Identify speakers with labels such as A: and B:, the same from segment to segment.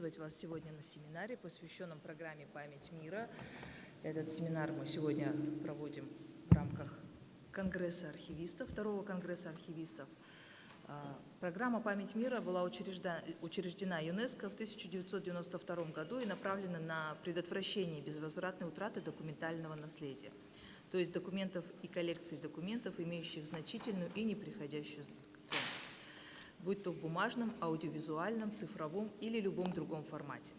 A: поприветствовать вас сегодня на семинаре, посвященном программе «Память мира». Этот семинар мы сегодня проводим в рамках Конгресса архивистов, второго Конгресса архивистов. Программа «Память мира» была учреждена ЮНЕСКО в 1992 году и направлена на предотвращение безвозвратной утраты документального наследия, то есть документов и коллекций документов, имеющих значительную и неприходящую ценность, будь то в бумажном, аудиовизуальном, цифровом или любом другом формате.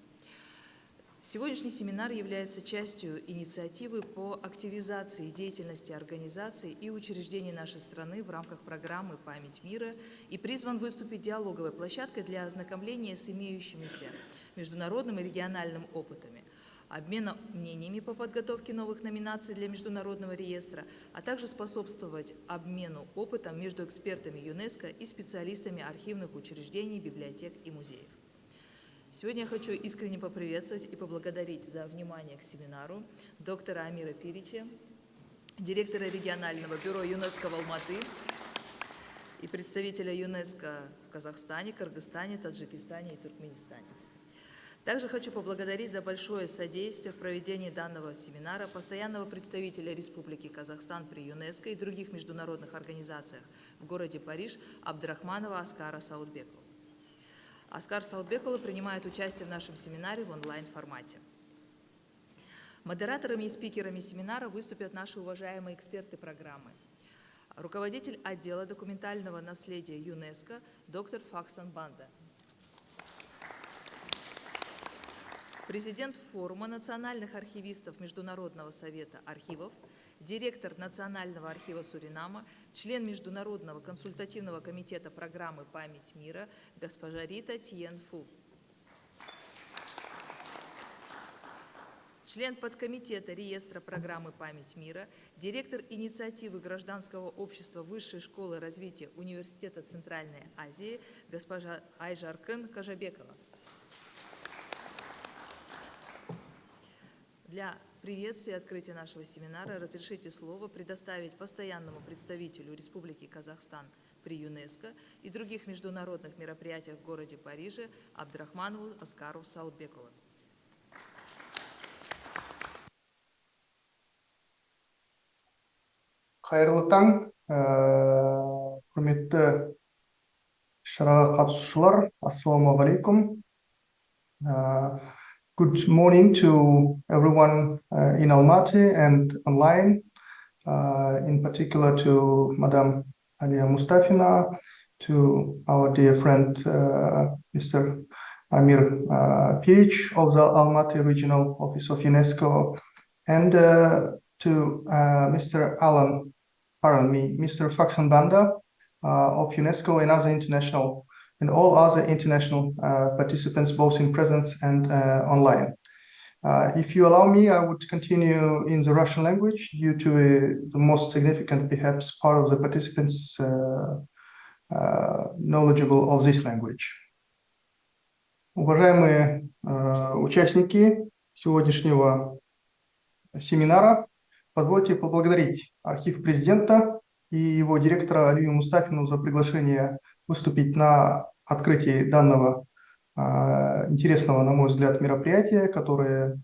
A: Сегодняшний семинар является частью инициативы по активизации деятельности организаций и учреждений нашей страны в рамках программы «Память мира» и призван выступить диалоговой площадкой для ознакомления с имеющимися международным и региональным опытами, обмена мнениями по подготовке новых номинаций для международного реестра, а также способствовать обмену опытом между экспертами ЮНЕСКО и специалистами архивных учреждений, библиотек и музеев. Сегодня я хочу искренне поприветствовать и поблагодарить за внимание к семинару доктора Амира Пирича, директора регионального бюро ЮНЕСКО в Алматы и представителя ЮНЕСКО в Казахстане, Кыргызстане, Таджикистане и Туркменистане. Также хочу поблагодарить за большое содействие в проведении данного семинара постоянного представителя Республики Казахстан при ЮНЕСКО и других международных организациях в городе Париж Абдрахманова Аскара Саудбекова. Аскар Саудбекова принимает участие в нашем семинаре в онлайн-формате. Модераторами и спикерами семинара выступят наши уважаемые эксперты программы. Руководитель отдела документального наследия ЮНЕСКО доктор Фахсан Банда. Президент форума национальных архивистов Международного совета архивов, директор Национального архива Суринама, член Международного консультативного комитета программы «Память мира» госпожа Рита Тьен Фу. Член подкомитета реестра программы «Память мира», директор инициативы гражданского общества Высшей школы развития Университета Центральной Азии госпожа Айжаркын Кажабекова. Для приветствия и открытия нашего семинара разрешите слово предоставить постоянному представителю Республики Казахстан при ЮНЕСКО и других международных мероприятиях в городе Париже Абдрахманову Аскару Саудбекову.
B: Хайырлы таң, құрметті шараға қатысушылар, ассаламуалейкум. Good morning to everyone in Almaty and online, in particular to Madam Alia Mustafina, to our dear friend Mr. Amir Piric of the Almaty Regional Office of UNESCO, and to Mr. Mr. Faxan Banda of UNESCO and other international and all other international participants, both in presence and online. If you allow me, I would continue in the Russian language due to the most significant, perhaps, part of the participants knowledgeable of this language. Уважаемые участники сегодняшнего семинара, позвольте поблагодарить архив президента и его директора Алию Мустафину за приглашение выступить на открытии данного интересного, на мой взгляд, мероприятия, которое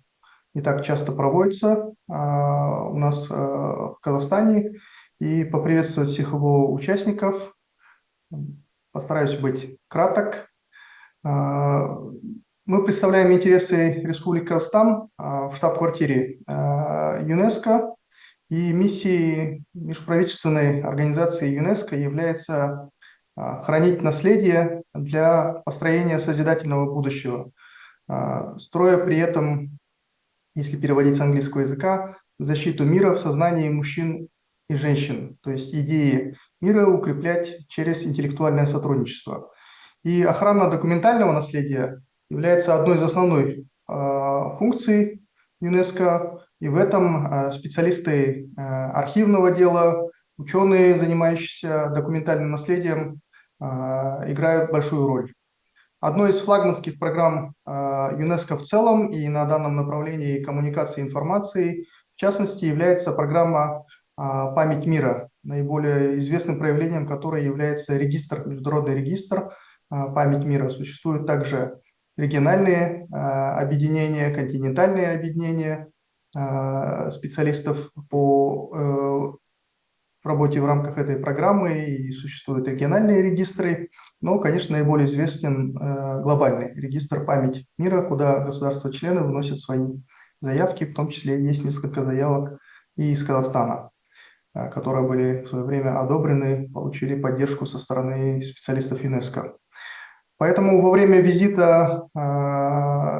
B: не так часто проводится у нас в Казахстане, и поприветствовать всех его участников. Постараюсь быть краток. Мы представляем интересы Республики Казахстан в штаб-квартире ЮНЕСКО, и миссией межправительственной организации ЮНЕСКО является хранить наследие для построения созидательного будущего, строя при этом, если переводить с английского языка, защиту мира в сознании мужчин и женщин, то есть идеи мира укреплять через интеллектуальное сотрудничество. И охрана документального наследия является одной из основных функций ЮНЕСКО, и в этом специалисты архивного дела, ученые, занимающиеся документальным наследием, играют большую роль. Одной из флагманских программ ЮНЕСКО в целом и на данном направлении коммуникации и информации, в частности, является программа «Память мира», наиболее известным проявлением которой является международный регистр «Память мира». Существует также региональные объединения, континентальные объединения специалистов по в работе в рамках этой программы, и существуют региональные регистры, но, конечно, наиболее известен глобальный регистр «Память мира», куда государства-члены вносят свои заявки, в том числе есть несколько заявок и из Казахстана, которые были в свое время одобрены, получили поддержку со стороны специалистов ЮНЕСКО. Поэтому во время визита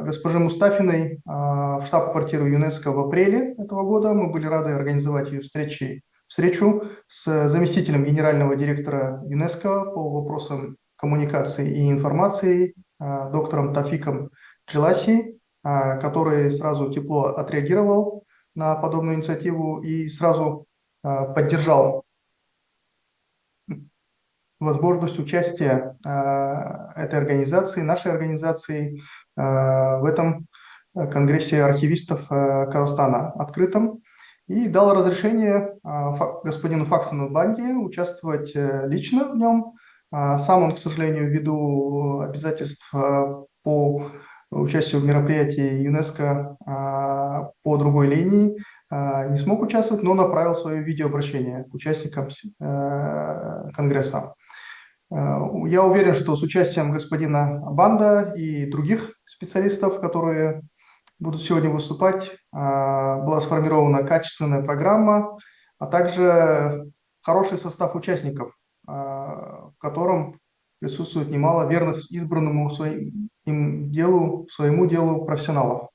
B: госпожи Мустафиной в штаб-квартиру ЮНЕСКО в апреле этого года мы были рады организовать ее встречу с заместителем генерального директора ЮНЕСКО по вопросам коммуникации и информации доктором Тафиком Джиласи, который сразу тепло отреагировал на подобную инициативу и сразу поддержал возможность участия этой организации, нашей организации в этом Конгрессе архивистов Казахстана открытом и дал разрешение господину Факсану Банди участвовать лично в нем. Сам он, к сожалению, ввиду обязательств по участию в мероприятии ЮНЕСКО по другой линии не смог участвовать, но направил свое видеообращение к участникам Конгресса. Я уверен, что с участием господина Банда и других специалистов, которые будут сегодня выступать, была сформирована качественная программа, а также хороший состав участников, в котором присутствует немало верных избранному своему делу профессионалов.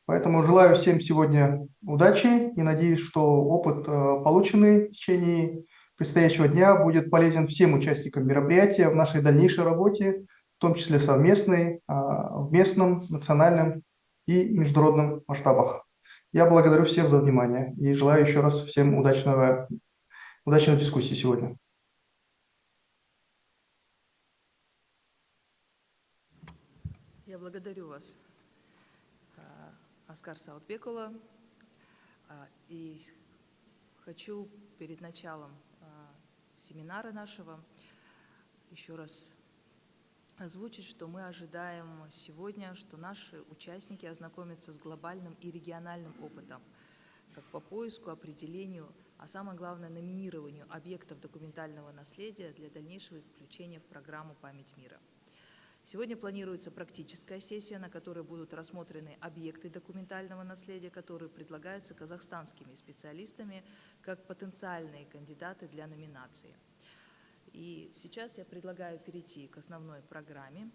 B: Поэтому желаю всем сегодня удачи и надеюсь, что опыт, полученный в течение предстоящего дня, будет полезен всем участникам мероприятия в нашей дальнейшей работе, в том числе совместной, в местном, национальном и международном масштабах. Я благодарю всех за внимание и желаю еще раз всем удачной дискуссии сегодня.
A: Я благодарю вас, Аскар Саутбекова, и хочу перед началом семинара нашего еще раз озвучить, что мы ожидаем сегодня, что наши участники ознакомятся с глобальным и региональным опытом, как по поиску, определению, а самое главное, номинированию объектов документального наследия для дальнейшего включения в программу «Память мира». Сегодня планируется практическая сессия, на которой будут рассмотрены объекты документального наследия, которые предлагаются казахстанскими специалистами как потенциальные кандидаты для номинации. И сейчас я предлагаю перейти к основной программе.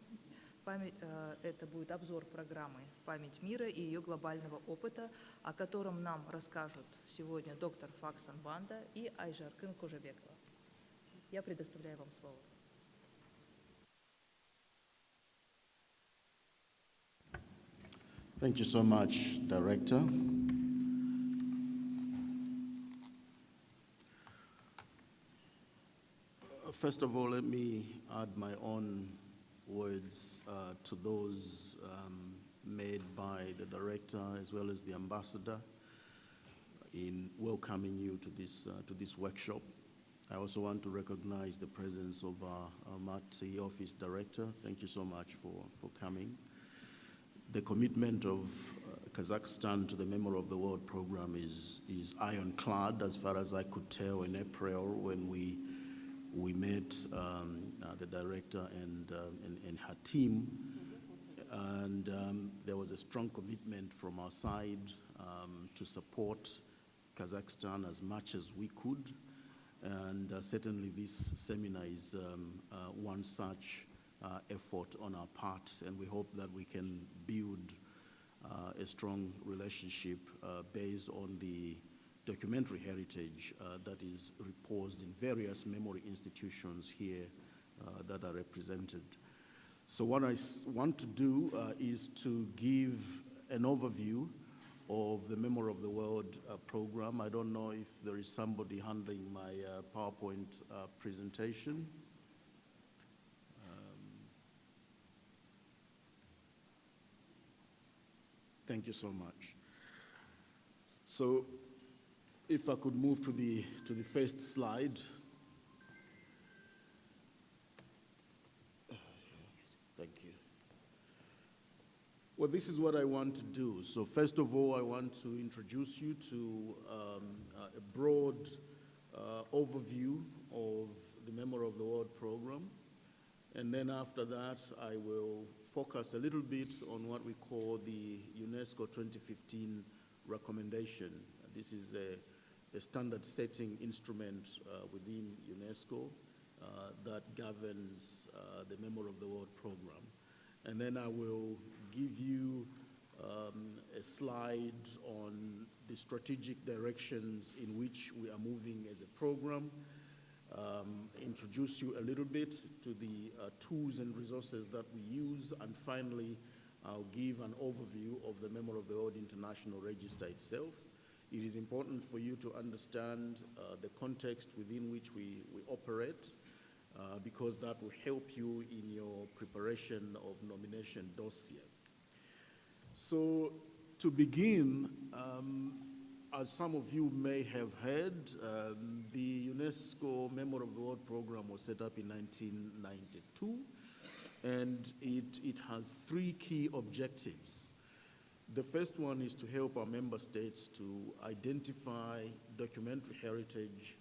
A: Это будет обзор программы «Память мира» и ее глобального опыта, о котором нам расскажут сегодня доктор Факсан Банда и Айжаркын Кожабекова. Я предоставляю вам слово.
C: Thank you so much, Director. First of all, let me add my own words to those made by the Director as well as the Ambassador in welcoming you to this workshop. I also want to recognize the presence of our MATSI Office Director. Thank you so much for coming. The commitment of Kazakhstan to the Memory of the World program is ironclad, as far as I could tell in April when we met the director and her team, and there was a strong commitment from our side to support Kazakhstan as much as we could, and certainly this seminar is one such effort on our part, and we hope that we can build a strong relationship based on the documentary heritage that is reposed in various memory institutions here that are represented. So what I want to do is to give an overview of the Memory of the World program. I don't know if there is somebody handling my PowerPoint presentation. Thank you so much. So if I could move to the first slide. Thank you. Well, this is what I want to do. So first of all, I want to introduce you to a broad overview of the Memory of the World program. And then after that, I will focus a little bit on what we call the UNESCO 2015 recommendation. This is a standard setting instrument within UNESCO that governs the Memory of the World program. And then I will give you a slide on the strategic directions in which we are moving as a program, introduce you a little bit to the tools and resources that we use, and finally, I'll give an overview of the Memory of the World International Register itself. It is important for you to understand the context within which we operate, because that will help you in your preparation of nomination dossier. So to begin, as some of you may have heard, the UNESCO Memory of the World program was set up in 1992, and it has three key objectives. The first one is to help our member states to identify documentary heritage,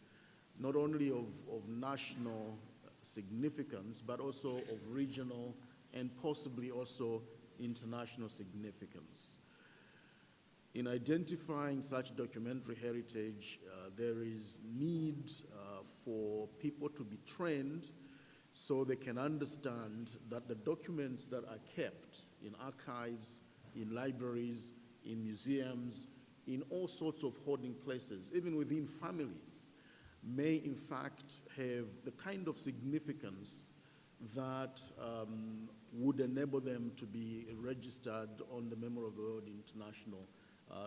C: not only of national significance, but also of regional and possibly also international significance. In identifying such documentary heritage, there is need for people to be trained so they can understand that the documents that are kept in archives, in libraries, in museums, in all sorts of hoarding places, even within families, may in fact have the kind of significance that would enable them to be registered on the Memory of the World International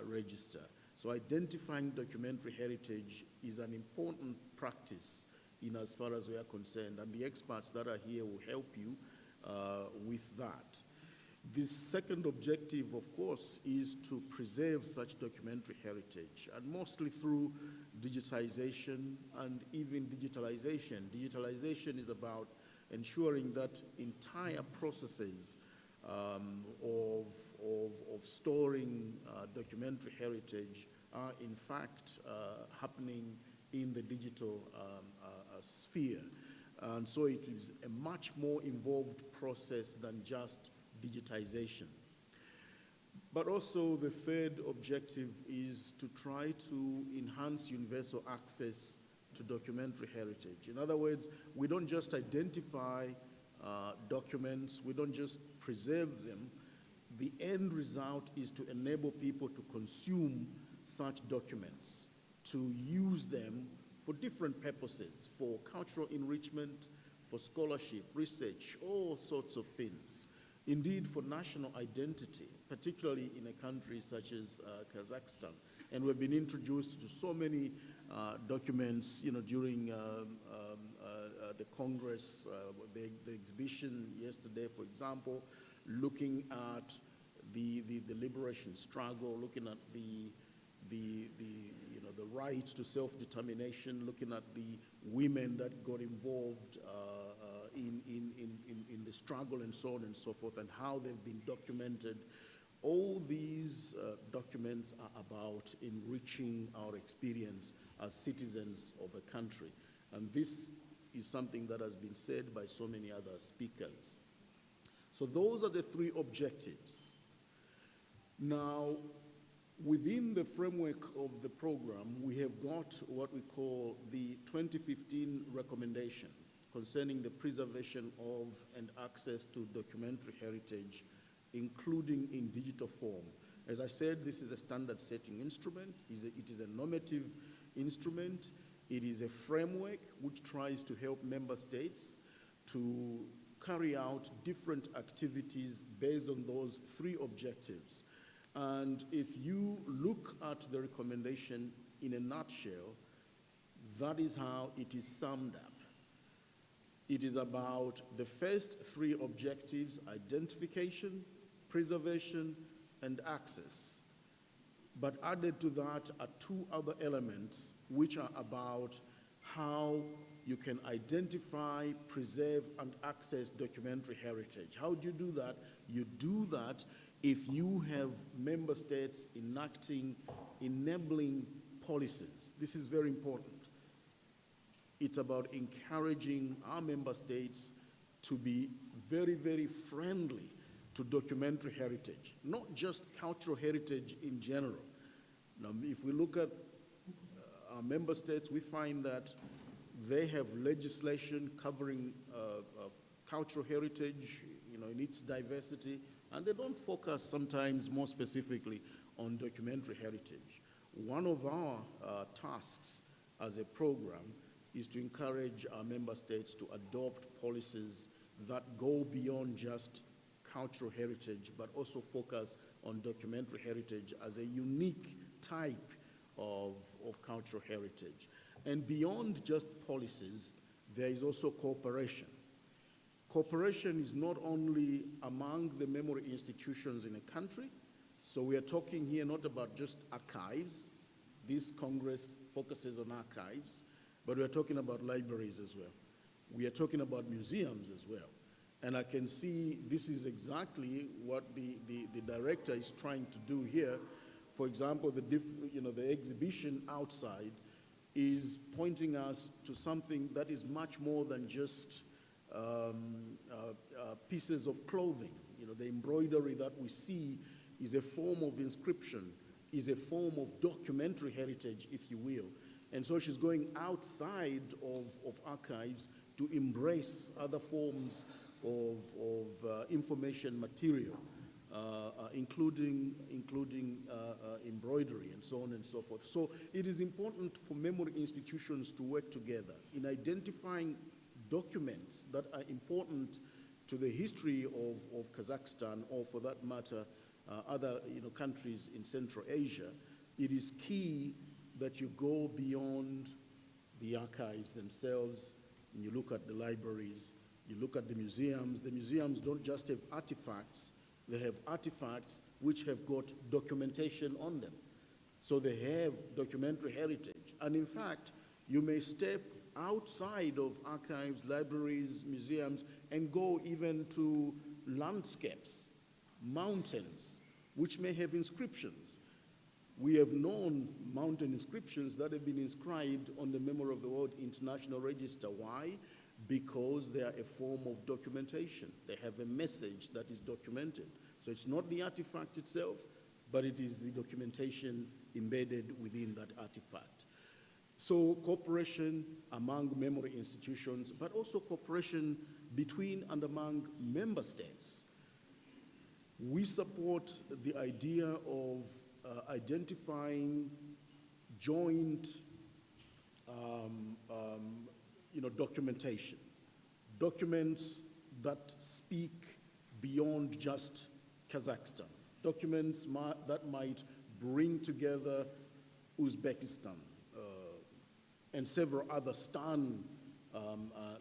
C: Register. So identifying documentary heritage is an important practice in as far as we are concerned, and the experts that are here will help you with that. The second objective, of course, is to preserve such documentary heritage, and mostly through digitization and even digitalization. Digitalization is about ensuring that entire processes of storing documentary heritage are in fact happening in the digital sphere. And so it is a much more involved process than just digitization. But also the third objective is to try to enhance universal access to documentary heritage. In other words, we don't just identify documents, we don't just preserve them. The end result is to enable people to consume such documents, to use them for different purposes, for cultural enrichment, for scholarship, research, all sorts of things. Indeed, for national identity, particularly in a country such as Kazakhstan. And we've been introduced to so many documents, during the Congress, the exhibition yesterday, for example, looking at the liberation struggle, looking at the right to self-determination, looking at the women that got involved in the struggle and so on and so forth, and how they've been documented. All these documents are about enriching our experience as citizens of a country. And this is something that has been said by so many other speakers. So those are the three objectives. Now, within the framework of the program, we have got what we call the 2015 recommendation concerning the preservation of and access to documentary heritage, including in digital form. As I said, this is a standard setting instrument. It is a normative instrument. It is a framework which tries to help member states to carry out different activities based on those three objectives. And if you look at the recommendation in a nutshell, that is how it is summed up. It is about the first three objectives: identification, preservation, and access. But added to that are two other elements which are about how you can identify, preserve, and access documentary heritage. How do you do that? You do that if you have member states enabling policies, this is very important. It's about encouraging our member states to be very, very friendly to documentary heritage, not just cultural heritage in general. Now, if we look at our member states, we find that they have legislation covering cultural heritage, in its diversity, and they don't focus sometimes more specifically on documentary heritage. One of our tasks as a program is to encourage our member states to adopt policies that go beyond just cultural heritage, but also focus on documentary heritage as a unique type of cultural heritage. And beyond just policies, there is also cooperation. Cooperation is not only among the memory institutions in a country, so we are talking here not about just archives. This Congress focuses on archives, but we are talking about libraries as well. We are talking about museums as well. And I can see this is exactly what the director is trying to do here. For example, the exhibition outside is pointing us to something that is much more than just pieces of clothing. The embroidery that we see is a form of inscription, is a form of documentary heritage, if you will. And so she's going outside of archives to embrace other forms of information material, including embroidery and so on and so forth. So it is important for memory institutions to work together in identifying documents that are important to the history of Kazakhstan, or for that matter, other countries in Central Asia. It is key that you go beyond the archives themselves, and you look at the libraries, you look at the museums. The museums don't just have artifacts, they have artifacts which have got documentation on them. So they have documentary heritage. And in fact, you may step outside of archives, libraries, museums, and go even to landscapes, mountains, which may have inscriptions. We have known mountain inscriptions that have been inscribed on the Memory of the World International Register. Why? Because they are a form of documentation. They have a message that is documented. So it's not the artifact itself, but it is the documentation embedded within that artifact. So cooperation among memory institutions, but also cooperation between and among member states. We support the idea of identifying joint documentation, documents that speak beyond just Kazakhstan, documents that might bring together Uzbekistan and several other Stan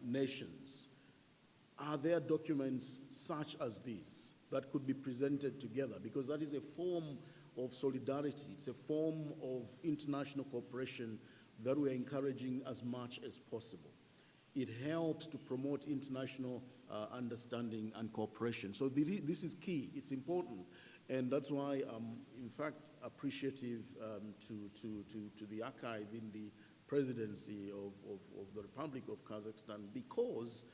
C: nations. Are there documents such as these that could be presented together? Because that is a form of solidarity. It's a form of international cooperation that we're encouraging as much as possible. It helps to promote international understanding and cooperation. So this is key, it's important. And that's why I'm, in fact, appreciative to the archive in the presidency of the Republic of Kazakhstan, because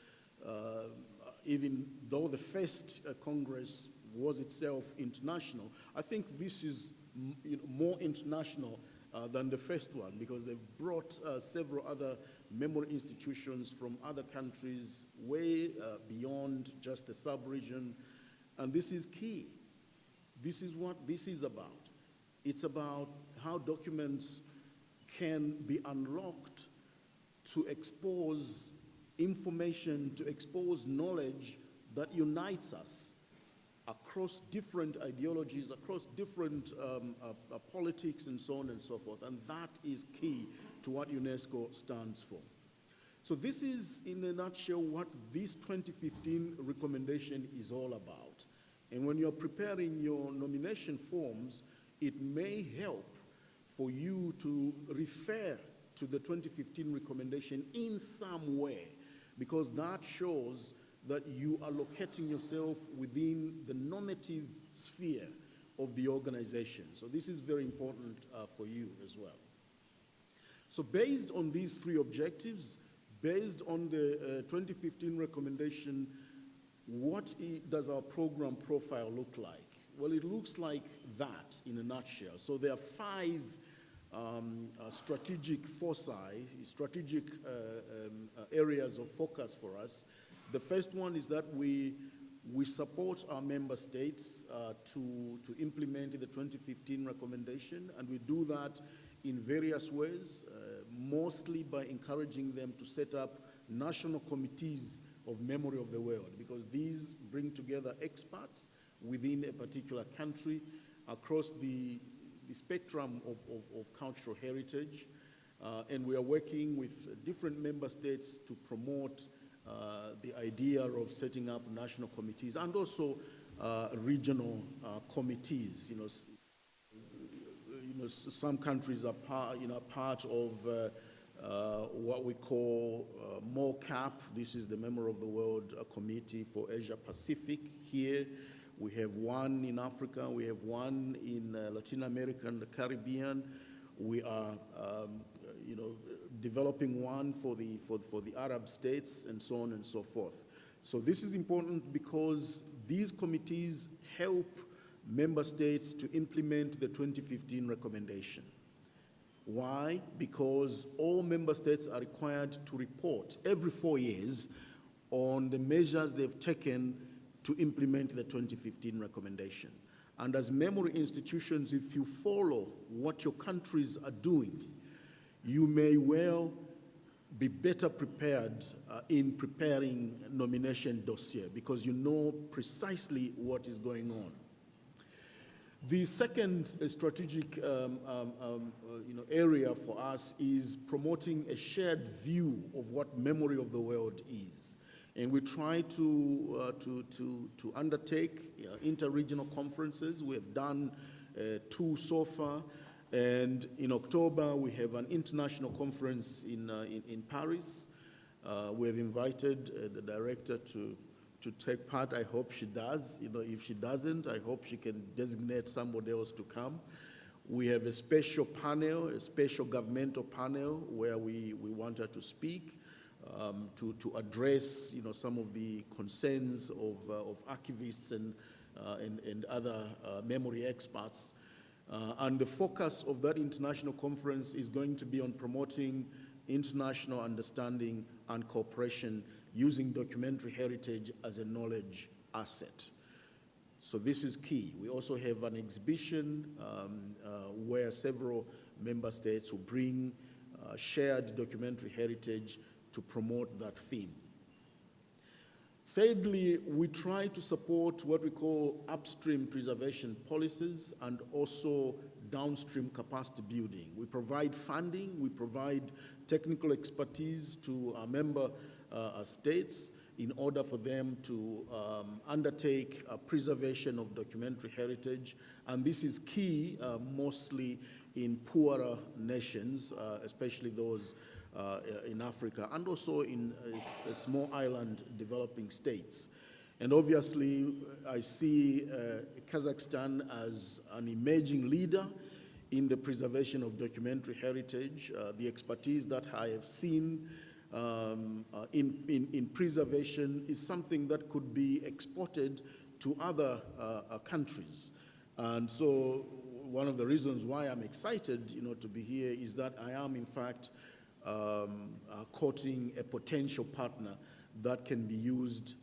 C: even though the first Congress was itself international, I think this is more international than the first one, because they've brought several other memory institutions from other countries way beyond just the sub-region. And this is key. This is what this is about. It's about how documents can be unlocked to expose information, to expose knowledge that unites us across different ideologies, across different politics, and so on and so forth. And that is key to what UNESCO stands for. So this is, in a nutshell, what this 2015 recommendation is all about. And when you're preparing your nomination forms, it may help for you to refer to the 2015 recommendation in some way, because that shows that you are locating yourself within the normative sphere of the organization. So this is very important for you as well. So based on these three objectives, based on the 2015 recommendation, what does our program profile look like? Well, it looks like that in a nutshell. So there are 5 strategic foci, strategic areas of focus for us. The first one is that we support our member states to implement the 2015 recommendation, and we do that in various ways, mostly by encouraging them to set up national committees of memory of the world, because these bring together experts within a particular country across the spectrum of cultural heritage. And we are working with different member states to promote the idea of setting up national committees and also regional committees. Some countries are part of what we call MOCAP. This is the Member of the World Committee for Asia Pacific here. We have one in Africa, we have one in Latin America and the Caribbean. We are developing one for the Arab states, and so on and so forth. So this is important because these committees help member states to implement the 2015 recommendation. Why? Because all member states are required to report every 4 years on the measures they've taken to implement the 2015 recommendation. And as memory institutions, if you follow what your countries are doing, you may well be better prepared in preparing nomination dossier, because you know precisely what is going on. The second strategic area for us is promoting a shared view of what memory of the world is. And we try to undertake inter-regional conferences. We have done 2 so far. And in October, we have an international conference in Paris. We have invited the director to take part. I hope she does. If she doesn't, I hope she can designate somebody else to come. We have a special panel, a special governmental panel where we want her to speak to address some of the concerns of archivists and other memory experts. And the focus of that international conference is going to be on promoting international understanding and cooperation using documentary heritage as a knowledge asset. So this is key. We also have an exhibition where several member states will bring shared documentary heritage to promote that theme. Thirdly, we try to support what we call upstream preservation policies and also downstream capacity building. We provide funding, we provide technical expertise to our member states in order for them to undertake preservation of documentary heritage. And this is key mostly in poorer nations, especially those in Africa, and also in small island developing states. And obviously, I see Kazakhstan as an emerging leader in the preservation of documentary heritage. The expertise that I have seen in preservation is something that could be exported to other countries. And so one of the reasons why I'm excited to be here is that I am, in fact, courting a potential partner that can be used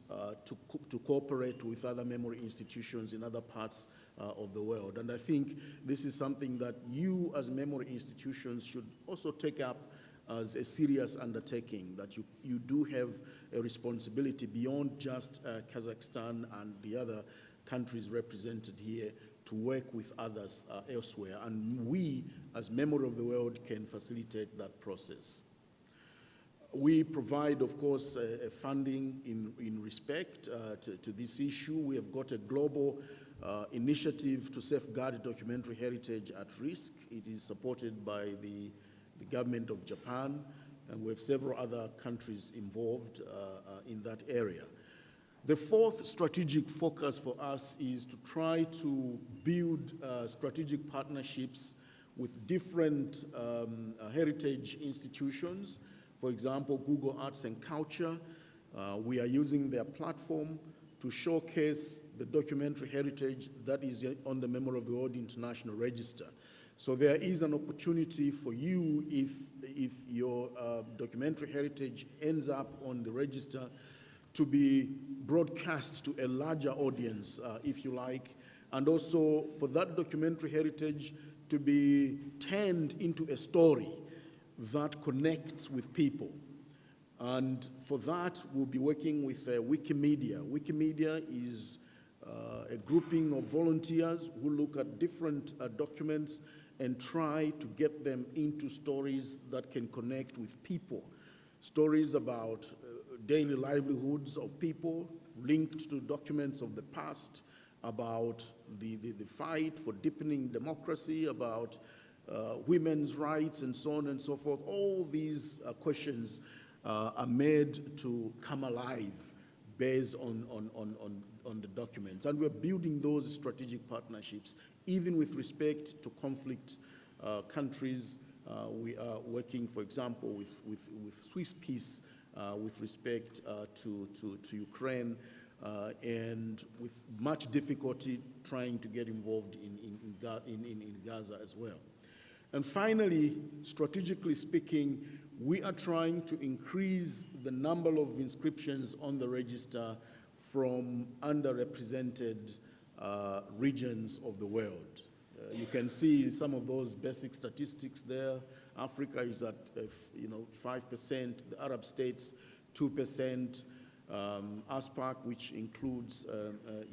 C: to cooperate with other memory institutions in other parts of the world. And I think this is something that you as memory institutions should also take up as a serious undertaking, that you do have a responsibility beyond just Kazakhstan and the other countries represented here to work with others elsewhere. And we, as Memory of the World, can facilitate that process. We provide, of course, funding in respect to this issue. We have got a global initiative to safeguard documentary heritage at risk. It is supported by the government of Japan, and we have several other countries involved in that area. The fourth strategic focus for us is to try to build strategic partnerships with different heritage institutions. For example, Google Arts and Culture. We are using their platform to showcase the documentary heritage that is on the Memory of the World International Register. So there is an opportunity for you, if your documentary heritage ends up on the register, to be broadcast to a larger audience, if you like, and also for that documentary heritage to be turned into a story that connects with people. And for that, we'll be working with Wikimedia. Wikimedia is a grouping of volunteers who look at different documents and try to get them into stories that can connect with people. Stories about daily livelihoods of people linked to documents of the past, about the fight for deepening democracy, about women's rights, and so on and so forth. All these questions are made to come alive based on the documents. And we're building those strategic partnerships, even with respect to conflict countries. We are working, for example, with Swiss Peace with respect to Ukraine, and with much difficulty trying to get involved in Gaza as well. And finally, strategically speaking, we are trying to increase the number of inscriptions on the register from underrepresented regions of the world. You can see some of those basic statistics there. Africa is at 5%, the Arab states 2%, ASPAC, which includes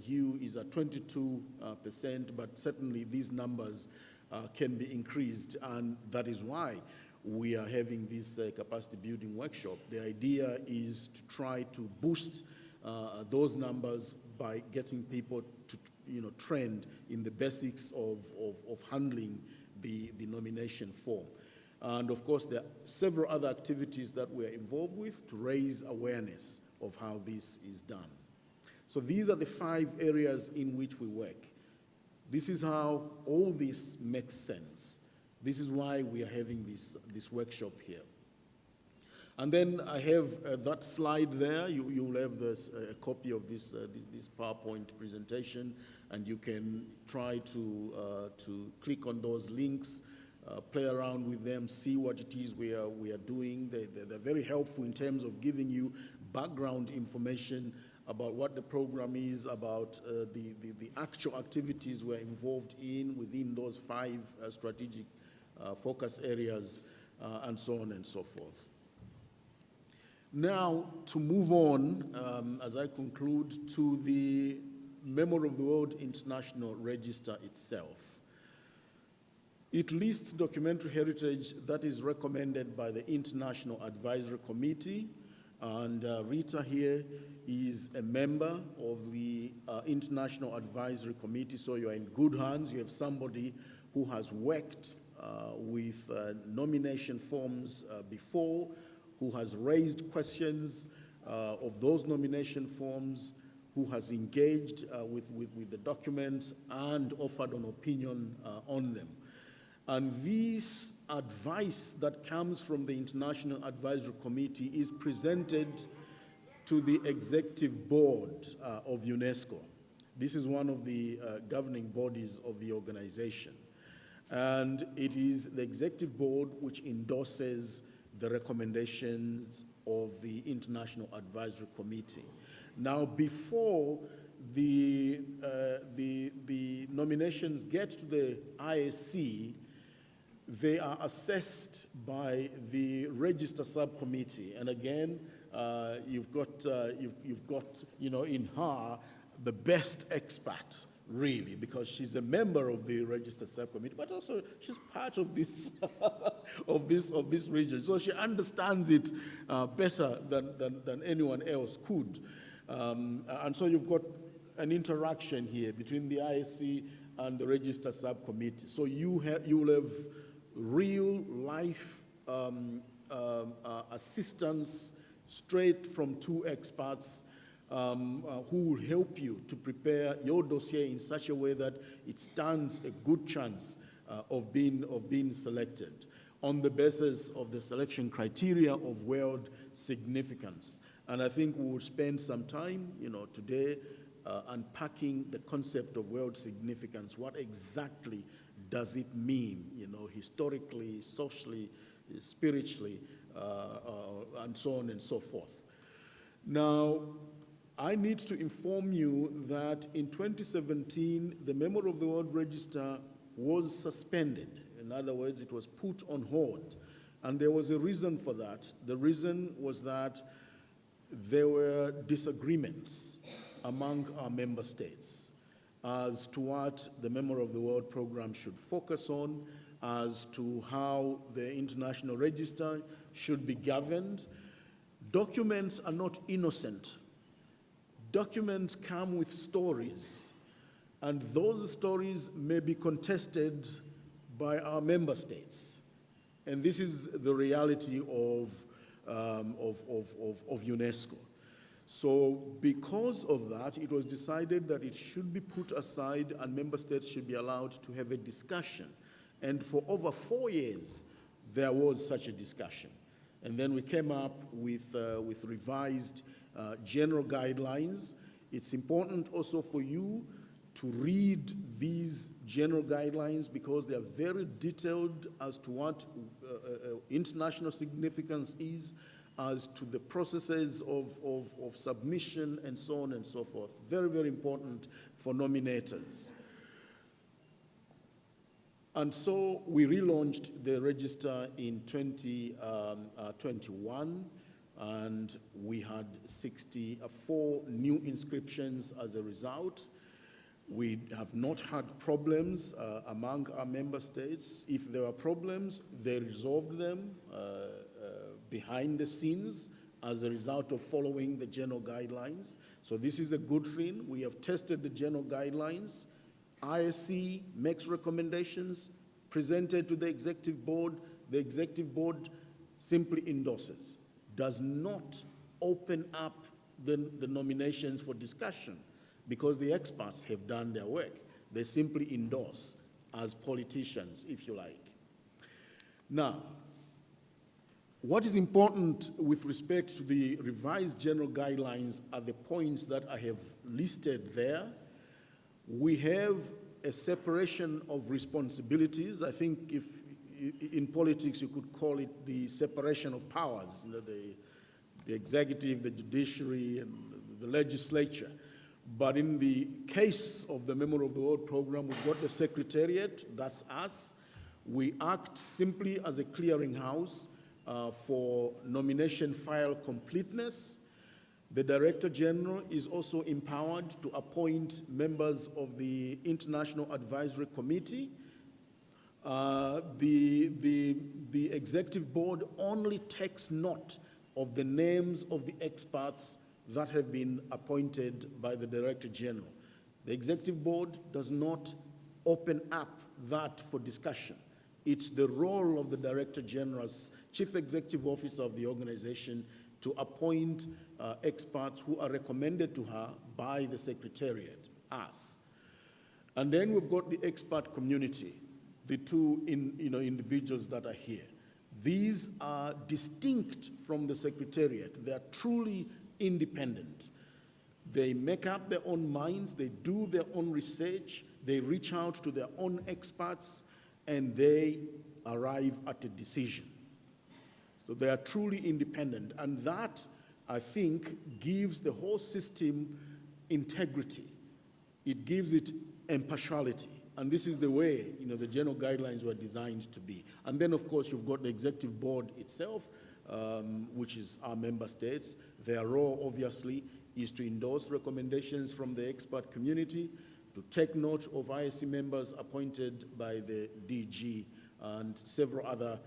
C: EU, is at 22%, but certainly these numbers can be increased, and that is why we are having this capacity building workshop. The idea is to try to boost those numbers by getting people to trained in the basics of handling the nomination form. And of course, there are several other activities that we are involved with to raise awareness of how this is done. So these are the 5 areas in which we work. This is how all this makes sense. This is why we are having this workshop here. And then I have that slide there. You will have a copy of this PowerPoint presentation, and you can try to click on those links, play around with them, see what it is we are doing. They're very helpful in terms of giving you background information about what the program is, about the actual activities we're involved in within those 5 strategic focus areas, and so on and so forth. Now, to move on, as I conclude, to the Memory of the World International Register itself. It lists documentary heritage that is recommended by the International Advisory Committee, and Rita here is a member of the International Advisory Committee, so you're in good hands. You have somebody who has worked with nomination forms before, who has raised questions of those nomination forms, who has engaged with the documents and offered an opinion on them. And this advice that comes from the International Advisory Committee is presented to the Executive Board of UNESCO. This is one of the governing bodies of the organization. And it is the Executive Board which endorses the recommendations of the International Advisory Committee. Now, before the nominations get to the ISC, they are assessed by the Register Subcommittee. And again, you've got in her the best expert, really, because she's a member of the Register Subcommittee, but also she's part of this of this region, so she understands it better than anyone else could. And so you've got an interaction here between the ISC and the Register Subcommittee. So you will have real life assistance straight from 2 experts who will help you to prepare your dossier in such a way that it stands a good chance of being selected on the basis of the selection criteria of world significance. And I think we will spend some time, today unpacking the concept of world significance. What exactly does it mean, historically, socially, spiritually, and so on and so forth. Now, I need to inform you that in 2017, the Member of the World Register was suspended. In other words, it was put on hold. And there was a reason for that. The reason was that there were disagreements among our member states as to what the Member of the World program should focus on, as to how the international register should be governed. Documents are not innocent. Documents come with stories, and those stories may be contested by our member states. And this is the reality of UNESCO. So because of that, it was decided that it should be put aside and member states should be allowed to have a discussion. And for over 4 years, there was such a discussion. And then we came up with revised general guidelines. It's important also for you to read these general guidelines because they are very detailed as to what international significance is, as to the processes of submission and so on and so forth. Very, very important for nominators. And so we relaunched the register in 2021, and we had 64 new inscriptions as a result. We have not had problems among our member states. If there are problems, they resolved them behind the scenes as a result of following the general guidelines. So this is a good thing. We have tested the general guidelines. ISC makes recommendations presented to the executive board. The executive board simply endorses, does not open up the nominations for discussion because the experts have done their work. They simply endorse as politicians, if you like. Now, what is important with respect to the revised general guidelines are the points that I have listed there. We have a separation of responsibilities. I think if in politics you could call it the separation of powers, the executive, the judiciary, and the legislature. But in the case of the Member of the World program, we've got the Secretariat, that's us. We act simply as a clearinghouse for nomination file completeness. The Director General is also empowered to appoint members of the International Advisory Committee. The Executive Board only takes note of the names of the experts that have been appointed by the Director General. The Executive Board does not open up that for discussion. It's the role of the Director General as Chief Executive Officer of the organization to appoint experts who are recommended to her by the Secretariat, us. And then we've got the expert community, the two individuals that are here. These are distinct from the Secretariat. They are truly independent. They make up their own minds, they do their own research, they reach out to their own experts, and they arrive at a decision. So they are truly independent, and that, I think, gives the whole system integrity. It gives it impartiality, and this is the way the general guidelines were designed to be. And then, of course, you've got the Executive Board itself, which is our member states. Their role, obviously, is to endorse recommendations from the expert community, to take note of ISC members appointed by the DG, and several other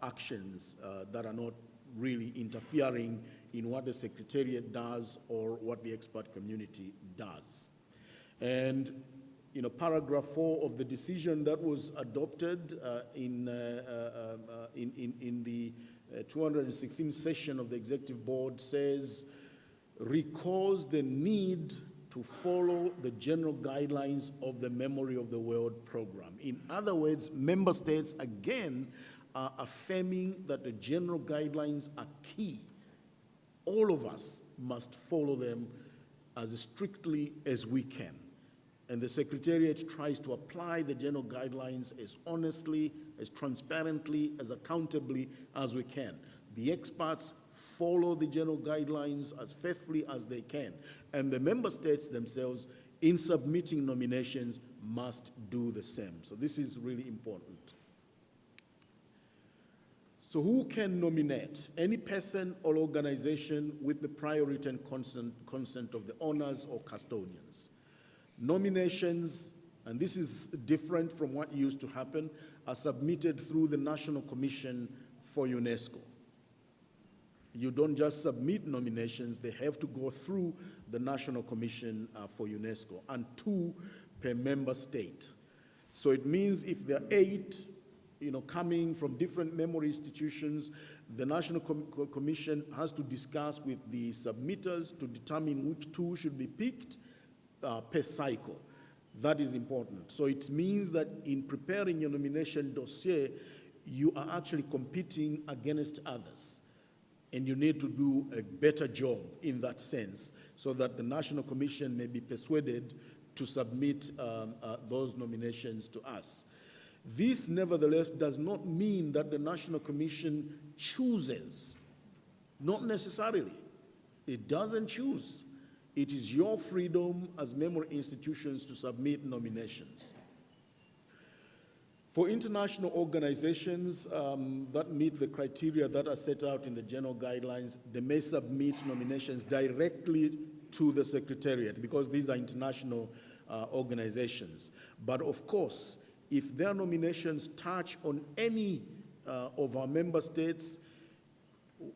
C: actions that are not really interfering in what the Secretariat does or what the expert community does. And paragraph 4 of the decision that was adopted in the 216th session of the Executive Board says, recalls the need to follow the general guidelines of the Memory of the World program. In other words, member states again are affirming that the general guidelines are key. All of us must follow them as strictly as we can. And the Secretariat tries to apply the general guidelines as honestly, as transparently, as accountably as we can. The experts follow the general guidelines as faithfully as they can. And the member states themselves, in submitting nominations, must do the same. So this is really important. So who can nominate? Any person or organization with the prior written consent of the owners or custodians. Nominations, and this is different from what used to happen, are submitted through the National Commission for UNESCO. You don't just submit nominations, they have to go through the National Commission for UNESCO, and 2 per member state. So it means if there are 8, coming from different memory institutions, the National Commission has to discuss with the submitters to determine which 2 should be picked per cycle. That is important. So it means that in preparing your nomination dossier, you are actually competing against others. And you need to do a better job in that sense so that the National Commission may be persuaded to submit those nominations to us. This, nevertheless, does not mean that the National Commission chooses. Not necessarily. It doesn't choose. It is your freedom as memory institutions to submit nominations. For international organizations that meet the criteria that are set out in the general guidelines, they may submit nominations directly to the Secretariat because these are international organizations. But of course, if their nominations touch on any of our member states,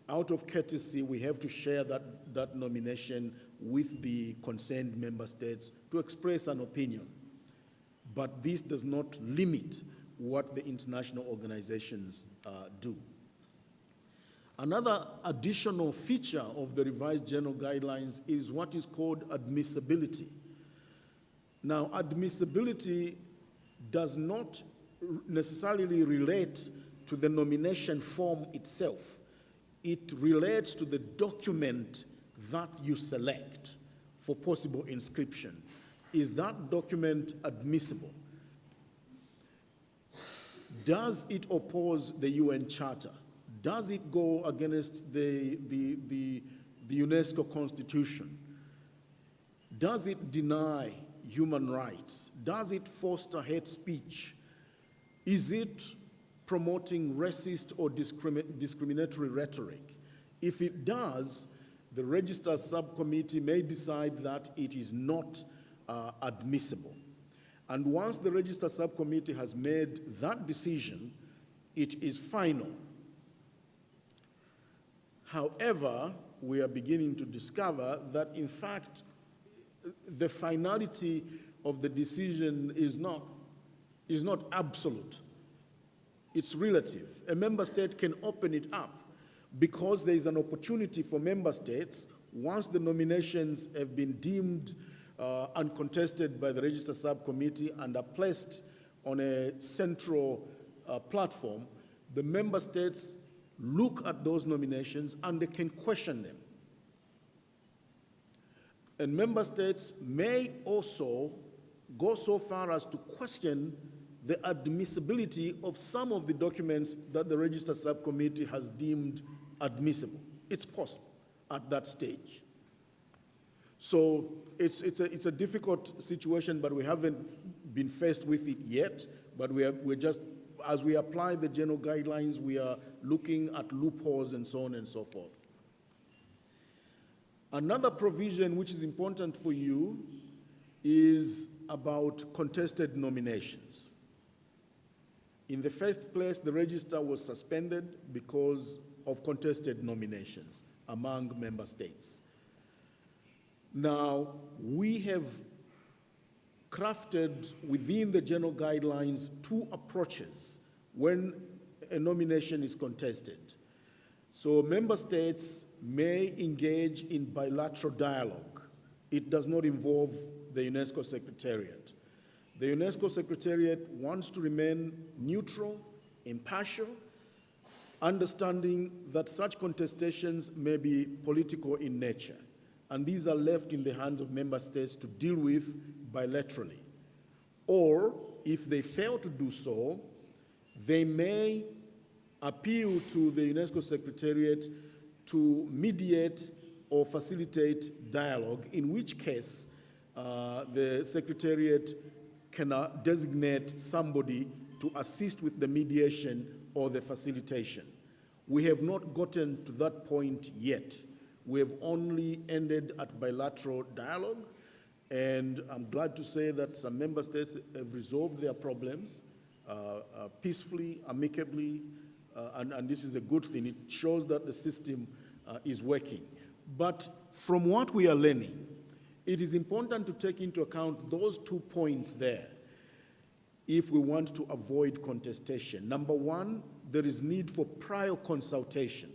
C: out of courtesy, we have to share that nomination with the concerned member states to express an opinion. But this does not limit what the international organizations do. Another additional feature of the revised general guidelines is what is called admissibility. Now, admissibility does not necessarily relate to the nomination form itself. It relates to the document that you select for possible inscription. Is that document admissible? Does it oppose the UN Charter? Does it go against the UNESCO Constitution? Does it deny human rights? Does it foster hate speech? Is it promoting racist or discriminatory rhetoric? If it does, the Register Subcommittee may decide that it is not admissible. And once the Register Subcommittee has made that decision, it is final. However, we are beginning to discover that, in fact, the finality of the decision is not absolute. It's relative. A member state can open it up because there is an opportunity for member states, once the nominations have been deemed uncontested by the Register Subcommittee and are placed on a central platform, the member states look at those nominations and they can question them. And member states may also go so far as to question the admissibility of some of the documents that the Register Subcommittee has deemed admissible. It's possible at that stage. So it's a difficult situation, but we haven't been faced with it yet. But we're just, as we apply the general guidelines, we are looking at loopholes and so on and so forth. Another provision which is important for you is about contested nominations. In the first place, the register was suspended because of contested nominations among member states. Now, we have crafted within the general guidelines 2 approaches when a nomination is contested. So member states may engage in bilateral dialogue. It does not involve the UNESCO Secretariat. The UNESCO Secretariat wants to remain neutral, impartial, understanding that such contestations may be political in nature, and these are left in the hands of member states to deal with bilaterally. Or, if they fail to do so, they may appeal to the UNESCO Secretariat to mediate or facilitate dialogue, in which case the Secretariat can designate somebody to assist with the mediation or the facilitation. We have not gotten to that point yet. We have only ended at bilateral dialogue, and I'm glad to say that some member states have resolved their problems peacefully, amicably, and this is a good thing. It shows that the system is working. But from what we are learning, it is important to take into account those 2 points there if we want to avoid contestation. Number one, there is need for prior consultation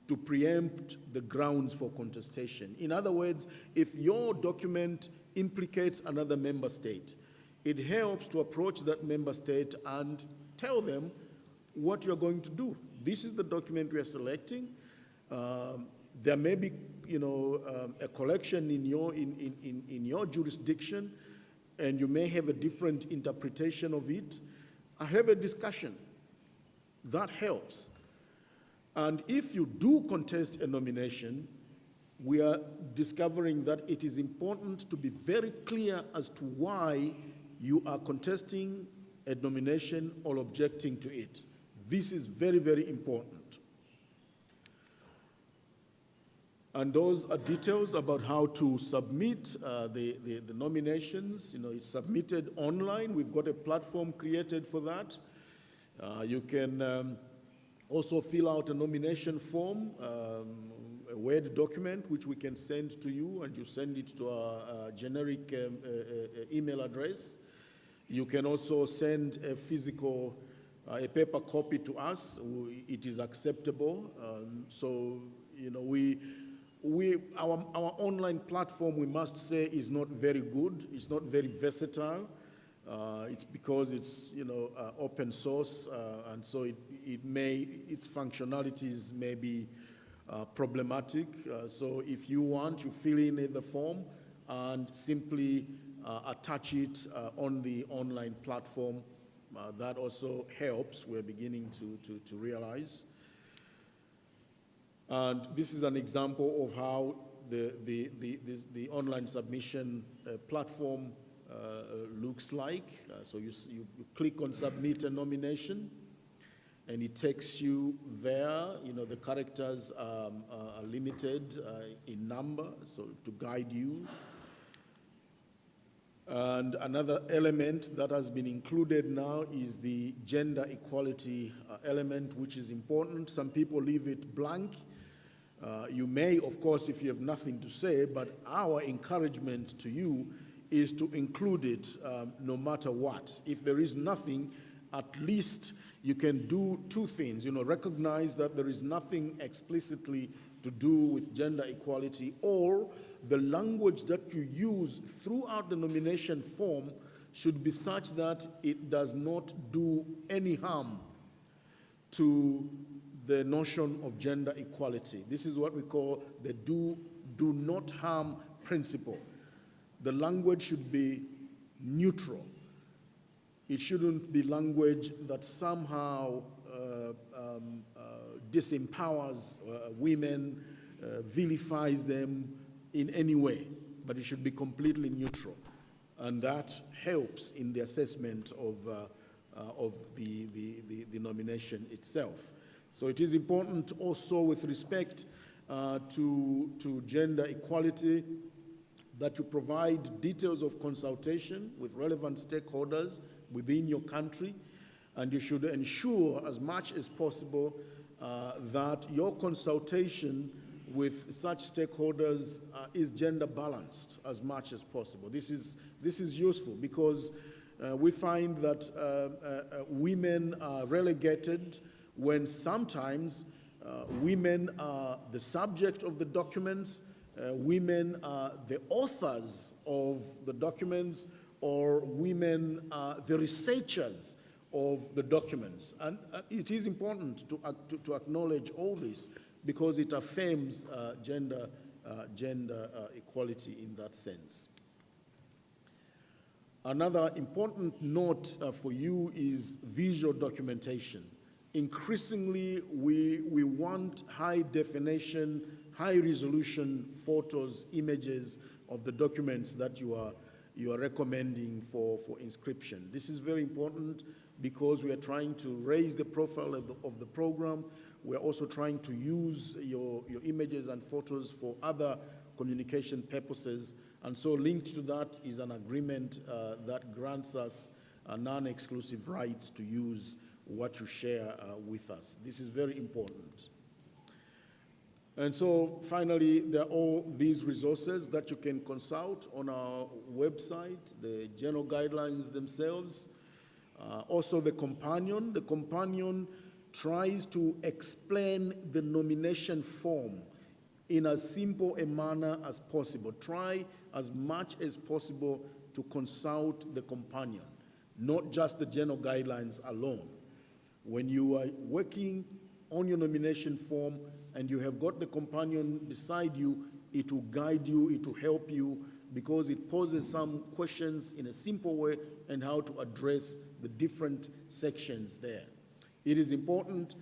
C: to preempt the grounds for contestation. In other words, if your document implicates another member state, it helps to approach that member state and tell them what you're going to do. This is the document we are selecting. There may be, a collection in your jurisdiction, and you may have a different interpretation of it. I have a discussion. That helps. And if you do contest a nomination, we are discovering that it is important to be very clear as to why you are contesting a nomination or objecting to it. This is very, very important. And those are details about how to submit the nominations. It's submitted online. We've got a platform created for that. You can also fill out a nomination form, a Word document, which we can send to you, and you send it to our generic email address. You can also send a physical, a paper copy to us. It is acceptable. Our online platform, we must say, is not very good. It's not very versatile. It's because it's open source, and so its functionalities may be problematic. So if you want, you fill in the form and simply attach it on the online platform. That also helps. We're beginning to realize. And this is an example of how the online submission platform looks like. So you click on submit a nomination, and it takes you there. The characters are limited in number, so to guide you. And another element that has been included now is the gender equality element, which is important. Some people leave it blank. You may, of course, if you have nothing to say, but our encouragement to you is to include it no matter what. If there is nothing, at least you can do 2 things. Recognize that there is nothing explicitly to do with gender equality, or the language that you use throughout the nomination form should be such that it does not do any harm to the notion of gender equality. This is what we call the do not harm principle. The language should be neutral. It shouldn't be language that somehow disempowers women, vilifies them in any way, but it should be completely neutral. And that helps in the assessment of the nomination itself. So it is important also with respect to gender equality that you provide details of consultation with relevant stakeholders within your country, and you should ensure as much as possible that your consultation with such stakeholders is gender balanced as much as possible. This is useful because we find that women are relegated when sometimes Women are the subject of the documents. Women are the authors of the documents, or women are the researchers of the documents. And it is important to acknowledge all this because it affirms gender equality in that sense. Another important note for you is visual documentation. Increasingly, we want high definition, high resolution photos, images of the documents that you are recommending for inscription. This is very important because we are trying to raise the profile of the program. We are also trying to use your images and photos for other communication purposes. And so linked to that is an agreement that grants us non-exclusive rights to use what you share with us. This is very important. And so finally, there are all these resources that you can consult on our website, the general guidelines themselves. Also the companion. The companion tries to explain the nomination form in as simple a manner as possible. Try as much as possible to consult the companion, not just the general guidelines alone. When you are working on your nomination form and you have got the companion beside you, it will guide you, it will help you, because it poses some questions in a simple way and how to address the different sections there. It is important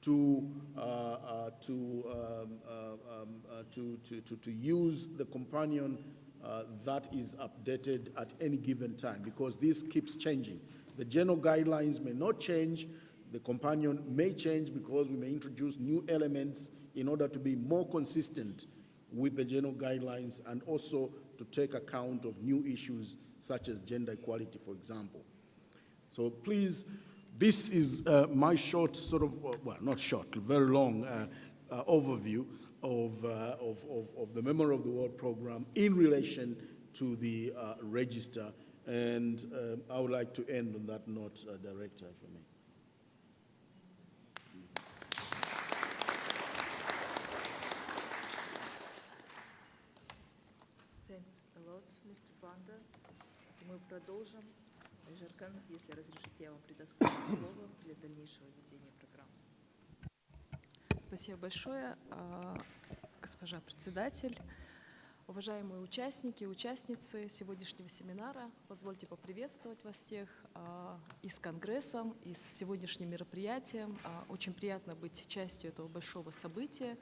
C: to use the companion that is updated at any given time, because this keeps changing. The general guidelines may not change, the companion may change because we may introduce new elements in order to be more consistent with the general guidelines and also to take account of new issues such as gender equality, for example. So please, this is my short sort of, well, not short, very long overview of the Memory of the World program in relation to the register. And I would like to end on that note, Director, if I may.
A: Thanks a lot, Mr. Banda. Мы продолжим. Жаркан, если разрешите, я вам предоставлю слово для дальнейшего ведения программы.
D: Спасибо большое, госпожа председатель. Уважаемые участники и участницы сегодняшнего семинара, позвольте поприветствовать вас всех и с Конгрессом, и с сегодняшним мероприятием. Очень приятно быть частью этого большого события.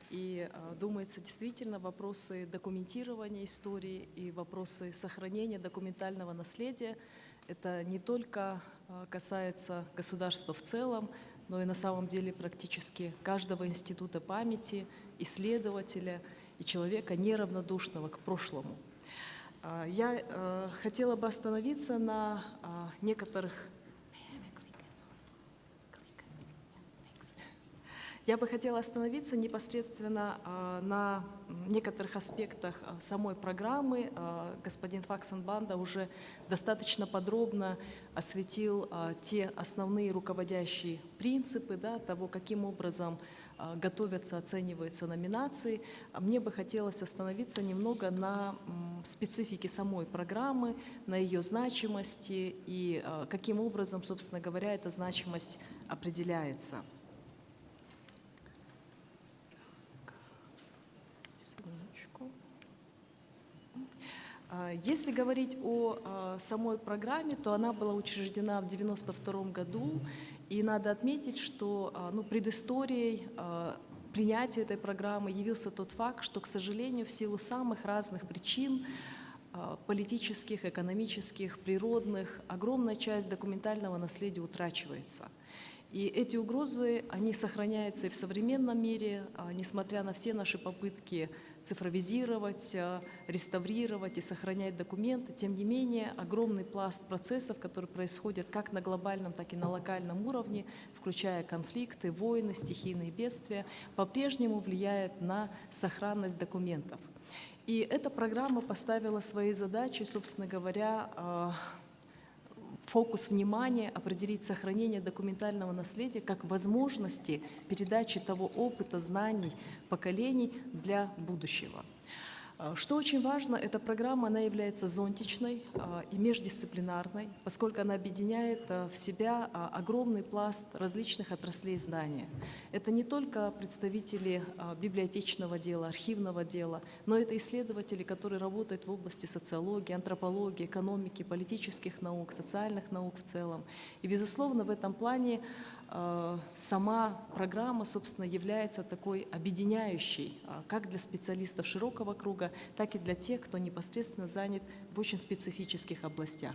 D: И, думается, действительно вопросы документирования истории и вопросы сохранения документального наследия – это не только касается государства в целом, но и на самом деле практически каждого института памяти, исследователя и человека, неравнодушного к прошлому. Я хотела бы остановиться на некоторых... Я бы хотела остановиться непосредственно на некоторых аспектах самой программы. Господин Факсенбанда уже достаточно подробно осветил те основные руководящие принципы, того, каким образом готовятся, оцениваются номинации. Мне бы хотелось остановиться немного на специфике самой программы, на ее значимости и каким образом, собственно говоря, эта значимость определяется. Если говорить о самой программе, то она была учреждена в 1992 году, и надо отметить, что предысторией принятия этой программы явился тот факт, что, к сожалению, в силу самых разных причин, политических, экономических, природных, огромная часть документального наследия утрачивается. И эти угрозы, они сохраняются и в современном мире, несмотря на все наши попытки цифровизировать, реставрировать и сохранять документы. Тем не менее, огромный пласт процессов, которые происходят как на глобальном, так и на локальном уровне, включая конфликты, войны, стихийные бедствия, по-прежнему влияет на сохранность документов. И эта программа поставила своей задачей, собственно говоря, фокус внимания определить сохранение документального наследия как возможности передачи того опыта, знаний, поколений для будущего. Что очень важно, эта программа, она является зонтичной и междисциплинарной, поскольку она объединяет в себя огромный пласт различных отраслей знания. Это не только представители библиотечного дела, архивного дела, но это исследователи, которые работают в области социологии, антропологии, экономики, политических наук, социальных наук в целом. И, безусловно, в этом плане сама программа, собственно, является такой объединяющей как для специалистов широкого круга, так и для тех, кто непосредственно занят в очень специфических областях.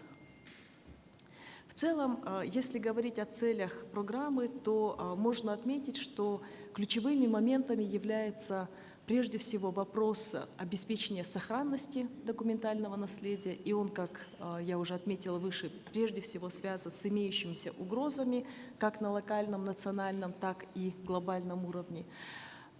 D: В целом, если говорить о целях программы, то можно отметить, что ключевыми моментами является прежде всего вопрос обеспечения сохранности документального наследия, и он, как я уже отметила выше, прежде всего связан с имеющимися угрозами как на локальном, национальном, так и глобальном уровне.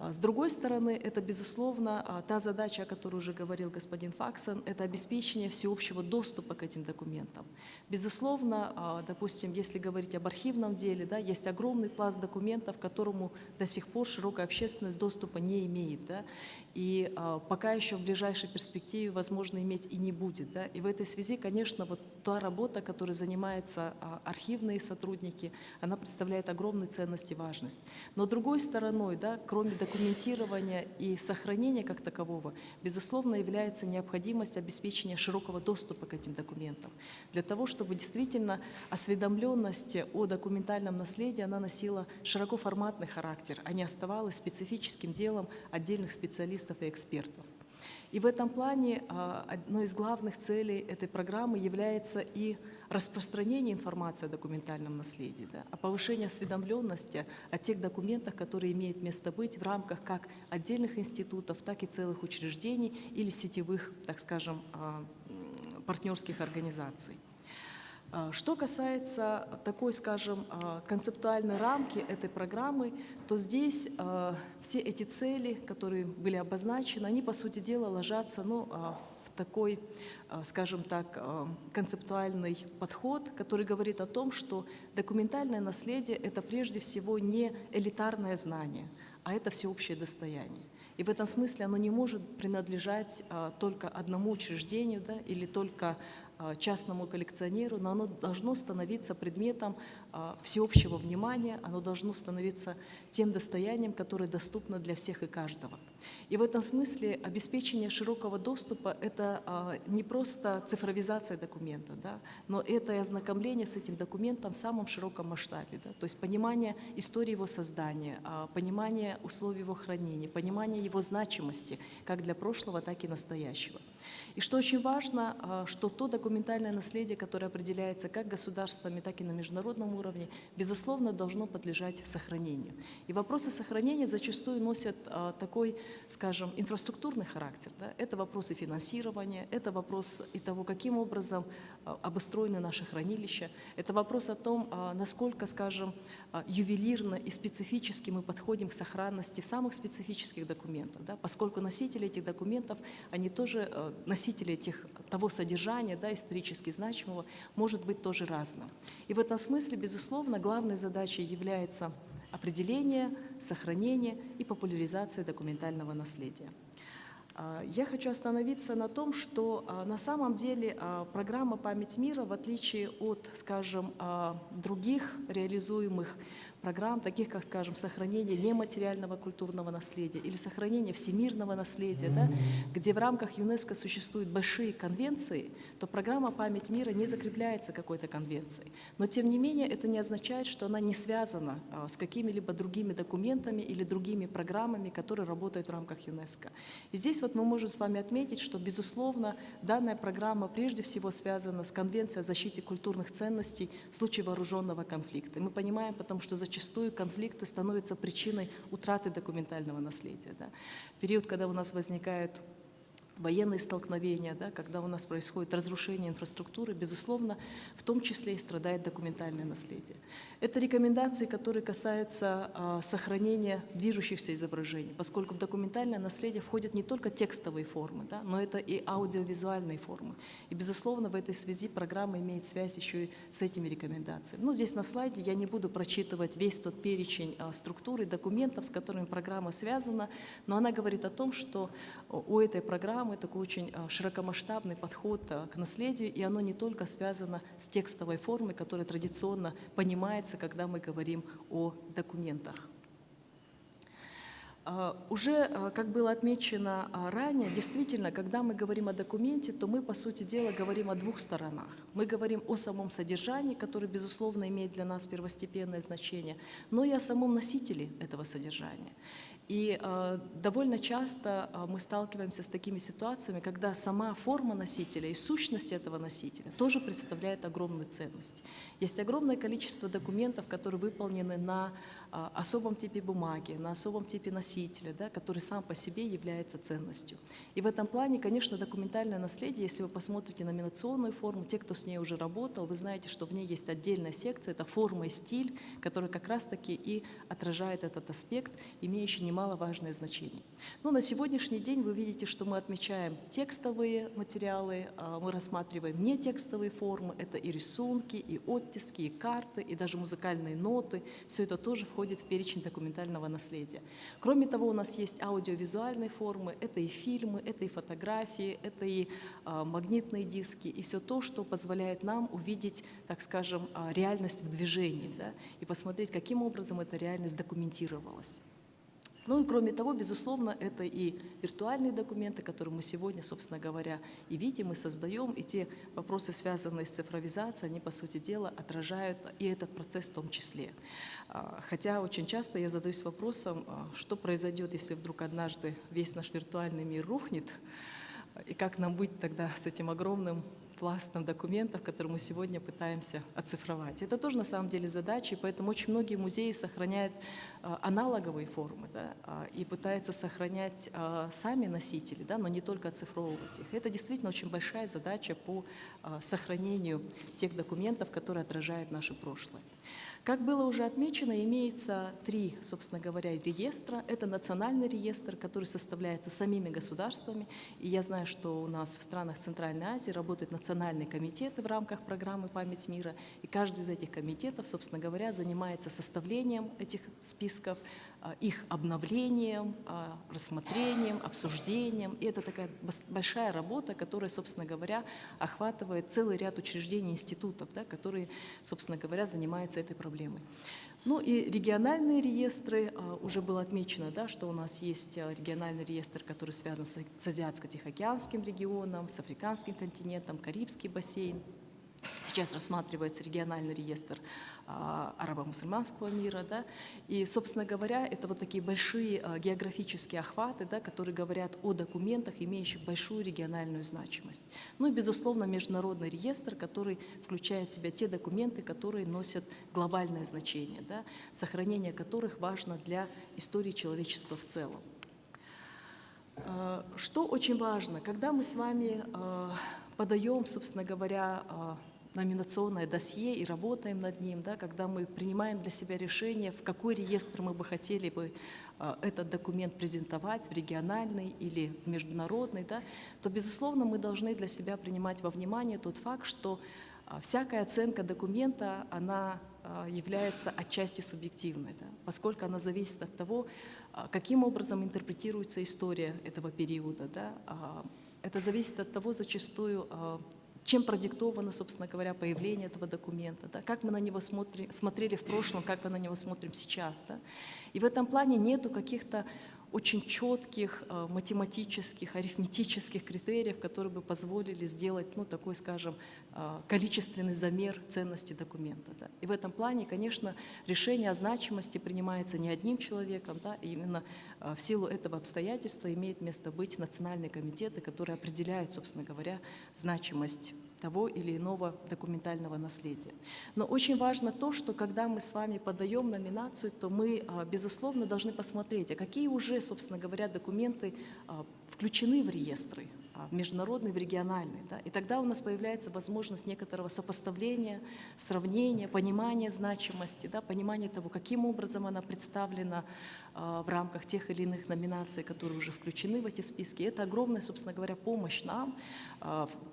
D: С другой стороны, это, безусловно, та задача, о которой уже говорил господин Факсон, это обеспечение всеобщего доступа к этим документам. Безусловно, допустим, если говорить об архивном деле, да, есть огромный пласт документов, к которому до сих пор широкая общественность доступа не имеет. Да, и пока еще в ближайшей перспективе, возможно, иметь и не будет. Да, и в этой связи, конечно, вот та работа, которой занимаются архивные сотрудники, она представляет огромную ценность и важность. Но другой стороной, да, кроме документирования и сохранения как такового, безусловно, является необходимость обеспечения широкого доступа к этим документам. Для того, чтобы действительно осведомленность о документальном наследии, она носила широкоформатный характер, а не оставалась специфическим делом отдельных специалистов и экспертов. И в этом плане одной из главных целей этой программы является и распространение информации о документальном наследии, да, о повышении осведомленности о тех документах, которые имеют место быть в рамках как отдельных институтов, так и целых учреждений или сетевых, так скажем, партнерских организаций. Что касается такой, скажем, концептуальной рамки этой программы, то здесь все эти цели, которые были обозначены, они, по сути дела, ложатся в такой, скажем так, концептуальный подход, который говорит о том, что документальное наследие – это прежде всего не элитарное знание, а это всеобщее достояние. И в этом смысле оно не может принадлежать только одному учреждению, да, или только частному коллекционеру, но оно должно становиться предметом всеобщего внимания, оно должно становиться тем достоянием, которое доступно для всех и каждого. И в этом смысле обеспечение широкого доступа – это не просто цифровизация документа, да, но это и ознакомление с этим документом в самом широком масштабе. Да, то есть понимание истории его создания, понимание условий его хранения, понимание его значимости как для прошлого, так и настоящего. И что очень важно, что то документальное наследие, которое определяется как государствами, так и на международном уровне, безусловно, должно подлежать сохранению. И вопросы сохранения зачастую носят такой, скажем, инфраструктурный характер. Да? Это вопросы финансирования, это вопрос и того, каким образом обустроены наши хранилища, это вопрос о том, насколько, скажем, ювелирно и специфически мы подходим к сохранности самых специфических документов, да? Поскольку носители этих документов, они тоже носители того содержания, да, исторически значимого, может быть тоже разным. И в этом смысле, безусловно, главной задачей является определение, сохранение и популяризация документального наследия. Я хочу остановиться на том, что на самом деле программа «Память мира», в отличие от, скажем, других реализуемых программ, таких как, скажем, сохранение нематериального культурного наследия или сохранение всемирного наследия, да, где в рамках ЮНЕСКО существуют большие конвенции, то программа «Память мира» не закрепляется какой-то конвенцией. Но, тем не менее, это не означает, что она не связана с какими-либо другими документами или другими программами, которые работают в рамках ЮНЕСКО. И здесь вот мы можем с вами отметить, что, безусловно, данная программа прежде всего связана с Конвенцией о защите культурных ценностей в случае вооруженного конфликта. И мы понимаем, потому что зачастую конфликты становятся причиной утраты документального наследия. Да. В период, когда у нас возникают военные столкновения, да, когда у нас происходит разрушение инфраструктуры, безусловно, в том числе и страдает документальное наследие. Это рекомендации, которые касаются сохранения движущихся изображений, поскольку в документальное наследие входят не только текстовые формы, да, но это и аудиовизуальные формы. И, безусловно, в этой связи программа имеет связь еще и с этими рекомендациями. Ну, здесь на слайде я не буду прочитывать весь тот перечень структур и документов, с которыми программа связана, но она говорит о том, что у этой программы такой очень широкомасштабный подход к наследию, и оно не только связано с текстовой формой, которая традиционно понимается, когда мы говорим о документах. Уже, как было отмечено ранее, действительно, когда мы говорим о документе, то мы, по сути дела, говорим о двух сторонах. Мы говорим о самом содержании, которое, безусловно, имеет для нас первостепенное значение, но и о самом носителе этого содержания. И довольно часто мы сталкиваемся с такими ситуациями, когда сама форма носителя и сущность этого носителя тоже представляет огромную ценность. Есть огромное количество документов, которые выполнены на особом типе бумаги, на особом типе носителя, да, который сам по себе является ценностью. И в этом плане, конечно, документальное наследие, если вы посмотрите номинационную форму, те, кто с ней уже работал, вы знаете, что в ней есть отдельная секция, это форма и стиль, который как раз-таки и отражает этот аспект, имеющий немаловажное значение. Но на сегодняшний день вы видите, что мы отмечаем текстовые материалы, мы рассматриваем нетекстовые формы, это и рисунки, и оттиски, и карты, и даже музыкальные ноты. Все это тоже входит в перечень документального наследия. Кроме того, у нас есть аудиовизуальные формы, это и фильмы, это и фотографии, это и магнитные диски, и все то, что позволяет нам увидеть, так скажем, реальность в движении, да, и посмотреть, каким образом эта реальность документировалась. Ну и кроме того, безусловно, это и виртуальные документы, которые мы сегодня, собственно говоря, и видим, и создаем, и те вопросы, связанные с цифровизацией, они, по сути дела, отражают и этот процесс в том числе. Хотя очень часто я задаюсь вопросом, что произойдет, если вдруг однажды весь наш виртуальный мир рухнет, и как нам быть тогда с этим огромным пластом документов, которые мы сегодня пытаемся оцифровать. Это тоже на самом деле задача, и поэтому очень многие музеи сохраняют аналоговые формы, да, и пытаются сохранять сами носители, да, но не только оцифровывать их. Это действительно очень большая задача по сохранению тех документов, которые отражают наше прошлое. Как было уже отмечено, имеется три, собственно говоря, реестра. Это национальный реестр, который составляется самими государствами. И я знаю, что у нас в странах Центральной Азии работают национальные комитеты в рамках программы «Память мира». И каждый из этих комитетов, собственно говоря, занимается составлением этих списков, их обновлением, рассмотрением, обсуждением. И это такая большая работа, которая, собственно говоря, охватывает целый ряд учреждений, институтов, да, которые, собственно говоря, занимаются этой проблемой. Ну и региональные реестры, уже было отмечено, да, что у нас есть региональный реестр, который связан с Азиатско-Тихоокеанским регионом, с Африканским континентом, Карибский бассейн. Сейчас рассматривается региональный реестр арабо-мусульманского мира. Да? И, собственно говоря, это вот такие большие географические охваты, да, которые говорят о документах, имеющих большую региональную значимость. Ну и, безусловно, международный реестр, который включает в себя те документы, которые носят глобальное значение, да, сохранение которых важно для истории человечества в целом. Что очень важно, когда мы с вами подаем, собственно говоря, номинационное досье и работаем над ним, да, когда мы принимаем для себя решение, в какой реестр мы бы хотели бы этот документ презентовать, в региональный или в международный, да, то, безусловно, мы должны для себя принимать во внимание тот факт, что всякая оценка документа, она является отчасти субъективной, да, поскольку она зависит от того, каким образом интерпретируется история этого периода. Да. Это зависит от того зачастую, чем продиктовано, собственно говоря, появление этого документа, да, как мы на него смотрели в прошлом, как мы на него смотрим сейчас. Да. И в этом плане нету каких-то очень четких математических, арифметических критериев, которые бы позволили сделать, ну, такой, скажем, количественный замер ценности документа. Да. И в этом плане, конечно, решение о значимости принимается не одним человеком, да, и именно в силу этого обстоятельства имеет место быть национальные комитеты, которые определяют, собственно говоря, значимость того или иного документального наследия. Но очень важно то, что когда мы с вами подаем номинацию, то мы, безусловно, должны посмотреть, а какие уже, собственно говоря, документы включены в реестры. в международный, в региональный. Да? И тогда у нас появляется возможность некоторого сопоставления, сравнения, понимания значимости, да? Понимания того, каким образом она представлена в рамках тех или иных номинаций, которые уже включены в эти списки. Это огромная, собственно говоря, помощь нам,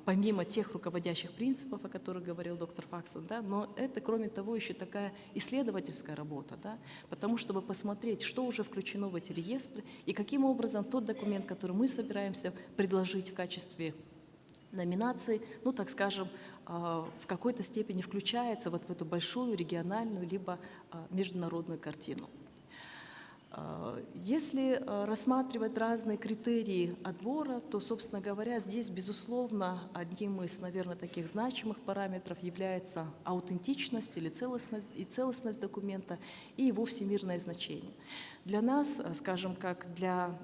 D: помимо тех руководящих принципов, о которых говорил доктор Факсон, да? Но это, кроме того, еще такая исследовательская работа, да? Потому чтобы посмотреть, что уже включено в эти реестры и каким образом тот документ, который мы собираемся предложить в качестве номинации, ну, так скажем, в какой-то степени включается вот в эту большую региональную либо международную картину. Если рассматривать разные критерии отбора, то, собственно говоря, здесь, безусловно, одним из, наверное, таких значимых параметров является аутентичность или целостность документа и его всемирное значение. Для нас, скажем, как для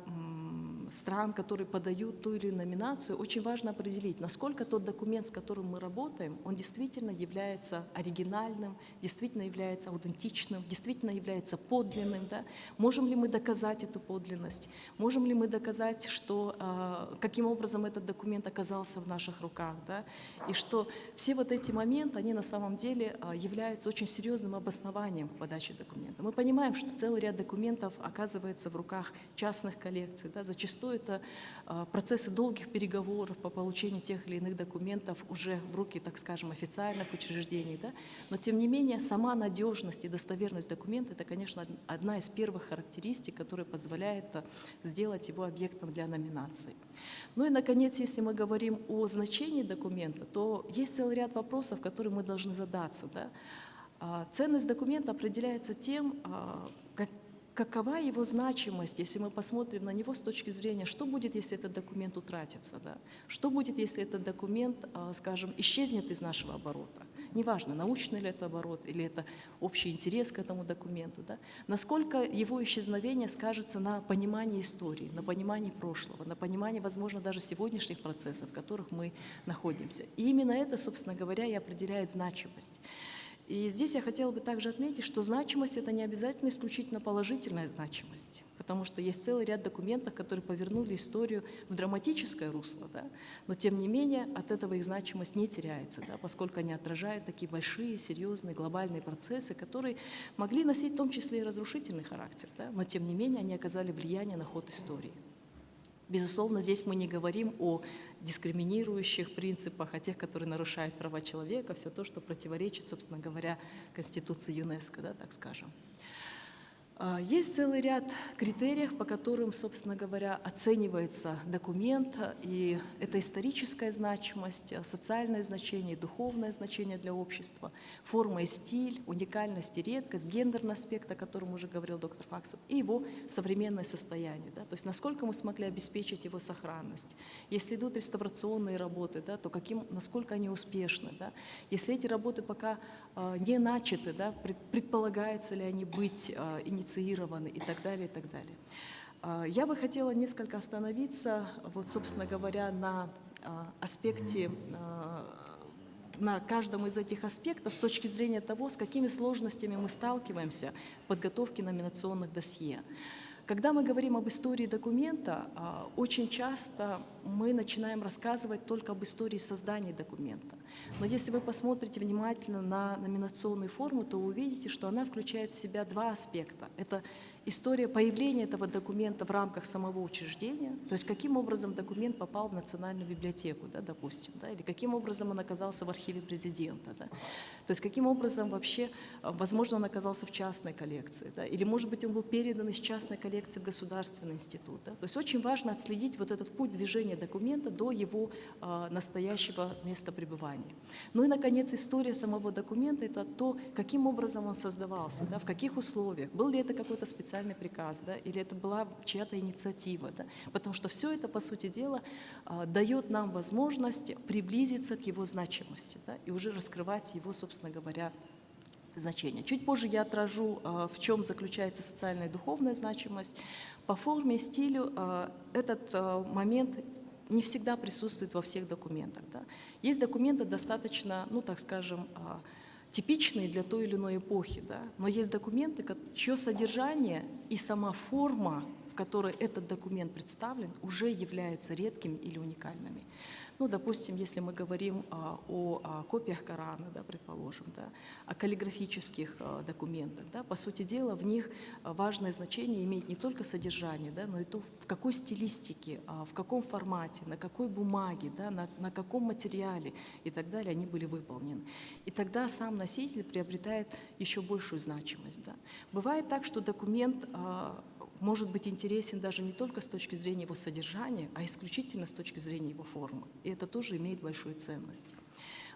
D: стран, которые подают ту или иную номинацию, очень важно определить, насколько тот документ, с которым мы работаем, он действительно является оригинальным, действительно является аутентичным, действительно является подлинным. Да? Можем ли мы доказать эту подлинность? Можем ли мы доказать, что, каким образом этот документ оказался в наших руках? Да? И что все вот эти моменты, они на самом деле являются очень серьезным обоснованием подачи документа. Мы понимаем, что целый ряд документов оказывается в руках частных коллекций. Да? Зачастую это процессы долгих переговоров по получению тех или иных документов уже в руки, так скажем, официальных учреждений. Да? Но, тем не менее, сама надежность и достоверность документа – это, конечно, одна из первых характеристик, которая позволяет сделать его объектом для номинации. Ну и, наконец, если мы говорим о значении документа, то есть целый ряд вопросов, которые мы должны задаться. Да? Ценность документа определяется тем, какова его значимость, если мы посмотрим на него с точки зрения, что будет, если этот документ утратится, да? Что будет, если этот документ, скажем, исчезнет из нашего оборота. Неважно, научный ли это оборот или это общий интерес к этому документу. Да? Насколько его исчезновение скажется на понимании истории, на понимании прошлого, на понимании, возможно, даже сегодняшних процессов, в которых мы находимся. И именно это, собственно говоря, и определяет значимость. И здесь я хотела бы также отметить, что значимость – это не обязательно исключительно положительная значимость, потому что есть целый ряд документов, которые повернули историю в драматическое русло, да? Но тем не менее от этого их значимость не теряется, да? Поскольку они отражают такие большие, серьезные, глобальные процессы, которые могли носить в том числе и разрушительный характер, да? Но тем не менее они оказали влияние на ход истории. Безусловно, здесь мы не говорим о дискриминирующих принципах, о тех, которые нарушают права человека, все то, что противоречит, собственно говоря, Конституции ЮНЕСКО, да, так скажем. Есть целый ряд критериев, по которым, собственно говоря, оценивается документ, и это историческая значимость, социальное значение, духовное значение для общества, форма и стиль, уникальность и редкость, гендерный аспект, о котором уже говорил доктор Факсон, и его современное состояние, да, то есть насколько мы смогли обеспечить его сохранность. Если идут реставрационные работы, да, то насколько они успешны. Да. Если эти работы пока не начаты, да, предполагается ли они быть инициированы и так далее, и так далее. Я бы хотела несколько остановиться, вот, собственно говоря, на аспекте, на каждом из этих аспектов с точки зрения того, с какими сложностями мы сталкиваемся в подготовке номинационных досье. Когда мы говорим об истории документа, очень часто мы начинаем рассказывать только об истории создания документа. Но если вы посмотрите внимательно на номинационную форму, то вы увидите, что она включает в себя два аспекта. Это история появления этого документа в рамках самого учреждения, то есть каким образом документ попал в Национальную библиотеку, да, допустим, да, или каким образом он оказался в архиве президента, да, то есть каким образом вообще, возможно, он оказался в частной коллекции, да, или, может быть, он был передан из частной коллекции в государственный институт. Да, то есть очень важно отследить вот этот путь движения документа до его настоящего места пребывания. Ну и, наконец, история самого документа – это то, каким образом он создавался, да, в каких условиях, был ли это какой-то специальный приказ, да, или это была чья-то инициатива. Да, потому что все это, по сути дела, дает нам возможность приблизиться к его значимости, да, и уже раскрывать его, собственно говоря, значение. Чуть позже я отражу, в чем заключается социальная и духовная значимость. По форме и стилю этот момент не всегда присутствует во всех документах. Да. Есть документы достаточно, ну так скажем, типичные для той или иной эпохи, да. Но есть документы, чье содержание и сама форма, в которой этот документ представлен, уже являются редкими или уникальными. Ну, допустим, если мы говорим о копиях Корана, да, предположим, да, о каллиграфических документах, да, по сути дела, в них важное значение имеет не только содержание, да, но и то, в какой стилистике, в каком формате, на какой бумаге, да, на каком материале и так далее они были выполнены. И тогда сам носитель приобретает еще большую значимость. Да. Бывает так, что документ может быть интересен даже не только с точки зрения его содержания, а исключительно с точки зрения его формы. И это тоже имеет большую ценность.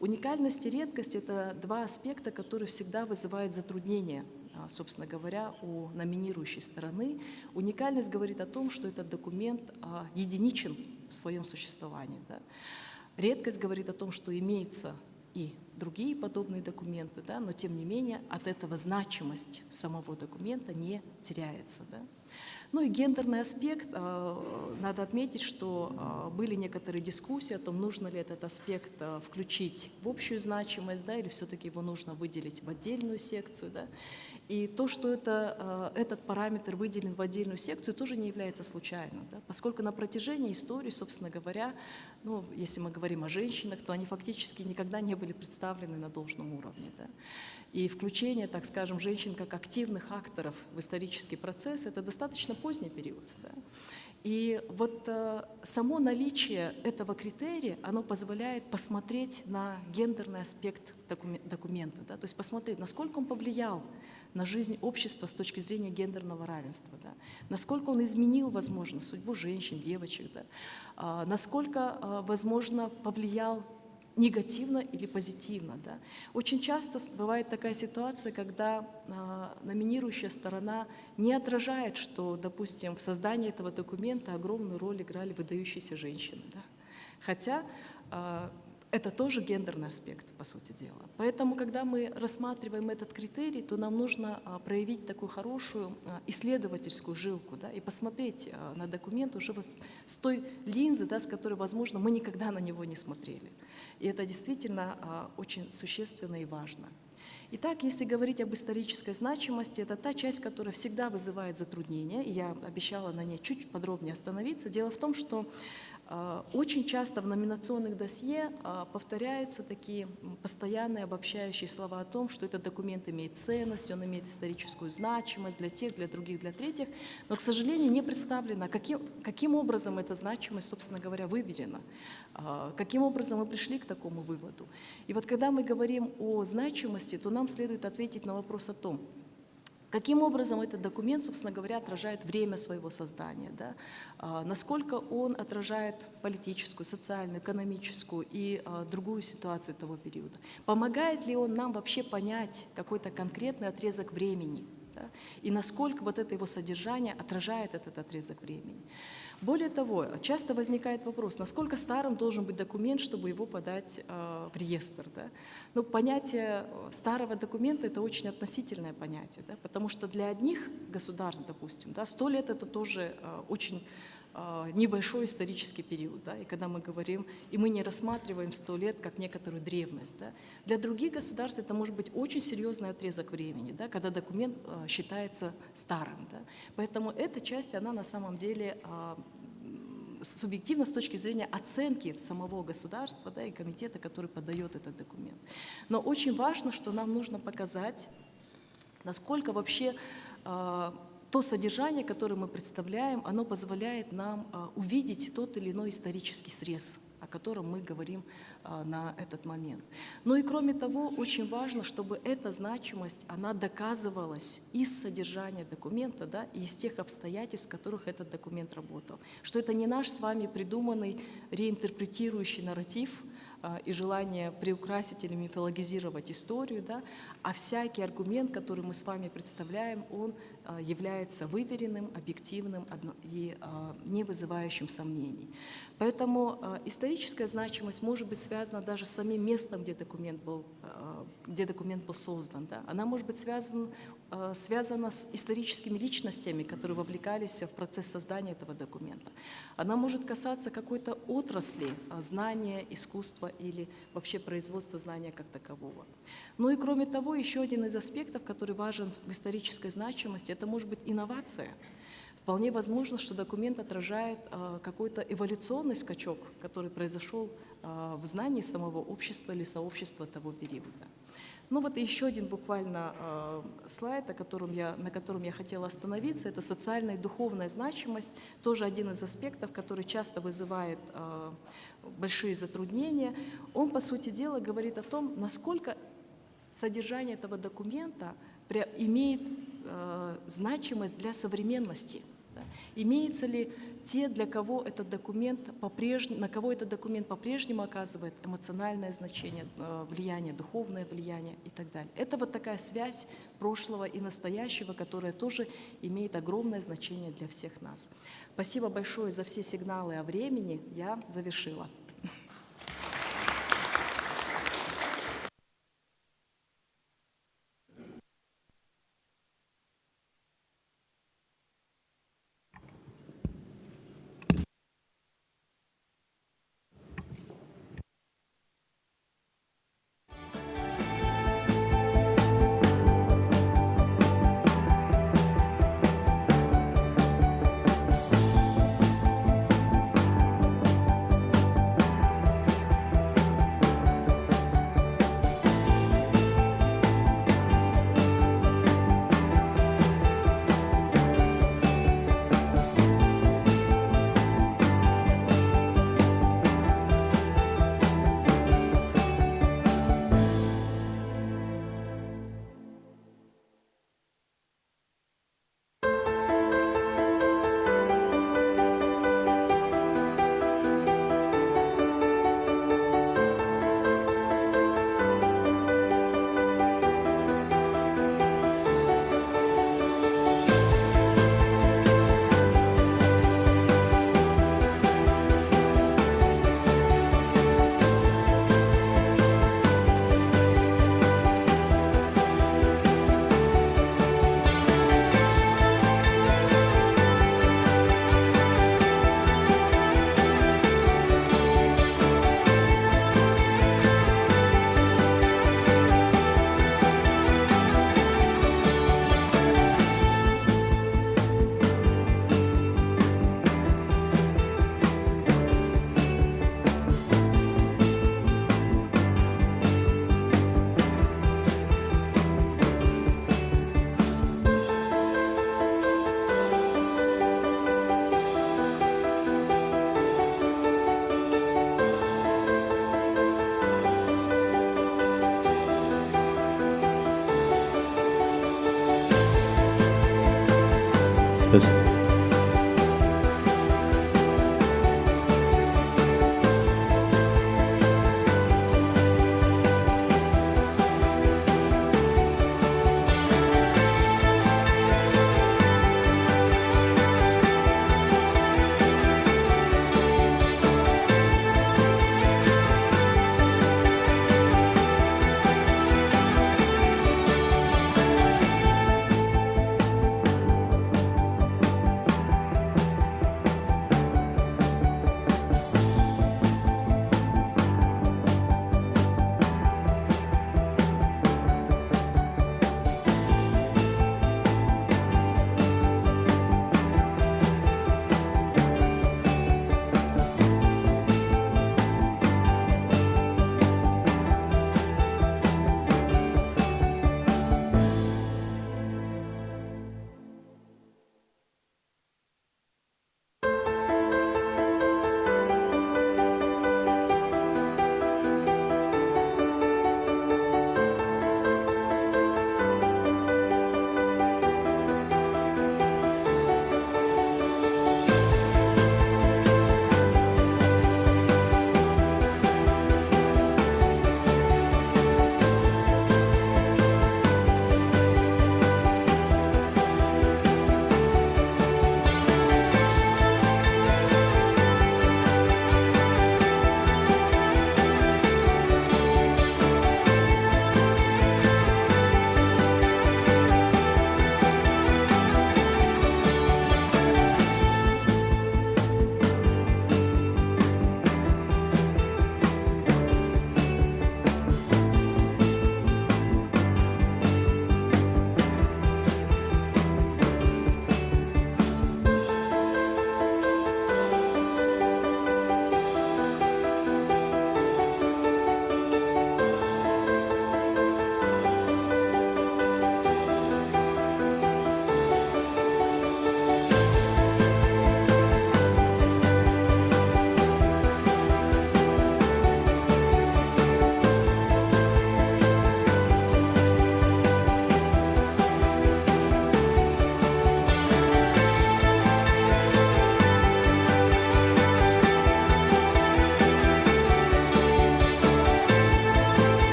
D: Уникальность и редкость – это два аспекта, которые всегда вызывают затруднения, собственно говоря, у номинирующей стороны. Уникальность говорит о том, что этот документ единичен в своем существовании. Да. Редкость говорит о том, что имеется и другие подобные документы, да, но тем не менее от этого значимость самого документа не теряется. Да. Ну и гендерный аспект. Надо отметить, что были некоторые дискуссии о том, нужно ли этот аспект включить в общую значимость, да, или все-таки его нужно выделить в отдельную секцию. Да. И то, что этот параметр выделен в отдельную секцию, тоже не является случайным, да, поскольку на протяжении истории, собственно говоря, ну, если мы говорим о женщинах, то они фактически никогда не были представлены на должном уровне. Да. И включение, так скажем, женщин как активных акторов в исторический процесс – это достаточно поздний период. Да. И вот само наличие этого критерия, оно позволяет посмотреть на гендерный аспект документа, да, то есть посмотреть, насколько он повлиял на жизнь общества с точки зрения гендерного равенства, да, насколько он изменил, возможно, судьбу женщин, девочек, да, насколько, возможно, повлиял негативно или позитивно. Да. Очень часто бывает такая ситуация, когда номинирующая сторона не отражает, что, допустим, в создании этого документа огромную роль играли выдающиеся женщины. Да. Хотя это тоже гендерный аспект, по сути дела. Поэтому, когда мы рассматриваем этот критерий, то нам нужно проявить такую хорошую исследовательскую жилку, да, и посмотреть на документ уже с той линзы, да, с которой, возможно, мы никогда на него не смотрели. И это действительно очень существенно и важно. Итак, если говорить об исторической значимости, это та часть, которая всегда вызывает затруднения, и я обещала на ней чуть подробнее остановиться. Дело в том, что очень часто в номинационных досье повторяются такие постоянные обобщающие слова о том, что этот документ имеет ценность, он имеет историческую значимость для тех, для других, для третьих, но, к сожалению, не представлено, каким образом эта значимость, собственно говоря, выверена, каким образом мы пришли к такому выводу. И вот когда мы говорим о значимости, то нам следует ответить на вопрос о том, каким образом этот документ, собственно говоря, отражает время своего создания, да? Насколько он отражает политическую, социальную, экономическую и другую ситуацию того периода. Помогает ли он нам вообще понять какой-то конкретный отрезок времени, да? И насколько вот это его содержание отражает этот отрезок времени. Более того, часто возникает вопрос, насколько старым должен быть документ, чтобы его подать в реестр. Да? Но понятие старого документа – это очень относительное понятие, да? Потому что для одних государств, допустим, да, 100 лет – это тоже очень небольшой исторический период. Да? И когда мы говорим, и мы не рассматриваем 100 лет как некоторую древность. Да? Для других государств это может быть очень серьезный отрезок времени, да? Когда документ считается старым. Да? Поэтому эта часть, она на самом деле субъективно с точки зрения оценки самого государства, да, и комитета, который подает этот документ. Но очень важно, что нам нужно показать, насколько вообще то содержание, которое мы представляем, оно позволяет нам увидеть тот или иной исторический срез, о котором мы говорим на этот момент. Ну и кроме того, очень важно, чтобы эта значимость, она доказывалась из содержания документа, да, и из тех обстоятельств, в которых этот документ работал. Что это не наш с вами придуманный реинтерпретирующий нарратив и желание приукрасить или мифологизировать историю, да, а всякий аргумент, который мы с вами представляем, он является выверенным, объективным и не вызывающим сомнений. Поэтому историческая значимость может быть связана даже с самим местом, где документ был создан. Да. Она может быть связана с историческими личностями, которые вовлекались в процесс создания этого документа. Она может касаться какой-то отрасли знания, искусства или вообще производства знания как такового. Ну и кроме того, еще один из аспектов, который важен в исторической значимости, это может быть инновация. В вполне возможно, что документ отражает какой-то эволюционный скачок, который произошел в знании самого общества или сообщества того периода. Ну вот еще один буквально слайд, на котором я хотела остановиться, это социальная и духовная значимость, тоже один из аспектов, который часто вызывает большие затруднения. Он, по сути дела, говорит о том, насколько содержание этого документа имеет значимость для современности. Да? Имеется ли те, для кого этот документ на кого этот документ по-прежнему оказывает эмоциональное значение, влияние, духовное влияние и так далее. Это вот такая связь прошлого и настоящего, которая тоже имеет огромное значение для всех нас. Спасибо большое за все сигналы о времени. Я завершила.
E: Тест.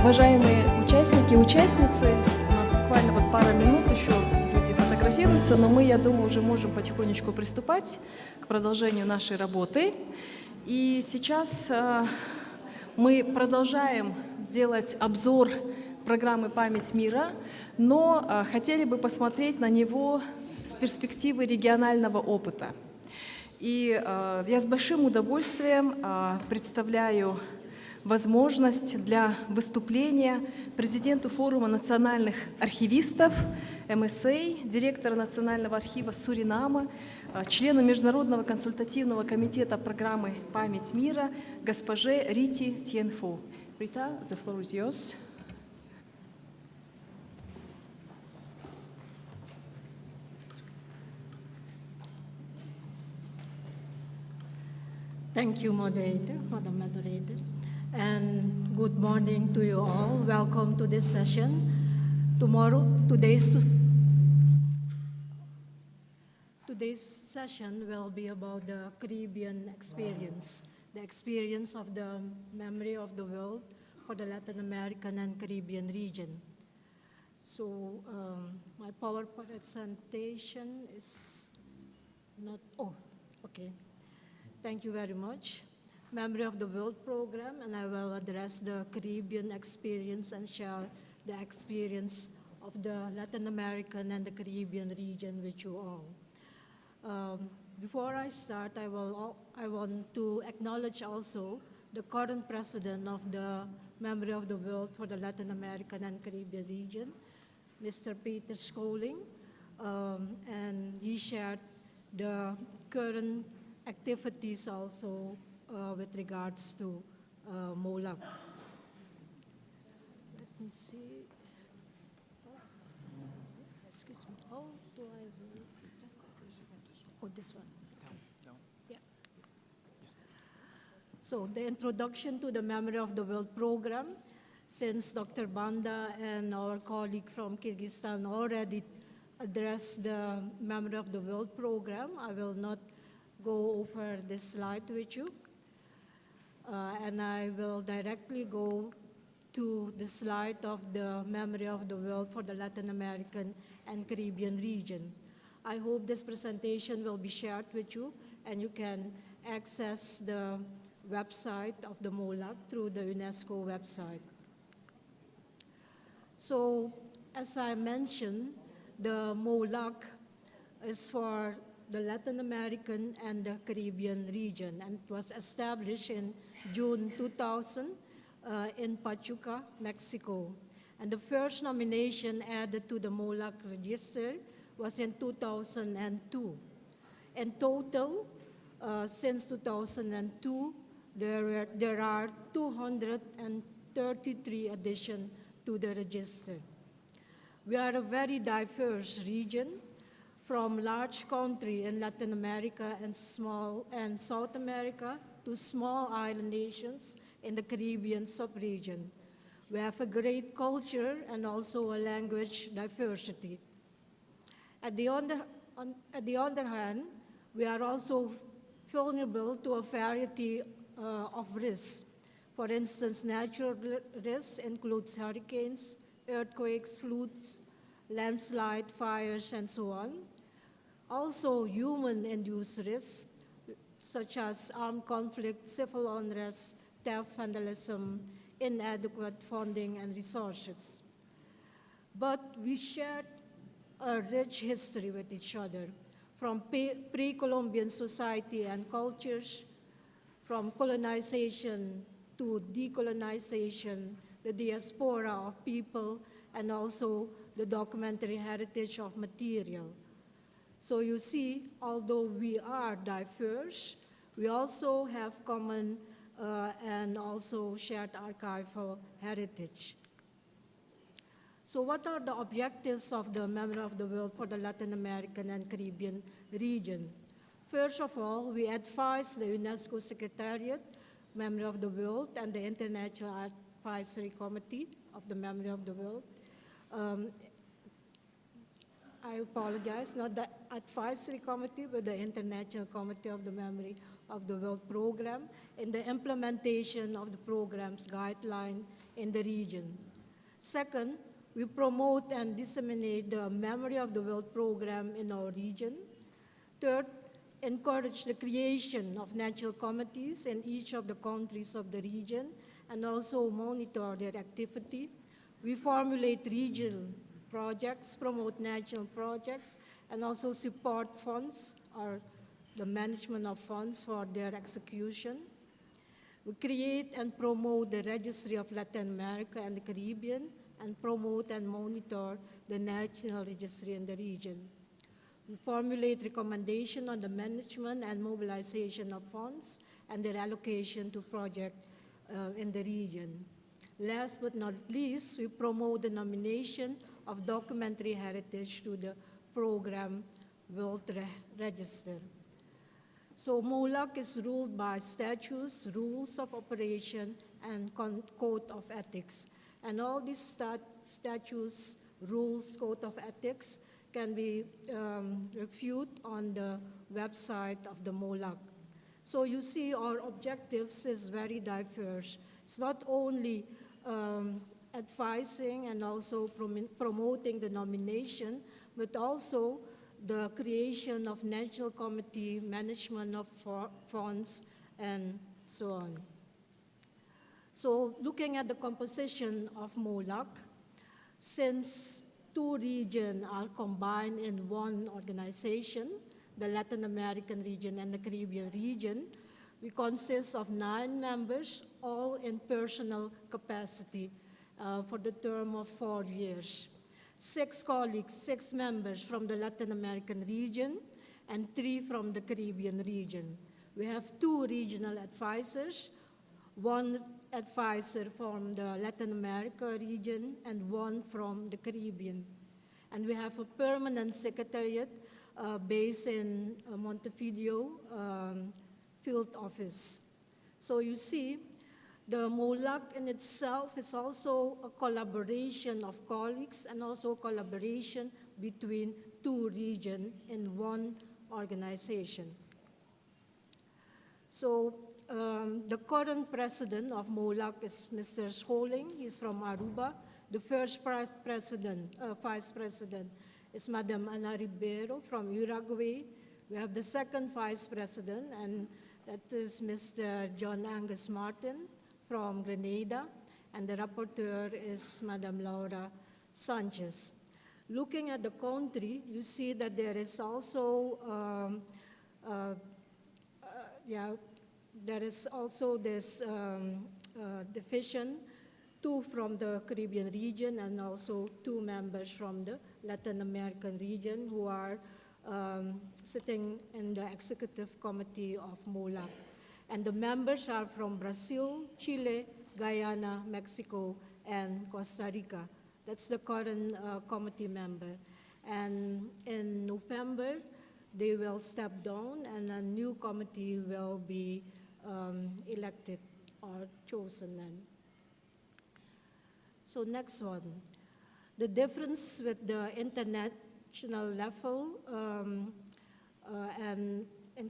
D: Уважаемые участники и участницы, у нас буквально вот пара минут еще люди фотографируются, но мы, я думаю, уже можем потихонечку приступать к продолжению нашей работы. И сейчас мы продолжаем делать обзор программы «Память мира», но хотели бы посмотреть на него с перспективы регионального опыта. И я с большим удовольствием представляю возможность для выступления президенту форума национальных архивистов МСА, директора Национального архива Суринама, члену Международного консультативного комитета программы «Память мира» госпоже Рите Тьенфу. Рита, the floor is yours.
E: Thank you, Madam Moderator, and good morning to you all. Welcome to this session. Today's session will be about the Caribbean experience, the experience of the memory of the world for the Latin American and Caribbean region. So my PowerPoint presentation is not, okay. Thank you very much. Memory of the World program, and I will address the Caribbean experience and share the experience of the Latin American and the Caribbean region with you all. Before I start, I want to acknowledge also the current president of the Memory of the World for the Latin American and Caribbean region, Mr. Peter Scholing, and he shared the current activities also with regards to MOLAC. Let me see. Excuse me. How do I vote? Oh, this one. Okay. Yeah. So the introduction to the Memory of the World program, since Dr. Banda and our colleague from Kyrgyzstan already addressed the Memory of the World program, I will not go over this slide with you, and I will directly go to the slide of the Memory of the World for the Latin American and Caribbean region. I hope this presentation will be shared with you, and you can access the website of the MOLAC through the UNESCO website. So, as I mentioned, the MOLAC is for the Latin American and the Caribbean region, and it was established in June 2000 in Pachuca, Mexico. And the first nomination added to the MOLAC register was in 2002. In total, since 2002, there are 233 additions to the register. We are a very diverse region, from large country in Latin America and South America to small island nations in the Caribbean sub-region. We have a great culture and also a language diversity. At the other hand, we are also vulnerable to a variety of risks. For instance, natural risks includes hurricanes, earthquakes, floods, landslide, fires, and so on. Also, human-induced risks, such as armed conflict, civil unrest, theft, vandalism, inadequate funding, and resources. But we shared a rich history with each other, from pre-Columbian society and cultures, from colonization to decolonization, the diaspora of people, and also the documentary heritage of material. So you see, although we are diverse, we also have common and also shared archival heritage. So what are the objectives of the Memory of the World for the Latin American and Caribbean region? First of all, we advise the UNESCO Secretariat, Memory of the World, and the International Advisory Committee of the Memory of the World. I apologize, not the Advisory Committee, but the International Committee of the Memory of the World program in the implementation of the program's guideline in the region. Second, we promote and disseminate the Memory of the World program in our region. Third, encourage the creation of national committees in each of the countries of the region and also monitor their activity. We formulate regional projects, promote national projects, and also support funds or the management of funds for their execution. We create and promote the Registry of Latin America and the Caribbean and promote and monitor the National Registry in the region. We formulate recommendations on the management and mobilization of funds and their allocation to projects in the region. Last but not least, we promote the nomination of documentary heritage to the program World Register. So MOLAC is ruled by statutes, rules of operation, and code of ethics. And all these statutes, rules, code of ethics can be reviewed on the website of the MOLAC. So you see our objectives is very diverse. It's not only advising and also promoting the nomination, but also the creation of national committee, management of funds, and so on. So looking at the composition of MOLAC, since two regions are combined in one organization, the Latin American region and the Caribbean region, we consist of 9 members, all in personal capacity for the term of 4 years. 6 colleagues, 6 members from the Latin American region, and 3 from the Caribbean region. We have 2 regional advisors, 1 advisor from the Latin America region, and 1 from the Caribbean. And we have a permanent secretariat based in Montevideo field office. So you see, the MOLAC in itself is also a collaboration of colleagues and also collaboration between 2 regions in one organization. So the current president of MOLAC is Mr. Scholing. He's from Aruba. The first vice president is Madam Ana Ribeiro from Uruguay. We have the second vice president, and that is Mr. John Angus Martin from Grenada, and the rapporteur is Madam Laura Sanchez. Looking at the country, you see that there is also this division, 2 from the Caribbean region and also 2 members from the Latin American region who are sitting in the executive committee of MOLAC. And the members are from Brazil, Chile, Guyana, Mexico, and Costa Rica. That's the current committee member. And in November, they will step down and a new committee will be elected or chosen then. So next one. The difference with the international level and in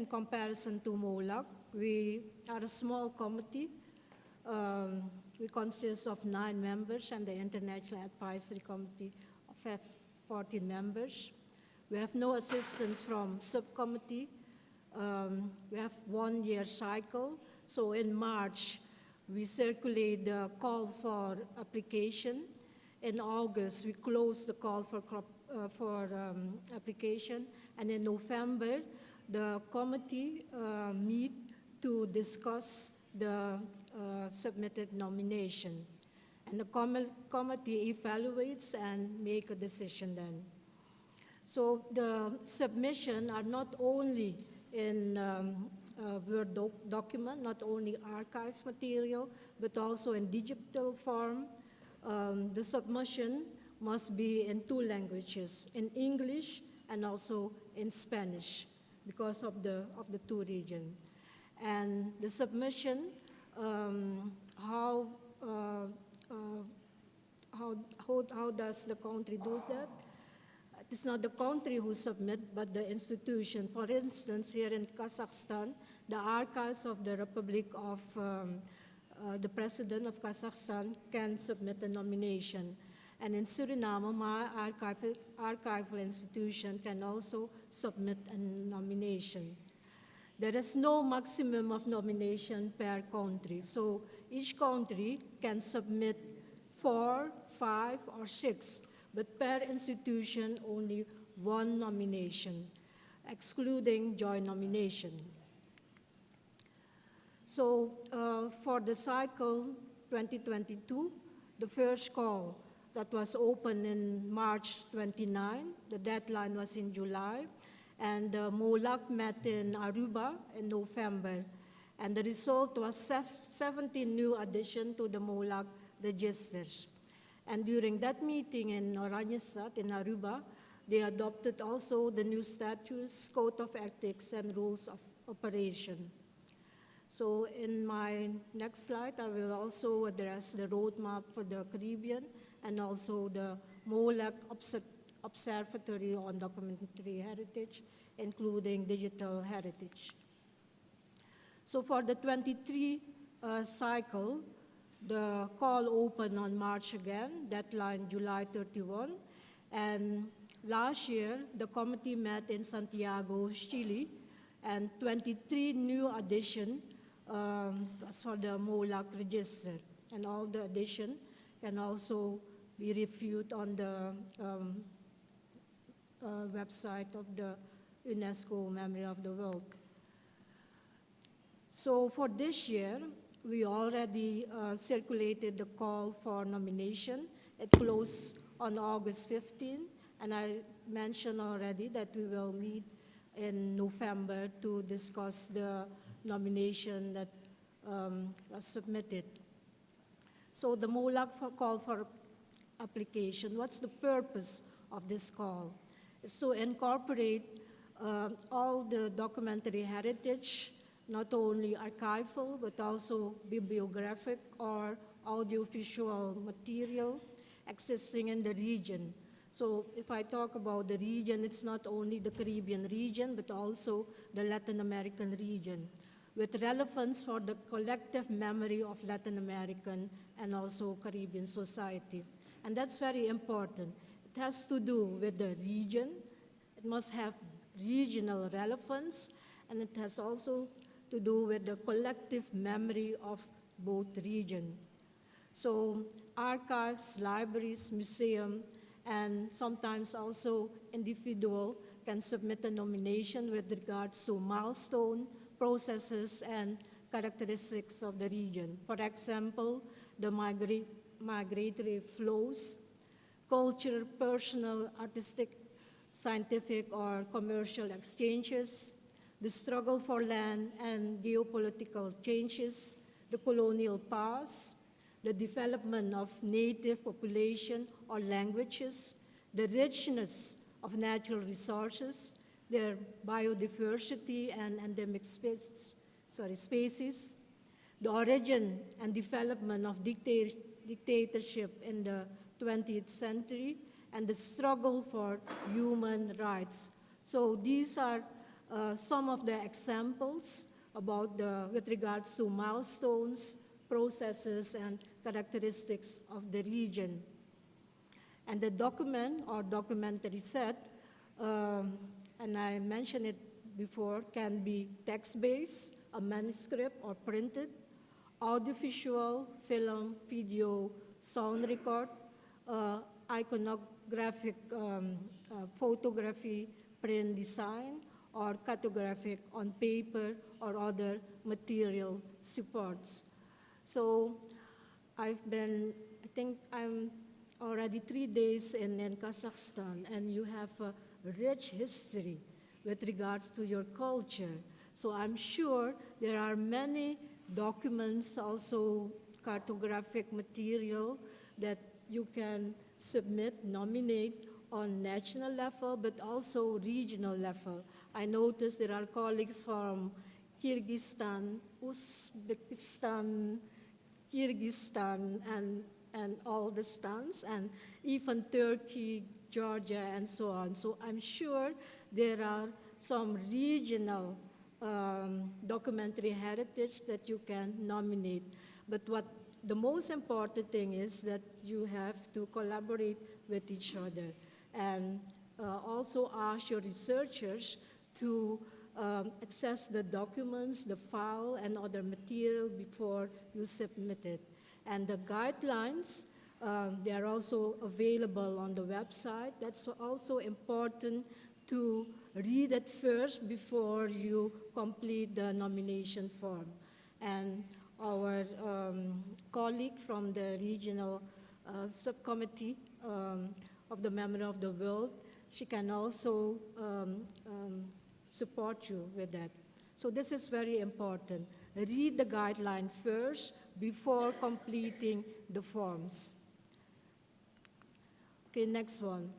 E: comparison to MOLAC, we are a small committee. We consist of 9 members and the International Advisory Committee of 14 members. We have no assistance from subcommittee. We have 1-year cycle. So in March, we circulate the call for application. In August, we close the call for application. And in November, the committee meet to discuss the submitted nomination. And the committee evaluates and make a decision then. So the submission are not only in Word document, not only archive material, but also in digital form. The submission must be in 2 languages, in English and also in Spanish, because of the 2 regions. And the submission, how does the country do that? It's not the country who submit, but the institution. For instance, here in Kazakhstan, the archives of the Republic of the president of Kazakhstan can submit a nomination. And in Suriname, my archival institution can also submit a nomination. There is no maximum of nomination per country. So each country can submit 4, 5, or 6, but per institution only 1 nomination, excluding joint nomination. So for the cycle 2022, the first call that was open in March 29, the deadline was in July, and MOLAC met in Aruba in November, and the result was 17 new additions to the MOLAC registers. And during that meeting in Oranjestad in Aruba, they adopted also the new statutes, code of ethics, and rules of operation. So in my next slide, I will also address the roadmap for the Caribbean and also the MOLAC Observatory on Documentary Heritage, including digital heritage. So for the 23 cycle, the call opened on March again, deadline July 31. And last year, the committee met in Santiago, Chile, and 23 new additions was for the MOLAC register. And all the additions can also be reviewed on the website of the UNESCO Memory of the World. So for this year, we already circulated the call for nomination. It closed on August 15, and I mentioned already that we will meet in November to discuss the nomination that was submitted. So the MOLAC call for application, what's the purpose of this call? It's to incorporate all the documentary heritage, not only archival, but also bibliographic or audiovisual material existing in the region. So if I talk about the region, it's not only the Caribbean region, but also the Latin American region, with relevance for the collective memory of Latin American and also Caribbean society. And that's very important. It has to do with the region. It must have regional relevance, and it has also to do with the collective memory of both regions. So archives, libraries, museums, and sometimes also individual can submit a nomination with regards to milestone, processes, and characteristics of the region. For example, the migratory flows, culture, personal, artistic, scientific, or commercial exchanges, the struggle for land and geopolitical changes, the colonial past, the development of native population or languages, the richness of natural resources, their biodiversity and endemic species, the origin and development of dictatorship in the 20th century, and the struggle for human rights. So these are some of the examples about with regards to milestones, processes, and characteristics of the region. And the document or documentary set, and I mentioned it before, can be text-based, a manuscript or printed, audiovisual, film, video, sound record, iconographic photography, print design, or cartographic on paper or other material supports. So I think I'm already 3 days in Kazakhstan, and you have a rich history with regards to your culture. So I'm sure there are many documents, also cartographic material that you can submit, nominate on national level, but also regional level. I noticed there are colleagues from Kyrgyzstan, Uzbekistan, and all the stans, and even Turkey, Georgia, and so on. So I'm sure there are some regional documentary heritage that you can nominate. But what the most important thing is that you have to collaborate with each other and also ask your researchers to access the documents, the file, and other material before you submit it. And the guidelines, they are also available on the website. That's also important to read it first before you complete the nomination form. And our colleague from the regional subcommittee of the Memory of the World, she can also support you with that. So this is very important. Read the guideline first before completing the forms. Okay, next one.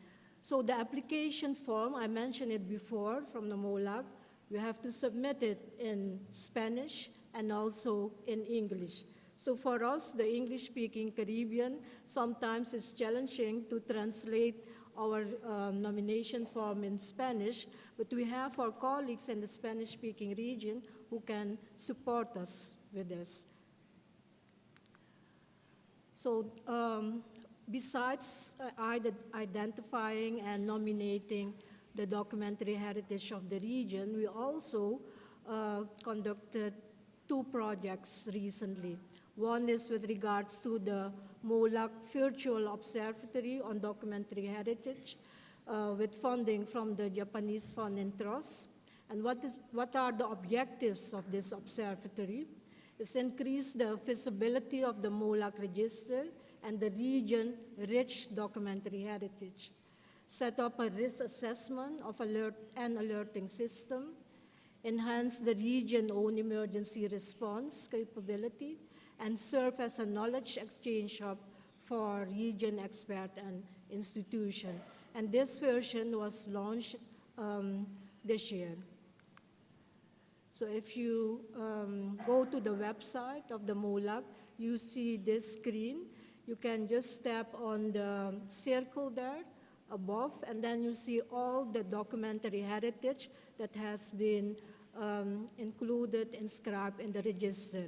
E: So the application form, I mentioned it before from the MOLAG, you have to submit it in Spanish and also in English. So for us, the English-speaking Caribbean, sometimes it's challenging to translate our nomination form in Spanish, but we have our colleagues in the Spanish-speaking region who can support us with this. So besides identifying and nominating the documentary heritage of the region, we also conducted 2 projects recently. One is with regards to the MOLAG Virtual Observatory on Documentary Heritage with funding from the Japanese Fund and Trust. And what are the objectives of this observatory? It's increase the visibility of the MOLAG register and the region-rich documentary heritage. Set up a risk assessment of alerting system, enhance the region-owned emergency response capability, and serve as a knowledge exchange hub for region expert and institution. And this version was launched this year. So if you go to the website of the MOLAG, you see this screen. You can just tap on the circle there above, and then you see all the documentary heritage that has been included, inscribed in the register.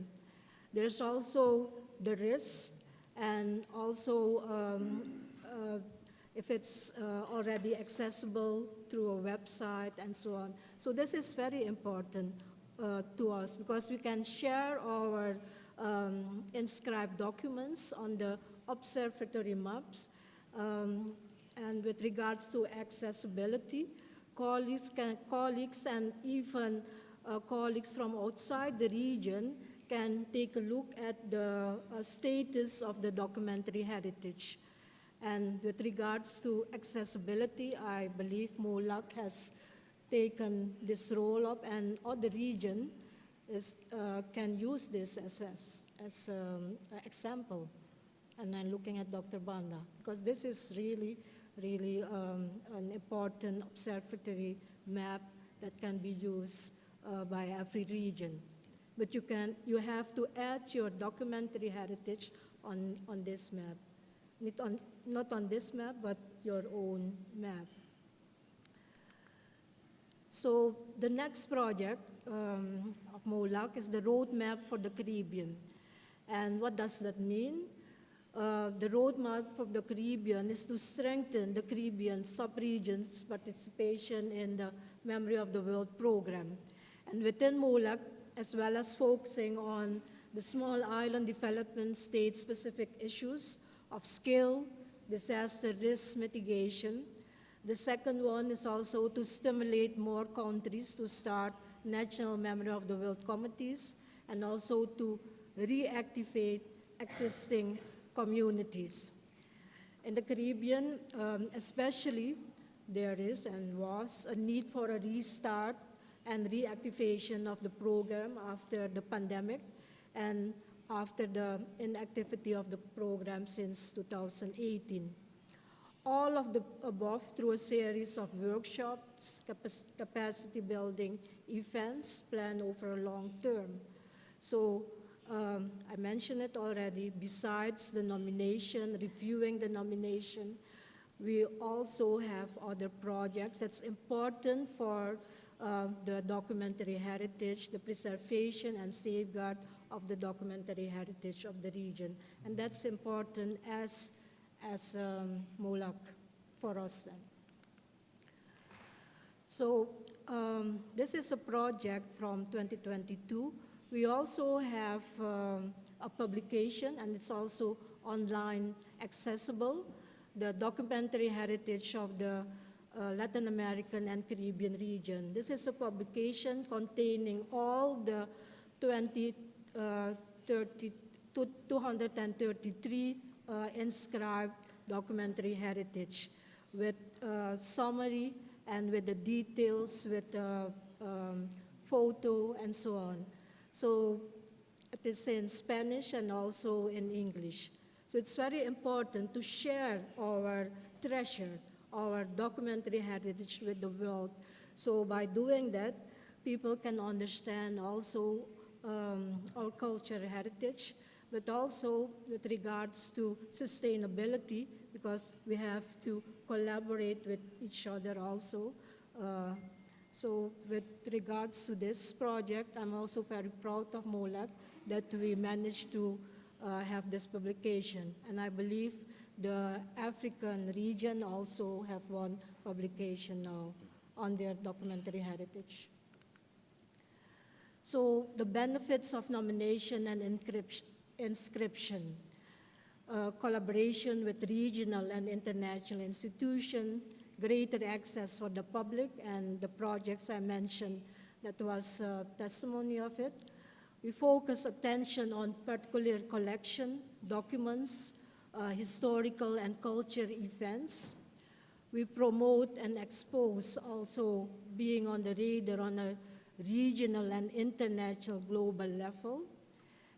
E: There's also the risk, and also if it's already accessible through a website and so on. So this is very important to us because we can share our inscribed documents on the observatory maps. And with regards to accessibility, colleagues and even colleagues from outside the region can take a look at the status of the documentary heritage. And with regards to accessibility, I believe MOLAG has taken this role up, and other region can use this as an example. And I'm looking at Dr. Banda, because this is really an important observatory map that can be used by every region. But you have to add your documentary heritage on this map. Not on this map, but your own map. So the next project of MOLAG is the roadmap for the Caribbean. And what does that mean? The roadmap for the Caribbean is to strengthen the Caribbean sub-region's participation in the Memory of the World program. And within MOLAG, as well as focusing on the small island development state-specific issues of skill, disaster risk mitigation. The second one is also to stimulate more countries to start National Memory of the World committees and also to reactivate existing communities. In the Caribbean, especially, there is and was a need for a restart and reactivation of the program after the pandemic and after the inactivity of the program since 2018. All of the above through a series of workshops, capacity building events planned over a long term. So I mentioned it already, besides the nomination, reviewing the nomination, we also have other projects that's important for the documentary heritage, the preservation and safeguard of the documentary heritage of the region. And that's important as MOLAC for us then. So this is a project from 2022. We also have a publication, and it's also online accessible, the documentary heritage of the Latin American and Caribbean region. This is a publication containing all the 233 inscribed documentary heritage with summary and with the details, with photo and so on. So it is in Spanish and also in English. So it's very important to share our treasure, our documentary heritage with the world. So by doing that, people can understand also our cultural heritage, but also with regards to sustainability, because we have to collaborate with each other also. So with regards to this project, I'm also very proud of MOLAC that we managed to have this publication. And I believe the African region also have one publication now on their documentary heritage. So the benefits of nomination and inscription, collaboration with regional and international institutions, greater access for the public, and the projects I mentioned, that was testimony of it. We focus attention on particular collection, documents, historical and cultural events. We promote and expose also being on the radar on a regional and international global level,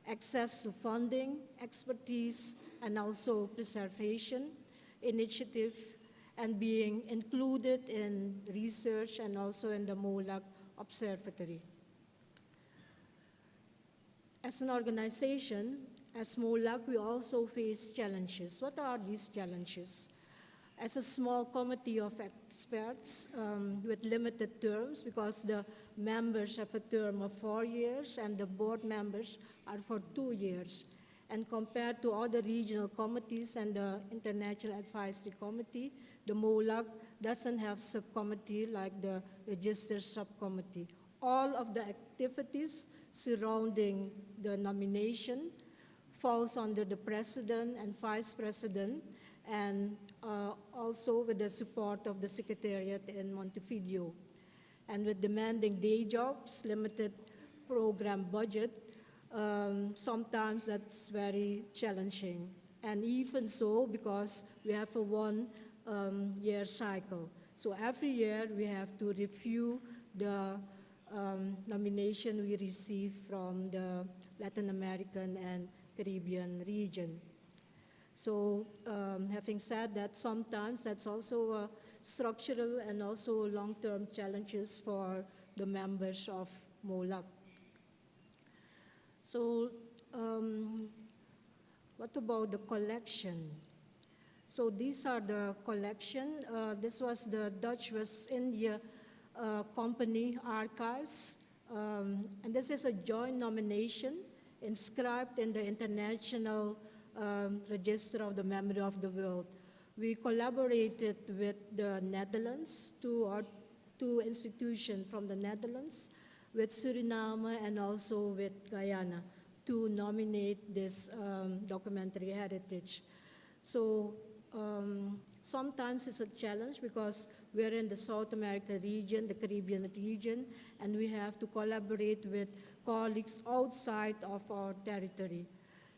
E: access to funding, expertise, and also preservation initiative, and being included in research and also in the MOLAC Observatory. As an organization, as MOLAC, we also face challenges. What are these challenges? As a small committee of experts with limited terms, because the members have a term of 4 years and the board members are for 2 years. And compared to other regional committees and the International Advisory Committee, the MOLAC doesn't have subcommittee like the Register Subcommittee. All of the activities surrounding the nomination falls under the president and vice president, and also with the support of the Secretariat in Montevideo. And with demanding day jobs, limited program budget, sometimes that's very challenging. And even so, because we have a one-year cycle. So every year we have to review the nomination we receive from the Latin American and Caribbean region. So having said that, sometimes that's also a structural and also long-term challenges for the members of MOLAC. So what about the collection? So these are the collection. This was the Dutch West India Company archives. And this is a joint nomination inscribed in the International Register of the Memory of the World. We collaborated with the Netherlands, two institutions from the Netherlands, with Suriname and also with Guyana to nominate this documentary heritage. So sometimes it's a challenge because we're in the South America region, the Caribbean region, and we have to collaborate with colleagues outside of our territory.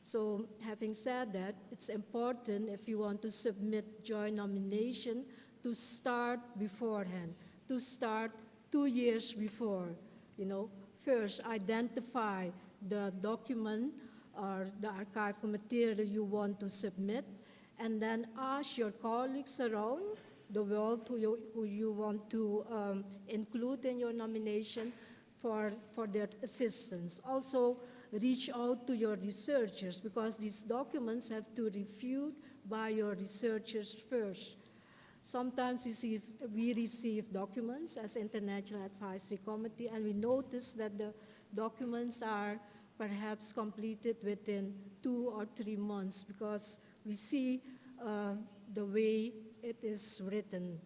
E: So having said that, it's important if you want to submit joint nomination to start beforehand, to start 2 years before. You know, first identify the document or the archival material you want to submit, and then ask your colleagues around the world who you want to include in your nomination for their assistance. Also, reach out to your researchers, because these documents have to be reviewed by your researchers first. Sometimes we receive documents as International Advisory Committee, and we notice that the documents are perhaps complete it within 2 or 3 months, because we see the way it is written.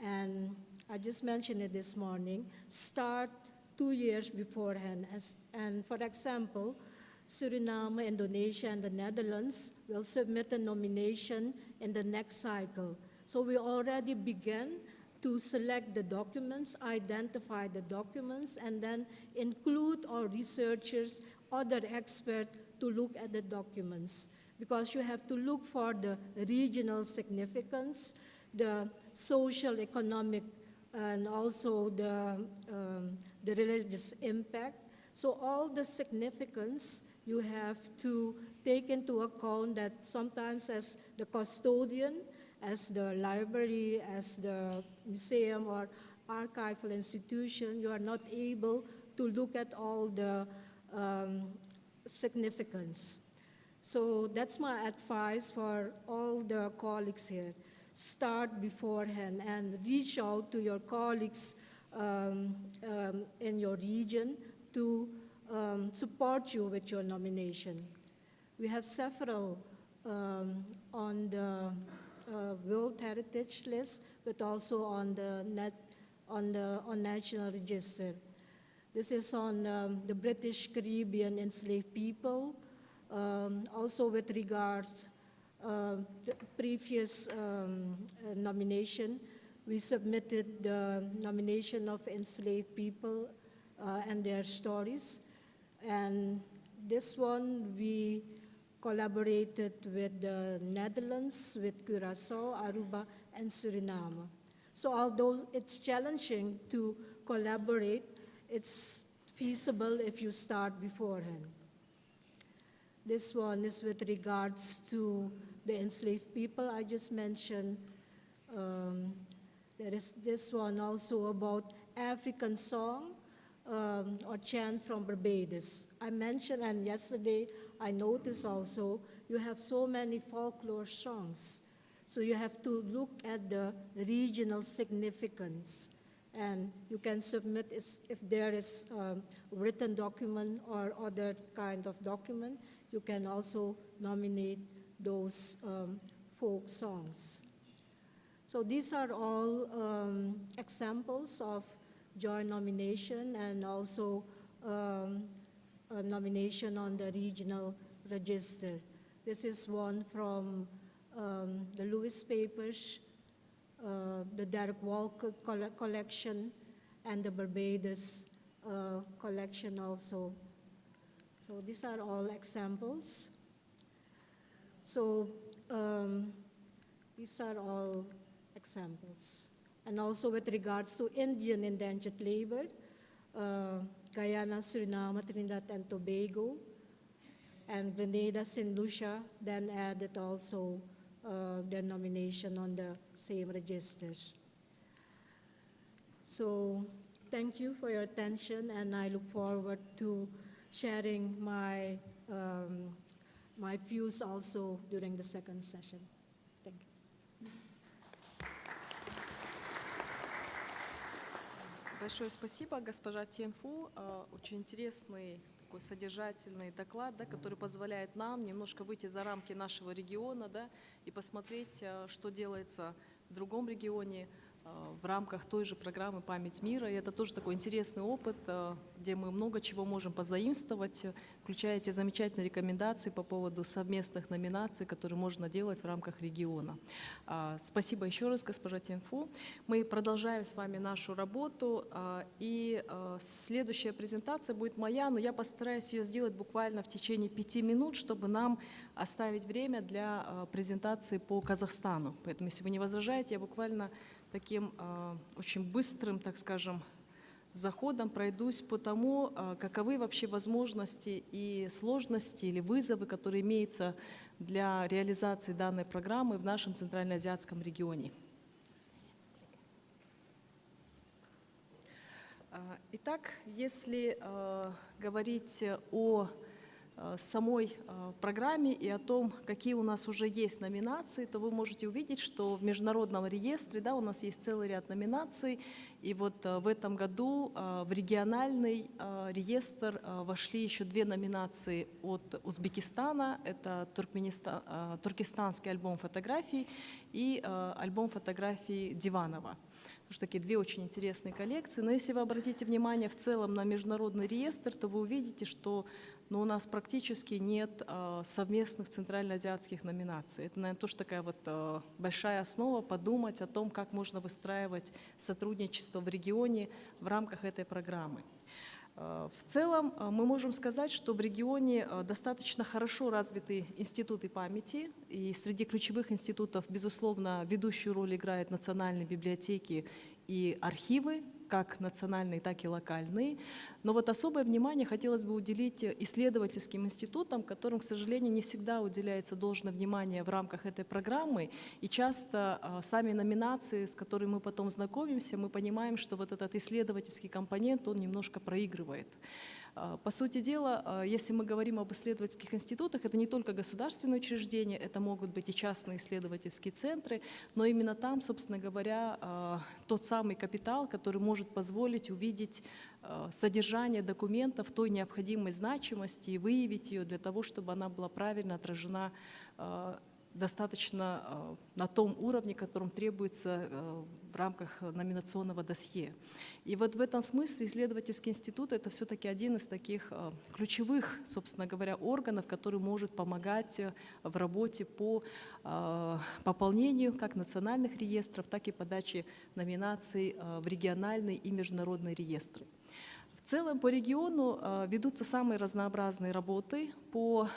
E: And I just mentioned it this morning, start 2 years beforehand. And for example, Suriname, Indonesia, and the Netherlands will submit a nomination in the next cycle. So we already began to select the documents, identify the documents, and then include our researchers, other experts to look at the documents. Because you have to look for the regional significance, the social, economic, and also the religious impact. So all the significance you have to take into account that sometimes as the custodian, as the library, as the museum or archival institution, you are not able to look at all the significance. So that's my advice for all the colleagues here. Start beforehand and reach out to your colleagues in your region to support you with your nomination. We have several on the World Heritage List, but also on the National Register. This is on the British Caribbean enslaved people. Also with regards the previous nomination, we submitted the nomination of enslaved people and their stories. And this one, we collaborated with the Netherlands, with Curaçao, Aruba, and Suriname. So although it's challenging to collaborate, it's feasible if you start beforehand. This one is with regards to the enslaved people I just mentioned. There is this one also about African song or chant from Barbados. I mentioned, and yesterday I noticed also, you have so many folklore songs. So you have to look at the regional significance. And you can submit if there is a written document or other kind of document, you can also nominate those folk songs. So these are all examples of joint nomination and also a nomination on the regional register. This is one from the Lewis Papers, the Derek Walker collection, and the Barbados collection also. So these are all examples. So these are all examples. And also with regards to Indian indentured labor, Guyana, Suriname, Trinidad and Tobago, and Grenada, St. Lucia then added also their nomination on the same registers. So thank you for your attention, and I look forward to sharing my, my views also during the second session. Thank you.
D: Большое спасибо, госпожа Тенфу. Очень интересный, такой содержательный доклад, да, который позволяет нам немножко выйти за рамки нашего региона, да, и посмотреть, что делается в другом регионе в рамках той же программы «Память мира». И это тоже такой интересный опыт, где мы много чего можем позаимствовать, включая эти замечательные рекомендации по поводу совместных номинаций, которые можно делать в рамках региона. Спасибо еще раз, госпожа Тенфу. Мы продолжаем с вами нашу работу. И следующая презентация будет моя, но я постараюсь ее сделать буквально в течение 5 минут, чтобы нам оставить время для презентации по Казахстану. Поэтому, если вы не возражаете, я буквально таким очень быстрым, так скажем, заходом пройдусь по тому, каковы вообще возможности и сложности или вызовы, которые имеются для реализации данной программы в нашем центральноазиатском регионе. Итак, если говорить о самой программе и о том, какие у нас уже есть номинации, то вы можете увидеть, что в международном реестре, да, у нас есть целый ряд номинаций. И вот в этом году в региональный реестр вошли еще 2 номинации от Узбекистана. Это туркестанский альбом фотографий и альбом фотографий Диванова. Потому что такие 2 очень интересные коллекции. Но если вы обратите внимание в целом на международный реестр, то вы увидите, что у нас практически нет совместных центральноазиатских номинаций. Это, наверное, тоже такая вот большая основа подумать о том, как можно выстраивать сотрудничество в регионе в рамках этой программы. В целом мы можем сказать, что в регионе достаточно хорошо развиты институты памяти, и среди ключевых институтов, безусловно, ведущую роль играют национальные библиотеки и архивы, как национальные, так и локальные. Но вот особое внимание хотелось бы уделить исследовательским институтам, которым, к сожалению, не всегда уделяется должное внимание в рамках этой программы. И часто сами номинации, с которыми мы потом знакомимся, мы понимаем, что вот этот исследовательский компонент, он немножко проигрывает. По сути дела, если мы говорим об исследовательских институтах, это не только государственные учреждения, это могут быть и частные исследовательские центры, но именно там, собственно говоря, тот самый капитал, который может позволить увидеть содержание документов в той необходимой значимости и выявить ее для того, чтобы она была правильно отражена достаточно на том уровне, которым требуется в рамках номинационного досье. И вот в этом смысле исследовательский институт — это все-таки один из таких ключевых, собственно говоря, органов, который может помогать в работе по пополнению как национальных реестров, так и подаче номинаций в региональные и международные реестры. В целом по региону ведутся самые разнообразные работы по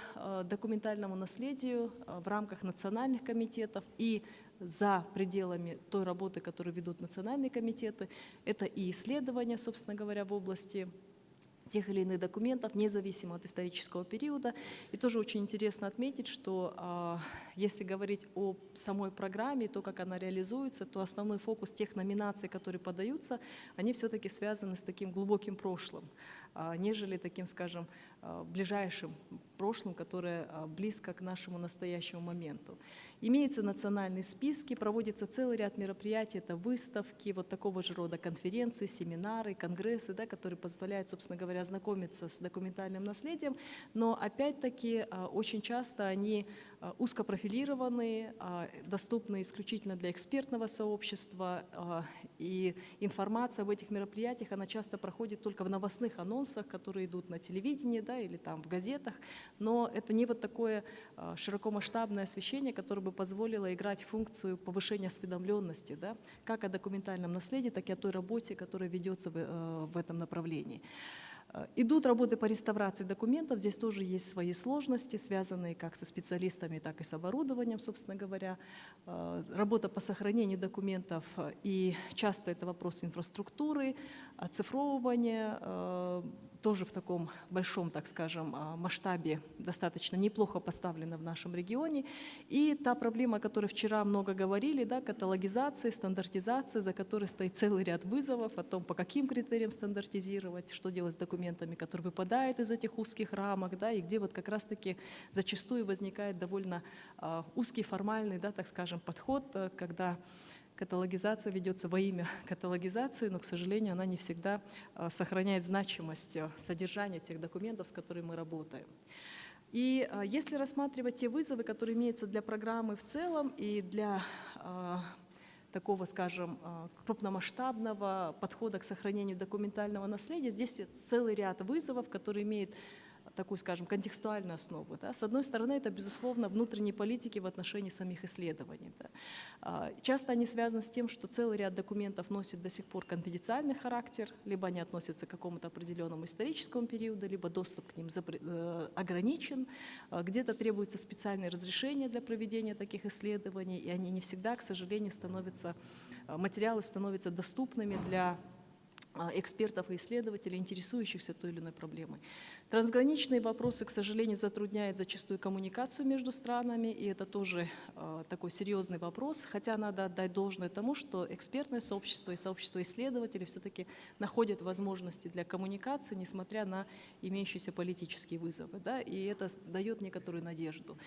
D: документальному наследию в рамках национальных комитетов и за пределами той работы, которую ведут национальные комитеты. Это и исследования, собственно говоря, в области тех или иных документов, независимо от исторического периода. И тоже очень интересно отметить, что если говорить о самой программе, то, как она реализуется, то основной фокус тех номинаций, которые подаются, они все-таки связаны с таким глубоким прошлым, нежели таким, скажем, ближайшим прошлым, которое близко к нашему настоящему моменту. Имеются национальные списки, проводится целый ряд мероприятий, это выставки, вот такого же рода конференции, семинары, конгрессы, да, которые позволяют, собственно говоря, ознакомиться с документальным наследием, но опять-таки очень часто они узкопрофилированные, доступны исключительно для экспертного сообщества, и информация об этих мероприятиях, она часто проходит только в новостных анонсах, которые идут на телевидении, да, или там в газетах, но это не вот такое широкомасштабное освещение, которое бы позволило играть функцию повышения осведомленности, да, как о документальном наследии, так и о той работе, которая ведется в этом направлении. Идут работы по реставрации документов, здесь тоже есть свои сложности, связанные как со специалистами, так и с оборудованием, собственно говоря. Работа по сохранению документов, и часто это вопрос инфраструктуры, оцифровывания, тоже в таком большом, так скажем, масштабе достаточно неплохо поставлена в нашем регионе. И та проблема, о которой вчера много говорили, да, каталогизация, стандартизация, за которой стоит целый ряд вызовов о том, по каким критериям стандартизировать, что делать с документами, которые выпадают из этих узких рамок, да, и где вот как раз-таки зачастую возникает довольно узкий формальный, да, так скажем, подход, когда каталогизация ведется во имя каталогизации, но, к сожалению, она не всегда сохраняет значимость содержания тех документов, с которыми мы работаем. И если рассматривать те вызовы, которые имеются для программы в целом и для такого, скажем, крупномасштабного подхода к сохранению документального наследия, здесь целый ряд вызовов, которые имеют такую, скажем, контекстуальную основу. Да. С одной стороны, это, безусловно, внутренние политики в отношении самих исследований. Да. Часто они связаны с тем, что целый ряд документов носит до сих пор конфиденциальный характер, либо они относятся к какому-то определенному историческому периоду, либо доступ к ним ограничен, где-то требуются специальные разрешения для проведения таких исследований, и они не всегда, к сожалению, материалы становятся доступными для экспертов и исследователей, интересующихся той или иной проблемой. Трансграничные вопросы, к сожалению, затрудняют зачастую коммуникацию между странами, и это тоже такой серьезный вопрос, хотя надо отдать должное тому, что экспертное сообщество и сообщество исследователей все-таки находят возможности для коммуникации, несмотря на имеющиеся политические вызовы, да, и это дает некоторую надежду.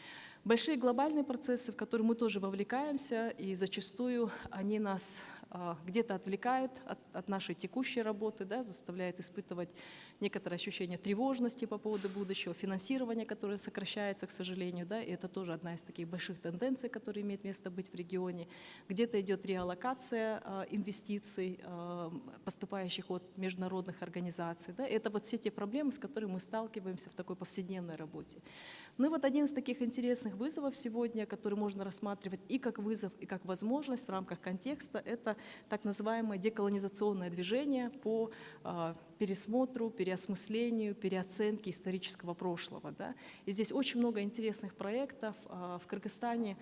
D: Большие глобальные процессы, в которые мы тоже вовлекаемся, и зачастую они нас где-то отвлекают от нашей текущей работы, да, заставляют испытывать некоторое ощущение тревожности по поводу будущего, финансирования, которое сокращается, к сожалению, да, и это тоже одна из таких больших тенденций, которая имеет место быть в регионе. Где-то идет реаллокация инвестиций, поступающих от международных организаций. Да, это вот все те проблемы, с которыми мы сталкиваемся в такой повседневной работе. Ну и вот один из таких интересных вызовов сегодня, который можно рассматривать и как вызов, и как возможность в рамках контекста, это так называемое деколонизационное движение по пересмотру, переосмыслению, переоценке исторического прошлого. Да. И здесь очень много интересных проектов. В Кыргызстане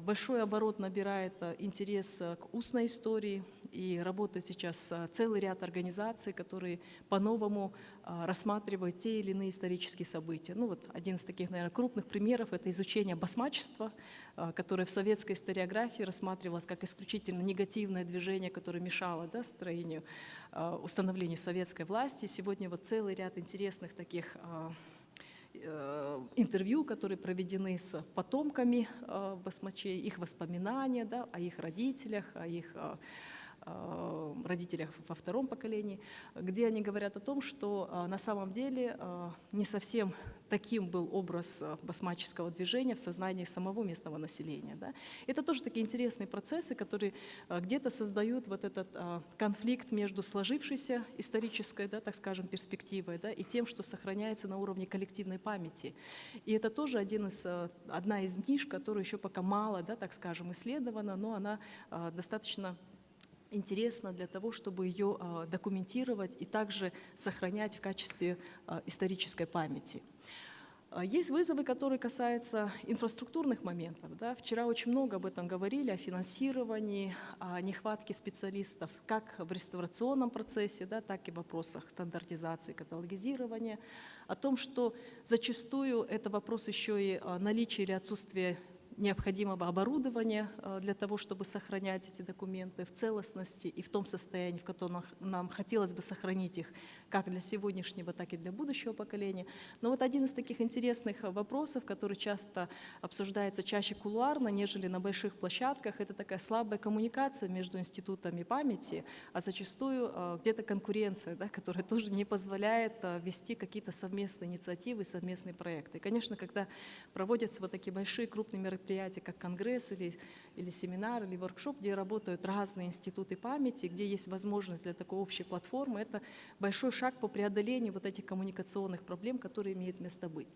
D: большой оборот набирает интерес к устной истории, и работает сейчас целый ряд организаций, которые по-новому рассматривают те или иные исторические события. Ну вот один из таких, наверное, крупных примеров – это изучение басмачества, которое в советской историографии рассматривалось как исключительно негативное движение, которое мешало, да, строению, установлению советской власти. Сегодня вот целый ряд интересных таких интервью, которые проведены с потомками басмачей, их воспоминания, да, о их родителях, о их родителях во втором поколении, где они говорят о том, что на самом деле не совсем таким был образ басмаческого движения в сознании самого местного населения. Да. Это тоже такие интересные процессы, которые где-то создают вот этот конфликт между сложившейся исторической, да, так скажем, перспективой, да, и тем, что сохраняется на уровне коллективной памяти. И это тоже одна из ниш, которая еще пока мало, да, так скажем, исследована, но она достаточно интересно для того, чтобы ее документировать и также сохранять в качестве исторической памяти. Есть вызовы, которые касаются инфраструктурных моментов. Да. Вчера очень много об этом говорили, о финансировании, о нехватке специалистов как в реставрационном процессе, да, так и в вопросах стандартизации, каталогизирования, о том, что зачастую это вопрос еще и наличия или отсутствия необходимого оборудования для того, чтобы сохранять эти документы в целостности и в том состоянии, в котором нам хотелось бы сохранить их как для сегодняшнего, так и для будущего поколения. Но вот один из таких интересных вопросов, который часто обсуждается чаще кулуарно, нежели на больших площадках, это такая слабая коммуникация между институтами памяти, а зачастую где-то конкуренция, да, которая тоже не позволяет вести какие-то совместные инициативы, совместные проекты. И, конечно, когда проводятся вот такие большие крупные мероприятия, как конгресс или семинар, или воркшоп, где работают разные институты памяти, где есть возможность для такой общей платформы, это большой шаг по преодолению вот этих коммуникационных проблем, которые имеют место быть.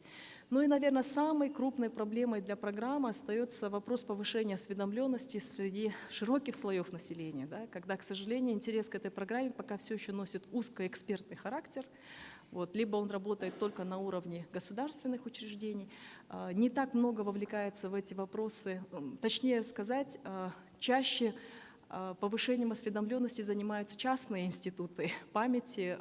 D: Ну и, наверное, самой крупной проблемой для программы остается вопрос повышения осведомленности среди широких слоев населения, да, когда, к сожалению, интерес к этой программе пока все еще носит узкоэкспертный характер. Вот, либо он работает только на уровне государственных учреждений, не так много вовлекается в эти вопросы, точнее сказать, чаще повышением осведомленности занимаются частные институты памяти,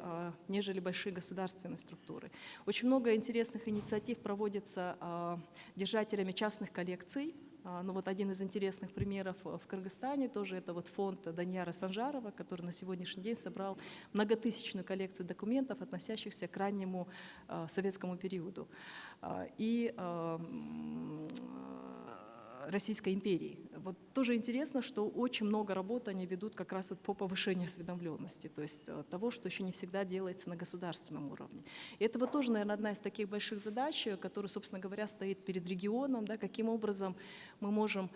D: нежели большие государственные структуры. Очень много интересных инициатив проводится держателями частных коллекций. Ну вот один из интересных примеров в Кыргызстане тоже это вот фонд Данияра Санжарова, который на сегодняшний день собрал многотысячную коллекцию документов, относящихся к раннему советскому периоду и Российской империи. Вот тоже интересно, что очень много работ они ведут как раз вот по повышению осведомленности, то есть того, что еще не всегда делается на государственном уровне. И это вот тоже, наверное, одна из таких больших задач, которая, собственно говоря, стоит перед регионом, да, каким образом мы можем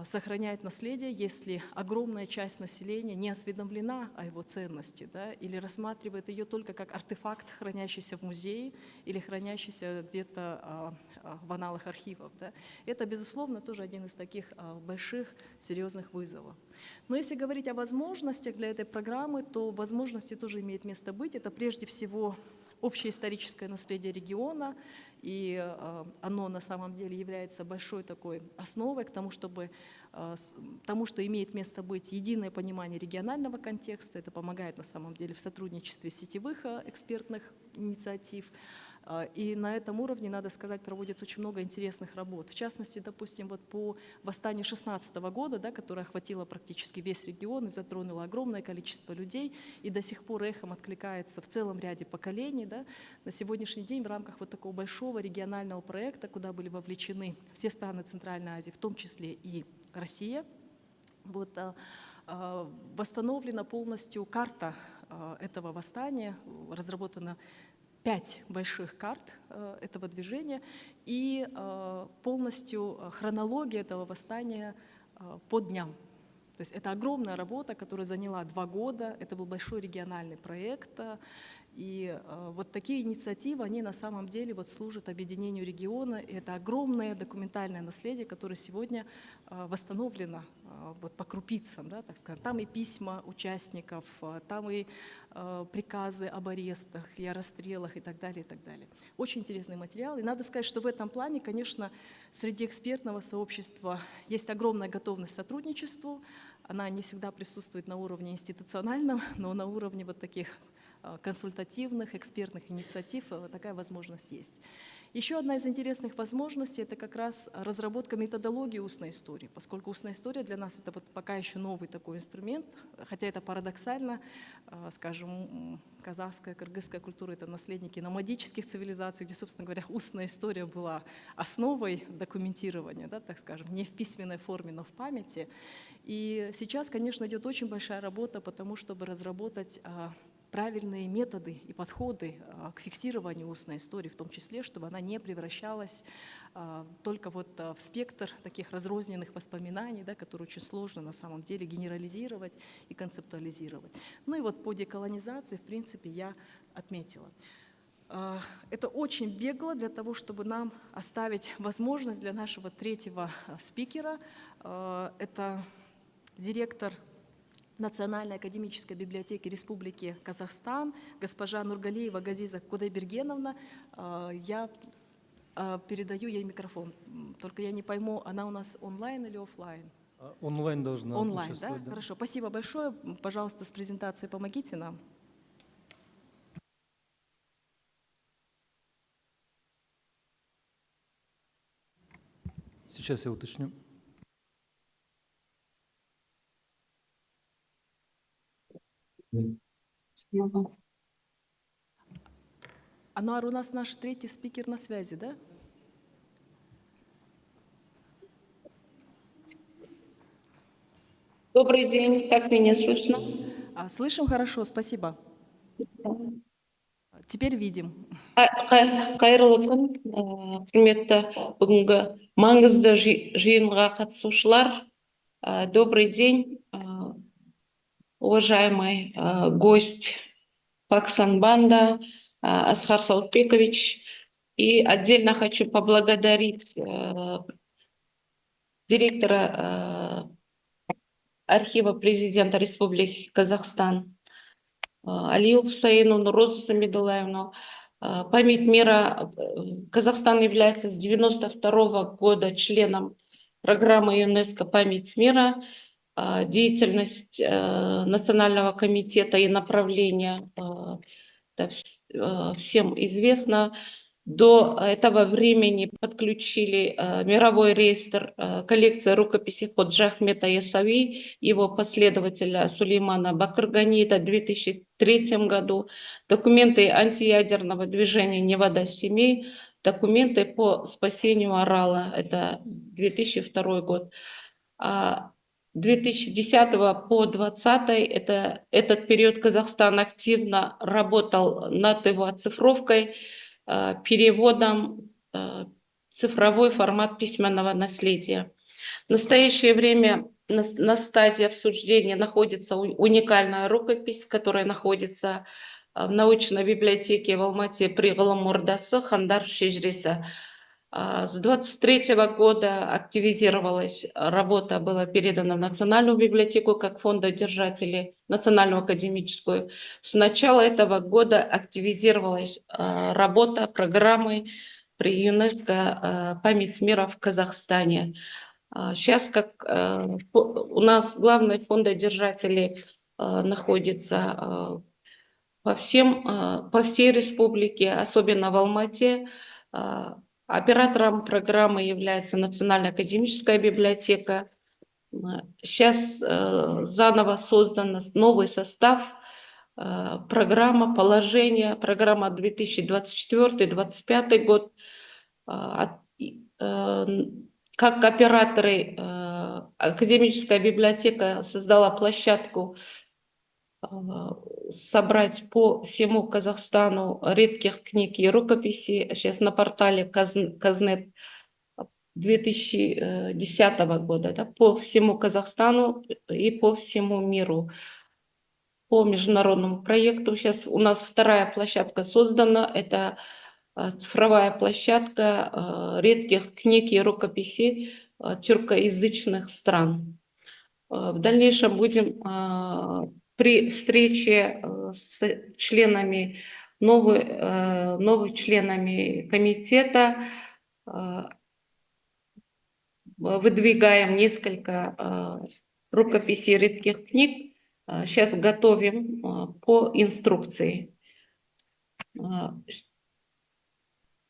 D: сохранять наследие, если огромная часть населения не осведомлена о его ценности, да, или рассматривает ее только как артефакт, хранящийся в музее или хранящийся где-то в аналах архивов. Да. Это, безусловно, тоже один из таких больших, серьезных вызовов. Но если говорить о возможностях для этой программы, то возможности тоже имеют место быть. Это прежде всего общее историческое наследие региона и оно на самом деле является большой такой основой к тому, что имеет место быть единое понимание регионального контекста. Это помогает на самом деле в сотрудничестве сетевых экспертных инициатив. И на этом уровне, надо сказать, проводится очень много интересных работ. В частности, допустим, вот по восстанию 2016 года, да, которое охватило практически весь регион и затронуло огромное количество людей, и до сих пор эхом откликается в целом ряде поколений. Да. На сегодняшний день в рамках вот такого большого регионального проекта, куда были вовлечены все страны Центральной Азии, в том числе и Россия, вот, восстановлена полностью карта этого восстания, разработана 5 больших карт этого движения и полностью хронология этого восстания по дням. То есть это огромная работа, которая заняла 2 года, это был большой региональный проект. И вот такие инициативы, они на самом деле вот служат объединению региона. И это огромное документальное наследие, которое сегодня восстановлено вот по крупицам, да, так скажем. Там и письма участников, там и приказы об арестах и о расстрелах и так далее, и так далее. Очень интересный материал. И надо сказать, что в этом плане, конечно, среди экспертного сообщества есть огромная готовность к сотрудничеству. Она не всегда присутствует на уровне институциональном, но на уровне вот таких консультативных, экспертных инициатив такая возможность есть. Еще одна из интересных возможностей – это как раз разработка методологии устной истории, поскольку устная история для нас – это вот пока еще новый такой инструмент, хотя это парадоксально, скажем, казахская, кыргызская культура – это наследники номадических цивилизаций, где, собственно говоря, устная история была основой документирования, да, так скажем, не в письменной форме, но в памяти. И сейчас, конечно, идет очень большая работа по тому, чтобы разработать правильные методы и подходы к фиксированию устной истории, в том числе, чтобы она не превращалась только вот в спектр таких разрозненных воспоминаний, да, которые очень сложно на самом деле генерализировать и концептуализировать. Ну и вот по деколонизации, в принципе, я отметила. Это очень бегло для того, чтобы нам оставить возможность для нашего третьего спикера. Это директор Национальной академической библиотеки Республики Казахстан, госпожа Нургалиева Газиза Кудайбергеновна. Я передаю ей микрофон. Только я не пойму, она у нас онлайн или офлайн?
F: Онлайн должна
D: онлайн,
F: участвовать,
D: да? Хорошо, спасибо большое. Пожалуйста, с презентацией помогите нам.
F: Сейчас я уточню.
D: Ануар, у нас наш третий спикер на связи, да?
G: Добрый день, как меня слышно?
D: Слышим хорошо, спасибо. Теперь видим.
G: Қайырлы күн, құрметті бүгінгі маңызды жиынға қатысушылар. Добрый день, уважаемый гость Паксанбанда Асхар Саутбекович. И отдельно хочу поблагодарить директора архива президента Республики Казахстан Алию Хусаину, Розу Самидулаевну. Память мира. Казахстан является с 1992 года членом программы ЮНЕСКО «Память мира». Деятельность Национального комитета и направления всем известно. До этого времени подключили мировой реестр коллекции рукописей Ходжи Ахмета Ясави, его последователя Сулеймана Бакыргани, это в 2003 году, документы антиядерного движения «Невада семей», документы по спасению Орала, это 2002 год. 2010 по 2020 этот период Казахстан активно работал над его оцифровкой, переводом цифровой формат письменного наследия. В настоящее время на стадии обсуждения находится уникальная рукопись, которая находится в научной библиотеке в Алмате при Ғылым ордасы Хандар Шежреса. С 23 года активизировалась работа, была передана в Национальную библиотеку как фондодержатели, Национальную академическую. С начала этого года активизировалась работа, программы при ЮНЕСКО «Память мира в Казахстане». Сейчас у нас главные фондодержатели находятся по всей республике, особенно в Алмате. Оператором программы является Национальная академическая библиотека. Сейчас заново создан новый состав, программа, положение, программа 2024-2025 год. Как операторы, академическая библиотека создала площадку собрать по всему Казахстану редких книг и рукописей. Сейчас на портале Казнет 2010 года, да, по всему Казахстану и по всему миру. По международному проекту сейчас у нас вторая площадка создана. Это цифровая площадка редких книг и рукописей тюркоязычных стран. В дальнейшем будем при встрече с членами, новых членами комитета выдвигаем несколько рукописей редких книг. Сейчас готовим по инструкции.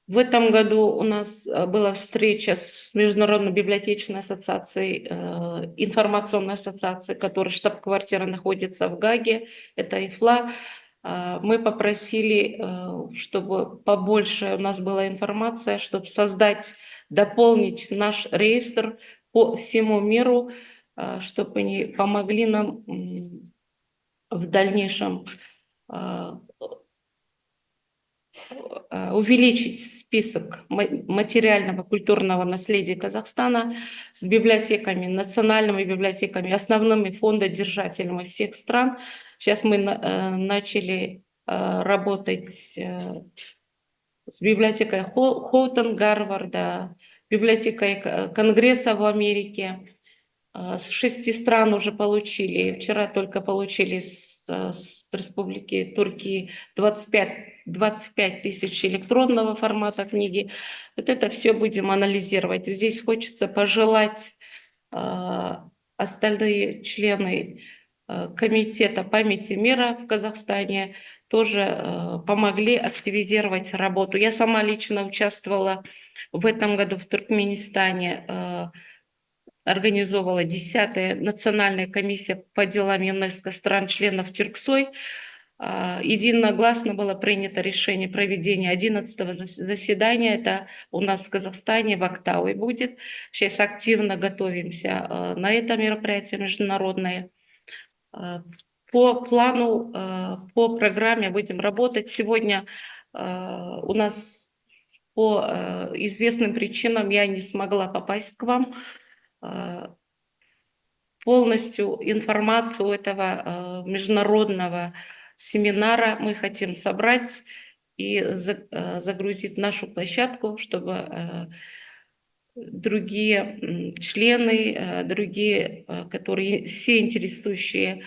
G: В этом году у нас была встреча с Международной библиотечной ассоциацией, информационной ассоциацией, которая штаб-квартира находится в Гаге, это ИФЛА. Мы попросили, чтобы побольше у нас была информация, чтобы дополнить наш реестр по всему миру, чтобы они помогли нам в дальнейшем увеличить список материального культурного наследия Казахстана с библиотеками, национальными библиотеками, основными фондодержателями всех стран. Сейчас мы начали работать с библиотекой Хоутон Гарварда, библиотекой Конгресса в Америке. С 6 стран уже получили. Вчера только получили с Республики Турции 25 тысяч электронного формата книги. Вот это все будем анализировать. Здесь хочется пожелать остальные члены комитета памяти мира в Казахстане тоже помогли активизировать работу. Я сама лично участвовала в этом году в Туркменистане, организовала 10-я национальная комиссия по делам ЮНЕСКО стран-членов Тюрксой. Единогласно было принято решение проведения 11-го заседания. Это у нас в Казахстане, в Актауе будет. Сейчас активно готовимся на это мероприятие международное. По плану, по программе будем работать. Сегодня у нас по известным причинам я не смогла попасть к вам. Полностью информацию этого международного семинара мы хотим собрать и загрузить в нашу площадку, чтобы другие члены, другие, которые все интересующие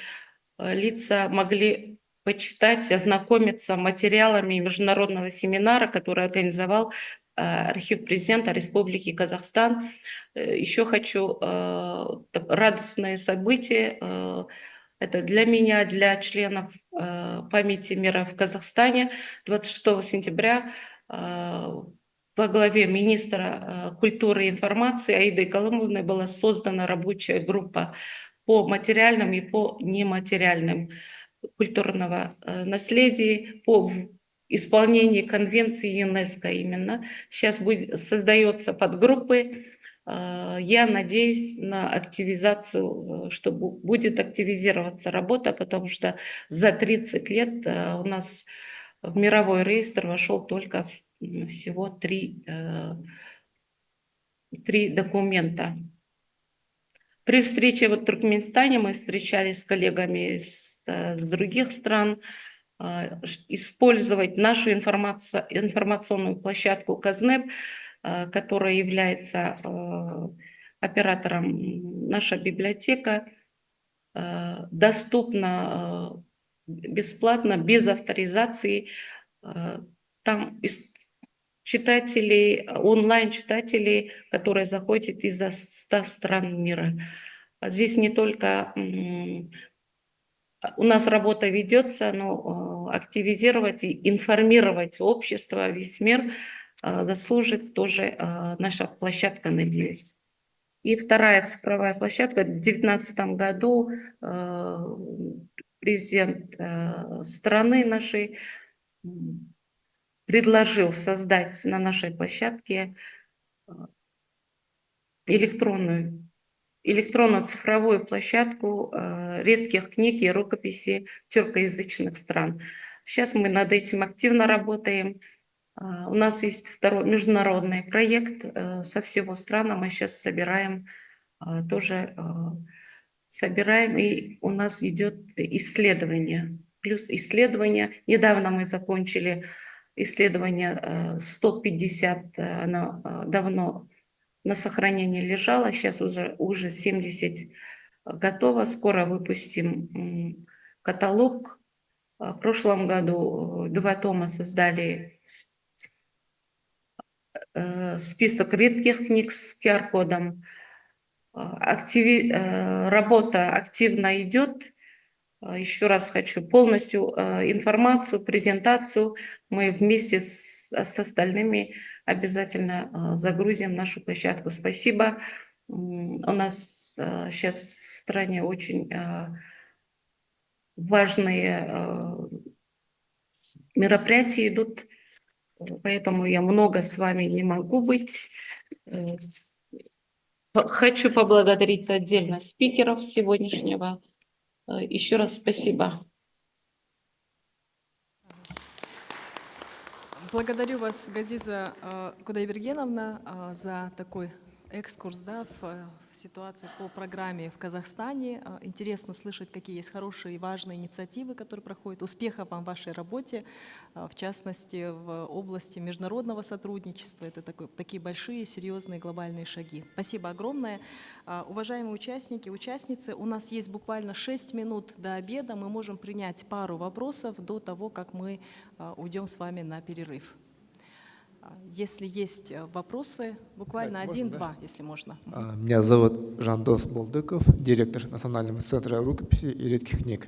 G: лица могли почитать, ознакомиться с материалами международного семинара, который организовал архив президента Республики Казахстан. Еще хочу радостное событие. Это для меня, для членов памяти мира в Казахстане. 26 сентября во главе министра культуры и информации Аиды Колымовны была создана рабочая группа по материальным и по нематериальным культурного наследия, по исполнению конвенции ЮНЕСКО именно. Сейчас создается подгруппы. Я надеюсь на активизацию, что будет активизироваться работа, потому что за 30 лет у нас в мировой реестр вошел только всего 3 документа. При встрече в Туркменистане мы встречались с коллегами с других стран. Использовать нашу информационную площадку Казнет, которая является оператором наша библиотека, доступна бесплатно, без авторизации. Там читателей, онлайн-читателей, которые заходят из 100 стран мира. Здесь не только у нас работа ведется, но активизировать и информировать общество, весь мир заслужит тоже наша площадка, надеюсь. И вторая цифровая площадка. В 2019 году президент страны нашей предложил создать на нашей площадке электронную цифровую площадку редких книг и рукописей тюркоязычных стран. Сейчас мы над этим активно работаем. У нас есть второй международный проект со всего страны. Мы сейчас собираем, и у нас идет исследование. Плюс исследование. Недавно мы закончили исследование 150, оно давно на сохранении лежало, сейчас уже 70 готово. Скоро выпустим каталог. В прошлом году 2 тома создали список редких книг с QR-кодом. Работа активно идет. Еще раз хочу полностью информацию, презентацию мы вместе с остальными обязательно загрузим нашу площадку. Спасибо. У нас сейчас в стране очень важные мероприятия идут, поэтому я много с вами не могу быть. Хочу поблагодарить отдельно спикеров сегодняшнего. Еще раз спасибо.
D: Благодарю вас, Газиза Кудайбергеновна, за такой экскурс, да, в ситуацию по программе в Казахстане. Интересно слышать, какие есть хорошие и важные инициативы, которые проходят. Успехов вам в вашей работе, в частности, в области международного сотрудничества. Это такие большие, серьезные глобальные шаги. Спасибо огромное. Уважаемые участники, участницы, у нас есть буквально 6 минут до обеда. Мы можем принять пару вопросов до того, как мы уйдем с вами на перерыв. Если есть вопросы, буквально один-два, если можно.
F: Меня зовут Жандос Болдыков, директор Национального центра рукописи и редких книг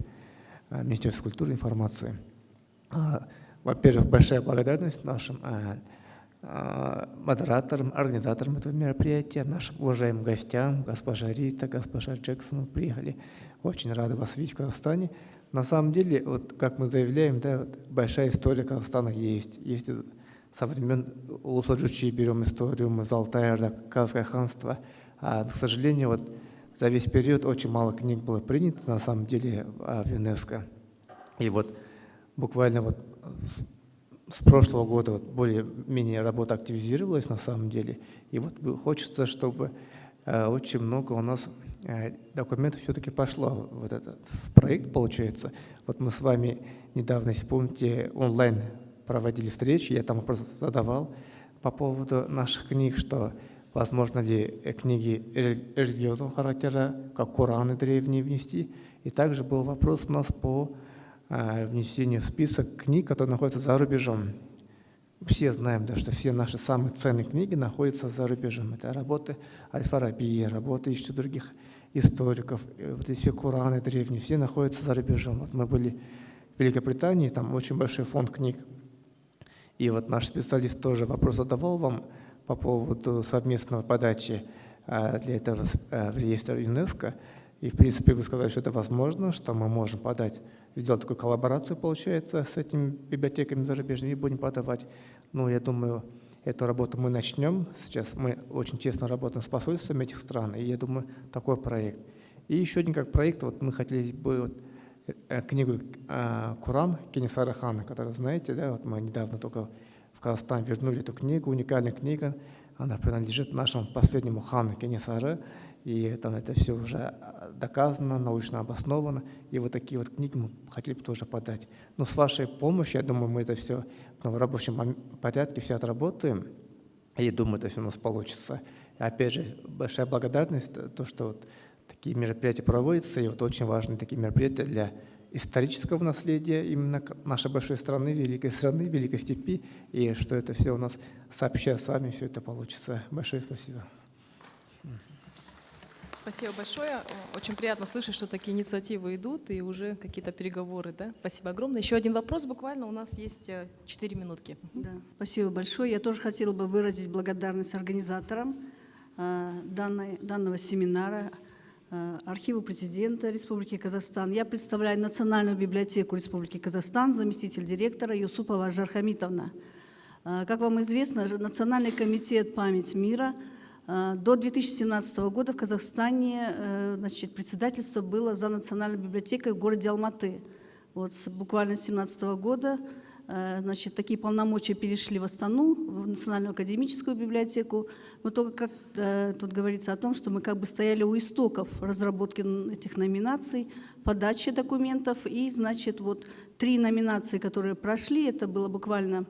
F: Министерства культуры и информации. Во-первых, большая благодарность нашим модераторам, организаторам этого мероприятия, нашим уважаемым гостям, госпожа Рита, госпожа Джексон, приехали. Очень рады вас видеть в Казахстане. На самом деле, вот как мы заявляем, да, вот большая история Казахстана есть. Со времен Улусаджучи берем историю, мы Залтайра, Казахское ханство. К сожалению, вот за весь период очень мало книг было принято, на самом деле, в ЮНЕСКО. И вот буквально вот с прошлого года вот более-менее работа активизировалась на самом деле. И вот хочется, чтобы очень много у нас документов все-таки пошло в проект, получается. Вот мы с вами недавно, если помните, онлайн проводили встречи, я там вопрос задавал по поводу наших книг, что возможно ли книги религиозного характера, как Кораны древние, внести. И также был вопрос у нас по внесению в список книг, которые находятся за рубежом. Все знаем, да, что все наши самые ценные книги находятся за рубежом. Это работы Аль-Фараби, работы еще других историков, вот эти все Кораны древние, все находятся за рубежом. Вот мы были в Великобритании, там очень большой фонд книг. И вот наш специалист тоже вопрос задавал вам по поводу совместной подачи для этого в реестр ЮНЕСКО. И, в принципе, вы сказали, что это возможно, что мы можем подать, сделать такую коллаборацию, получается, с этими библиотеками зарубежными и будем подавать. Ну, я думаю, эту работу мы начнем. Сейчас мы очень тесно работаем с посольствами этих стран, и я думаю, такой проект. И еще один как проект, вот мы хотели бы книгу «Куран» Кенесары хана, которую знаете, да, вот мы недавно только в Казахстан вернули эту книгу, уникальная книга, она принадлежит нашему последнему хану Кенесары, и там это все уже доказано, научно обосновано, и вот такие вот книги мы хотели бы тоже подать. Но с вашей помощью, я думаю, мы это все в рабочем порядке все отработаем, и я думаю, это все у нас получится. И опять же, большая благодарность, то, что вот такие мероприятия проводятся, и вот очень важные такие мероприятия для исторического наследия именно нашей большой страны, Великой Степи, и что это все у нас сообща с вами, все это получится. Большое спасибо.
D: Спасибо большое. Очень приятно слышать, что такие инициативы идут и уже какие-то переговоры. Да? Спасибо огромное. Еще один вопрос буквально. У нас есть 4 минутки.
H: Да, спасибо большое. Я тоже хотела бы выразить благодарность организаторам данного семинара, Архиву президента Республики Казахстан. Я представляю Национальную библиотеку Республики Казахстан, заместитель директора Юсупова Ажар Хамитовна. Как вам известно, Национальный комитет «Память мира» до 2017 года в Казахстане председательство было за Национальной библиотекой в городе Алматы. Вот буквально с 2017 года такие полномочия перешли в Астану, в Национальную академическую библиотеку. Но только как тут говорится о том, что мы как бы стояли у истоков разработки этих номинаций, подачи документов. И, вот 3 номинации, которые прошли, это было буквально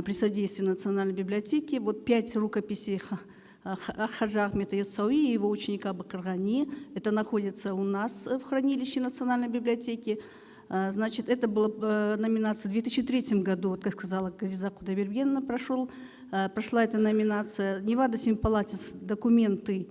H: при содействии Национальной библиотеки. Вот 5 рукописей Хаджа Ахмета Яссауи и его ученика Бакаргани. Это находится у нас в хранилище Национальной библиотеки. Это была номинация в 2003 году, вот, как сказала Газиза Кудайбергеновна, прошла эта номинация. Невада Семипалатис документы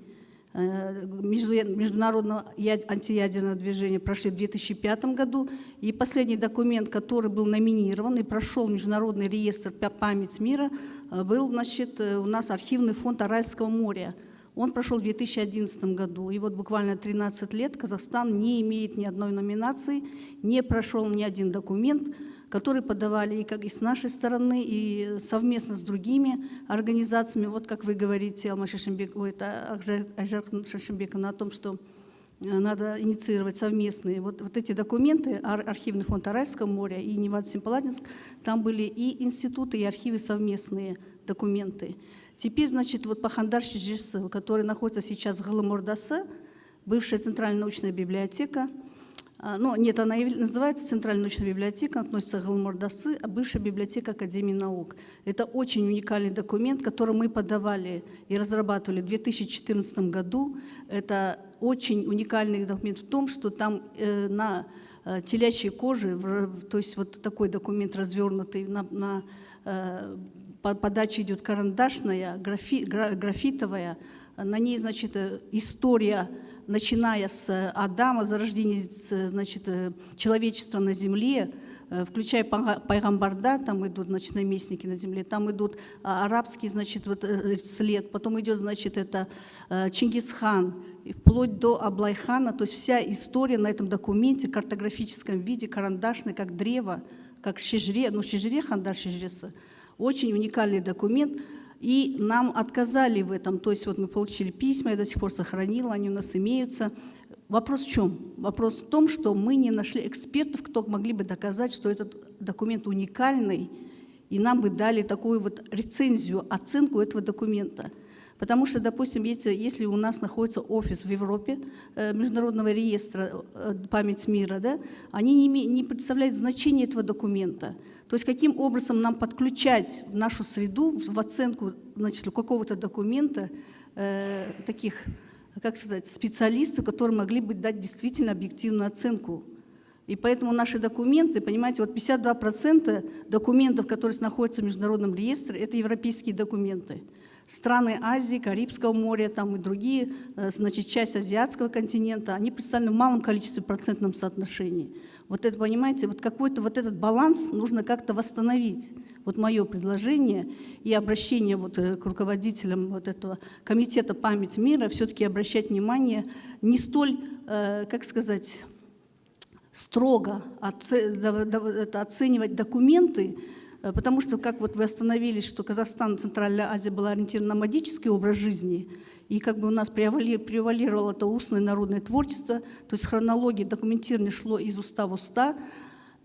H: международного антиядерного движения прошли в 2005 году. И последний документ, который был номинирован и прошел Международный реестр «Память мира», был у нас архивный фонд Аральского моря. Он прошел в 2011 году. И вот буквально 13 лет Казахстан не имеет ни одной номинации, не прошел ни один документ, который подавали и с нашей стороны, и совместно с другими организациями. Вот как вы говорите, Алмаз Шашимбековна, Ажар Шашимбековна, о том, что надо инициировать совместные. Вот эти документы, архивный фонд Аральского моря и Невада Семипалатинск, там были и институты, и архивы совместные документы. Теперь, вот по Хандар Шижирсы, который находится сейчас в Галымордасы, бывшая Центральная научная библиотека. Нет, она называется Центральная научная библиотека, относится к Галымордасы, а бывшая библиотека Академии наук. Это очень уникальный документ, который мы подавали и разрабатывали в 2014 году. Это очень уникальный документ в том, что там на телячьей коже, то есть вот такой документ развернутый на подача идет карандашная, графитовая. На ней, история, начиная с Адама, зарождения, человечества на земле, включая Пайгамбарда, там идут, наместники на земле, там идут арабский, след, потом идет, это Чингисхан, вплоть до Аблайхана, то есть вся история на этом документе, картографическом виде, карандашный, как древо, как шижре, шижре, Хандар Шижреса. Очень уникальный документ, и нам отказали в этом. То есть мы получили письма, я до сих пор сохранила, они у нас имеются. Вопрос в чем? Вопрос в том, что мы не нашли экспертов, кто могли бы доказать, что этот документ уникальный, и нам бы дали такую рецензию, оценку этого документа. Потому что, допустим, если у нас находится офис в Европе Международного реестра «Память мира», да, они не представляют значения этого документа. То есть каким образом нам подключать в нашу среду, в оценку какого-то документа таких, специалистов, которые могли бы дать действительно объективную оценку. И поэтому наши документы, понимаете, 52% документов, которые находятся в Международном реестре, это европейские документы. Страны Азии, Карибского моря, там и другие, часть азиатского континента, они представлены в малом количестве, процентном соотношении. Это, понимаете, какой-то этот баланс нужно как-то восстановить. Мое предложение и обращение к руководителям этого комитета «Память мира» все-таки обращать внимание не столь, строго оценивать документы, потому что, как вы остановились, что Казахстан, Центральная Азия была ориентирована на номадический образ жизни, и у нас превалировало это устное народное творчество, то есть хронология документирования шло из уста в уста,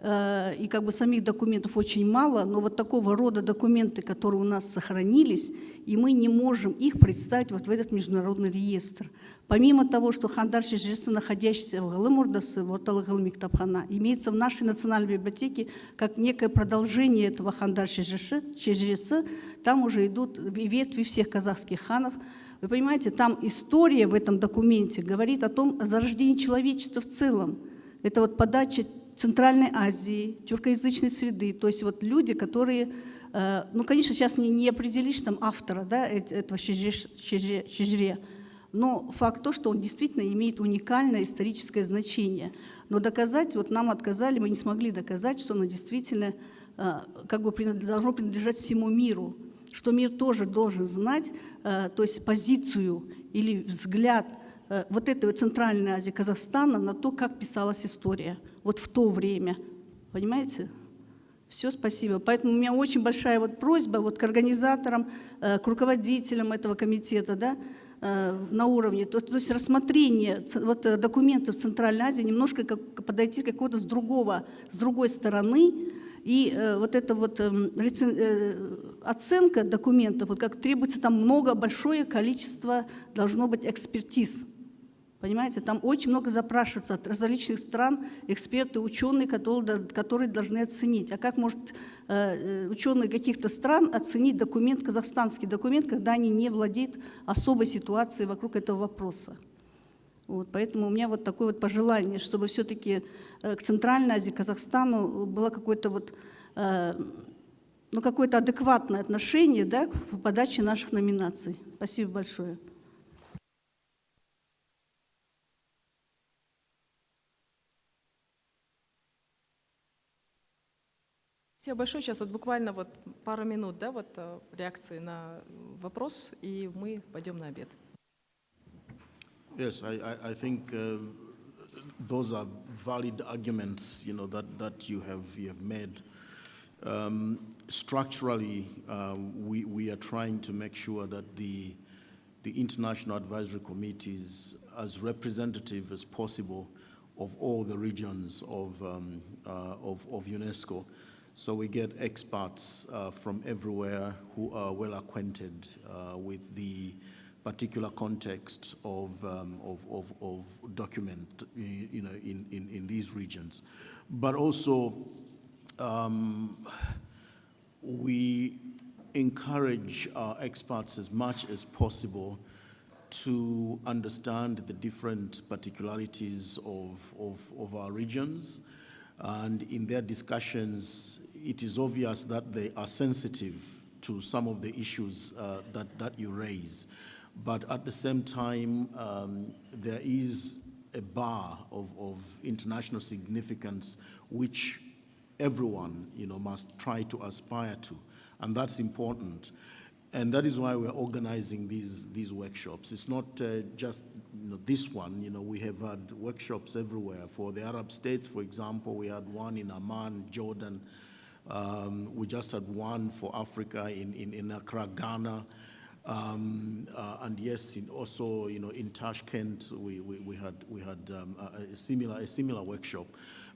H: и самих документов очень мало, но такого рода документы, которые у нас сохранились, и мы не можем их представить в этот международный реестр. Помимо того, что Хандар Шижресы, находящийся в Галымордасы, в Орталық ғылыми кітапхана, имеется в нашей национальной библиотеке как некое продолжение этого Хандар Шижресы, там уже идут ветви всех казахских ханов. Вы понимаете, там история в этом документе говорит о зарождении человечества в целом. Это подача Центральной Азии, тюркоязычной среды, то есть вот люди, которые, ну, конечно, сейчас не определишь там автора, да, этого шежре, но факт то, что он действительно имеет уникальное историческое значение. Но доказать, вот нам отказали, мы не смогли доказать, что оно действительно как бы должно принадлежать всему миру, что мир тоже должен знать, то есть позицию или взгляд вот этой вот Центральной Азии, Казахстана на то, как писалась история вот в то время. Понимаете? Все, спасибо. Поэтому у меня очень большая вот просьба вот к организаторам, к руководителям этого комитета, да, на уровне, то есть рассмотрение вот документов Центральной Азии, немножко подойти какого-то с другой стороны, и вот эта вот оценка документов, вот как требуется, там большое количество должно быть экспертиз. Понимаете, там очень много запрашивается от различных стран, эксперты, ученые, которые должны оценить. А как может ученые каких-то стран оценить документ, казахстанский документ, когда они не владеют особой ситуацией вокруг этого вопроса? Вот, поэтому у меня вот такое вот пожелание, чтобы все-таки к Центральной Азии, Казахстану было какое-то вот, ну, какое-то адекватное отношение, да, к подаче наших номинаций. Спасибо большое.
D: Спасибо большое. Сейчас вот буквально вот пару минут, да, вот реакции на вопрос, и мы пойдем на обед.
C: Yes, I think those are valid arguments, that you have made. Structurally, we are trying to make sure that the international advisory committee is as representative as possible of all the regions of UNESCO. So we get experts from everywhere who are well acquainted with the particular context of document, in these regions. But also, we encourage our experts as much as possible to understand the different particularities of our regions. And in their discussions, it is obvious that they are sensitive to some of the issues that you raise. But at the same time, there is a bar of international significance which everyone, must try to aspire to. And that's important. And that is why we're organizing these workshops. It's not just this one. We have had workshops everywhere. For the Arab states, for example, we had one in Amman, Jordan. We just had one for Africa in Accra, Ghana. And yes, also in Tashkent, we had a similar workshop.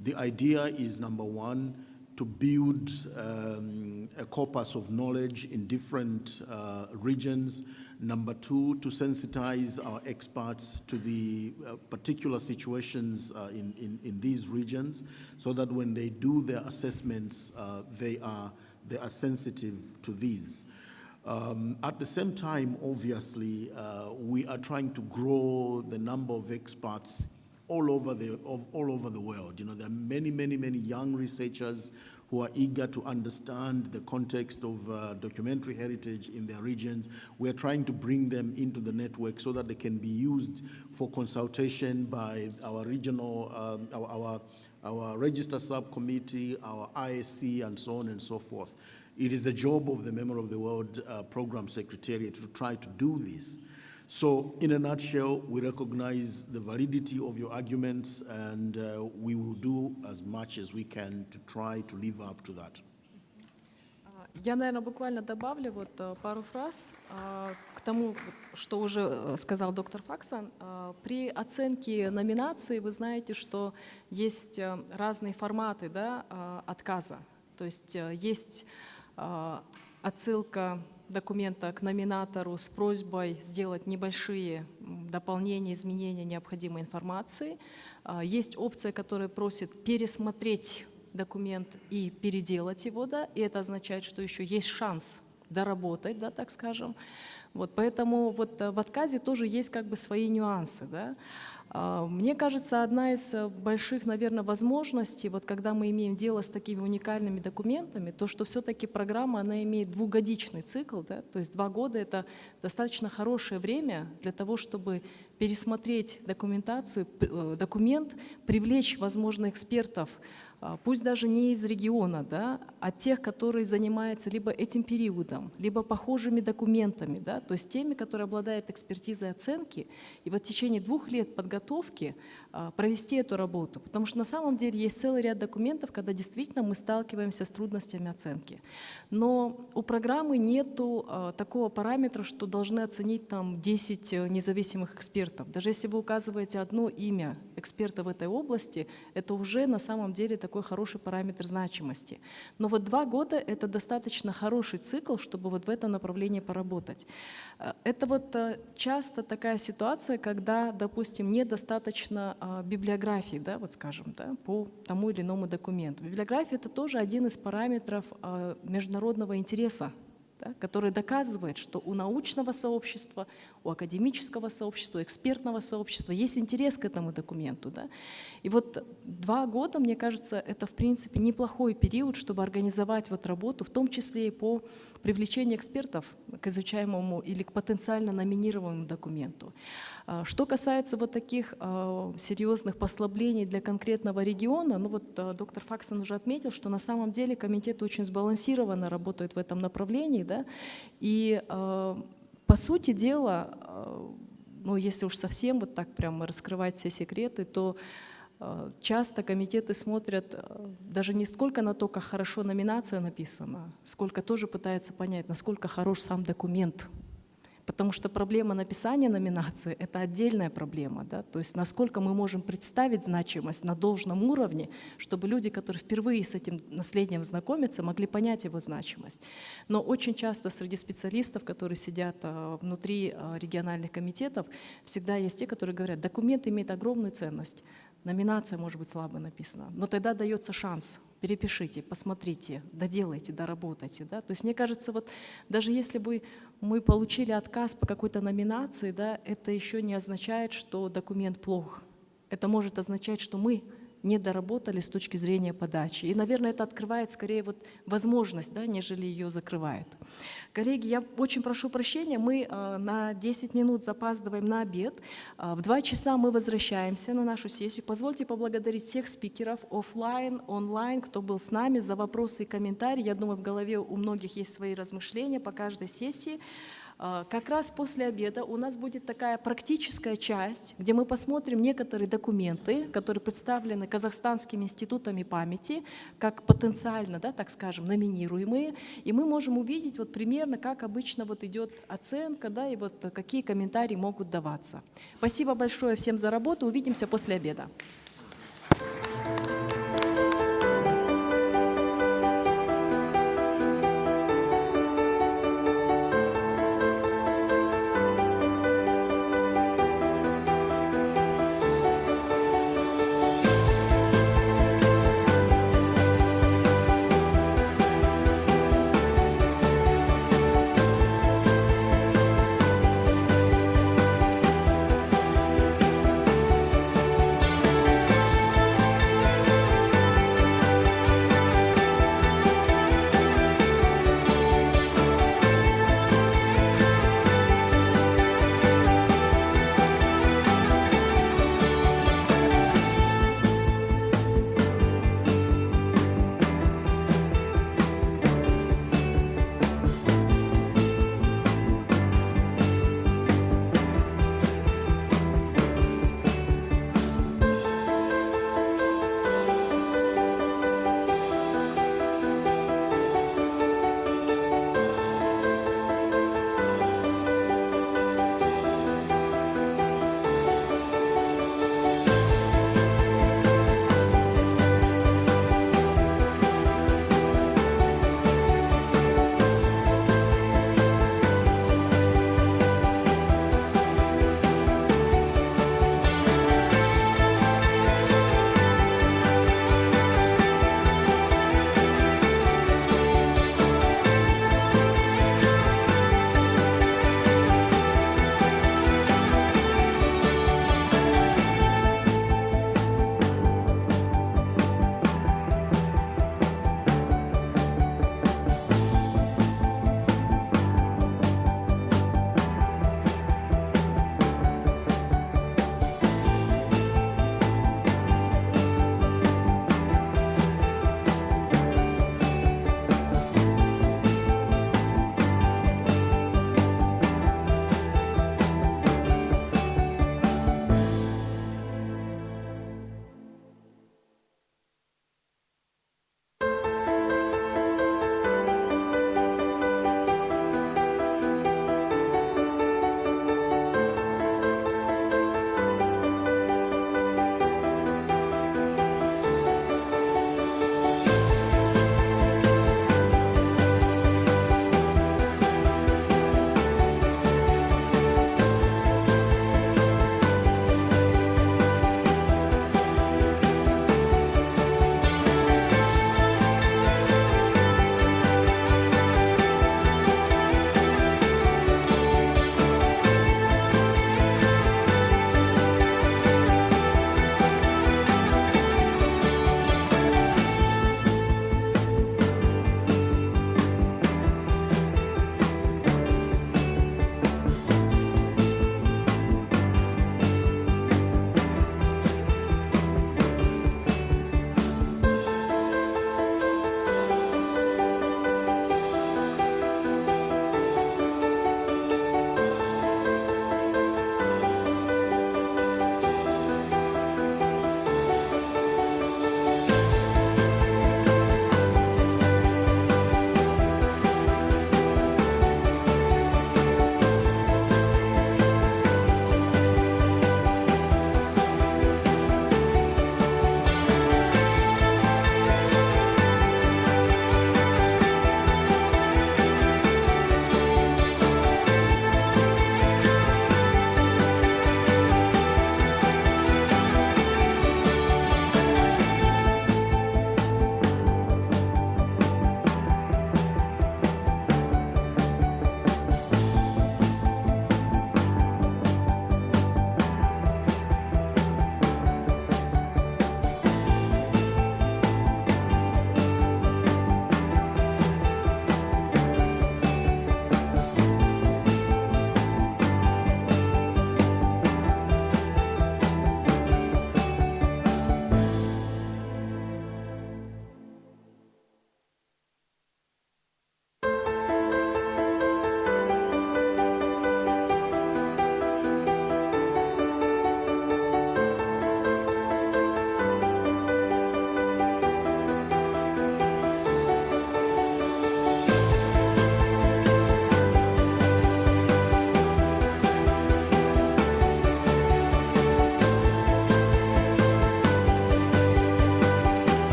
C: The idea is, number one, to build a corpus of knowledge in different regions. Number two, to sensitize our experts to the particular situations in these regions, so that when they do their assessments, they are sensitive to these. At the same time, obviously, we are trying to grow the number of experts all over the world. There are many young researchers who are eager to understand the context of documentary heritage in their regions. We are trying to bring them into the network so that they can be used for consultation by our regional, our register subcommittee, our ISC, and so on and so forth. It is the job of the Member of the World Program Secretariat to try to do this. So, in a nutshell, we recognize the validity of your arguments, and we will do as much as we can to try to live up to that.
D: Я, наверное, буквально добавлю пару фраз к тому, что уже сказал доктор Факсан. При оценке номинаций вы знаете, что есть разные форматы, да, отказа. То есть есть отсылка документа к номинатору с просьбой сделать небольшие дополнения, изменения необходимой информации. Есть опция, которая просит пересмотреть документ и переделать его, да, и это означает, что еще есть шанс доработать, да, так скажем. Вот, поэтому вот в отказе тоже есть как бы свои нюансы. Да? Мне кажется, одна из больших, наверное, возможностей, вот когда мы имеем дело с такими уникальными документами, то, что все-таки программа, она имеет двухгодичный цикл, да? То есть 2 года — это достаточно хорошее время для того, чтобы пересмотреть документацию, документ, привлечь, возможно, экспертов, пусть даже не из региона, да, а тех, которые занимаются либо этим периодом, либо похожими документами, да, то есть теми, которые обладают экспертизой оценки, и вот в течение 2 лет подготовки провести эту работу. Потому что на самом деле есть целый ряд документов, когда действительно мы сталкиваемся с трудностями оценки. Но у программы нету такого параметра, что должны оценить там 10 независимых экспертов. Даже если вы указываете одно имя эксперта в этой области, это уже на самом деле такой хороший параметр значимости. Но вот 2 года — это достаточно хороший цикл, чтобы вот в этом направлении поработать. Это вот часто такая ситуация, когда, допустим, недостаточно библиографии, да, вот скажем, да, по тому или иному документу. Библиография — это тоже один из параметров международного интереса, да, который доказывает, что у научного сообщества, у академического сообщества, у экспертного сообщества есть интерес к этому документу. Да. И вот 2 года, мне кажется, это в принципе неплохой период, чтобы организовать вот работу, в том числе и по привлечению экспертов к изучаемому или к потенциально номинированному документу. Что касается вот таких серьезных послаблений для конкретного региона, ну вот доктор Факсон уже отметил, что на самом деле комитет очень сбалансированно работает в этом направлении, да, и по сути дела, ну если уж совсем вот так прямо раскрывать все секреты, то часто комитеты смотрят даже не сколько на то, как хорошо номинация написана, сколько тоже пытаются понять, насколько хорош сам документ. Потому что проблема написания номинации — это отдельная проблема. Да? То есть насколько мы можем представить значимость на должном уровне, чтобы люди, которые впервые с этим наследием знакомятся, могли понять его значимость. Но очень часто среди специалистов, которые сидят внутри региональных комитетов, всегда есть те, которые говорят, документ имеет огромную ценность, номинация может быть слабо написана, но тогда дается шанс. Перепишите, посмотрите, доделайте, доработайте. Да? То есть мне кажется, вот даже если бы мы получили отказ по какой-то номинации, да, это еще не означает, что документ плох. Это может означать, что мы не доработали с точки зрения подачи. И, наверное, это открывает скорее вот возможность, да, нежели ее закрывает. Коллеги, я очень прошу прощения, мы на 10 минут запаздываем на обед. В 2 часа мы возвращаемся на нашу сессию. Позвольте поблагодарить всех спикеров офлайн, онлайн, кто был с нами, за вопросы и комментарии. Я думаю, в голове у многих есть свои размышления по каждой сессии. Как раз после обеда у нас будет такая практическая часть, где мы посмотрим некоторые документы, которые представлены казахстанскими институтами памяти, как потенциально, да, так скажем, номинируемые, и мы можем увидеть вот примерно, как обычно вот идет оценка, да, и вот какие комментарии могут даваться. Спасибо большое всем за работу, увидимся после обеда.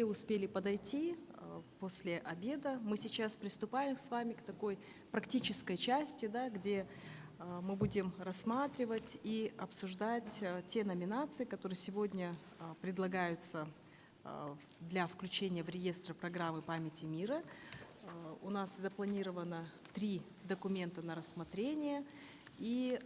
D: успели подойти после обеда. Мы сейчас приступаем с вами к такой практической части, да, где мы будем рассматривать и обсуждать те номинации, которые сегодня предлагаются для включения в реестр программы памяти мира. У нас запланировано 3 документа на рассмотрение. И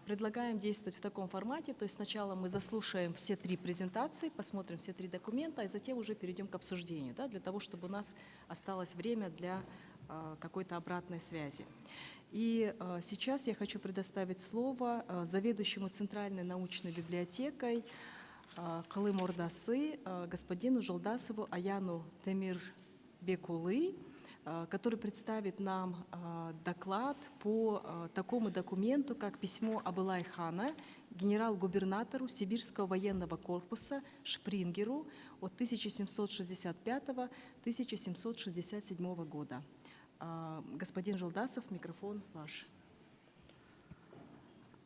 D: предлагаем действовать в таком формате, то есть сначала мы заслушаем все 3 презентации, посмотрим все 3 документа, и затем уже перейдем к обсуждению, да, для того, чтобы у нас осталось время для какой-то обратной связи. И сейчас я хочу предоставить слово заведующему Центральной научной библиотекой Калым Ордасы господину Жолдасову Аяну Темирбекулы, который представит нам доклад по такому документу, как письмо Абылай хана генерал-губернатору Сибирского военного корпуса Шпрингеру от 1765-1767 года. Господин Жолдасов, микрофон ваш.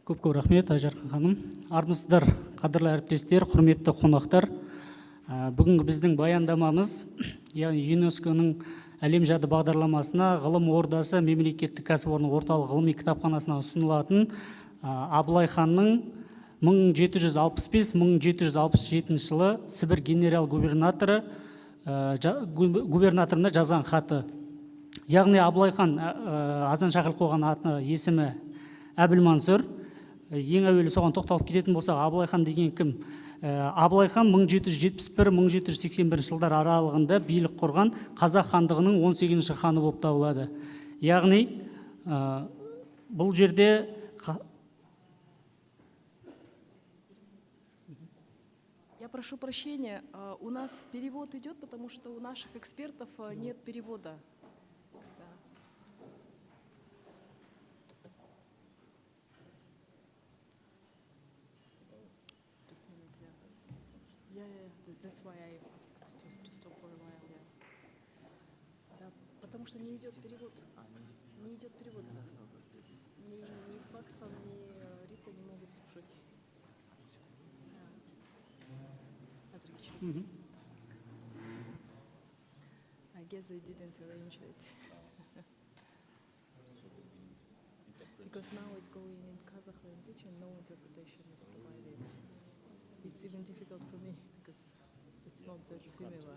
I: Көп рахмет, Ажархан ханым. Армысыздар, қадірлі әріптестер, құрметті қонақтар. Бүгінгі біздің баяндамамыз, яғни ЮНЕСКО-ның әлем жады бағдарламасына ғылым ордасы мемлекеттік кәсіпорын орталық ғылыми кітапханасына ұсынылатын Абылай ханның 1765-1767 жылы Сібір губернаторына жазған хаты. Яғни Абылай хан азан шақырып қойған аты есімі Әбілмансұр. Ең әуелі соған тоқталып кететін болсақ, Абылай хан деген кім? Абылай хан 1771-1781 жылдар аралығында билік құрған қазақ хандығының 18-ші ханы болып табылады. Яғни бұл жерде
D: Я прошу прощения, у нас перевод идет, потому что у наших экспертов нет перевода. That's why I asked to stop for a while. Yeah. Да, потому что не идет перевод. Не идет перевод. Ни факсом, ни Рита не могут слушать. I guess they didn't arrange it. Because now it's going in Kazakh language and no interpretation is provided. It's even difficult for me because it's not that similar. Yeah.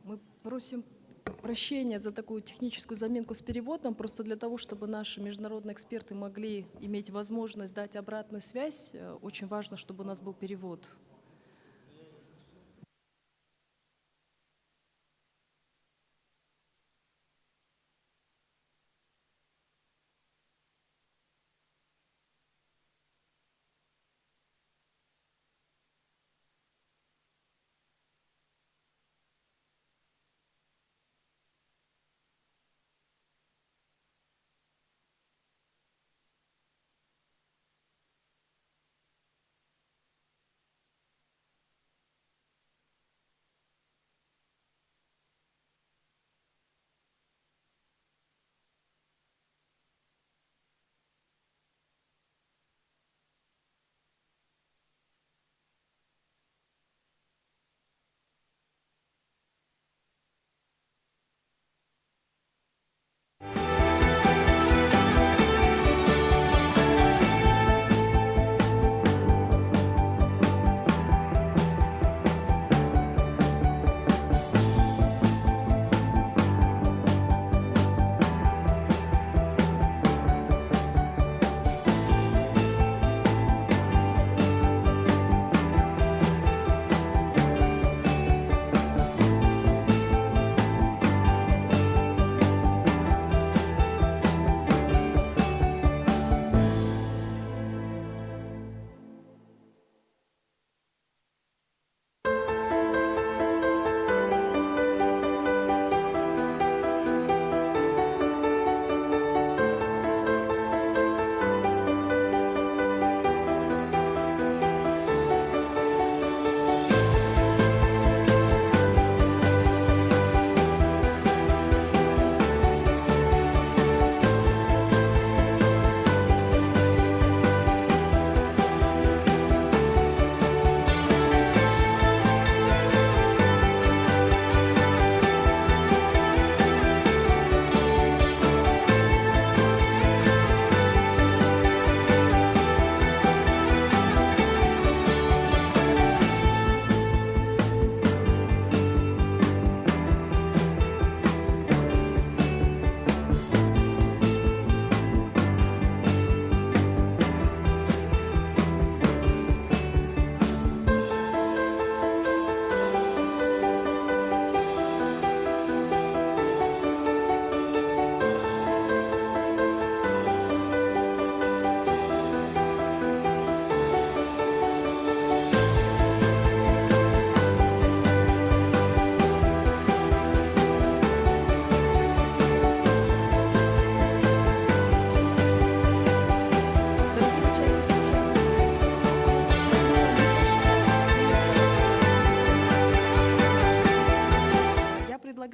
D: Мы просим прощения за такую техническую заминку с переводом, просто для того, чтобы наши международные эксперты могли иметь возможность дать обратную связь. Очень важно, чтобы у нас был перевод.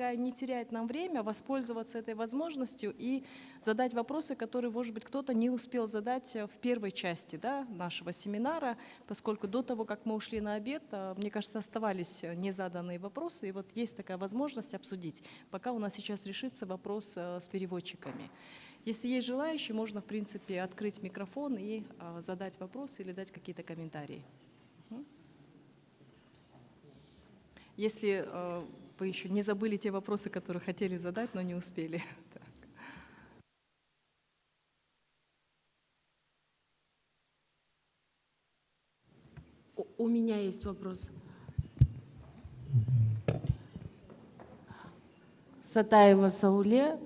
D: предлагаю не терять нам время, воспользоваться этой возможностью и задать вопросы, которые, может быть, кто-то не успел задать в первой части, да, нашего семинара, поскольку до того, как мы ушли на обед, мне кажется, оставались незаданные вопросы, и вот есть такая возможность обсудить, пока у нас сейчас решится вопрос с переводчиками. Если есть желающие, можно, в принципе, открыть микрофон и задать вопрос или дать какие-то комментарии. Если вы еще не забыли те вопросы, которые хотели задать, но не успели.
J: У меня есть вопрос. Сатаева Сауле,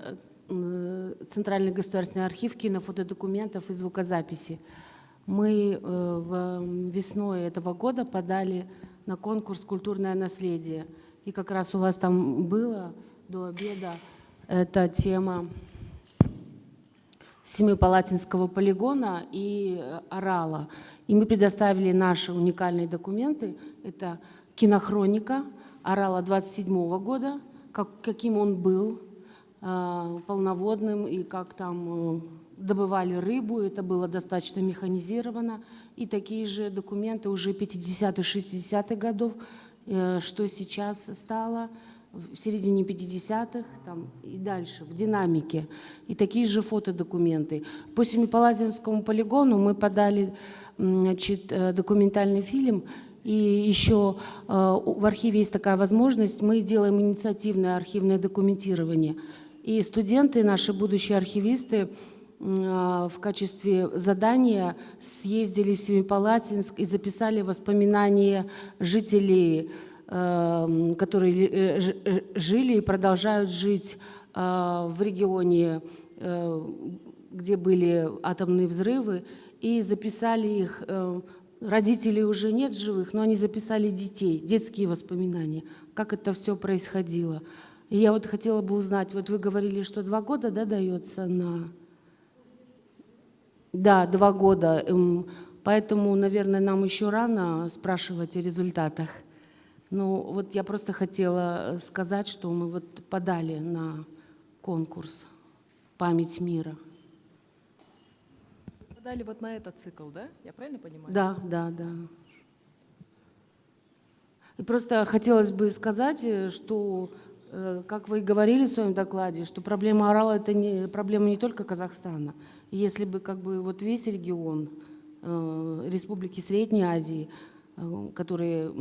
J: Центральный государственный архив кинофотодокументов и звукозаписи. Мы весной этого года подали на конкурс «Культурное наследие». И как раз у вас там было до обеда эта тема Семипалатинского полигона и Орала. И мы предоставили наши уникальные документы. Это кинохроника Орала 27-го года, каким он был, полноводным, и как там добывали рыбу. Это было достаточно механизировано. И такие же документы уже 50-х, 60-х годов, что сейчас стало в середине 50-х там, и дальше, в динамике. И такие же фотодокументы. По Семипалатинскому полигону мы подали, значит, документальный фильм. И еще в архиве есть такая возможность, мы делаем инициативное архивное документирование. И студенты, наши будущие архивисты, в качестве задания съездили в Семипалатинск и записали воспоминания жителей, которые жили и продолжают жить в регионе, где были атомные взрывы, и записали их. Родителей уже нет живых, но они записали детей, детские воспоминания, как это все происходило. И я вот хотела бы узнать, вот вы говорили, что 2 года, да, дается на... Да, 2 года. Поэтому, наверное, нам еще рано спрашивать о результатах. Ну, вот я просто хотела сказать, что мы вот подали на конкурс «Память мира».
D: Подали вот на этот цикл, да? Я правильно понимаю?
J: Да, да, да. И просто хотелось бы сказать, что, как вы и говорили в своем докладе, что проблема Орала — это проблема не только Казахстана. И если бы как бы вот весь регион Республики Средней Азии, которые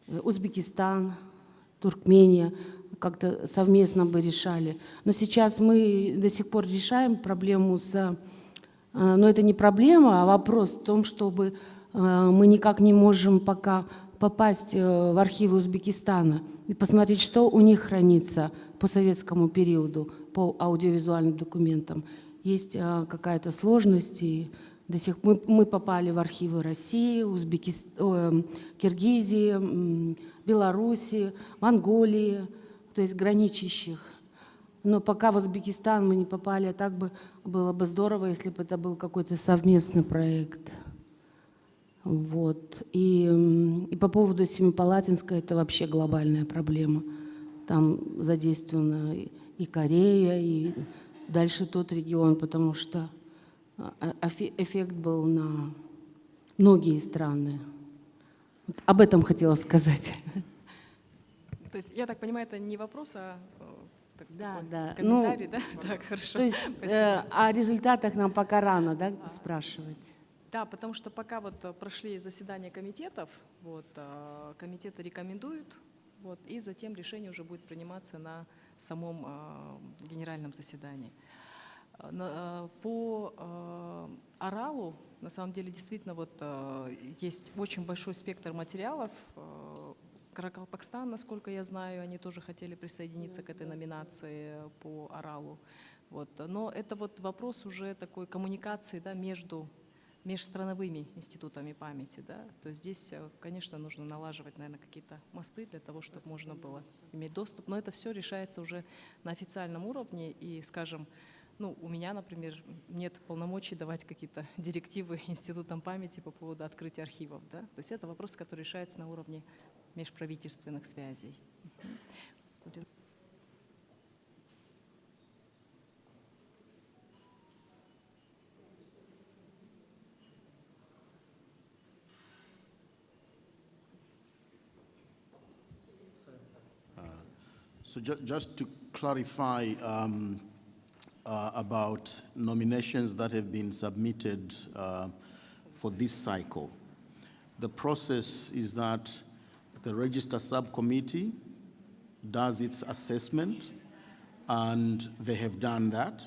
J: Узбекистан, Туркмения, как-то совместно бы решали. Но сейчас мы до сих пор решаем проблему с... Но это не проблема, а вопрос в том, чтобы мы никак не можем пока попасть в архивы Узбекистана и посмотреть, что у них хранится по советскому периоду, по аудиовизуальным документам. Есть какая-то сложность, и мы попали в архивы России, Киргизии, Белоруссии, Монголии, то есть граничащих. Но пока в Узбекистан мы не попали, а так бы было бы здорово, если бы это был какой-то совместный проект. Вот. И по поводу Семипалатинска, это вообще глобальная проблема. Там задействована и Корея, и дальше тот регион, потому что эффект был на многие страны. Вот об этом хотела сказать.
D: То есть, я так понимаю, это не вопрос, а
J: да.
D: комментарий, да? Так, хорошо.
J: То есть о результатах нам пока рано, да, спрашивать?
D: Да, потому что пока вот прошли заседания комитетов, вот, комитеты рекомендуют, вот, и затем решение уже будет приниматься на самом генеральном заседании. По Оралу, на самом деле, действительно, вот, есть очень большой спектр материалов. Каракалпакстан, насколько я знаю, они тоже хотели присоединиться к этой номинации по Оралу. Вот. Но это вот вопрос уже такой коммуникации, да, между межстрановыми институтами памяти. Да? То есть здесь, конечно, нужно налаживать, наверное, какие-то мосты для того, чтобы можно было иметь доступ. Но это все решается уже на официальном уровне. И, скажем, ну, у меня, например, нет полномочий давать какие-то директивы институтам памяти по поводу открытия архивов. Да? То есть это вопрос, который решается на уровне межправительственных связей.
C: So just to clarify about nominations that have been submitted for this cycle, the process is that the register subcommittee does its assessment, and they have done that.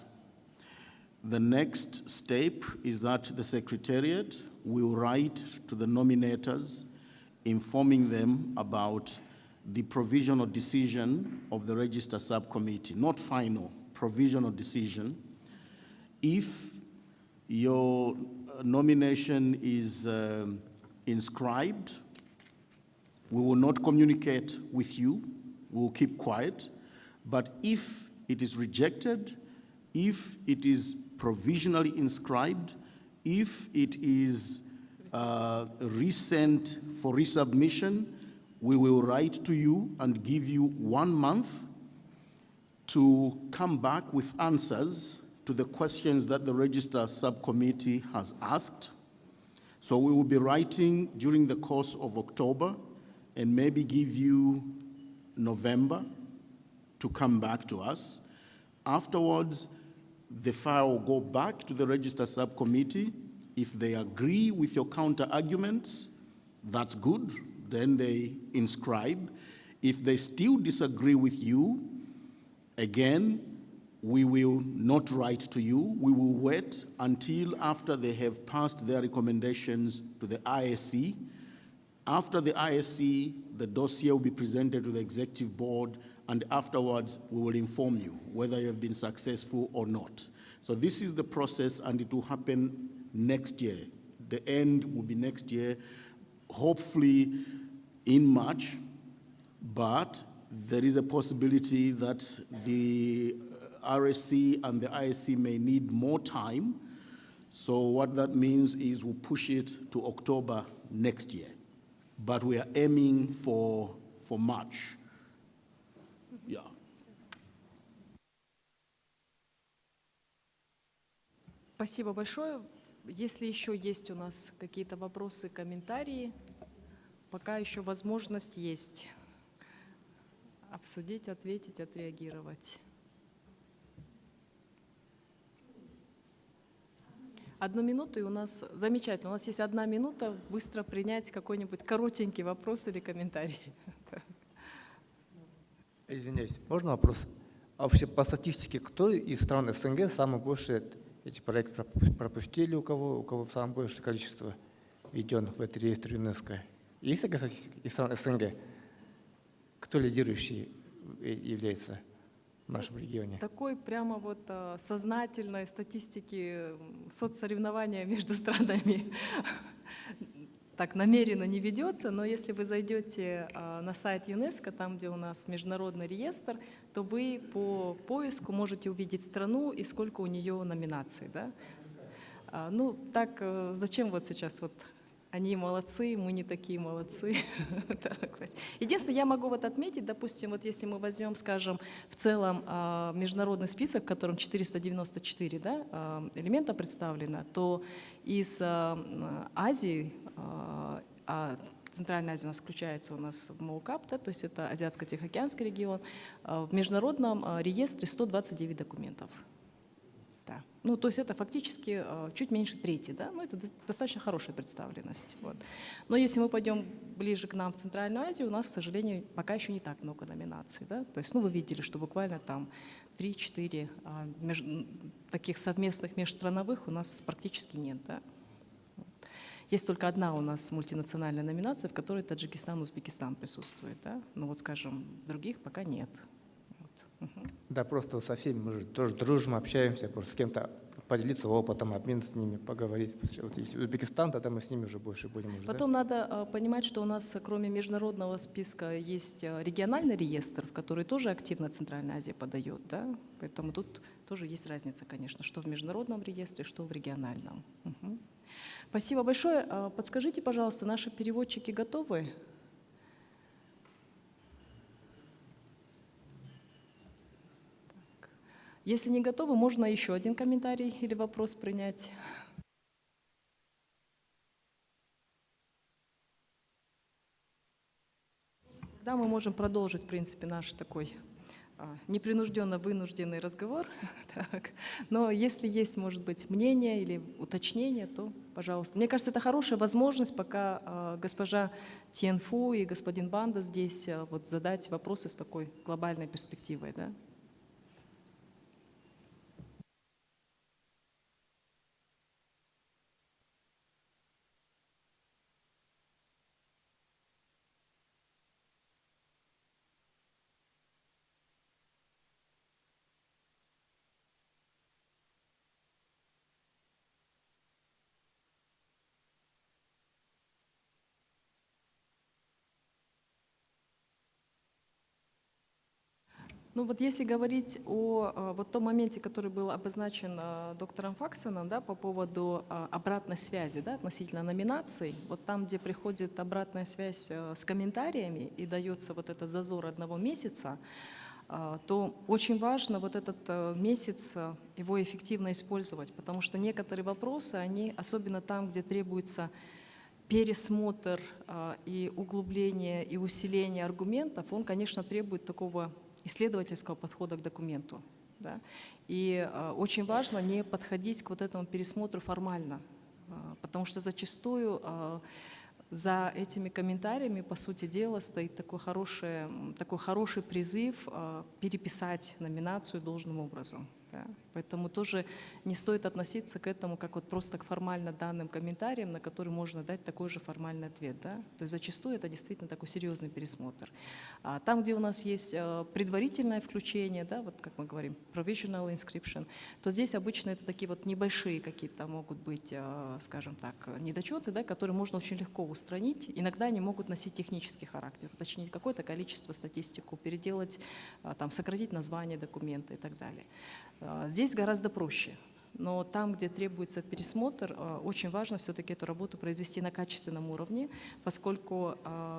C: The next step is that the Secretariat will write to the nominators, informing them about the provisional decision of the register subcommittee, not final, provisional decision. If your nomination is inscribed, we will not communicate with you, we will keep quiet. But if it is rejected, if it is provisionally inscribed, if it is resent for resubmission, we will write to you and give you 1 month to come back with answers to the questions that the register subcommittee has asked. So we will be writing during the course of October and maybe give you November to come back to us. Afterwards, the file will go back to the register subcommittee. If they agree with your counter arguments, that's good, then they inscribe. If they still disagree with you, again, we will not write to you. We will wait until after they have passed their recommendations to the ISC. After the ISC, the dossier will be presented to the executive board, and afterwards we will inform you whether you have been successful or not. So this is the process, and it will happen next year. The end will be next year, hopefully in March, but there is a possibility that the RSC and the ISC may need more time. So what that means is we'll push it to October next year. But we are aiming for March. Yeah.
D: Спасибо большое. Если еще есть у нас какие-то вопросы, комментарии, пока еще возможность есть обсудить, ответить, отреагировать. 1 минуту, и у нас замечательно. У нас есть 1 минута быстро принять какой-нибудь коротенький вопрос или комментарий.
F: Извиняюсь, можно вопрос? А вообще по статистике, кто из стран СНГ самое большее эти проекты пропустили, у кого самое большее количество введенных в этот реестр ЮНЕСКО? Есть такая статистика из стран СНГ? Кто лидирующий является в нашем регионе?
D: Такой прямо вот сознательной статистики соцсоревнования между странами так намеренно не ведется, но если вы зайдете на сайт ЮНЕСКО, там, где у нас международный реестр, то вы по поиску можете увидеть страну и сколько у нее номинаций. Да? Ну, так зачем вот сейчас вот они молодцы, мы не такие молодцы. Единственное, я могу вот отметить, допустим, вот если мы возьмем, скажем, в целом международный список, в котором 494 да, элемента представлено, то из Азии, Центральная Азия у нас включается у нас в МОУКАП, да, то есть это Азиатско-Тихоокеанский регион, в международном реестре 129 документов. Да. Ну, то есть это фактически чуть меньше трети, да? Ну, это достаточно хорошая представленность. Вот. Но если мы пойдем ближе к нам в Центральную Азию, у нас, к сожалению, пока еще не так много номинаций. Да? То есть, ну, вы видели, что буквально там 3-4 таких совместных межстрановых у нас практически нет. Да? Есть только одна у нас мультинациональная номинация, в которой Таджикистан, Узбекистан присутствует. Да? Но вот, скажем, других пока нет.
F: Да, просто со всеми мы же тоже дружим, общаемся, просто с кем-то поделиться опытом, обмен с ними, поговорить. Вот если Узбекистан, тогда мы с ними уже больше будем.
D: Потом надо понимать, что у нас кроме международного списка есть региональный реестр, в который тоже активно Центральная Азия подает. Да? Поэтому тут тоже есть разница, конечно, что в международном реестре, что в региональном. Угу. Спасибо большое. Подскажите, пожалуйста, наши переводчики готовы? Если не готовы, можно еще один комментарий или вопрос принять. Да, мы можем продолжить, в принципе, наш такой непринужденно вынужденный разговор. Так. Но если есть, может быть, мнение или уточнение, то, пожалуйста. Мне кажется, это хорошая возможность, пока госпожа Тьенфу и господин Банда здесь, вот задать вопросы с такой глобальной перспективой. Да? Ну вот если говорить о вот том моменте, который был обозначен доктором Факсоном, да, по поводу обратной связи, да, относительно номинаций, вот там, где приходит обратная связь с комментариями и дается вот этот зазор 1 месяца, то очень важно вот этот месяц его эффективно использовать, потому что некоторые вопросы, они, особенно там, где требуется пересмотр и углубление и усиление аргументов, он, конечно, требует такого исследовательского подхода к документу. Да? И очень важно не подходить к вот этому пересмотру формально, потому что зачастую за этими комментариями, по сути дела, стоит такой хороший призыв переписать номинацию должным образом. Да? Поэтому тоже не стоит относиться к этому как вот просто к формально данным комментариям, на которые можно дать такой же формальный ответ. Да? То есть зачастую это действительно такой серьезный пересмотр. Там, где у нас есть предварительное включение, да, вот как мы говорим, provisional inscription, то здесь обычно это такие вот небольшие какие-то могут быть, скажем так, недочеты, да, которые можно очень легко устранить. Иногда они могут носить технический характер, уточнить какое-то количество, статистику, переделать, там, сократить название документа и так далее. Здесь гораздо проще, но там, где требуется пересмотр, очень важно все-таки эту работу произвести на качественном уровне, поскольку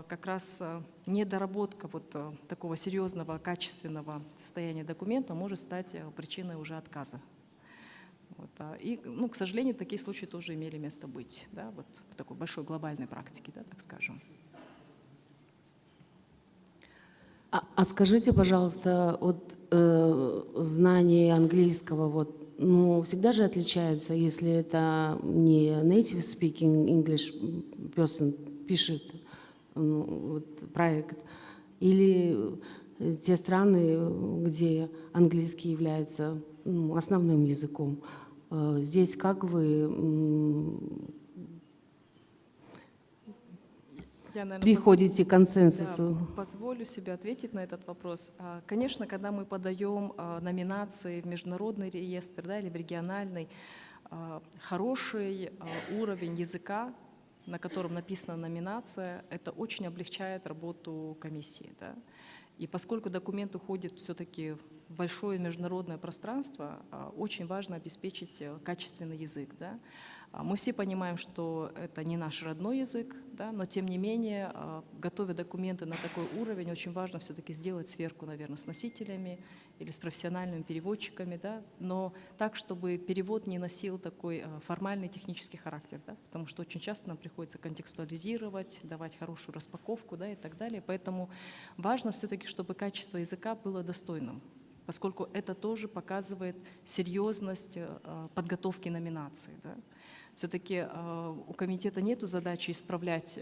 D: как раз недоработка вот такого серьезного, качественного состояния документа может стать причиной уже отказа. Вот. И, ну, к сожалению, такие случаи тоже имели место быть, да, вот в такой большой глобальной практике, да, так скажем.
J: А скажите, пожалуйста, вот знание английского, вот, ну, всегда же отличается, если это не native speaking English person пишет вот, проект, или те страны, где английский является основным языком. Здесь как вы приходите к консенсусу?
D: Да, позволю себе ответить на этот вопрос. Конечно, когда мы подаем номинации в международный реестр, да, или в региональный, хороший уровень языка, на котором написана номинация, это очень облегчает работу комиссии. Да? И поскольку документ уходит все-таки в большое международное пространство, очень важно обеспечить качественный язык. Да? Мы все понимаем, что это не наш родной язык, да, но тем не менее, готовя документы на такой уровень, очень важно все-таки сделать сверку, наверное, с носителями или с профессиональными переводчиками, да, но так, чтобы перевод не носил такой формальный технический характер, да, потому что очень часто нам приходится контекстуализировать, давать хорошую распаковку, да, и так далее. Поэтому важно все-таки, чтобы качество языка было достойным, поскольку это тоже показывает серьезность подготовки номинации. Да. Все-таки у комитета нет задачи исправлять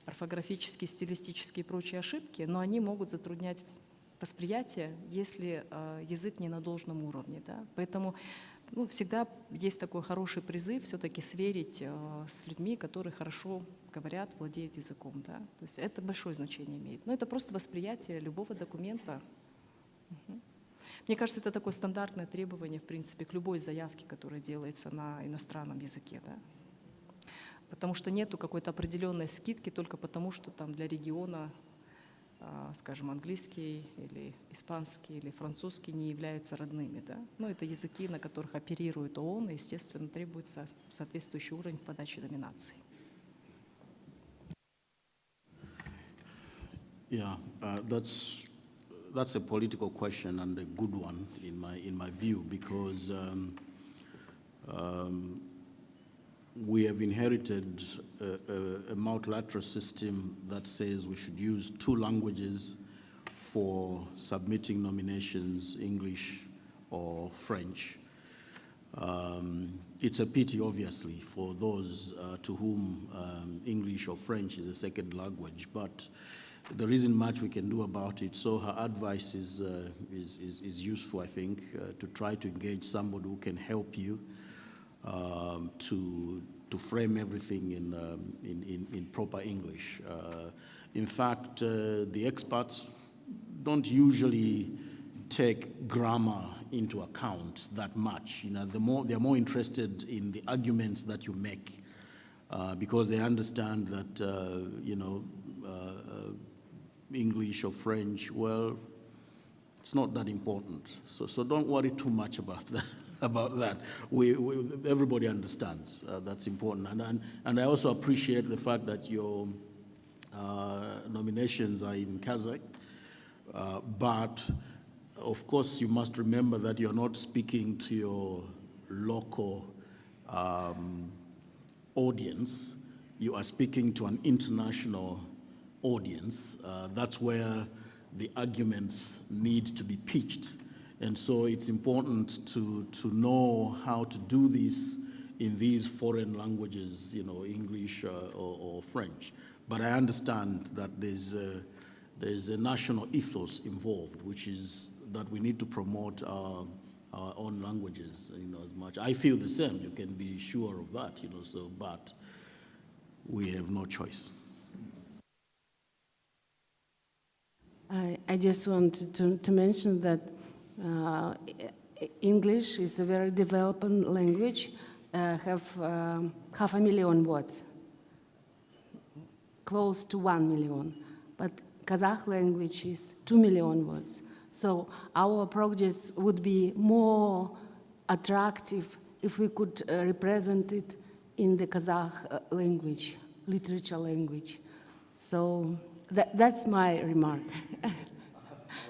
D: орфографические, стилистические и прочие ошибки, но они могут затруднять восприятие, если язык не на должном уровне. Да. Поэтому всегда есть такой хороший призыв все-таки сверить с людьми, которые хорошо говорят, владеют языком. Да. То есть это большое значение имеет. Но это просто восприятие любого документа. Мне кажется, это такое стандартное требование, в принципе, к любой заявке, которая делается на иностранном языке. Да? Потому что нету какой-то определенной скидки только потому, что там для региона, скажем, английский или испанский или французский не являются родными. Да? Но это языки, на которых оперирует ООН, и, естественно, требуется соответствующий уровень подачи номинаций.
C: Yeah, that's a political question and a good one in my view, because we have inherited a multilateral system that says we should use 2 languages for submitting nominations, English or French. It's a pity, obviously, for those to whom English or French is a second language, but there isn't much we can do about it. So her advice is useful, I think, to try to engage somebody who can help you to frame everything in proper English. In fact, the experts don't usually take grammar into account that much. You know, they're more interested in the arguments that you make because they understand that English or French, well, it's not that important. So don't worry too much about that. Everybody understands that's important. And I also appreciate the fact that your nominations are in Kazakh, but of course you must remember that you're not speaking to your local audience. You are speaking to an international audience. That's where the arguments need to be pitched. And so it's important to know how to do this in these foreign languages, you know, English or French. But I understand that there's a national ethos involved, which is that we need to promote our own languages, you know, as much. I feel the same, you can be sure of that, you know, so, but we have no choice.
J: I just wanted to mention that English is a very developing language, have 500,000 words, close to 1 million, but Kazakh language is 2 million words. So our projects would be more attractive if we could represent it in the Kazakh language, literature language. So that's my remark.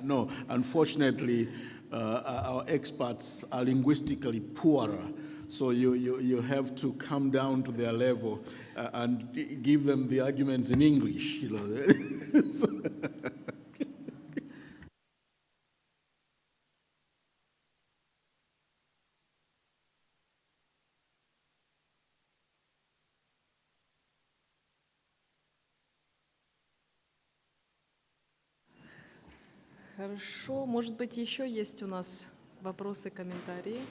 C: No, unfortunately, our experts are linguistically poorer, so you have to come down to their level and give them the arguments in English, you know.
D: Хорошо, может быть, еще есть у нас вопросы, комментарии?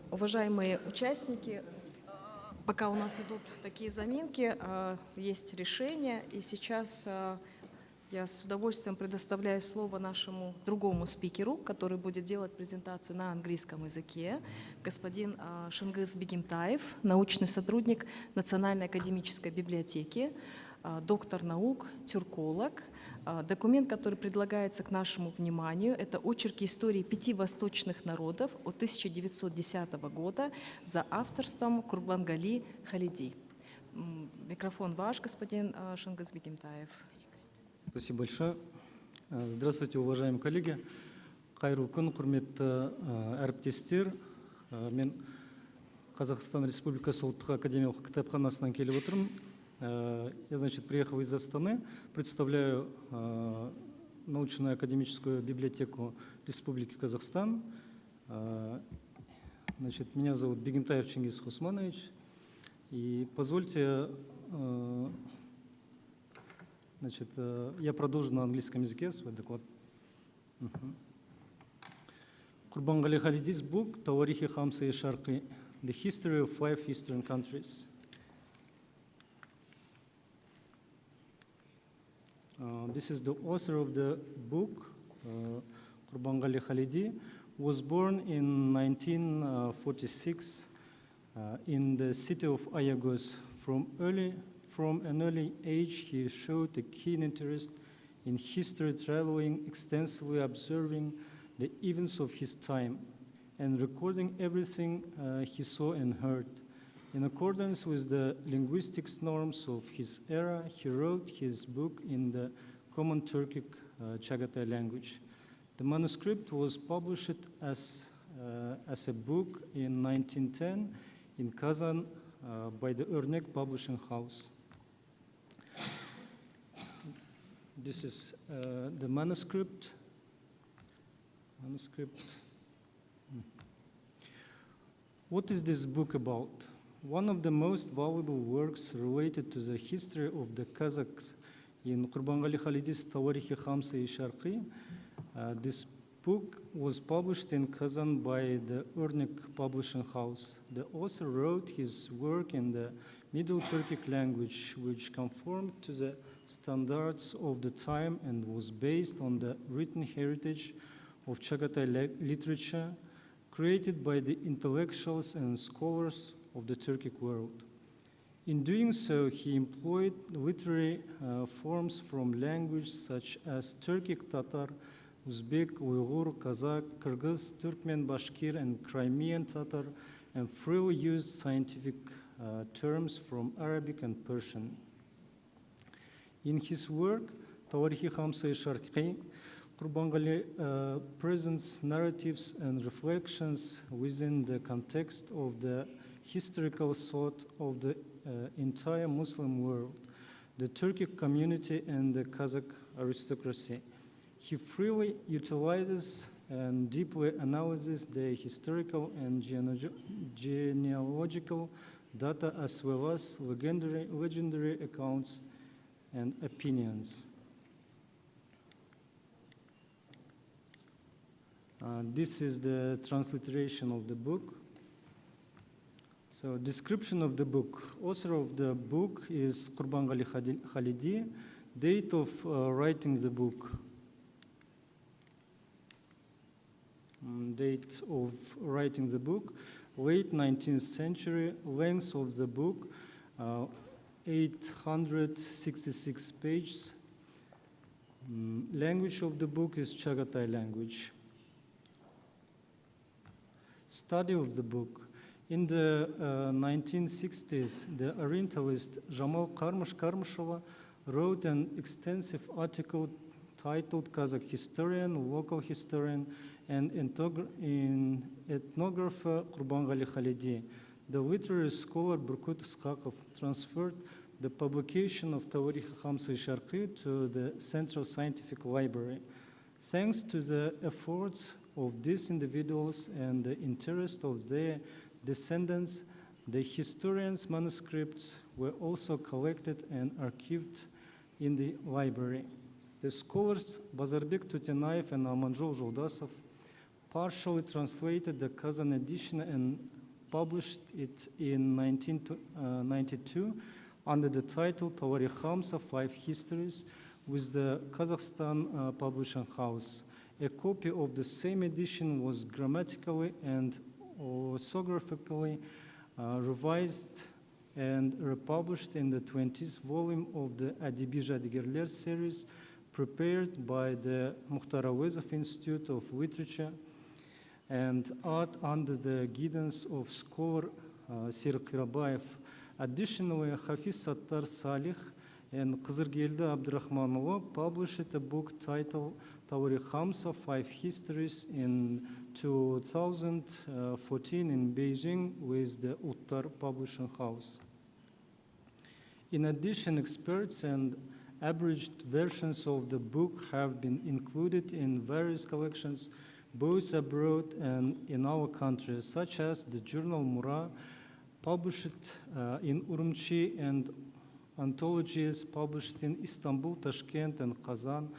D: Уважаемые участники, пока у нас идут такие заминки, есть решение, и сейчас я с удовольствием предоставляю слово нашему другому спикеру, который будет делать презентацию на английском языке, господин Шенгиз Бегимтаев, научный сотрудник Национальной академической библиотеки, доктор наук, тюрколог. Документ, который предлагается к нашему вниманию, это очерки истории 5 восточных народов от 1910 года за авторством Курбангали Халиди. Микрофон ваш, господин Шенгиз Бегимтаев.
K: Спасибо большое. Здравствуйте, уважаемые коллеги. Қайырлы күн, құрметті әріптестер. Мен Қазақстан Республикасы ұлттық академиялық кітапханасынан келіп отырмын. Я, значит, приехал из Астаны, представляю научную академическую библиотеку Республики Казахстан. Значит, меня зовут Бегимтаев Чингиз Хусманович. И позвольте Значит, я продолжу на английском языке свой доклад. Курбангали Халиди's book, Tawarikhi Khamsa-i Sharqi, The History of 5 Eastern Countries. This is the author of the book, Kурбангали Халиди, was born in 1946 in the city of Ayagos. From an early age, he showed a keen interest in history, traveling extensively, observing the events of his time, and recording everything he saw and heard. In accordance with the linguistic norms of his era, he wrote his book in the common Turkic Chagatai language. The manuscript was published as a book in 1910 in Kazan by the Örnek Publishing House. This is the manuscript. What is this book about? One of the most valuable works related to the history of the Kazakhs in Kурбангали Халиди's Tawarikhi Khamsa-i Sharqi. This book was published in Kazan by the Örnek Publishing House. The author wrote his work in the Middle Turkic language, which conformed to the standards of the time and was based on the written heritage of Chagatai literature created by the intellectuals and scholars of the Turkic world. In doing so, he employed literary forms from language such as Turkic, Tatar, Uzbek, Uyghur, Kazakh, Kyrgyz, Turkmen, Bashkir, and Crimean Tatar, and freely used scientific terms from Arabic and Persian. In his work, Tawarikhi Khamsa-i Sharqi, Kурбангали presents narratives and reflections within the context of the historical thought of the entire Muslim world, the Turkic community, and the Kazakh aristocracy. He freely utilizes and deeply analyzes the historical and genealogical data as well as legendary accounts and opinions. This is the transliteration of the book. So, description of the book. Author of the book is Kурбангали Халиди. Date of writing the book. Date of writing the book, late 19th century. Length of the book, 866 pages. Language of the book is Chagatai language. Study of the book. In the 1960s, the Orientalist Jamal Karmasheva wrote an extensive article titled Kazakh Historian, Local Historian, and Ethnographer Kурбангали Халиди. The literary scholar Burkut Iskakov transferred the publication of Tawarikhi Khamsa-i Sharqi to the Central Scientific Library. Thanks to the efforts of these individuals and the interest of their descendants, the historians' manuscripts were also collected and archived in the library. The scholars Bazarbek Tutinayev and Amanjol Joldasov partially translated the Kazan edition and published it in 1992 under the title Tawarikh Khamsa 5 Histories with the Kazakhstan Publishing House. A copy of the same edition was grammatically and orthographically revised and republished in the 20th volume of the Adibi Jadigerler series prepared by the Mukhtar Avezov Institute of Literature and Art under the guidance of scholar Sir Kirabayev. Additionally, Hafiz Sattar Salih and Qizirgeldi Abdurrahmanova published a book titled Tawarikh Khamsa 5 Histories in 2014 in Beijing with the Uttar Publishing House. In addition, experts and abridged versions of the book have been included in various collections both abroad and in our country, such as the journal Mura, published in Urumqi and anthologies published in Istanbul, Tashkent, and Kazan,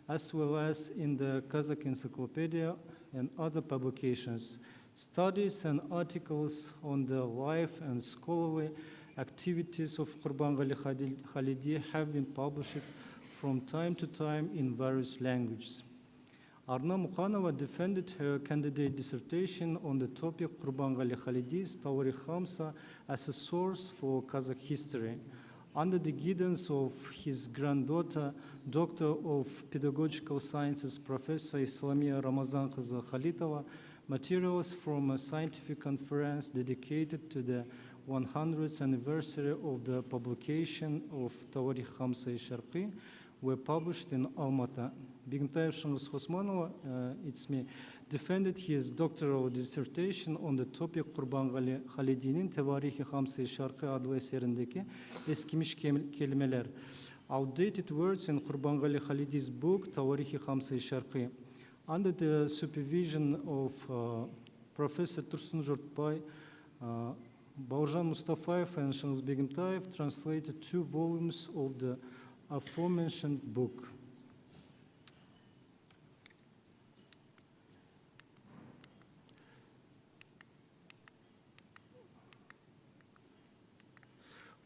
K: as well as in the Kazakh Encyclopedia and other publications. Studies and articles on the life and scholarly activities of Qurbangali Khalidi have been published from time to time in various languages. Arna Mukhanova defended her candidate dissertation on the topic Qurbangali Khalidi's Tawarikh Khamsa as a source for Kazakh history. Under the guidance of his granddaughter, Doctor of Pedagogical Sciences, Professor Islamia Ramazan-Kızı Khalitova, materials from a scientific conference dedicated to the 100th anniversary of the publication of Tawarikh Khamsa Sharqi were published in Almaty. Бегентаев Шыңғыс Хосманова, it's me, defended his doctoral dissertation on the topic Qurbangali Khalidinin Tawarikh Khamsa Sharqi adlı eserindeki eskimiş kelimeler. Outdated words in Qurbangali Khalidi's book Tawarikh Khamsa Sharqi. Under the supervision of Professor Tursun Jurtbay, Baujan Mustafaev and Shыңғыс Бегентаев translated 2 volumes of the aforementioned book.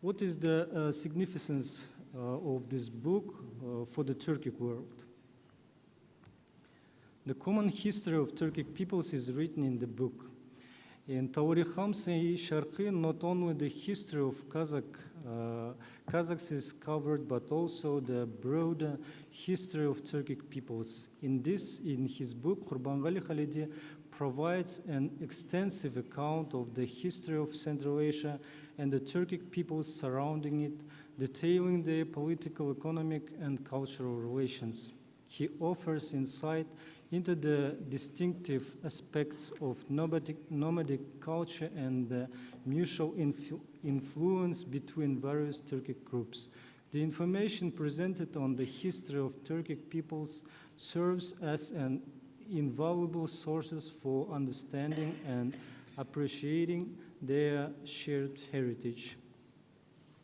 K: What is the significance of this book for the Turkic world? The common history of Turkic peoples is written in the book. In Tawarikh Khamsa Sharqi, not only the history of Kazakhs is covered, but also the broader history of Turkic peoples. In his book, Qurbangali Khalidi provides an extensive account of the history of Central Asia and the Turkic peoples surrounding it, detailing their political, economic, and cultural relations. He offers insight into the distinctive aspects of nomadic culture and the mutual influence between various Turkic groups. The information presented on the history of Turkic peoples serves as an invaluable sources for understanding and appreciating their shared heritage.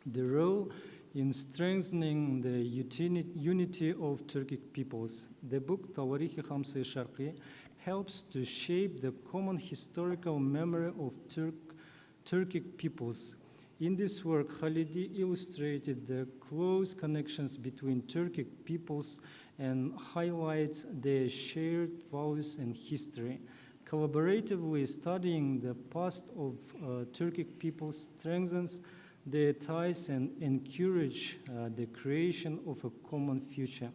K: The role in strengthening the unity of Turkic peoples. The book Tawarikh Khamsa Sharqi helps to shape the common historical memory of Turkic peoples. In this work, Khalidi illustrated the close connections between Turkic peoples and highlights their shared values and history. Collaboratively studying the past of Turkic peoples strengthens their ties and encourage the creation of a common future.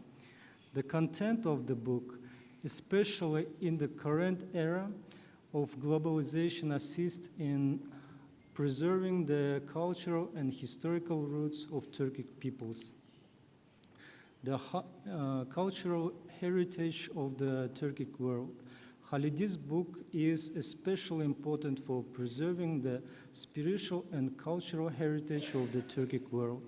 K: The content of the book, especially in the current era of globalization, assists in preserving the cultural and historical roots of Turkic peoples. The cultural heritage of the Turkic world. Khalidi's book is especially important for preserving the spiritual and cultural heritage of the Turkic world.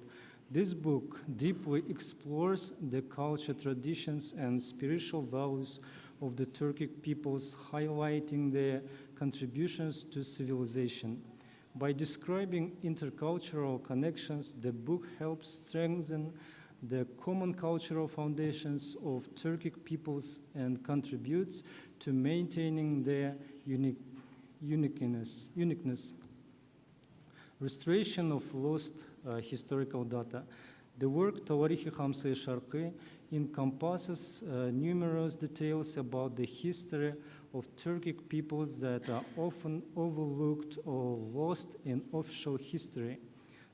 K: This book deeply explores the culture, traditions, and spiritual values of the Turkic peoples, highlighting their contributions to civilization. By describing intercultural connections, the book helps strengthen the common cultural foundations of Turkic peoples and contributes to maintaining their uniqueness. Restoration of lost historical data. The work Tawarikh Khamsa Sharqi encompasses numerous details about the history of Turkic peoples that are often overlooked or lost in official history.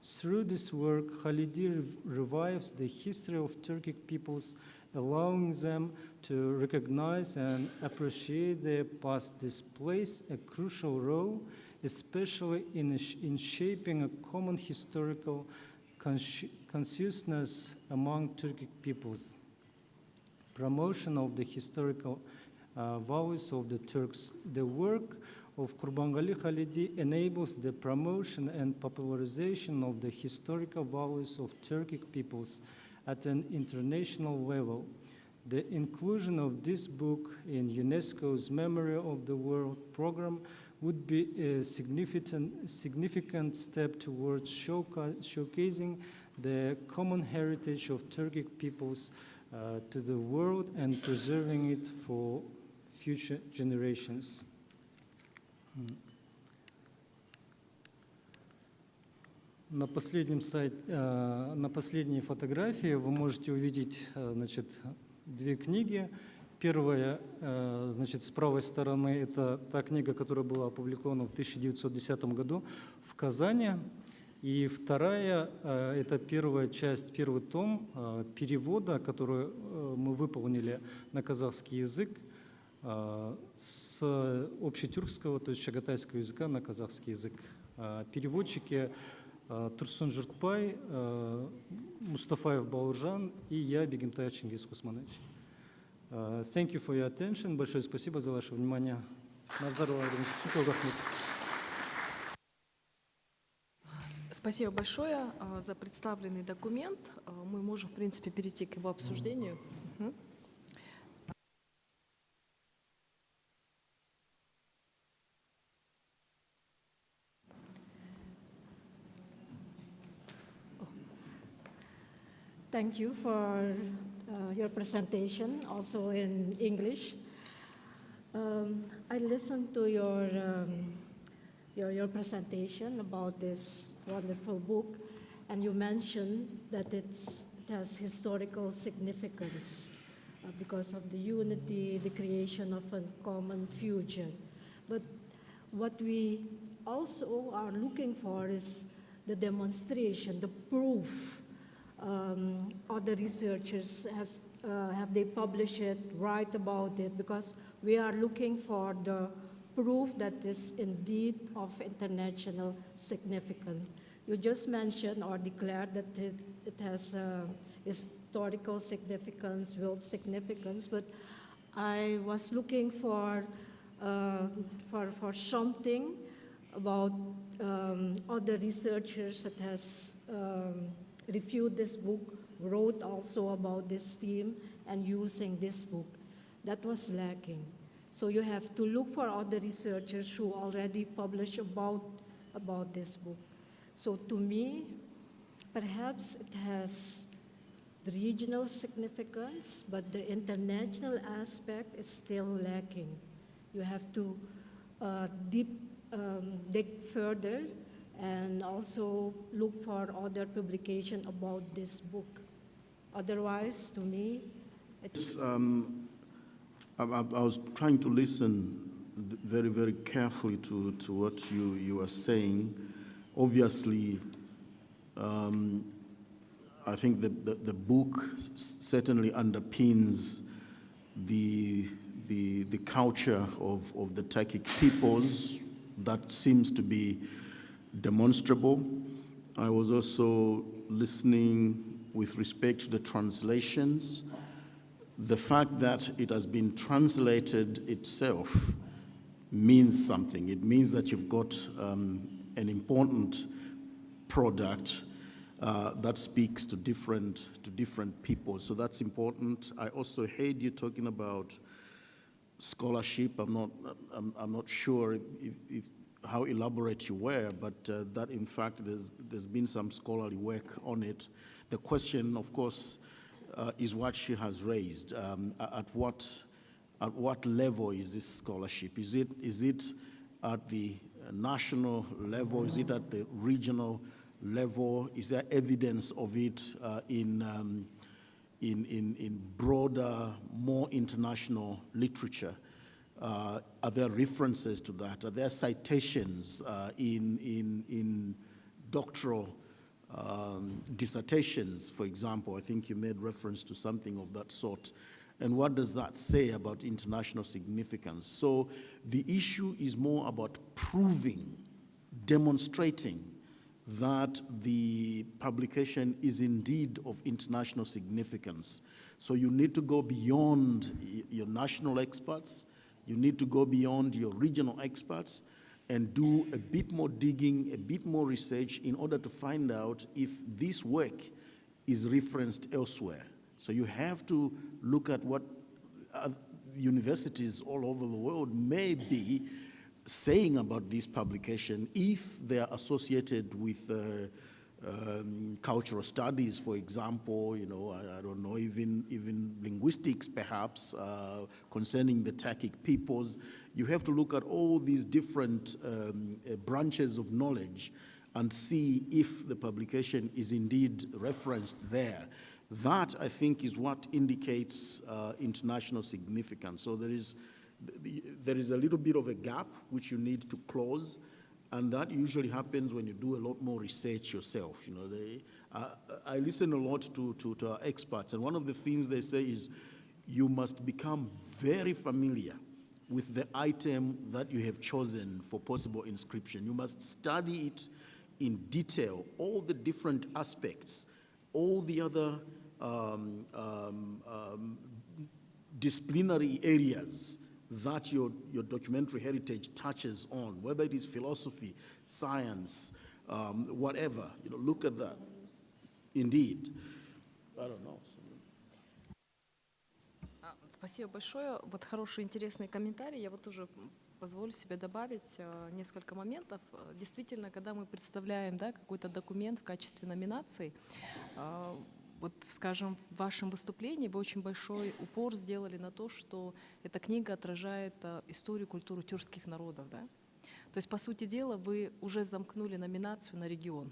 K: Through this work, Khalidi revives the history of Turkic peoples, allowing them to recognize and appreciate their past. This plays a crucial role, especially in shaping a common historical consciousness among Turkic peoples. Promotion of the historical values of the Turks. The work of Qurbangali Khalidi enables the promotion and popularization of the historical values of Turkic peoples at an international level. The inclusion of this book in UNESCO's Memory of the World program would be a significant step towards showcasing the common heritage of Turkic peoples to the world and preserving it for future generations. На последней фотографии вы можете увидеть, значит, две книги. Первая, значит, с правой стороны, это та книга, которая была опубликована в 1910 году в Казани. И вторая, это первая часть, первый том перевода, который мы выполнили на казахский язык с общетюркского, то есть чагатайского языка на казахский язык. Переводчики Турсун Журтпай, Мустафаев Бауыржан и я, Бегимтаев Чингис Хусманович. Thank you for your attention. Большое спасибо за ваше внимание.
D: Спасибо большое за представленный документ. Мы можем, в принципе, перейти к его обсуждению.
E: Thank you for your presentation, also in English. I listened to your presentation about this wonderful book, and you mentioned that it has historical significance because of the unity, the creation of a common future. But what we also are looking for is the demonstration, the proof. Other researchers have they published it, write about it, because we are looking for the proof that is indeed of international significance. You just mentioned or declared that it has historical significance, world significance, but I was looking for something about other researchers that has reviewed this book, wrote also about this theme and using this book. That was lacking. So you have to look for other researchers who already published about this book. So to me, perhaps it has the regional significance, but the international aspect is still lacking. You have to dig further and also look for other publication about this book. Otherwise, to me, it's...
C: I was trying to listen very, very carefully to what you were saying. Obviously, I think the book certainly underpins the culture of the Turkic peoples. That seems to be demonstrable. I was also listening with respect to the translations. The fact that it has been translated itself means something. It means that you've got an important product that speaks to different people. So that's important. I also heard you talking about scholarship. I'm not sure if how elaborate you were, but that in fact there's been some scholarly work on it. The question, of course, is what she has raised. At what level is this scholarship? Is it at the national level? Is it at the regional level? Is there evidence of it in broader, more international literature? Are there references to that? Are there citations in doctoral dissertations, for example? I think you made reference to something of that sort. And what does that say about international significance? So the issue is more about proving, demonstrating that the publication is indeed of international significance. So you need to go beyond your national experts. You need to go beyond your regional experts and do a bit more digging, a bit more research in order to find out if this work is referenced elsewhere. So you have to look at what universities all over the world may be saying about this publication, if they are associated with cultural studies, for example, you know, I don't know, even linguistics perhaps, concerning the Turkic peoples, you have to look at all these different branches of knowledge and see if the publication is indeed referenced there. That, I think, is what indicates international significance. So there is a little bit of a gap which you need to close, and that usually happens when you do a lot more research yourself. You know, I listen a lot to our experts, and one of the things they say is you must become very familiar with the item that you have chosen for possible inscription. You must study it in detail, all the different aspects, all the other disciplinary areas that your documentary heritage touches on, whether it is philosophy, science, whatever. You know, look at that. Indeed. I don't know.
D: Спасибо большое. Вот хороший, интересный комментарий. Я вот тоже позволю себе добавить несколько моментов. Действительно, когда мы представляем, да, какой-то документ в качестве номинации, вот, скажем, в вашем выступлении вы очень большой упор сделали на то, что эта книга отражает историю, культуру тюркских народов. Да? То есть, по сути дела, вы уже замкнули номинацию на регион.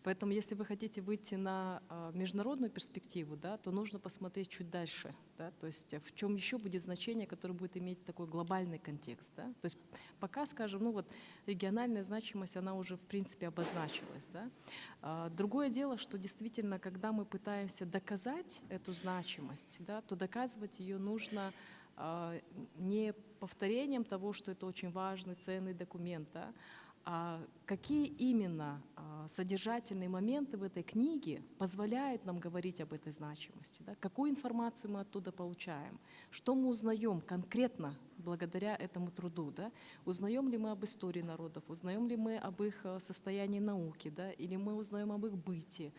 D: Поэтому, если вы хотите выйти на международную перспективу, да, то нужно посмотреть чуть дальше. Да, то есть в чем еще будет значение, которое будет иметь такой глобальный контекст. Да? То есть пока, скажем, ну вот региональная значимость, она уже в принципе обозначилась. Да? Другое дело, что действительно, когда мы пытаемся доказать эту значимость, да, то доказывать ее нужно не повторением того, что это очень важный, ценный документ, да, а какие именно содержательные моменты в этой книге позволяют нам говорить об этой значимости, да? Какую информацию мы оттуда получаем, что мы узнаем конкретно благодаря этому труду, да? Узнаем ли мы об истории народов, узнаем ли мы об их состоянии науки, да? Или мы узнаем об их быте,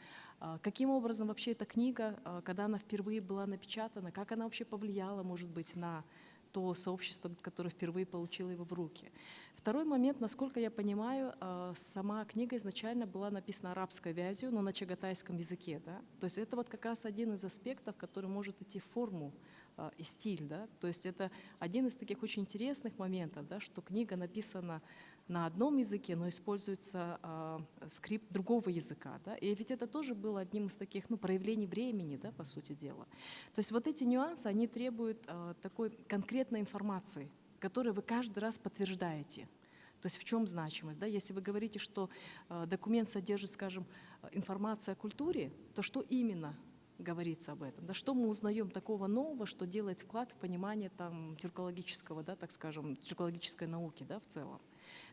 D: каким образом вообще эта книга, когда она впервые была напечатана, как она вообще повлияла, может быть, на то сообщество, которое впервые получило его в руки. Второй момент, насколько я понимаю, сама книга изначально была написана арабской вязью, но на чагатайском языке. Да? То есть это вот как раз один из аспектов, который может идти в форму и стиль. Да? То есть это один из таких очень интересных моментов, да, что книга написана на одном языке, но используется скрипт другого языка. Да? И ведь это тоже было одним из таких проявлений времени, да, по сути дела. То есть вот эти нюансы, они требуют такой конкретной информации, которую вы каждый раз подтверждаете. То есть в чем значимость? Да? Если вы говорите, что документ содержит, скажем, информацию о культуре, то что именно говорится об этом? Да? Что мы узнаем такого нового, что делает вклад в понимание там, тюркологического, да, так скажем, тюркологической науки, да, в целом?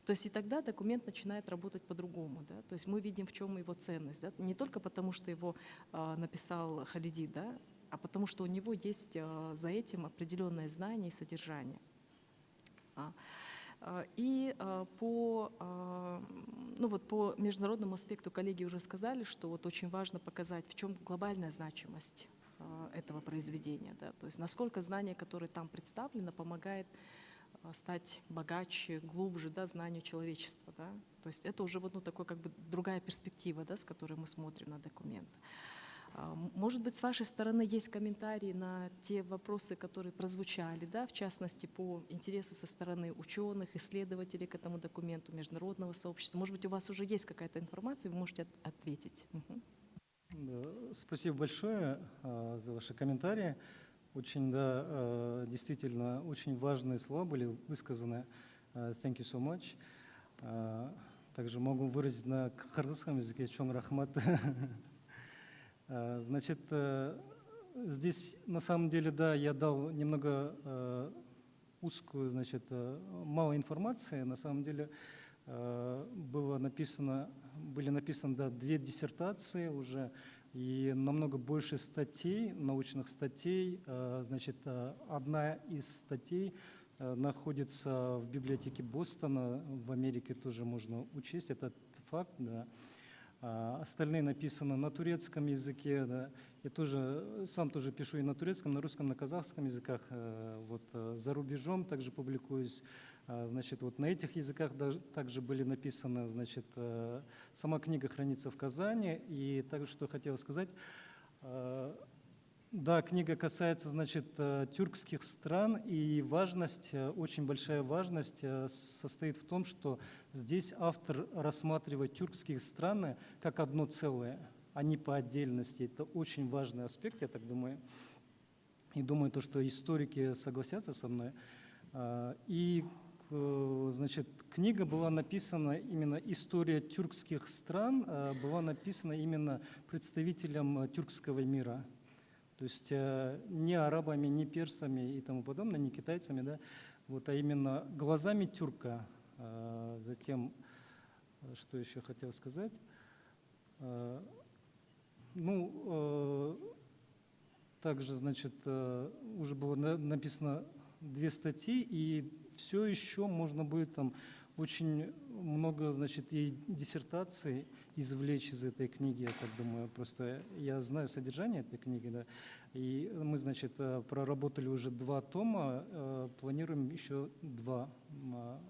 D: То есть и тогда документ начинает работать по-другому. Да? То есть мы видим, в чем его ценность. Да? Не только потому, что его написал Халиди, да? А потому что у него есть за этим определенное знание и содержание. И по международному аспекту коллеги уже сказали, что вот очень важно показать, в чем глобальная значимость этого произведения. Да? То есть насколько знание, которое там представлено, помогает стать богаче, глубже, да, знанию человечества. Да? То есть это уже вот, такой, как бы другая перспектива, да, с которой мы смотрим на документ. Может быть, с вашей стороны есть комментарии на те вопросы, которые прозвучали, да, в частности, по интересу со стороны ученых, исследователей к этому документу, международного сообщества. Может быть, у вас уже есть какая-то информация, вы можете ответить.
K: Да, спасибо большое за ваши комментарии. Очень, да, действительно, очень важные слова были высказаны. Thank you so much. Также могу выразить на кыргызском языке «чоң рахмат». Значит, здесь на самом деле, да, я дал немного узкую, значит, мало информации. На самом деле были написаны, да, 2 диссертации уже и намного больше статей, научных статей. Значит, одна из статей находится в библиотеке Бостона, в Америке тоже можно учесть этот факт, да. Остальные написаны на турецком языке. Да. Я сам тоже пишу и на турецком, на русском, на казахском языках. Вот, за рубежом также публикуюсь. Значит, вот на этих языках также были написаны, значит, сама книга хранится в Казани. И также, что я хотел сказать, да, книга касается, значит, тюркских стран, и важность, очень большая важность состоит в том, что здесь автор рассматривает тюркские страны как одно целое, а не по отдельности. Это очень важный аспект, я так думаю. И думаю, то, что историки согласятся со мной. И, значит, книга была написана, именно история тюркских стран была написана именно представителем тюркского мира. То есть не арабами, не персами и тому подобное, не китайцами, да, вот, а именно глазами тюрка. Затем, что еще хотел сказать? Также, значит, уже было написано 2 статьи, и все еще можно будет там очень много, значит, и диссертаций извлечь из этой книги, я так думаю. Просто я знаю содержание этой книги, да, и мы, значит, проработали уже 2 тома, планируем еще 2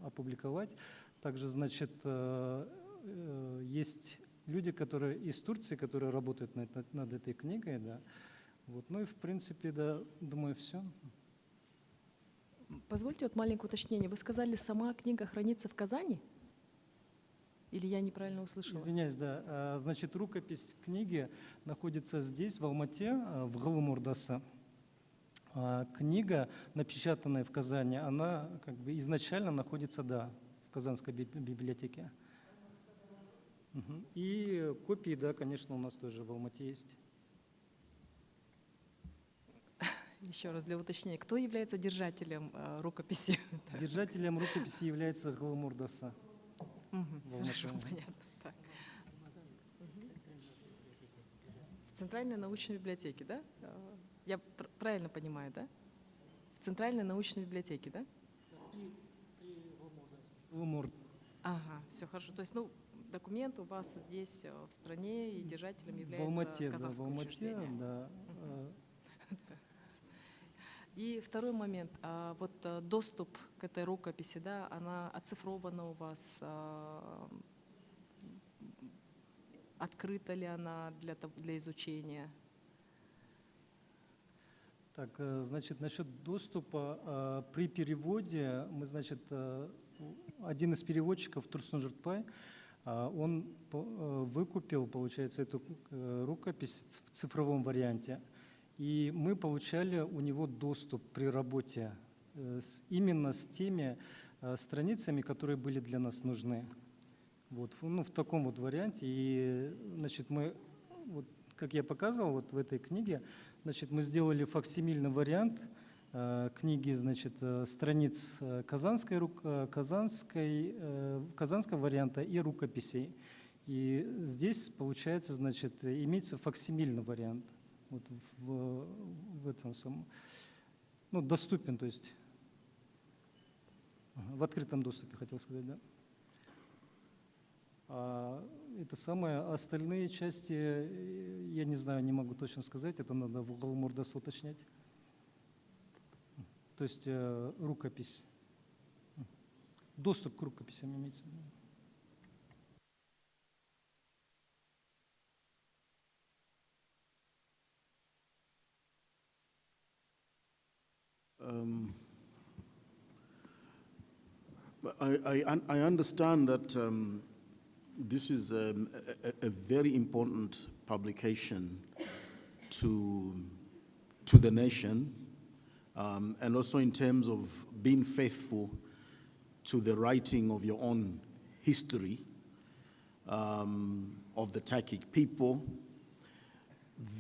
K: опубликовать. Также, значит, есть люди, которые из Турции, которые работают над этой книгой, да. Вот, ну и в принципе, да, думаю, все.
D: Позвольте вот маленькое уточнение. Вы сказали, сама книга хранится в Казани? Или я неправильно услышала?
K: Извиняюсь, да. Значит, рукопись книги находится здесь, в Алмате, в Галымурдасы. Книга, напечатанная в Казани, она как бы изначально находится, да, в Казанской библиотеке. И копии, да, конечно, у нас тоже в Алмате есть.
D: Еще раз для уточнения. Кто является держателем рукописи?
K: Держателем рукописи является Галымурдасы.
D: Хорошо, понятно. Так. В Центральной научной библиотеке, да? Я правильно понимаю, да? В Центральной научной библиотеке, да? Ага, все хорошо. То есть, ну, документ у вас здесь в стране, и держателем является казахское учреждение.
K: Да.
D: И второй момент. Вот доступ к этой рукописи, да, она оцифрована у вас? Открыта ли она для изучения?
K: Так, значит, насчет доступа при переводе мы, значит, один из переводчиков, Турсун Журтбай, он выкупил, получается, эту рукопись в цифровом варианте. И мы получали у него доступ при работе именно с теми страницами, которые были для нас нужны. Вот, ну, в таком вот варианте. И, значит, мы, вот, как я показывал вот в этой книге, значит, мы сделали факсимильный вариант книги, значит, страниц казанского варианта и рукописей. И здесь, получается, значит, имеется факсимильный вариант. Вот в этом самом, ну, доступен, то есть в открытом доступе, хотел сказать, да. Это самое, остальные части, я не знаю, не могу точно сказать, это надо в Галымурдасы уточнять. То есть рукопись, доступ к рукописям имеется в виду.
C: I understand that this is a very important publication to the nation, and also in terms of being faithful to the writing of your own history of the Turkic people.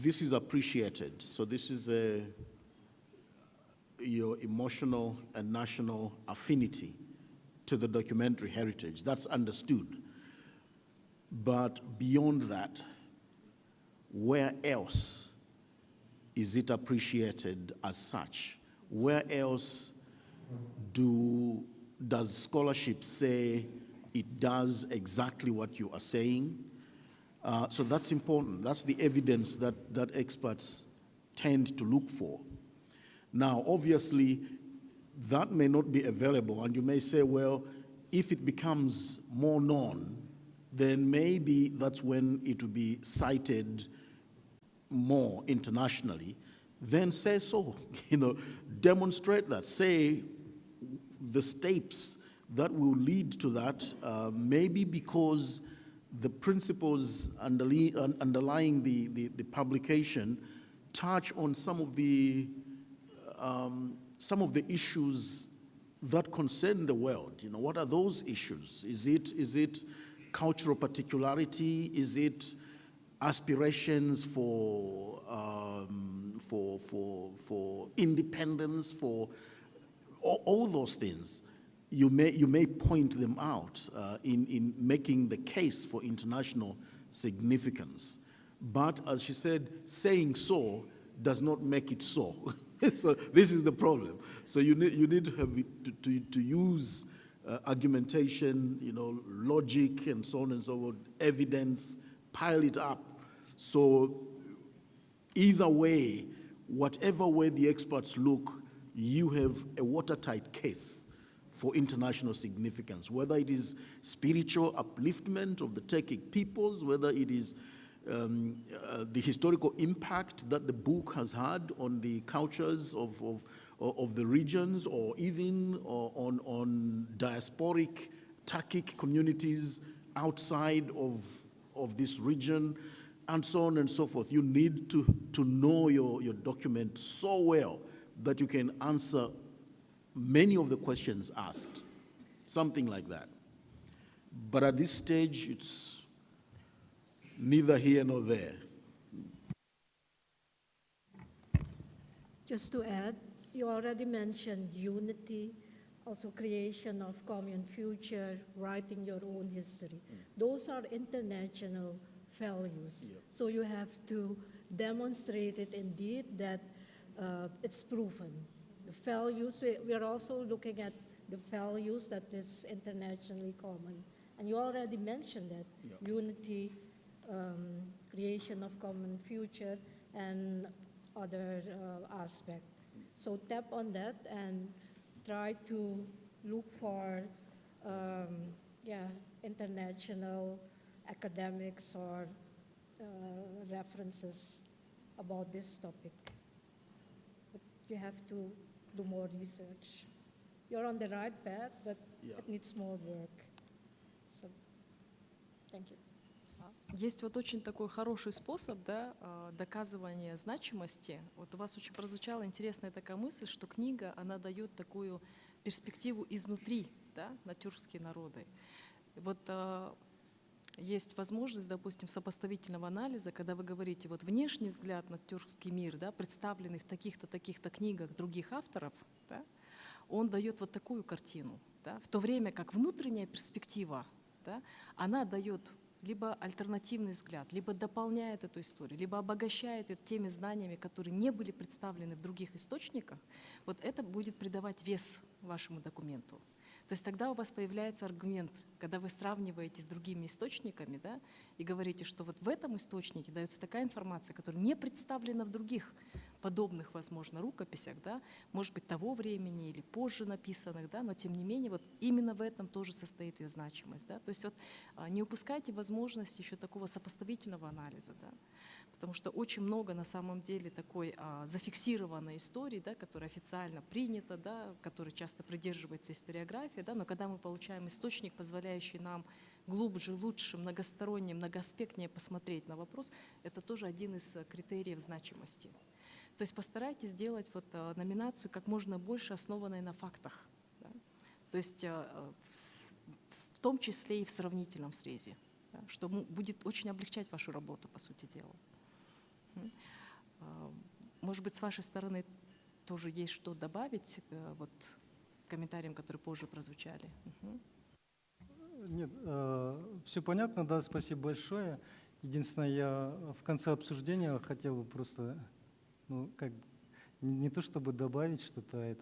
C: This is appreciated. So this is your emotional and national affinity to the documentary heritage. That's understood. But beyond that, where else is it appreciated as such? Where else does scholarship say it does exactly what you are saying? So that's important. That's the evidence that experts tend to look for. Now, obviously, that may not be available, and you may say, well, if it becomes more known, then maybe that's when it will be cited more internationally. Then say so, demonstrate that. Say the steps that will lead to that, maybe because the principles underlying the publication touch on some of the issues that concern the world. What are those issues? Is it cultural particularity? Is it aspirations for independence? For all those things, you may point them out in making the case for international significance. But as she said, saying so does not make it so. So this is the problem. So you need to have to use argumentation, logic, and so on and so forth, evidence, pile it up. So either way, whatever way the experts look, you have a watertight case for international significance, whether it is spiritual upliftment of the Turkic peoples, whether it is the historical impact that the book has had on the cultures of the regions, or even on diasporic Turkic communities outside of this region, and so on and so forth. You need to know your document so well that you can answer many of the questions asked, something like that. But at this stage, it's neither here nor there.
E: Just to add, you already mentioned unity, also creation of common future, writing your own history. Those are international values. Yeah. So you have to demonstrate it indeed that it's proven. The values, we are also looking at the values that is internationally common. And you already mentioned that, yeah. Unity, creation of common future, and other aspect. So tap on that and try to look for international academics or references about this topic. But you have to do more research. You're on the right path, but yeah, it needs more work. So, thank you.
D: Есть вот очень такой хороший способ, да, доказывания значимости. Вот у вас очень прозвучала интересная такая мысль, что книга, она дает такую перспективу изнутри, да, на тюркские народы. Вот есть возможность, допустим, сопоставительного анализа, когда вы говорите, вот внешний взгляд на тюркский мир, да, представленный в таких-то, таких-то книгах других авторов, да, он дает вот такую картину, да, в то время как внутренняя перспектива, да, она дает либо альтернативный взгляд, либо дополняет эту историю, либо обогащает ее теми знаниями, которые не были представлены в других источниках, вот это будет придавать вес вашему документу. То есть тогда у вас появляется аргумент, когда вы сравниваете с другими источниками, да, и говорите, что вот в этом источнике дается такая информация, которая не представлена в других подобных, возможно, рукописях, да, может быть, того времени или позже написанных, да, но тем не менее вот именно в этом тоже состоит ее значимость. Да. То есть вот не упускайте возможность еще такого сопоставительного анализа, да, потому что очень много на самом деле такой зафиксированной истории, да, которая официально принята, да, которой часто придерживается историография, да, но когда мы получаем источник, позволяющий нам глубже, лучше, многосторонне, многоаспектнее посмотреть на вопрос, это тоже один из критериев значимости. То есть постарайтесь сделать вот номинацию как можно больше основанной на фактах, да? То есть в том числе и в сравнительном срезе, да? Что будет очень облегчать вашу работу, по сути дела. Может быть, с вашей стороны тоже есть что добавить вот, к комментариям, которые позже прозвучали?
K: Нет, все понятно, да, спасибо большое. Единственное, я в конце обсуждения хотел бы просто, как не то чтобы добавить что-то,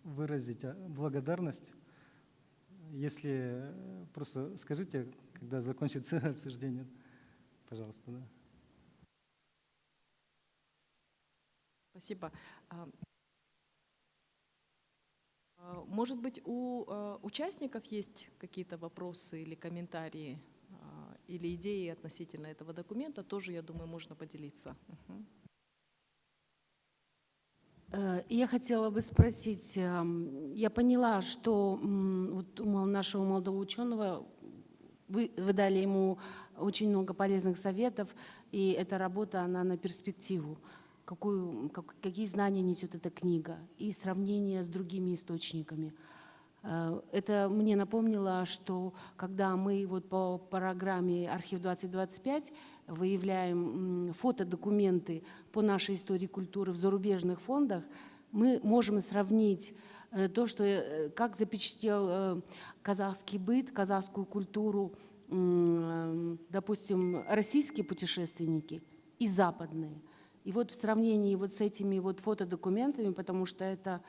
K: выразить благодарность. Если просто скажите, когда закончится обсуждение, пожалуйста, да.
D: Спасибо. Может быть, у участников есть какие-то вопросы или комментарии, или идеи относительно этого документа, тоже, я думаю, можно поделиться.
J: Я хотела бы спросить, я поняла, что вот у нашего молодого ученого вы дали ему очень много полезных советов, и эта работа, она на перспективу. Какие знания несет эта книга и сравнение с другими источниками. Это мне напомнило, что когда мы вот по программе «Архив-2025» выявляем фотодокументы по нашей истории культуры в зарубежных фондах, мы можем сравнить то, что, как запечатлел казахский быт, казахскую культуру, допустим, российские путешественники и западные. И вот в сравнении вот с этими вот фотодокументами, потому что эта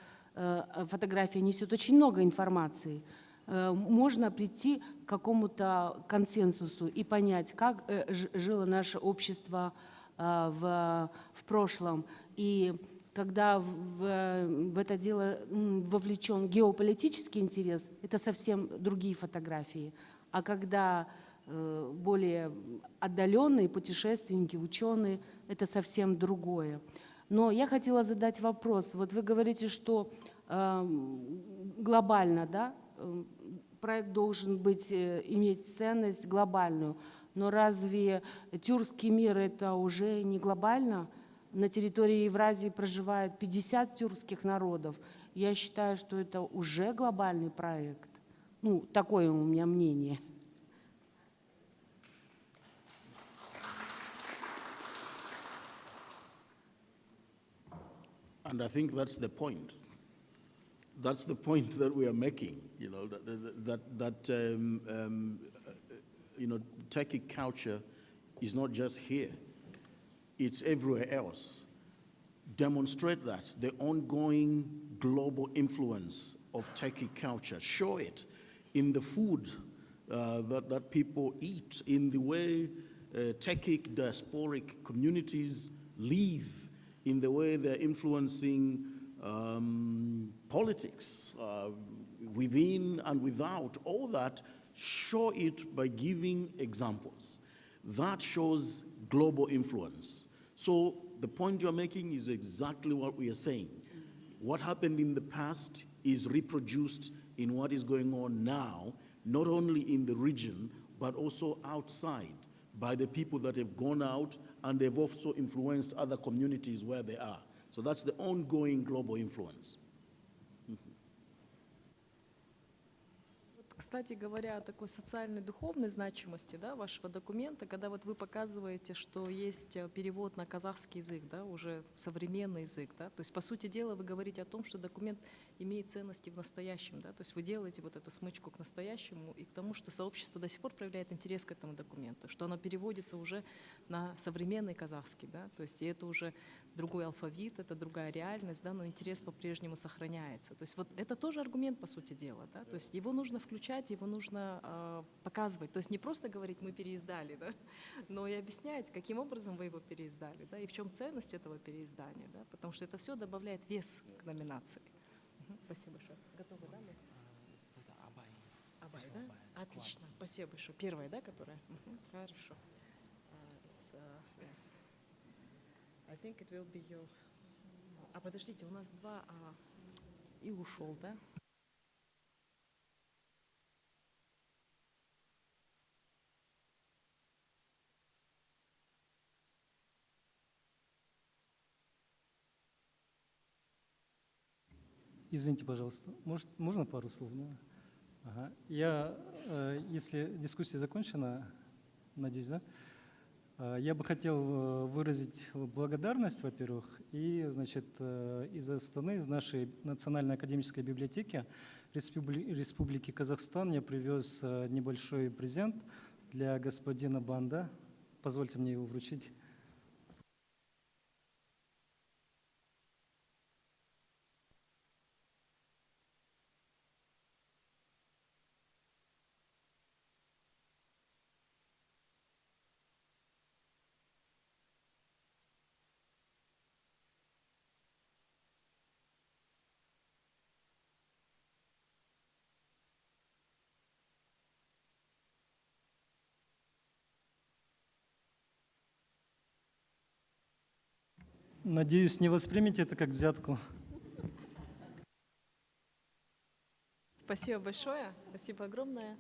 J: фотография несет очень много информации, можно прийти к какому-то консенсусу и понять, как жило наше общество в прошлом. И когда в это дело вовлечен геополитический интерес, это совсем другие фотографии. А когда более отдаленные путешественники, ученые, это совсем другое. Но я хотела задать вопрос. Вот вы говорите, что глобально, да, проект должен быть, иметь ценность глобальную. Но разве тюркский мир это уже не глобально? На территории Евразии проживает 50 тюркских народов. Я считаю, что это уже глобальный проект. Ну, такое у меня мнение.
C: And I think that's the point. That's the point that we are making. You know Turkic culture is not just here; it's everywhere else. Demonstrate that the ongoing global influence of Turkic culture. Show it in the food that people eat, in the way Turkic diasporic communities live, in the way they're influencing politics within and without. All that, show it by giving examples. That shows global influence. So the point you're making is exactly what we are saying. What happened in the past is reproduced in what is going on now, not only in the region, but also outside by the people that have gone out, and they've also influenced other communities where they are. So that's the ongoing global influence.
D: Кстати говоря, о такой социальной духовной значимости, да, вашего документа, когда вот вы показываете, что есть перевод на казахский язык, да, уже современный язык, да, то есть по сути дела вы говорите о том, что документ имеет ценности в настоящем, да, то есть вы делаете вот эту смычку к настоящему и к тому, что сообщество до сих пор проявляет интерес к этому документу, что оно переводится уже на современный казахский, да, то есть и это уже другой алфавит, это другая реальность, да, но интерес по-прежнему сохраняется. То есть вот это тоже аргумент, по сути дела, да, то есть его нужно включать, его нужно показывать. То есть не просто говорить, мы переиздали, да, но и объяснять, каким образом вы его переиздали, да, и в чем ценность этого переиздания, да, потому что это все добавляет вес к номинации. Спасибо большое. Готовы, да? Абай, да? Отлично. Спасибо большое. Первая, да, которая? Хорошо. I think it will be your... А подождите, у нас два... И ушел, да?
K: Извините, пожалуйста, можно пару слов? Да? Ага. Если дискуссия закончена, надеюсь, да? Я бы хотел выразить благодарность, во-первых, и, значит, из Астаны, из нашей Национальной академической библиотеки Республики Казахстан я привез небольшой презент для господина Банда. Позвольте мне его вручить. Надеюсь, не воспримете это как взятку.
D: Спасибо большое, спасибо огромное.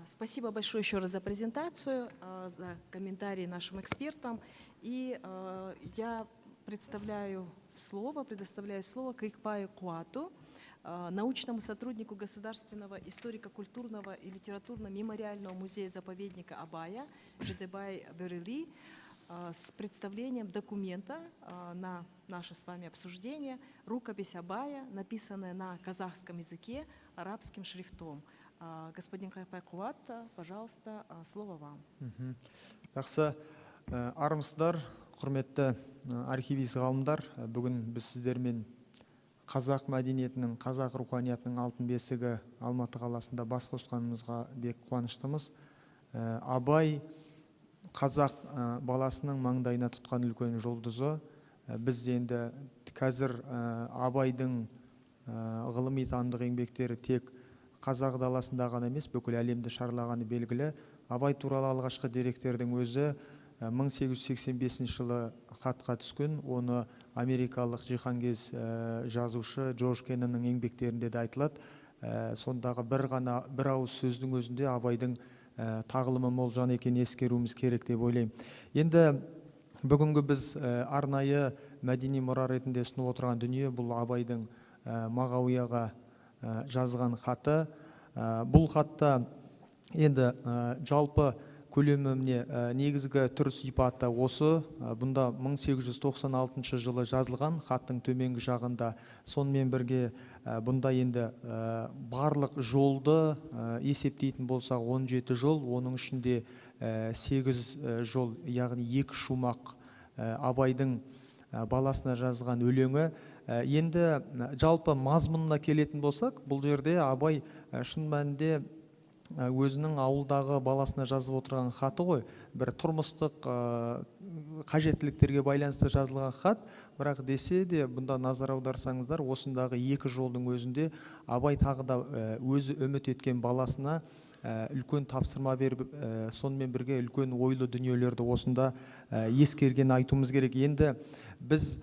D: Спасибо большое еще раз за презентацию, за комментарии нашим экспертам. И я предоставляю слово Кыйкбаю Куату, научному сотруднику Государственного историко-культурного и литературно-мемориального музея-заповедника Абая Жидебай Берели с представлением документа на наше с вами обсуждение «Рукопись Абая», написанная на казахском языке арабским шрифтом. Господин Кыйкбай Куат, пожалуйста, слово вам.
L: Жақсы, армысыздар, құрметті архивист ғалымдар. Бүгін біз сіздермен қазақ мәдениетінің, қазақ руханиятының алтын бесігі Алматы қаласында бас қосқанымызға бек қуаныштымыз. Абай қазақ баласының маңдайына тұтқан үлкен жұлдызы. Біз енді қазір Абайдың ғылыми танымдық еңбектері тек қазақ даласында ғана емес, бүкіл әлемді шарлағаны белгілі. Абай туралы алғашқы деректердің өзі 1885 жылы хатқа түскен. Оны америкалық жиһангез жазушы Джордж Кеннонның еңбектерінде де айтылады. Сондағы бір ауыз сөздің өзінде Абайдың тағылымы мол жан екенін ескеруіміз керек деп ойлаймын. Енді бүгінгі біз арнайы мәдени мұра ретінде ұсынып отырған дүние бұл Абайдың Мағауияға жазған хаты. Бұл хатта енді жалпы көлеміне негізгі түр сипаты осы. Бұнда 1896 жылы жазылған, хаттың төменгі жағында. Сонымен бірге бұнда енді барлық жолды есептейтін болсақ 17 жол, оның ішінде 8 жол, яғни 2 шумақ Абайдың баласына жазған өлеңі. Енді жалпы мазмұнына келетін болсақ, бұл жерде Абай шын мәнінде өзінің ауылдағы баласына жазып отырған хаты ғой. Бір тұрмыстық қажеттіліктерге байланысты жазылған хат, бірақ десе де бұнда назар аударсаңыздар, осындағы 2 жолдың өзінде Абай тағы да өзі үміт еткен баласына үлкен тапсырма беріп, сонымен бірге үлкен ойлы дүниелерді осында ескерген айтуымыз керек. Енді біз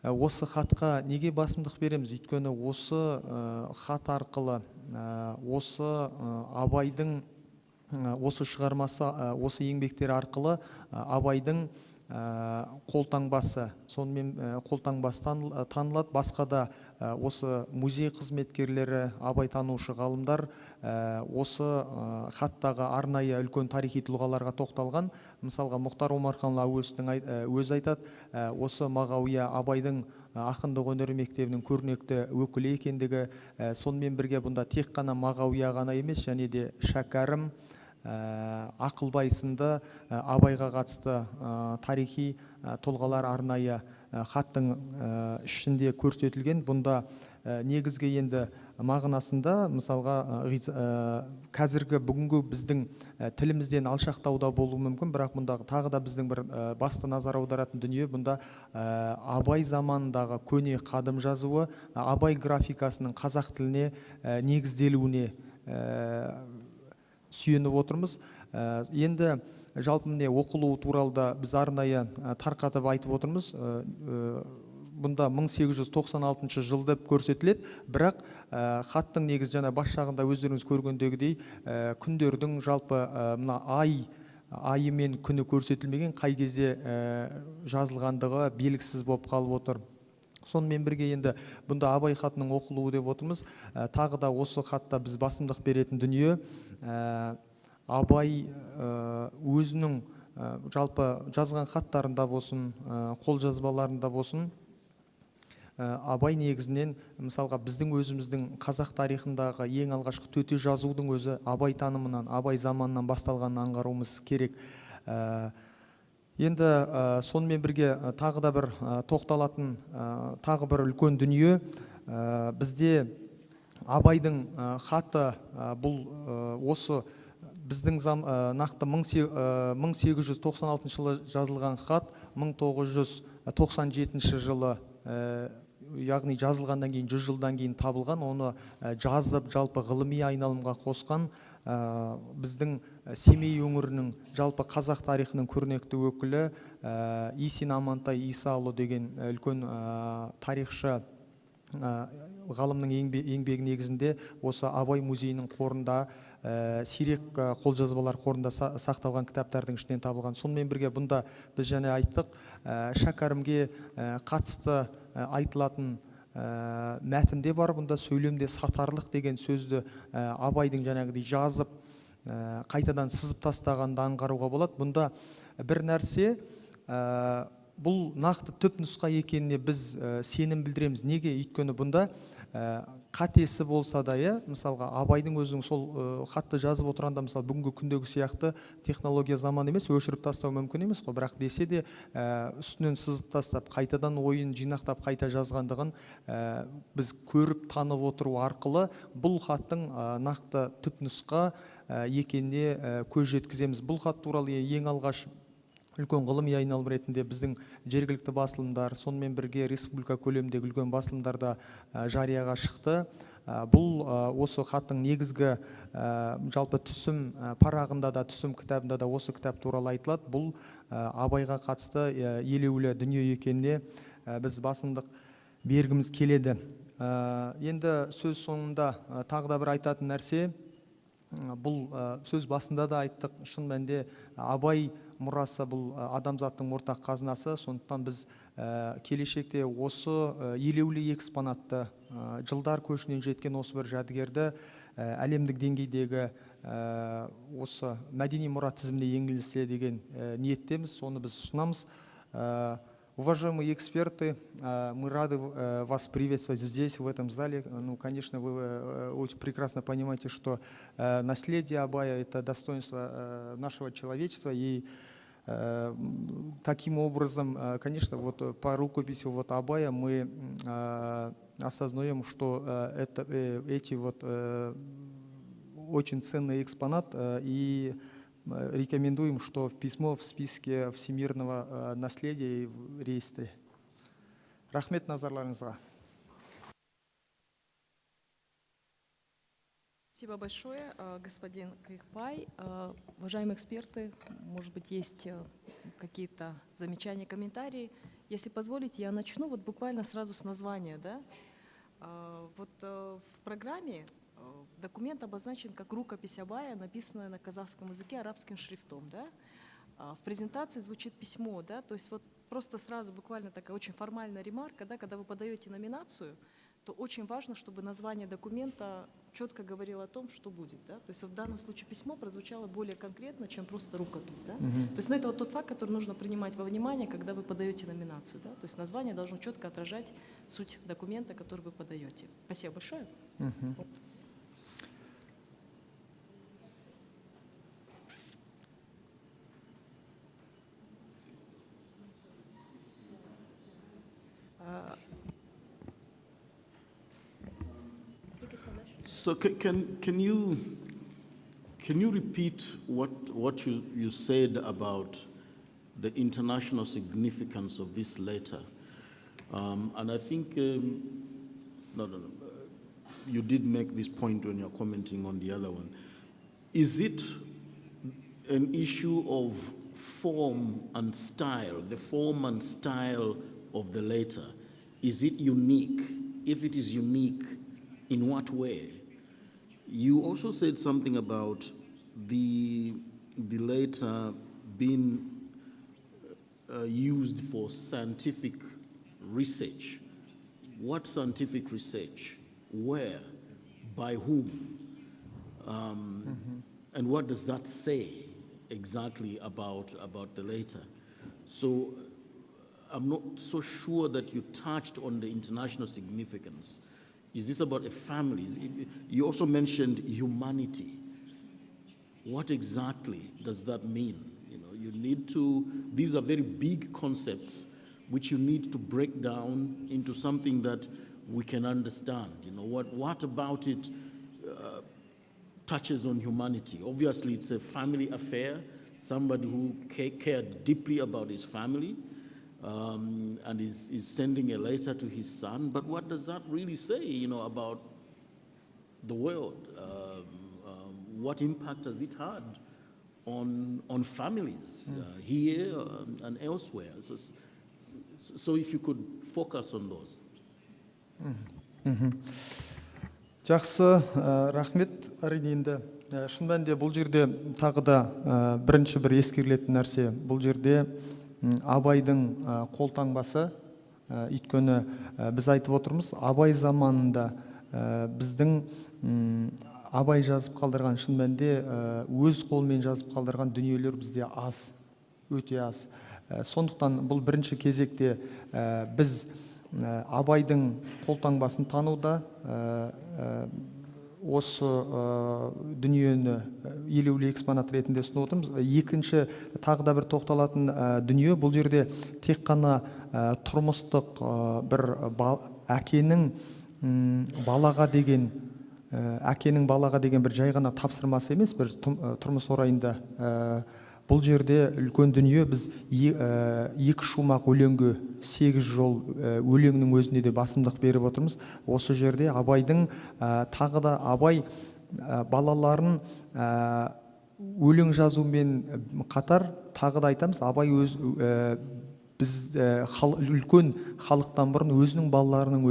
L: осы хатқа неге басымдық береміз? Өйткені осы хат арқылы, осы Абайдың осы шығармасы, осы еңбектері арқылы Абайдың қолтаңбасы, сонымен қолтаңбасы танылады. Басқа да осы музей қызметкерлері, Абай танушы ғалымдар осы хаттағы арнайы үлкен тарихи тұлғаларға тоқталған. Мысалға Мұхтар Омарханұлы Әуезовтің өзі айтады, осы Мағауия Абайдың ақындық өнер мектебінің көрнекті өкілі екендігі. Сонымен бірге бұнда тек қана Мағауия ғана емес, және де Шәкәрім, Ақылбай сынды Абайға қатысты тарихи тұлғалар арнайы хаттың ішінде көрсетілген. Бұнда негізгі енді мағынасында, мысалға қазіргі бүгінгі біздің тілімізден алшақтауда болуы мүмкін, бірақ бұндағы тағы да біздің бір басты назар аударатын дүние, бұнда Абай заманындағы көне қадым жазуы, Абай графикасының қазақ тіліне негізделуіне сүйеніп отырмыз. Енді жалпы міне оқылуы туралы да біз арнайы тарқатып айтып отырмыз. Бұнда 1896 жыл деп көрсетіледі, бірақ хаттың негіз жаңа бас жағында өздеріңіз көргендегідей күндердің жалпы мына айы мен күні көрсетілмеген, қай кезде жазылғандығы белгісіз болып қалып отыр. Сонымен бірге енді бұнда Абай хатының оқылуы деп отырмыз. Тағы да осы хатта біз басымдық беретін дүние, Абай өзінің жалпы жазған хаттарында болсын, қолжазбаларында болсын, абай негізінен мысалға біздің өзіміздің қазақ тарихындағы ең алғашқы төте жазудың өзі абай танымынан, абай заманынан басталғанын аңғаруымыз керек. Енді сонымен бірге тағы да бір тоқталатын тағы бір үлкен дүние, бізде абайдың хаты бұл осы біздің нақты 1896 жылы жазылған хат 1997 жылы, яғни жазылғаннан кейін 100 жылдан кейін табылған, оны жазып жалпы ғылыми айналымға қосқан біздің Семей өңірінің жалпы қазақ тарихының көрнекті өкілі Исин Амантай Исаұлы деген үлкен тарихшы ғалымның еңбегі негізінде осы Абай музейінің қорында, сирек қолжазбалар қорында сақталған кітаптардың ішінен табылған. Сонымен бірге бұнда біз және айттық, шәкәрімге қатысты айтылатын мәтінде бар, бұнда сөйлемде сатарлық деген сөзді Абайдың жаңағыдай жазып қайтадан сызып тастағанды аңғаруға болады. Бұнда бір нәрсе, бұл нақты түп нұсқа екеніне біз сенім білдіреміз. Неге? Өйткені бұнда қатесі болса да, мысалға Абайдың өзінің сол хатты жазып отырғанда, мысалы бүгінгі күндегі сияқты технология заман емес, өшіріп тастау мүмкін емес қой, бірақ десе де үстінен сызып тастап, қайтадан ойын жинақтап қайта жазғандығын біз көріп танып отыру арқылы бұл хаттың нақты түп нұсқа екеніне көз жеткіземіз. Бұл хат туралы ең алғаш үлкен ғылыми айналым ретінде біздің жергілікті басылымдар, сонымен бірге республика көлеміндегі үлкен басылымдарда жарияға шықты. Бұл осы хаттың негізгі жалпы түсім парағында да, түсім кітабында да осы кітап туралы айтылады. Бұл Абайға қатысты елеулі дүние екеніне біз басымдық бергіміз келеді. Енді сөз соңында тағы да бір айтатын нәрсе, бұл сөз басында да айттық, шын мәнінде Абай мұрасы бұл адамзаттың ортақ қазынасы. Сондықтан біз келешекте осы елеулі экспонатты, жылдар көшінен жеткен осы бір жәдігерді әлемдік деңгейдегі осы мәдени мұра тізіміне енгізілсе деген ниеттеміз, соны біз ұсынамыз. Уважаемые эксперты, мы рады вас приветствовать здесь, в этом зале. Ну, конечно, вы очень прекрасно понимаете, что наследие Абая – это достоинство нашего человечества. И таким образом, конечно, вот по рукописи вот Абая мы осознаем, что эти вот очень ценный экспонат, и рекомендуем, что письмо в списке всемирного наследия и в реестре. Рахмет назарларыңызға.
D: Спасибо большое, господин Кайхпай. Уважаемые эксперты, может быть, есть какие-то замечания, комментарии. Если позволите, я начну вот буквально сразу с названия. Да? Вот в программе документ обозначен как рукопись Абая, написанная на казахском языке арабским шрифтом. Да? В презентации звучит письмо, да? То есть вот просто сразу буквально такая очень формальная ремарка, да? Когда вы подаете номинацию, то очень важно, чтобы название документа четко говорило о том, что будет. Да? То есть в данном случае письмо прозвучало более конкретно, чем просто рукопись. Да? То есть это вот тот факт, который нужно принимать во внимание, когда вы подаете номинацию. Да? То есть название должно четко отражать суть документа, который вы подаете. Спасибо большое.
C: So can you repeat what you said about the international significance of this letter? And I think you did make this point when you're commenting on the other one. Is it an issue of form and style, the form and style of the letter? Is it unique? If it is unique, in what way? You also said something about the letter being used for scientific research. What scientific research? Where? By whom? And what does that say exactly about the letter? So I'm not so sure that you touched on the international significance. Is this about a family? You also mentioned humanity. What exactly does that mean? You know, you need to, these are very big concepts which you need to break down into something that we can understand. You know, what about it touches on humanity? Obviously, it's a family affair, somebody who cared deeply about his family and is sending a letter to his son. But what does that really say, you know, about the world? What impact has it had on families here and elsewhere? So if you could focus on those.
L: Жақсы, рахмет. Әрине енді шын мәнінде бұл жерде тағы да бірінші бір ескерілетін нәрсе, бұл жерде Абайдың қолтаңбасы. Өйткені біз айтып отырмыз, Абай заманында біздің Абай жазып қалдырған, шын мәнінде өз қолмен жазып қалдырған дүниелер бізде аз, өте аз. Сондықтан бұл бірінші кезекте біз Абайдың қолтаңбасын тануда, осы дүниені елеулі экспонат ретінде ұсынып отырмыз. Екінші тағы да бір тоқталатын дүние, бұл жерде тек қана тұрмыстық бір әкенің балаға деген бір жай ғана тапсырмасы емес, бір тұрмыс орайында. Бұл жерде үлкен дүние, біз екі шумақ өлеңге 8 жол өлеңнің өзіне де басымдық беріп отырмыз. Осы жерде Абайдың тағы да Абай балаларын өлең жазумен қатар тағы да айтамыз, Абай біз үлкен халықтан бұрын өзінің балаларының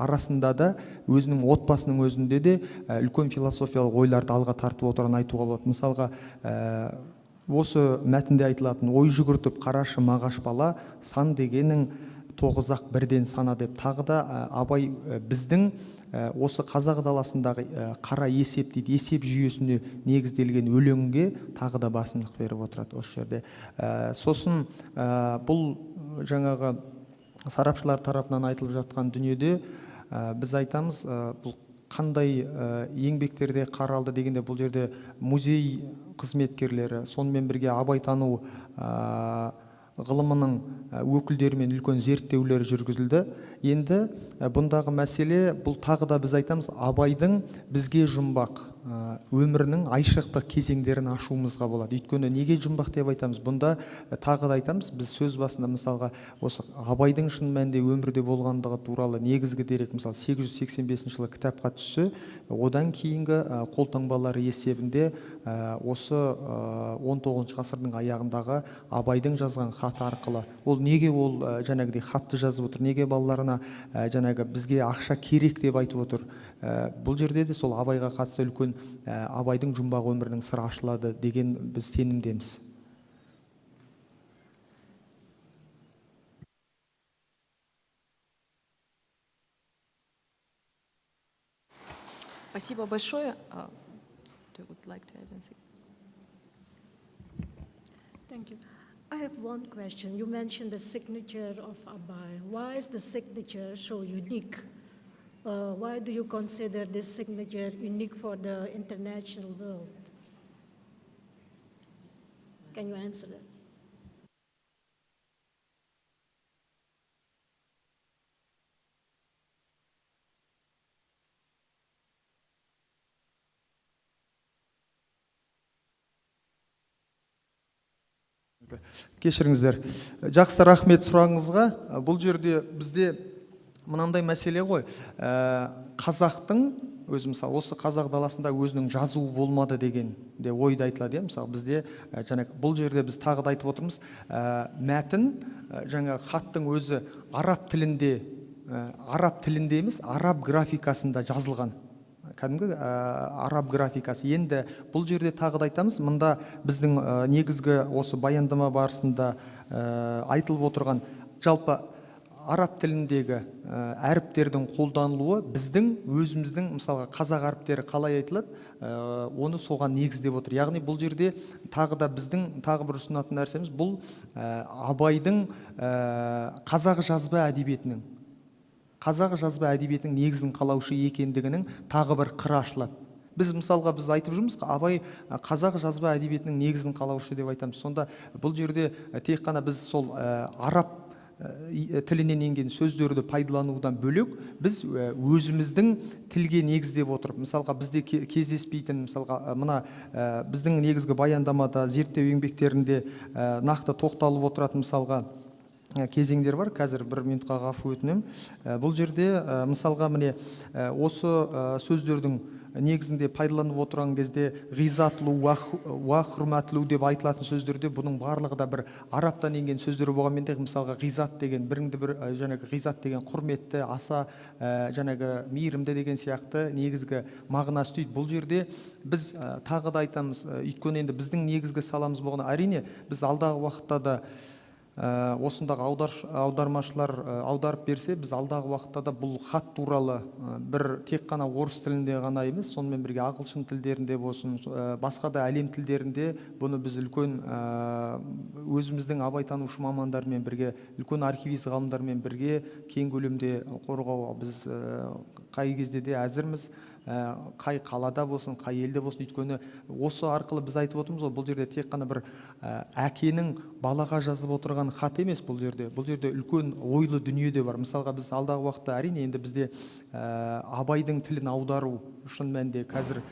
L: арасында да, өзінің отбасының өзінде де үлкен философиялық ойларды алға тартып отырғанын айтуға болады. Мысалға, осы мәтінде айтылатын ой жүгіртіп қарашы мағаш бала, сан дегенің 9-ақ бірден сана деп, тағы да Абай біздің осы қазақ даласындағы қара есеп дейді, есеп жүйесіне негізделген өлеңге тағы да басымдық беріп отырады осы жерде. Сосын бұл жаңағы сарапшылар тарапынан айтылып жатқан дүниеде біз айтамыз, бұл қандай еңбектерде қаралды дегенде, бұл жерде музей қызметкерлері, сонымен бірге абайтану ғылымының өкілдерімен үлкен зерттеулер жүргізілді. Енді бұндағы мәселе, бұл тағы да біз айтамыз, Абайдың бізге жұмбақ өмірінің айшықты кезеңдерін ашуымызға болады. Өйткені неге жұмбақ деп айтамыз? Бұнда тағы да айтамыз, біз сөз басында мысалға осы Абайдың шын мәнінде өмірде болғандығы туралы негізгі дерек, мысалы 885 жылы кітапқа түссе, одан кейінгі қолтаңбалары есебінде осы 19 ғасырдың аяғындағы Абайдың жазған хат арқылы, ол неге ол жаңағыдай хатты жазып отыр, неге балаларына жаңағы бізге ақша керек деп айтып отыр. Бұл жерде де сол Абайға қатысты үлкен Абайдың жұмбақ өмірінің сыры ашылады деген біз сенімдеміз.
D: Спасибо большое.
E: Thank you. I have one question. You mentioned the signature of Abay. Why is the signature so unique? Why do you consider this signature unique for the international world? Can you answer that?
L: Кешіріңіздер. Жақсы, рахмет сұрағыңызға. Бұл жерде бізде мынандай мәселе ғой. Қазақтың өзі, мысалы, осы қазақ даласында өзінің жазуы болмады деген де ойды айтылады. Мысалы, бізде бұл жерде біз тағы да айтып отырмыз, мәтін жаңа хаттың өзі араб тілінде емес, араб графикасында жазылған. Кәдімгі араб графикасы. Енді бұл жерде тағы да айтамыз, мұнда біздің негізгі осы баяндама барысында айтылып отырған жалпы араб тіліндегі әріптердің қолданылуы біздің өзіміздің мысалға қазақ әріптері қалай айтылады, оны соған негіздеп отыр. Яғни бұл жерде тағы да біздің тағы бір ұсынатын нәрсеміз бұл Абайдың қазақ жазба әдебиетінің негізін қалаушы екендігінің тағы бір қыры ашылады. Біз мысалға біз айтып жүрміз, Абай қазақ жазба әдебиетінің негізін қалаушы деп айтамыз. Сонда бұл жерде тек қана біз сол араб тілінен енген сөздерді пайдаланудан бөлек, біз өзіміздің тілге негіздеп отырып, мысалға бізде кездеспейтін, мысалға мына біздің негізгі баяндамада, зерттеу еңбектерінде нақты тоқталып отыратын мысалға кезеңдер бар. Қазір 1 минутқа ғафу өтінем. Бұл жерде мысалға міне осы сөздердің негізінде пайдаланып отырған кезде ғизатлу уа хурматлу деп айтылатын сөздерде бұның барлығы да бір арабтан енген сөздер болғанмен де, мысалға ғизат деген біріңді бір жаңағы ғизат деген құрметті, аса жаңағы мейірімді деген сияқты негізгі мағынасы дейді. Бұл жерде біз тағы да айтамыз, өйткені енді біздің негізгі саламыз болған, әрине біз алдағы уақытта да осындағы аудармашылар аударып берсе, біз алдағы уақытта да бұл хат туралы бір тек қана орыс тілінде ғана емес, сонымен бірге ағылшын тілдерінде болсын, басқа да әлем тілдерінде бұны біз үлкен өзіміздің абайтанушы мамандармен бірге, үлкен архивист ғалымдармен бірге кең көлемде қорғауға біз қай кезде де әзірміз. Қай қалада болсын, қай елде болсын, өйткені осы арқылы біз айтып отырмыз ғой, бұл жерде тек қана бір әкенің балаға жазып отырған хат емес, бұл жерде үлкен ойлы дүние де бар. Мысалға біз алдағы уақытта әрине енді бізде Абайдың тілін аудару шын мәнінде қазір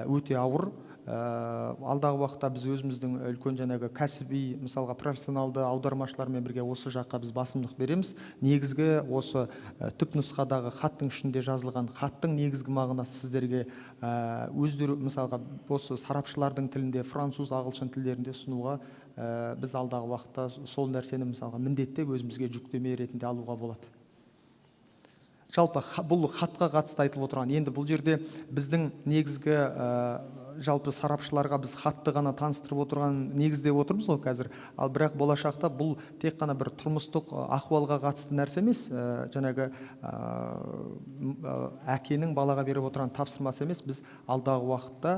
L: өте ауыр. Алдағы уақытта біз өзіміздің үлкен жаңағы кәсіби, мысалға профессионалды аудармашылармен бірге осы жаққа біз басымдық береміз. Негізгі осы түп нұсқадағы хаттың ішінде жазылған хаттың негізгі мағынасы сіздерге өздері, мысалға осы сарапшылардың тілінде, француз, ағылшын тілдерінде ұсынуға біз алдағы уақытта сол нәрсені мысалға міндеттеп өзімізге жүктеме ретінде алуға болады. Жалпы бұл хатқа қатысты айтылып отырған, енді бұл жерде біздің негізгі жалпы сарапшыларға біз хатты ғана таныстырып отырған негіздеп отырмыз ғой қазір. Ал бірақ болашақта бұл тек қана бір тұрмыстық ахуалға қатысты нәрсе емес, жаңағы әкенің балаға беріп отырған тапсырмасы емес, біз алдағы уақытта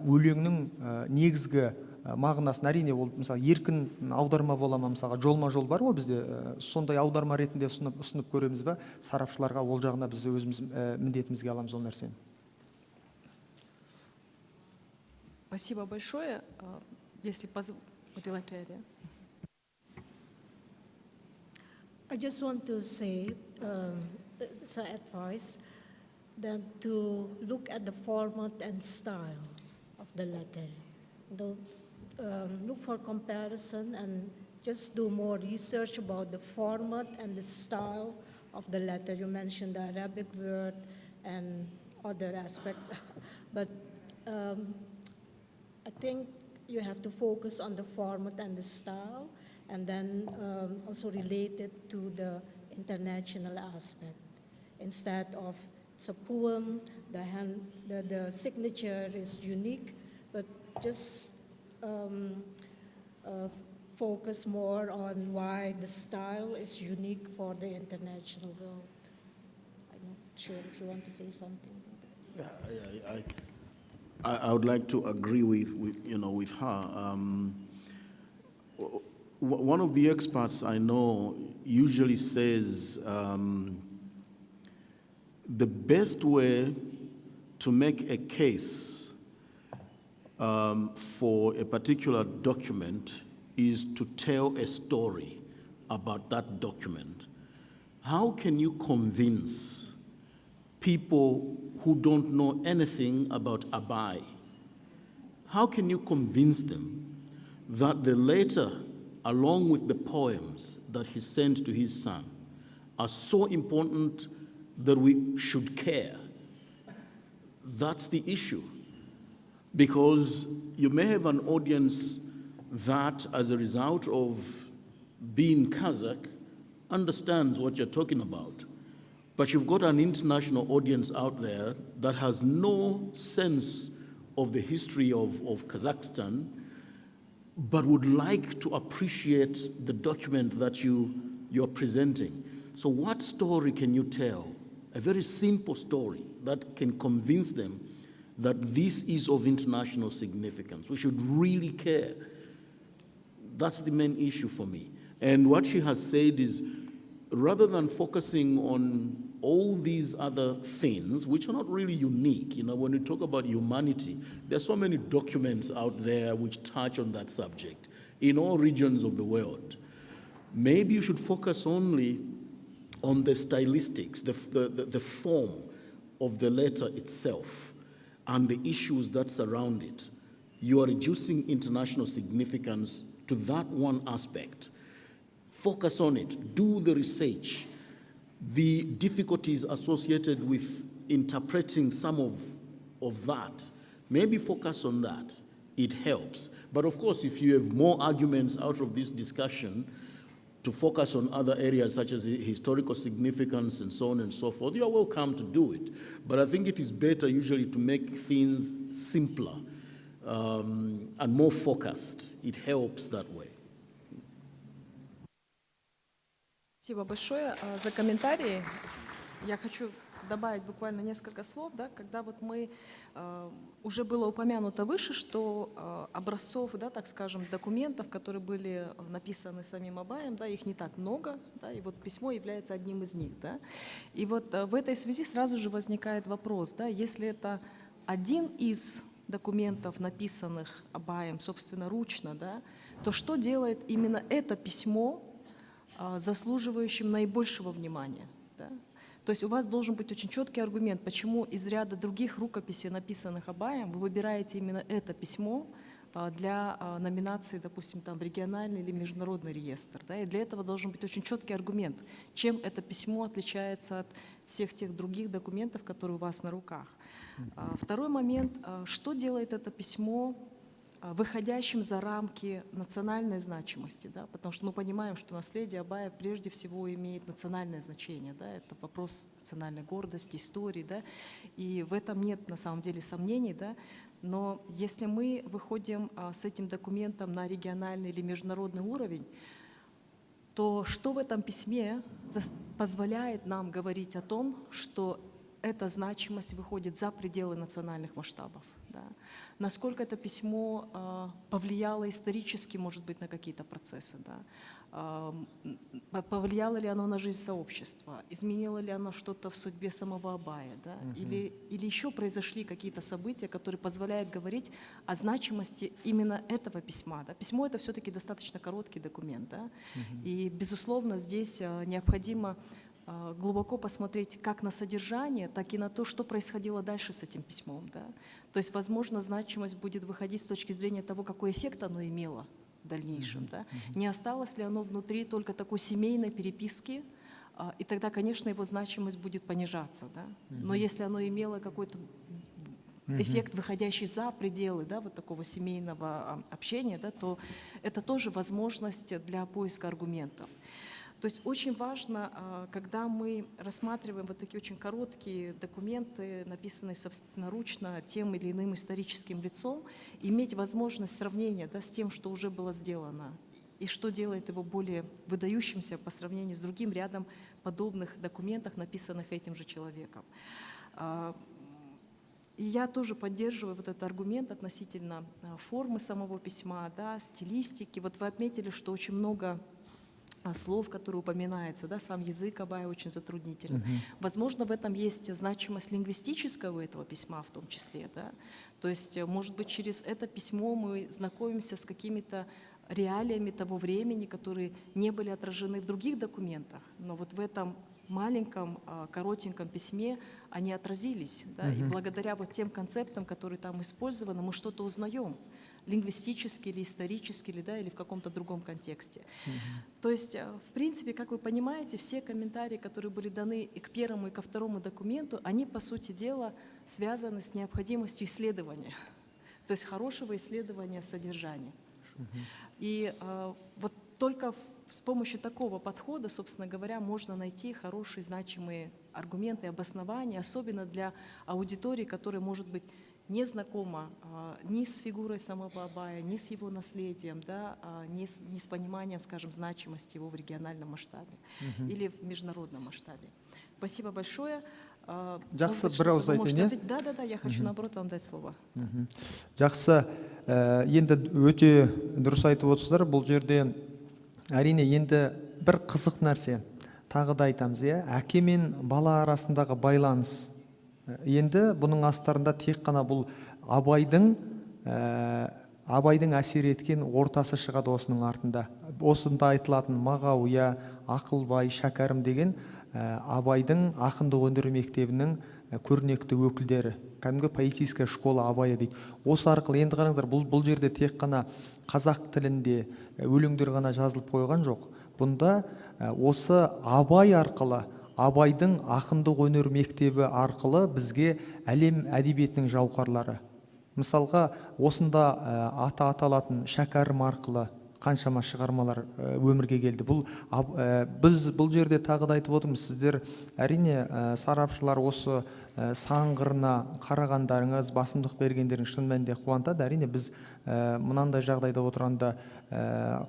L: өлеңнің негізгі мағынасын, әрине ол мысалы еркін аударма бола ма, мысалға жолма-жол бар ғой бізде, сондай аударма ретінде ұсынып көреміз бе, сарапшыларға ол жағына біз өзіміз міндетімізге аламыз ол нәрсені.
D: Спасибо большое. Если позволите.
E: I just want to say some advice that to look at the format and style of the letter. Look for comparison and just do more research about the format and the style of the letter. You mentioned the Arabic word and other aspects, but I think you have to focus on the format and the style, and then also relate it to the international aspect. Instead of it's a poem, the signature is unique, but just focus more on why the style is unique for the international world. I'm not sure if you want to say something.
C: I would like to agree with her. One of the experts I know usually says the best way to make a case for a particular document is to tell a story about that document. How can you convince people who don't know anything about Abai? How can you convince them that the letter, along with the poems that he sent to his son, are so important that we should care? That's the issue. Because you may have an audience that, as a result of being Kazakh, understands what you're talking about. But you've got an international audience out there that has no sense of the history of Kazakhstan, but would like to appreciate the document that you're presenting. So what story can you tell? A very simple story that can convince them that this is of international significance. We should really care. That's the main issue for me. And what she has said is, rather than focusing on all these other things, which are not really unique, you know, when we talk about humanity, there's so many documents out there which touch on that subject in all regions of the world. Maybe you should focus only on the stylistics, the form of the letter itself and the issues that surround it. You are reducing international significance to that one aspect. Focus on it, do the research. The difficulties associated with interpreting some of that, maybe focus on that. It helps. But of course, if you have more arguments out of this discussion to focus on other areas such as historical significance and so on and so forth, you are welcome to do it. But I think it is better usually to make things simpler and more focused. It helps that way.
D: Спасибо большое за комментарии. Я хочу добавить буквально несколько слов, да, когда вот мы, уже было упомянуто выше, что образцов, да, так скажем, документов, которые были написаны самим Абаем, да, их не так много, да, и вот письмо является одним из них. Да. И вот в этой связи сразу же возникает вопрос, да, если это один из документов, написанных Абаем собственноручно, да, то что делает именно это письмо заслуживающим наибольшего внимания? Да? То есть у вас должен быть очень четкий аргумент, почему из ряда других рукописей, написанных Абаем, вы выбираете именно это письмо для номинации, допустим, там, в региональный или международный реестр. Да? И для этого должен быть очень четкий аргумент, чем это письмо отличается от всех тех других документов, которые у вас на руках. Второй момент, что делает это письмо выходящим за рамки национальной значимости, да? Потому что мы понимаем, что наследие Абая прежде всего имеет национальное значение, да? Это вопрос национальной гордости, истории, да? И в этом нет на самом деле сомнений, да? Но если мы выходим с этим документом на региональный или международный уровень, то что в этом письме позволяет нам говорить о том, что эта значимость выходит за пределы национальных масштабов? Да? Насколько это письмо повлияло исторически, может быть, на какие-то процессы? Да? Повлияло ли оно на жизнь сообщества? Изменило ли оно что-то в судьбе самого Абая? Да? Или еще произошли какие-то события, которые позволяют говорить о значимости именно этого письма? Да? Письмо — это все-таки достаточно короткий документ. Да? И, безусловно, здесь необходимо глубоко посмотреть как на содержание, так и на то, что происходило дальше с этим письмом. Да? То есть, возможно, значимость будет выходить с точки зрения того, какой эффект оно имело в дальнейшем. Да? Не осталось ли оно внутри только такой семейной переписки, и тогда, конечно, его значимость будет понижаться. Да? Но если оно имело какой-то эффект, выходящий за пределы, да, вот такого семейного общения, да, то это тоже возможность для поиска аргументов. То есть очень важно, когда мы рассматриваем вот такие очень короткие документы, написанные собственноручно тем или иным историческим лицом, иметь возможность сравнения, да, с тем, что уже было сделано, и что делает его более выдающимся по сравнению с другим рядом подобных документов, написанных этим же человеком. И я тоже поддерживаю вот этот аргумент относительно формы самого письма, да, стилистики. Вот вы отметили, что очень много слов, которые упоминаются, да, сам язык Абая очень затруднителен. Возможно, в этом есть значимость лингвистического этого письма в том числе. Да? То есть, может быть, через это письмо мы знакомимся с какими-то реалиями того времени, которые не были отражены в других документах, но вот в этом маленьком, коротеньком письме они отразились. Да? И благодаря вот тем концептам, которые там использованы, мы что-то узнаем. Лингвистически или исторически, или, да, или в каком-то другом контексте. То есть, в принципе, как вы понимаете, все комментарии, которые были даны и к первому, и ко второму документу, они, по сути дела, связаны с необходимостью исследования, то есть хорошего исследования содержания. И вот только с помощью такого подхода, собственно говоря, можно найти хорошие, значимые аргументы, обоснования, особенно для аудитории, которая, может быть, не знакома ни с фигурой самого Абая, ни с его наследием, да, ни с пониманием, скажем, значимости его в региональном масштабе или в международном масштабе. Спасибо большое.
L: Жақсы, бір ауыз айтайын, иә?
D: Да, я хочу, наоборот, вам дать слово.
L: Жақсы, енді өте дұрыс айтып отырсыздар. Бұл жерде әрине енді бір қызық нәрсе. Тағы да айтамыз, иә? Әке мен бала арасындағы байланыс. Енді бұның астарында тек қана бұл Абайдың әсер еткен ортасы шығады осының артында. Осында айтылатын Мағауия, Ақылбай, Шәкәрім деген Абайдың ақындық өнер мектебінің көрнекті өкілдері. Кәдімгі поэтическая школа Абая дейді. Осы арқылы енді қараңыздар, бұл жерде тек қана қазақ тілінде өлеңдер ғана жазылып қойған жоқ. Бұнда осы Абай арқылы, Абайдың ақындық өнер мектебі арқылы бізге әлем әдебиетінің жауһарлары. Мысалға, осында аты аталатын Шәкәрім арқылы қаншама шығармалар өмірге келді. Біз бұл жерде тағы да айтып отырмыз, сіздер әрине сарапшылар осы сан қырына қарағандарыңыз, басымдық бергендеріңіз шын мәнінде қуантады. Әрине біз мынандай жағдайда отырғанда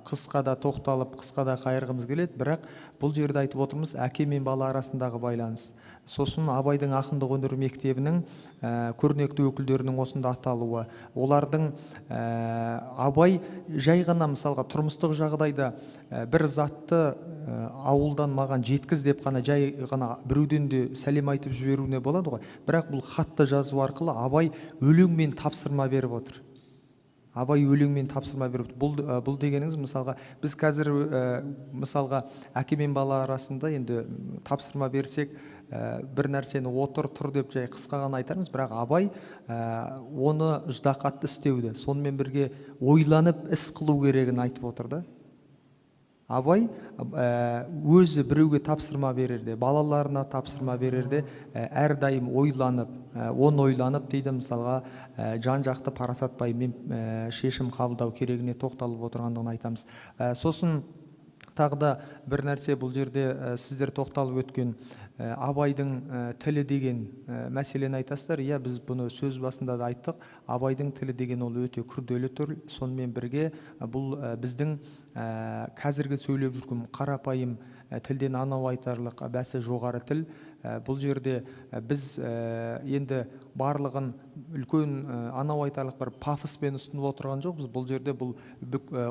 L: қысқа да тоқталып, қысқа да қайырғымыз келеді, бірақ бұл жерде айтып отырмыз әке мен бала арасындағы байланыс. Сосын Абайдың ақындық өнер мектебінің көрнекті өкілдерінің осында аталуы. Олардың Абай жай ғана мысалға тұрмыстық жағдайда бір затты ауылдан маған жеткіз деп қана жай ғана біреуден де сәлем айтып жіберуіне болады ғой. Бірақ бұл хатты жазу арқылы Абай өлеңмен тапсырма беріп отыр. Абай өлеңмен тапсырма беріп отыр. Бұл дегеніңіз мысалға біз қазір мысалға әке мен бала арасында енді тапсырма берсек бір нәрсені отыр тұр деп жай қысқа ғана айтармыз, бірақ Абай оны ждақатты істеуді, сонымен бірге ойланып іс қылу керегін айтып отырды. Абай өзі біреуге тапсырма берерде, балаларына тапсырма берерде әрдайым ойланып, дейді, мысалға жан жақты парасатпаймен шешім қабылдау керегіне тоқталып отырғандығын айтамыз. Сосын тағы да бір нәрсе, бұл жерде сіздер тоқталып өткен Абайдың тілі деген мәселені айтасыздар. Иә, біз бұны сөз басында да айттық. Абайдың тілі деген ол өте күрделі түр. Сонымен бірге бұл біздің қазіргі сөйлеп жүрген қарапайым тілден анау айтарлық бәсі жоғары тіл. Бұл жерде біз енді барлығын үлкен анау айтарлық бір пафоспен ұсынып отырған жоқпыз. Бұл жерде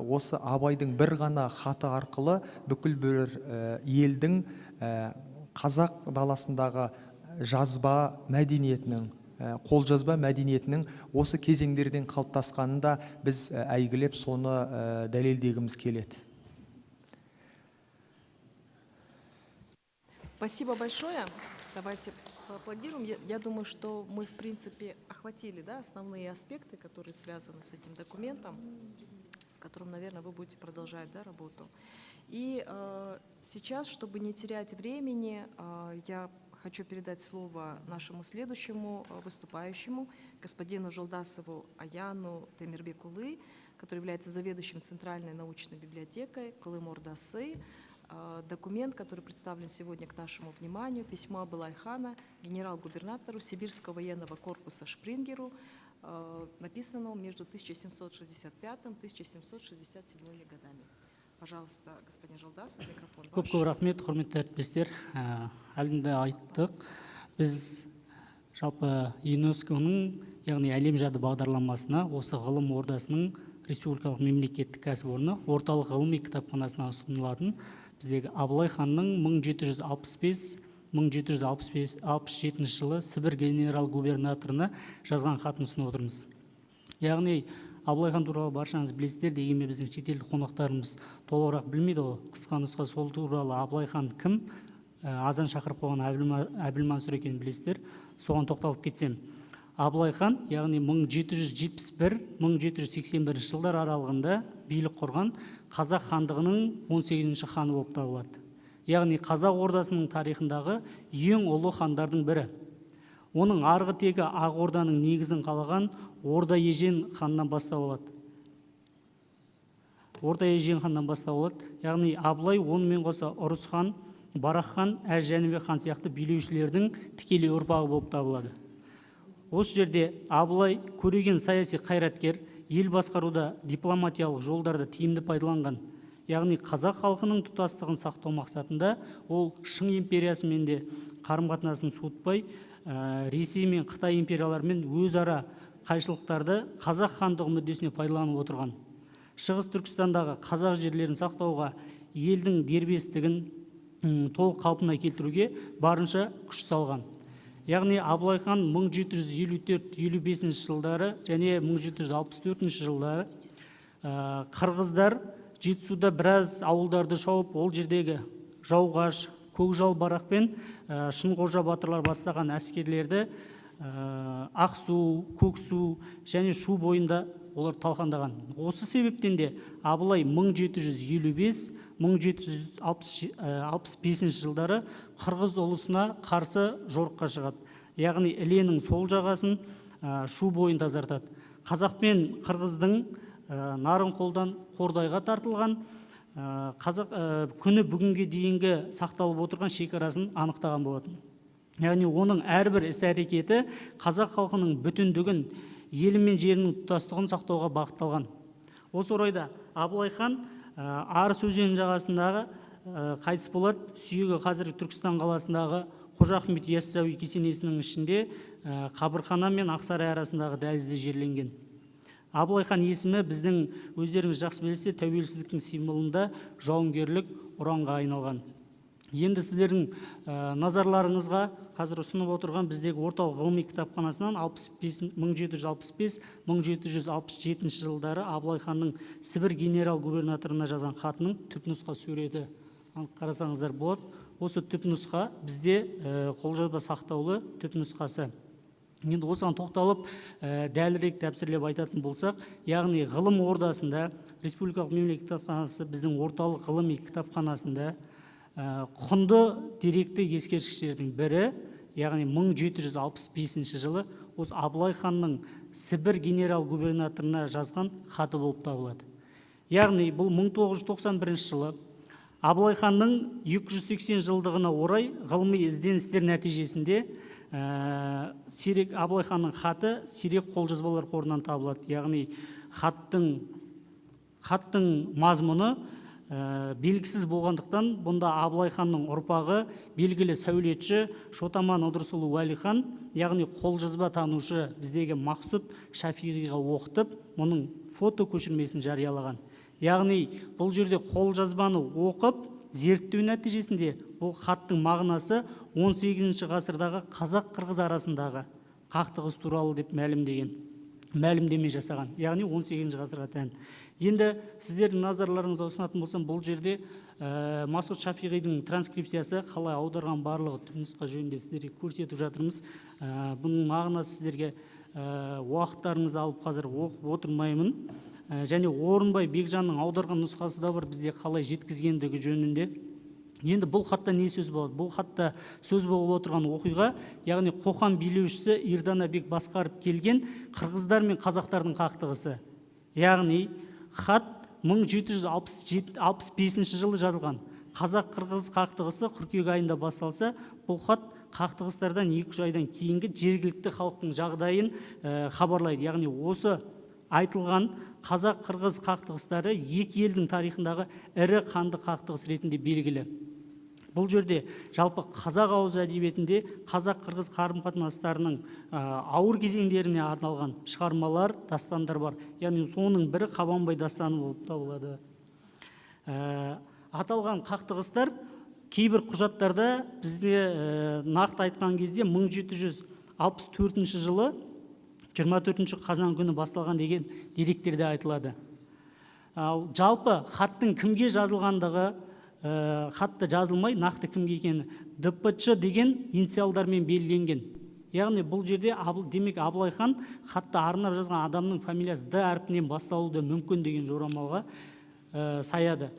L: осы Абайдың бір ғана хаты арқылы бүкіл бір елдің қазақ даласындағы жазба мәдениетінің, қолжазба мәдениетінің осы кезеңдерден қалыптасқанын да біз әйгілеп соны дәлелдегіміз келеді.
D: Спасибо большое. Давайте поаплодируем. Я думаю, что мы, в принципе, охватили, да, основные аспекты, которые связаны с этим документом, с которым, наверное, вы будете продолжать, да, работу. И сейчас, чтобы не терять времени, я хочу передать слово нашему следующему выступающему, господину Жолдасову Аяну Темирбекулы, который является заведующим Центральной научной библиотекой Колым-Ордасы. Документ, который представлен сегодня к нашему вниманию, письмо Абылайхана генерал-губернатору Сибирского военного корпуса Шпрингеру, написано между 1765 и 1767 годами. Пожалуйста, господин Жолдасов, микрофон ваш.
I: Көп рахмет, құрметті әріптестер. Әлгінде айттық, біз жалпы ЮНЕСКО-ның, яғни әлем жады бағдарламасына осы ғылым ордасының республикалық мемлекеттік кәсіпорны орталық ғылыми кітапханасына ұсынылатын біздегі Абылай ханның 1765-1767 жылы Сібір генерал-губернаторына жазған хатын ұсынып отырмыз. Яғни Абылай хан туралы баршаңыз білесіздер, дегенмен біздің шетелдік қонақтарымыз толығырақ білмейді ғой. Қысқа нұсқа сол туралы Абылай хан кім, азан шақырып қойған Әбілмансұр екенін білесіздер. Соған тоқталып кетсем, Абылай хан, яғни 1771-1781 жылдар аралығында билік құрған қазақ хандығының 18-ші ханы болып табылады. Яғни қазақ ордасының тарихындағы ең ұлы хандардың бірі. Оның арғы тегі Ақ Орданың негізін қалаған Орда Ежен ханнан бастау алады. Яғни Абылай онымен қоса Ұрыс хан, Барақ хан, Әз Жәнібек хан сияқты билеушілердің тікелей ұрпағы болып табылады. осы жерде Абылай көреген саяси қайраткер, ел басқаруда дипломатиялық жолдарды тиімді пайдаланған. Яғни қазақ халқының тұтастығын сақтау мақсатында ол Шың империясымен де қарым-қатынасын суытпай, Ресей мен Қытай империяларымен өзара қайшылықтарды қазақ хандығы мүддесіне пайдаланып отырған. Шығыс Түркістандағы қазақ жерлерін сақтауға, елдің дербестігін толық қалпына келтіруге барынша күш салған. Яғни Абылай хан 1754-55 жылдары және 1764 жылдары қырғыздар Жетісуда біраз ауылдарды шауып, ол жердегі Жауғаш, Көкжал барақ пен Шынқожа батырлар бастаған әскерлерді Ақсу, Көксу және Шу бойында олар талқандаған. Осы себептен де Абылай 1755-1765 жылдары қырғыз ұлысына қарсы жорыққа шығады. Яғни Іленің сол жағасын Шу бойын тазартады. Қазақ пен қырғыздың Нарынқолдан Қордайға тартылған күні бүгінге дейінгі сақталып отырған шекарасын анықтаған болатын. Яғни оның әрбір іс-әрекеті қазақ халқының бүтіндігін, елі мен жерінің тұтастығын сақтауға бағытталған. Осы орайда Абылай хан Арыс өзенінің жағасындағы қайтыс болады. Сүйегі қазіргі Түркістан қаласындағы Қожа Ахмет Яссауи кесенесінің ішінде Қабырхана мен Ақсарай арасындағы дәлізде жерленген. Абылай хан есімі біздің өздеріңіз жақсы білесіздер, тәуелсіздіктің символында жауынгерлік ұранға айналған. Енді сіздердің назарларыңызға қазір ұсынып отырған біздегі орталық ғылыми кітапханасынан 1765-1767 жылдары Абылай ханның Сібір генерал-губернаторына жазған хатының түпнұсқа суреті қарасаңыздар болады. Осы түпнұсқа бізде қолжазба сақтаулы түпнұсқасы. Енді осыған тоқталып, дәлірек тәпсірлеп айтатын болсақ, яғни ғылым ордасында, Республикалық мемлекеттік кітапханасы біздің орталық ғылыми кітапханасында құнды деректі ескерткіштердің бірі, яғни 1765 жылы осы Абылай ханның Сібір генерал-губернаторына жазған хаты болып табылады. Яғни бұл 1991 жылы Абылай ханның 280 жылдығына орай ғылыми ізденістер нәтижесінде Абылай ханның хаты сирек қолжазбалар қорынан табылады. Яғни хаттың мазмұны белгісіз болғандықтан, бұнда Абылай ханның ұрпағы белгілі сәулетші Шотаман Ыдырысұлы Уәлихан, яғни қолжазба танушы біздегі Мақсұт Шафиғиға оқытып, мұның фото көшірмесін жариялаған. Яғни бұл жерде қолжазбаны оқып, зерттеу нәтижесінде бұл хаттың мағынасы 18 ғасырдағы қазақ-қырғыз арасындағы қақтығыс туралы деп мәлімдеме жасаған. Яғни 18 ғасырға тән. Енді сіздердің назарларыңызға ұсынатын болсам, бұл жерде Мақсұт Шафиғидің транскрипциясы қалай аударған барлығы түпнұсқа жөнінде сіздерге көрсетіп жатырмыз. Бұның мағынасы сіздерге уақыттарыңызды алып қазір оқып отырмаймын. Және Орынбай Бекжанның аударған нұсқасы да бар, бізде қалай жеткізгендігі жөнінде. Енді бұл хатта не сөз болады? Бұл хатта сөз болып отырған оқиға, яғни Қоқан билеушісі Ирданабек басқарып келген қырғыздар мен қазақтардың қақтығысы. Яғни хат 1765 жылы жазылған. Қазақ-қырғыз қақтығысы қыркүйек айында басталса, бұл хат қақтығыстардан 2 айдан кейінгі жергілікті халықтың жағдайын хабарлайды. Яғни осы айтылған қазақ-қырғыз қақтығыстары екі елдің тарихындағы ірі қанды қақтығыс ретінде белгілі. Бұл жерде жалпы қазақ ауыз әдебиетінде қазақ-қырғыз қарым-қатынастарының ауыр кезеңдеріне арналған шығармалар, дастандар бар. Яғни соның бірі Қабанбай дастаны болып табылады. Аталған қақтығыстар кейбір құжаттарда бізде нақты айтқан кезде 1764 жылы 24 қазан күні басталған деген деректерде айтылады. Ал жалпы хаттың кімге жазылғандығы хатта жазылмай, нақты кімге екені ДПЧ деген инициалдармен белгіленген. Яғни бұл жерде демек Абылай хан хатта арнап жазған адамның фамилиясы Д әрпінен басталуы мүмкін деген жорамалға саяды.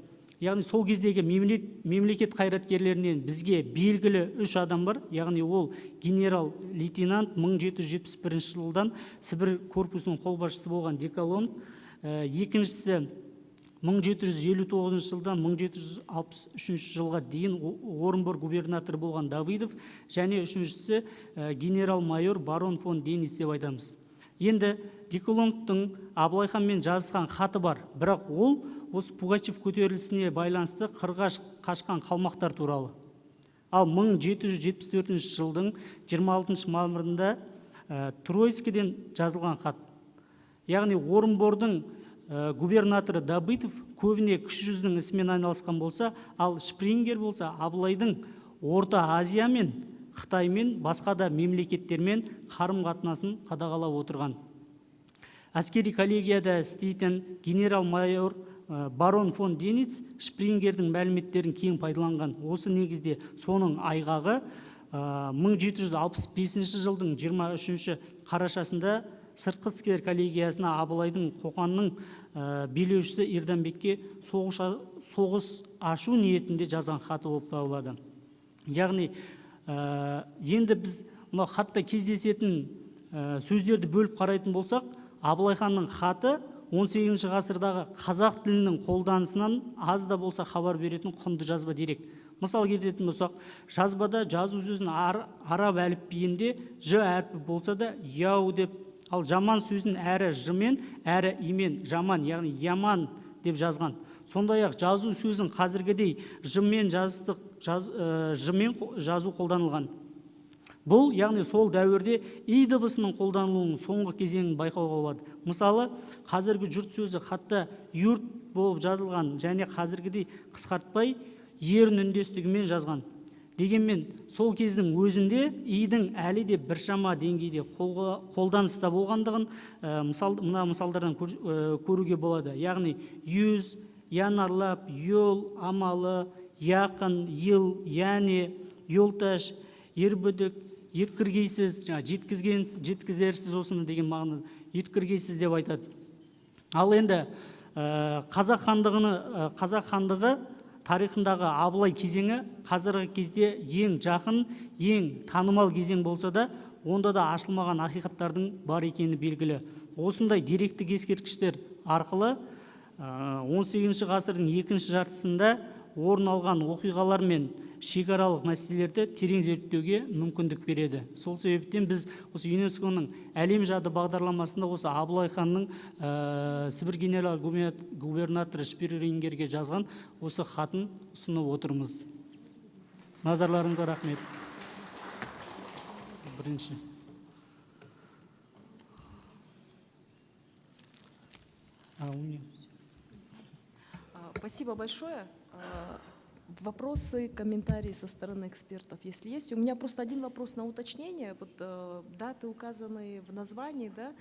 I: Яғни сол кездегі мемлекет қайраткерлерінен бізге белгілі 3 адам бар. Яғни ол генерал-лейтенант 1771 жылдан Сібір корпусының қолбасшысы болған Деколон, екіншісі 1759 жылдан 1763 жылға дейін Орынбор губернаторы болған Давыдов, және үшіншісі генерал-майор барон фон Денис деп айтамыз. Енді Деколонгтың Абылайханмен жазысқан хаты бар, бірақ ол осы Пугачев көтерілісіне байланысты қырға қашқан қалмақтар туралы. Ал 1774 жылдың 26 мамырында Троицкіден жазылған хат. Яғни Орынбордың губернаторы Давыдов көбіне кіші жүздің ісімен айналысқан болса, ал Шпрингер болса Абылайдың Орта Азиямен, Қытаймен, басқа да мемлекеттермен қарым-қатынасын қадағалап отырған. Әскери коллегияда істейтін генерал-майор барон фон Денис Шпрингердің мәліметтерін кең пайдаланған. Осы негізде соның айғағы 1765 жылдың 23 қарашасында сыртқы істер коллегиясына Абылайдың Қоқанның билеушісі Ердәнбекке соғыс ашу ниетінде жазған хаты болып табылады. Яғни енді біз мына хатта кездесетін сөздерді бөліп қарайтын болсақ, Абылай ханның хаты 18 ғасырдағы қазақ тілінің қолданысынан аз да болса хабар беретін құнды жазба дерек. Мысал келтіретін болсақ, жазбада жазу сөзін араб әліпбиінде ж әрпі болса да яу деп, ал жаман сөзін әрі жымен, әрі имен, жаман, яғни яман деп жазған. Сондай-ақ жазу сөзін қазіргідей жымен жазу қолданылған. Бұл, яғни сол дәуірде и дыбысының қолданылуының соңғы кезеңін байқауға болады. Мысалы, қазіргі жұрт сөзі хатта юрт болып жазылған және қазіргідей қысқартпай ерін үндестігімен жазған. Дегенмен, сол кездің өзінде идің әлі де біршама деңгейде қолданыста болғандығын мына мысалдардан көруге болады. Яғни, юз, янарлап, йол, амалы, яқын, ел, яне, йолташ, ербүдік, еткіргейсіз, жеткізерсіз осыны деген мағына еткіргейсіз деп айтады. Ал енді қазақ хандығы тарихындағы Абылай кезеңі қазіргі кезде ең жақын, ең танымал кезең болса да, онда да ашылмаған ақиқаттардың бар екені белгілі. Осындай деректік ескерткіштер арқылы 18 ғасырдың екінші жартысында орын алған оқиғалар мен шекаралық мәселелерді терең зерттеуге мүмкіндік береді. Сол себептен біз осы ЮНЕСКО-ның әлем жады бағдарламасында осы Абылай ханның Сібір генерал губернаторы Шпрингерге жазған осы хатын ұсынып отырмыз. Назарларыңызға рахмет. Бірінші.
D: Спасибо большое. Вопросы, комментарии со стороны экспертов, если есть. У меня просто один вопрос на уточнение. Вот даты, указанные в названии, да,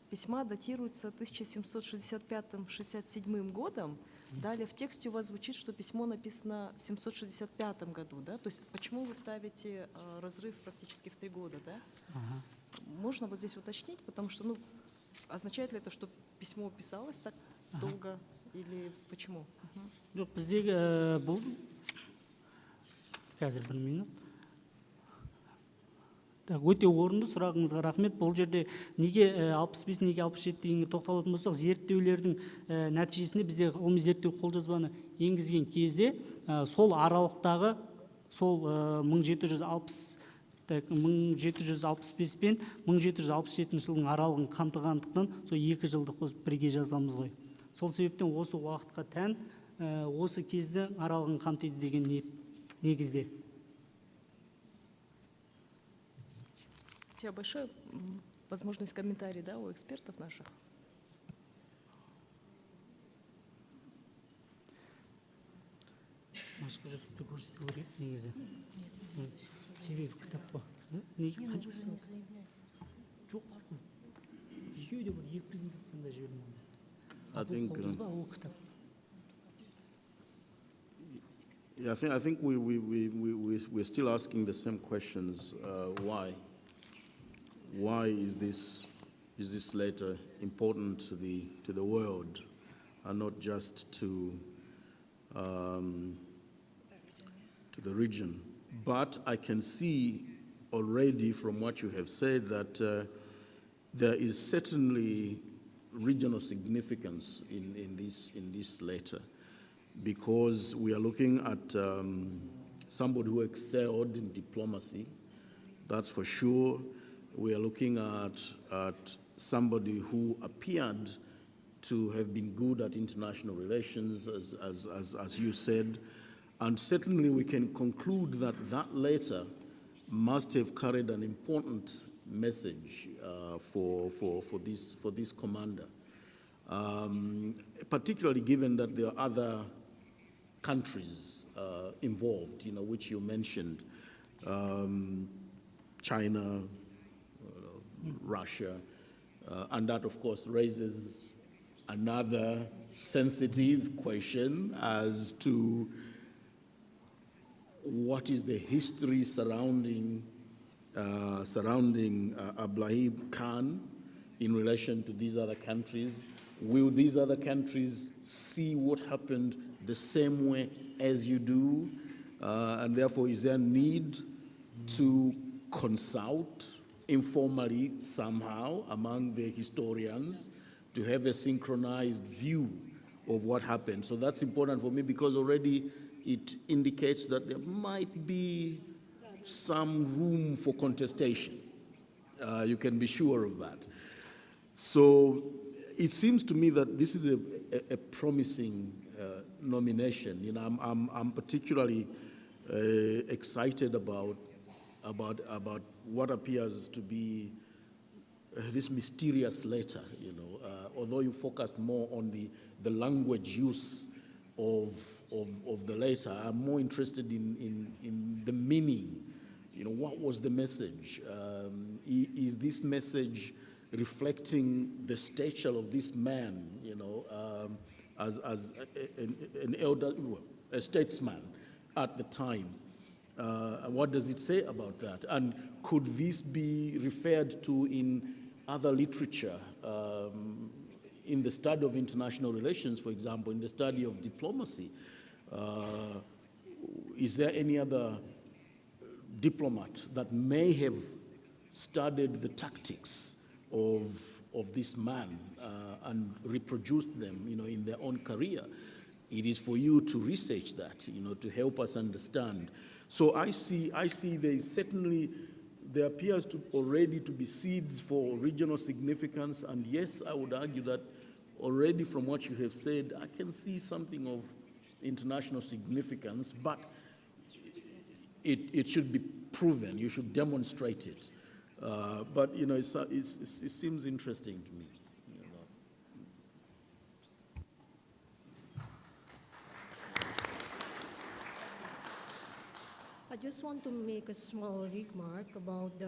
D: письма датируются 1765-67 годом. Далее в тексте у вас звучит, что письмо написано в 765 году, да? То есть почему вы ставите разрыв практически в 3 года, да?
I: Ага.
D: Можно вот здесь уточнить, потому что, ну, означает ли это, что письмо писалось так долго или почему?
I: Жоқ, біздегі бұл қазір бір минут. Өте орынды сұрағыңызға рахмет. Бұл жерде неге 65, неге 67 дегенге тоқталатын болсақ, зерттеулердің нәтижесінде бізде ғылыми зерттеу қолжазбаны енгізген кезде сол аралықтағы сол 1765 пен 1767 жылдың аралығын қамтығандықтан сол 2 жылды қосып бірге жазамыз ғой. Сол себептен осы уақытқа тән осы кезде аралығын қамтиды деген негізде.
D: Спасибо большое. Возможно, есть комментарии, да, у экспертов наших?
I: Машқа жүзікті көрсету керек негізі. Себебі кітап па? Неге қанша жасалды? Жоқ бар ғой. Екеуі де бар, екі презентацияда жібердім.
C: I think we're still asking the same questions. Why is this letter important to the world and not just to the region? But I can see already from what you have said that there is certainly regional significance in this letter, because we are looking at somebody who excelled in diplomacy, that's for sure. We are looking at somebody who appeared to have been good at international relations, as you said, and certainly we can conclude that that letter must have carried an important message for this commander, particularly given that there are other countries involved, which you mentioned, China, Russia, and that, of course, raises another sensitive question as to what is the history surrounding Ablaib Khan in relation to these other countries. Will these other countries see what happened the same way as you do? And therefore, is there a need to consult informally somehow among the historians to have a synchronized view of what happened? So that's important for me, because already it indicates that there might be some room for contestation. You can be sure of that. So it seems to me that this is a promising nomination. I'm particularly excited about what appears to be this mysterious letter. Although you focused more on the language use of the letter, I'm more interested in the meaning. What was the message? Is this message reflecting the stature of this man, as an elder, a statesman at the time? What does it say about that? And could this be referred to in other literature, in the study of international relations, for example, in the study of diplomacy? Is there any other diplomat that may have studied the tactics of this man and reproduced them, in their own career? It is for you to research that, to help us understand. So I see there appears to already to be seeds for regional significance, and yes, I would argue that already from what you have said, I can see something of international significance, but it should be proven. You should demonstrate it. But it seems interesting to me.
E: I just want to make a small remark about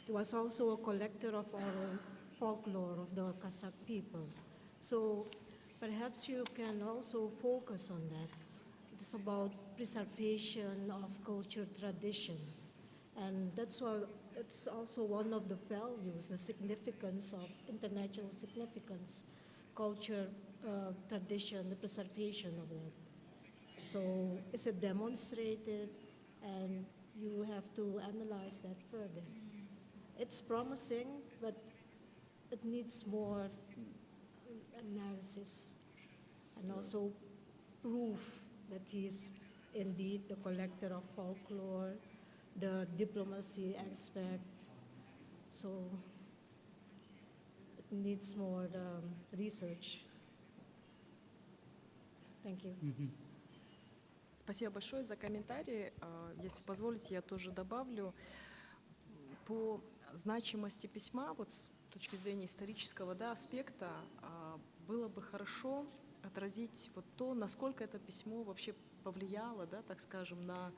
E: he was also a collector of oral folklore of the Kazakh people. So perhaps you can also focus on that. It's about preservation of culture tradition. And that's why it's also one of the values, the significance of international significance, culture, tradition, the preservation of it. So is it demonstrated? And you have to analyze that further. It's promising, but it needs more analysis and also proof that he's indeed the collector of folklore, the diplomacy aspect. So it needs more research. Thank you.
D: Спасибо большое за комментарии. Если позволите, я тоже добавлю. По значимости письма, вот с точки зрения исторического аспекта, было бы хорошо отразить вот то, насколько это письмо вообще повлияло, так скажем, на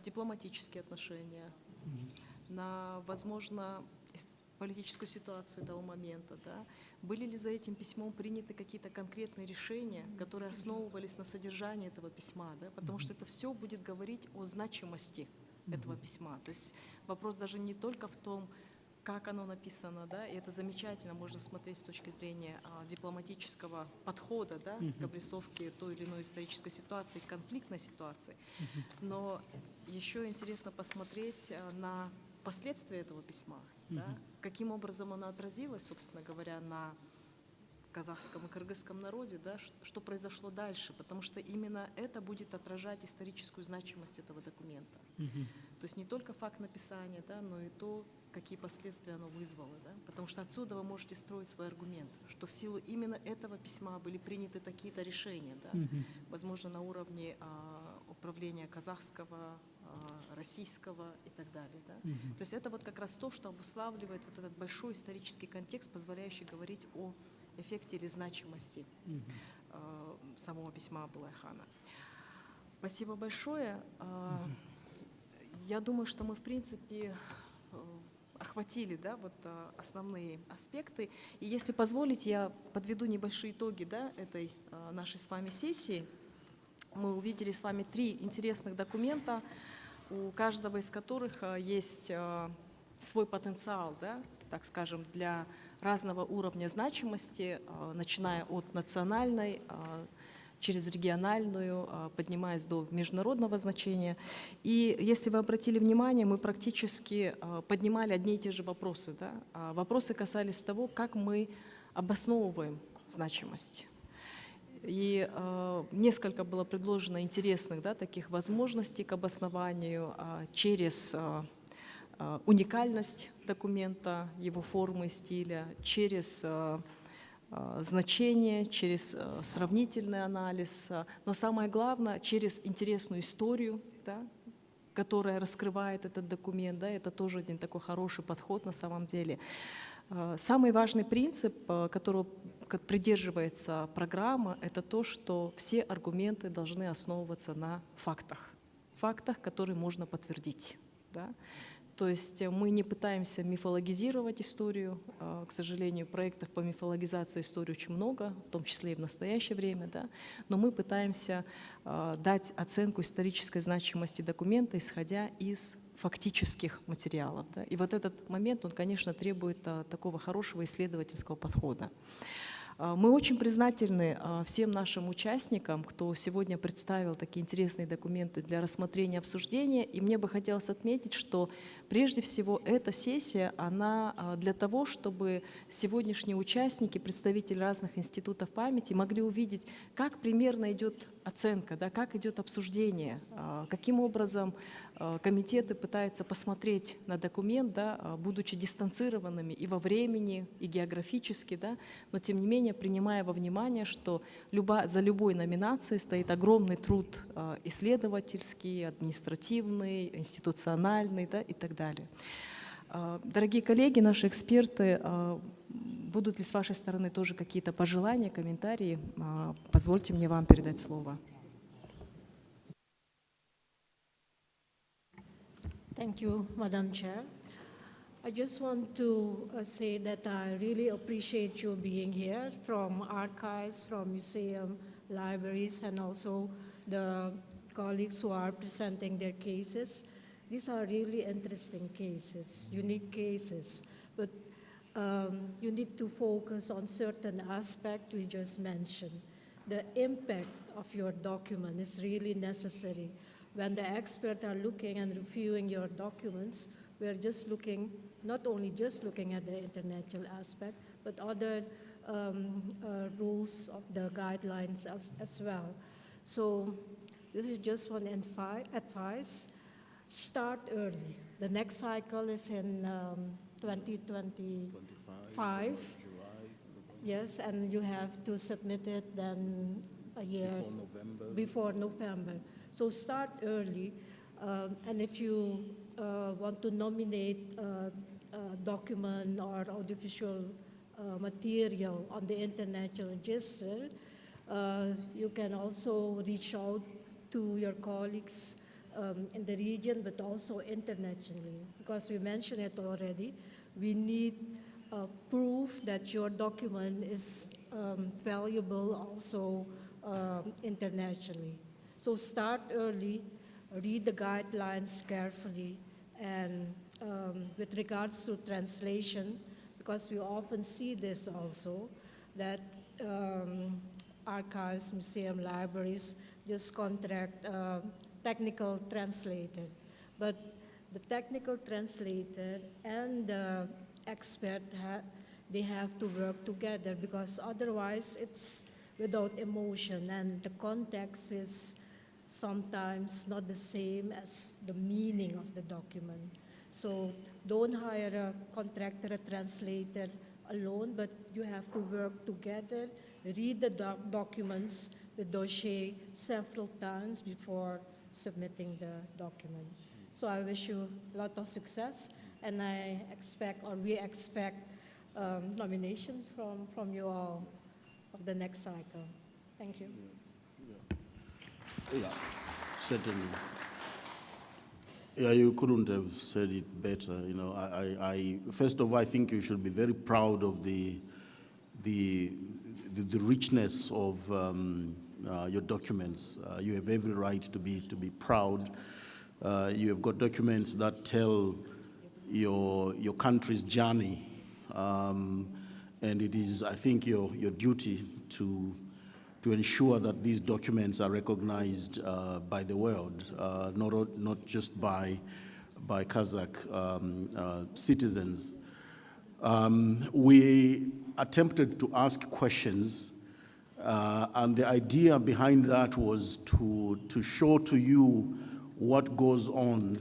D: дипломатические отношения, на, возможно, политическую ситуацию того момента. Были ли за этим письмом приняты какие-то конкретные решения, которые основывались на содержании этого письма, потому что это все будет говорить о значимости этого письма. То есть вопрос даже не только в том, как оно написано, и это замечательно, можно смотреть с точки зрения дипломатического подхода к обрисовке той или иной исторической ситуации, конфликтной ситуации. Но еще интересно посмотреть на последствия этого письма, каким образом оно отразилось, собственно говоря, на казахском и кыргызском народе, да, что произошло дальше, потому что именно это будет отражать историческую значимость этого документа. То есть не только факт написания, да, но и то, какие последствия оно вызвало. Да? Потому что отсюда вы можете строить свой аргумент, что в силу именно этого письма были приняты такие-то решения, да? Возможно, на уровне управления казахского, российского и так далее. Да? То есть это вот как раз то, что обуславливает вот этот большой исторический контекст, позволяющий говорить о эффекте или значимости самого письма Абулай-хана. Спасибо большое. Я думаю, что мы, в принципе, охватили, да, вот, основные аспекты. И если позволите, я подведу небольшие итоги, да, этой нашей с вами сессии. Мы увидели с вами 3 интересных документа, у каждого из которых есть свой потенциал, да, так скажем, для разного уровня значимости, начиная от национальной, через региональную, поднимаясь до международного значения. И если вы обратили внимание, мы практически поднимали одни и те же вопросы. Да? Вопросы касались того, как мы обосновываем значимость. И несколько было предложено интересных, да, таких возможностей к обоснованию через уникальность документа, его формы, стиля, через значение, через сравнительный анализ, но самое главное, через интересную историю, да, которая раскрывает этот документ. Да, это тоже один такой хороший подход на самом деле. Самый важный принцип, которого придерживается программа, это то, что все аргументы должны основываться на фактах, которые можно подтвердить. Да. То есть мы не пытаемся мифологизировать историю. К сожалению, проектов по мифологизации истории очень много, в том числе и в настоящее время. Да? Но мы пытаемся дать оценку исторической значимости документа, исходя из фактических материалов. Да? И вот этот момент, он, конечно, требует такого хорошего исследовательского подхода. Мы очень признательны всем нашим участникам, кто сегодня представил такие интересные документы для рассмотрения и обсуждения. И мне бы хотелось отметить, что прежде всего эта сессия, она для того, чтобы сегодняшние участники, представители разных институтов памяти могли увидеть, как примерно идет оценка, да, как идет обсуждение, каким образом комитеты пытаются посмотреть на документ, да, будучи дистанцированными и во времени, и географически, да, но тем не менее принимая во внимание, что за любой номинацией стоит огромный труд исследовательский, административный, институциональный, да, и так далее. Дорогие коллеги, наши эксперты, будут ли с вашей стороны тоже какие-то пожелания, комментарии? Позвольте мне вам передать слово.
E: Thank you, Madam Chair. I just want to say that I really appreciate you being here from archives, from museum, libraries, and also the colleagues who are presenting their cases. These are really interesting cases, unique cases, but you need to focus on certain aspects we just mentioned. The impact of your document is really necessary. When the experts are looking and reviewing your documents, we are just looking, not only just looking at the international aspect, but other rules of the guidelines as well. So this is just one advice. Start early. The next cycle is in 2025. Yes, and you have to submit it then a year before November. So start early, and if you want to nominate a document or audiovisual material on the international register, you can also reach out to your colleagues in the region, but also internationally, because we mentioned it already. We need proof that your document is valuable also internationally. So start early, read the guidelines carefully, and with regards to translation, because we often see this also, that archives, museum, libraries just contract technical translator. But the technical translator and the expert they have to work together, because otherwise it's without emotion, and the context is sometimes not the same as the meaning of the document. So don't hire a contractor, a translator alone, but you have to work together, read the documents, the dossier several times before submitting the document. So I wish you a lot of success, and I expect, or we expect, nomination from you all of the next cycle. Thank you.
C: Yeah, certainly. Yeah, you couldn't have said it better. You know, first of all, I think you should be very proud of the richness of your documents. You have every right to be proud. You have got documents that tell your country's journey, and it is, I think, your duty to ensure that these documents are recognized by the world, not just by Kazakh citizens. We attempted to ask questions, and the idea behind that was to show to you what goes on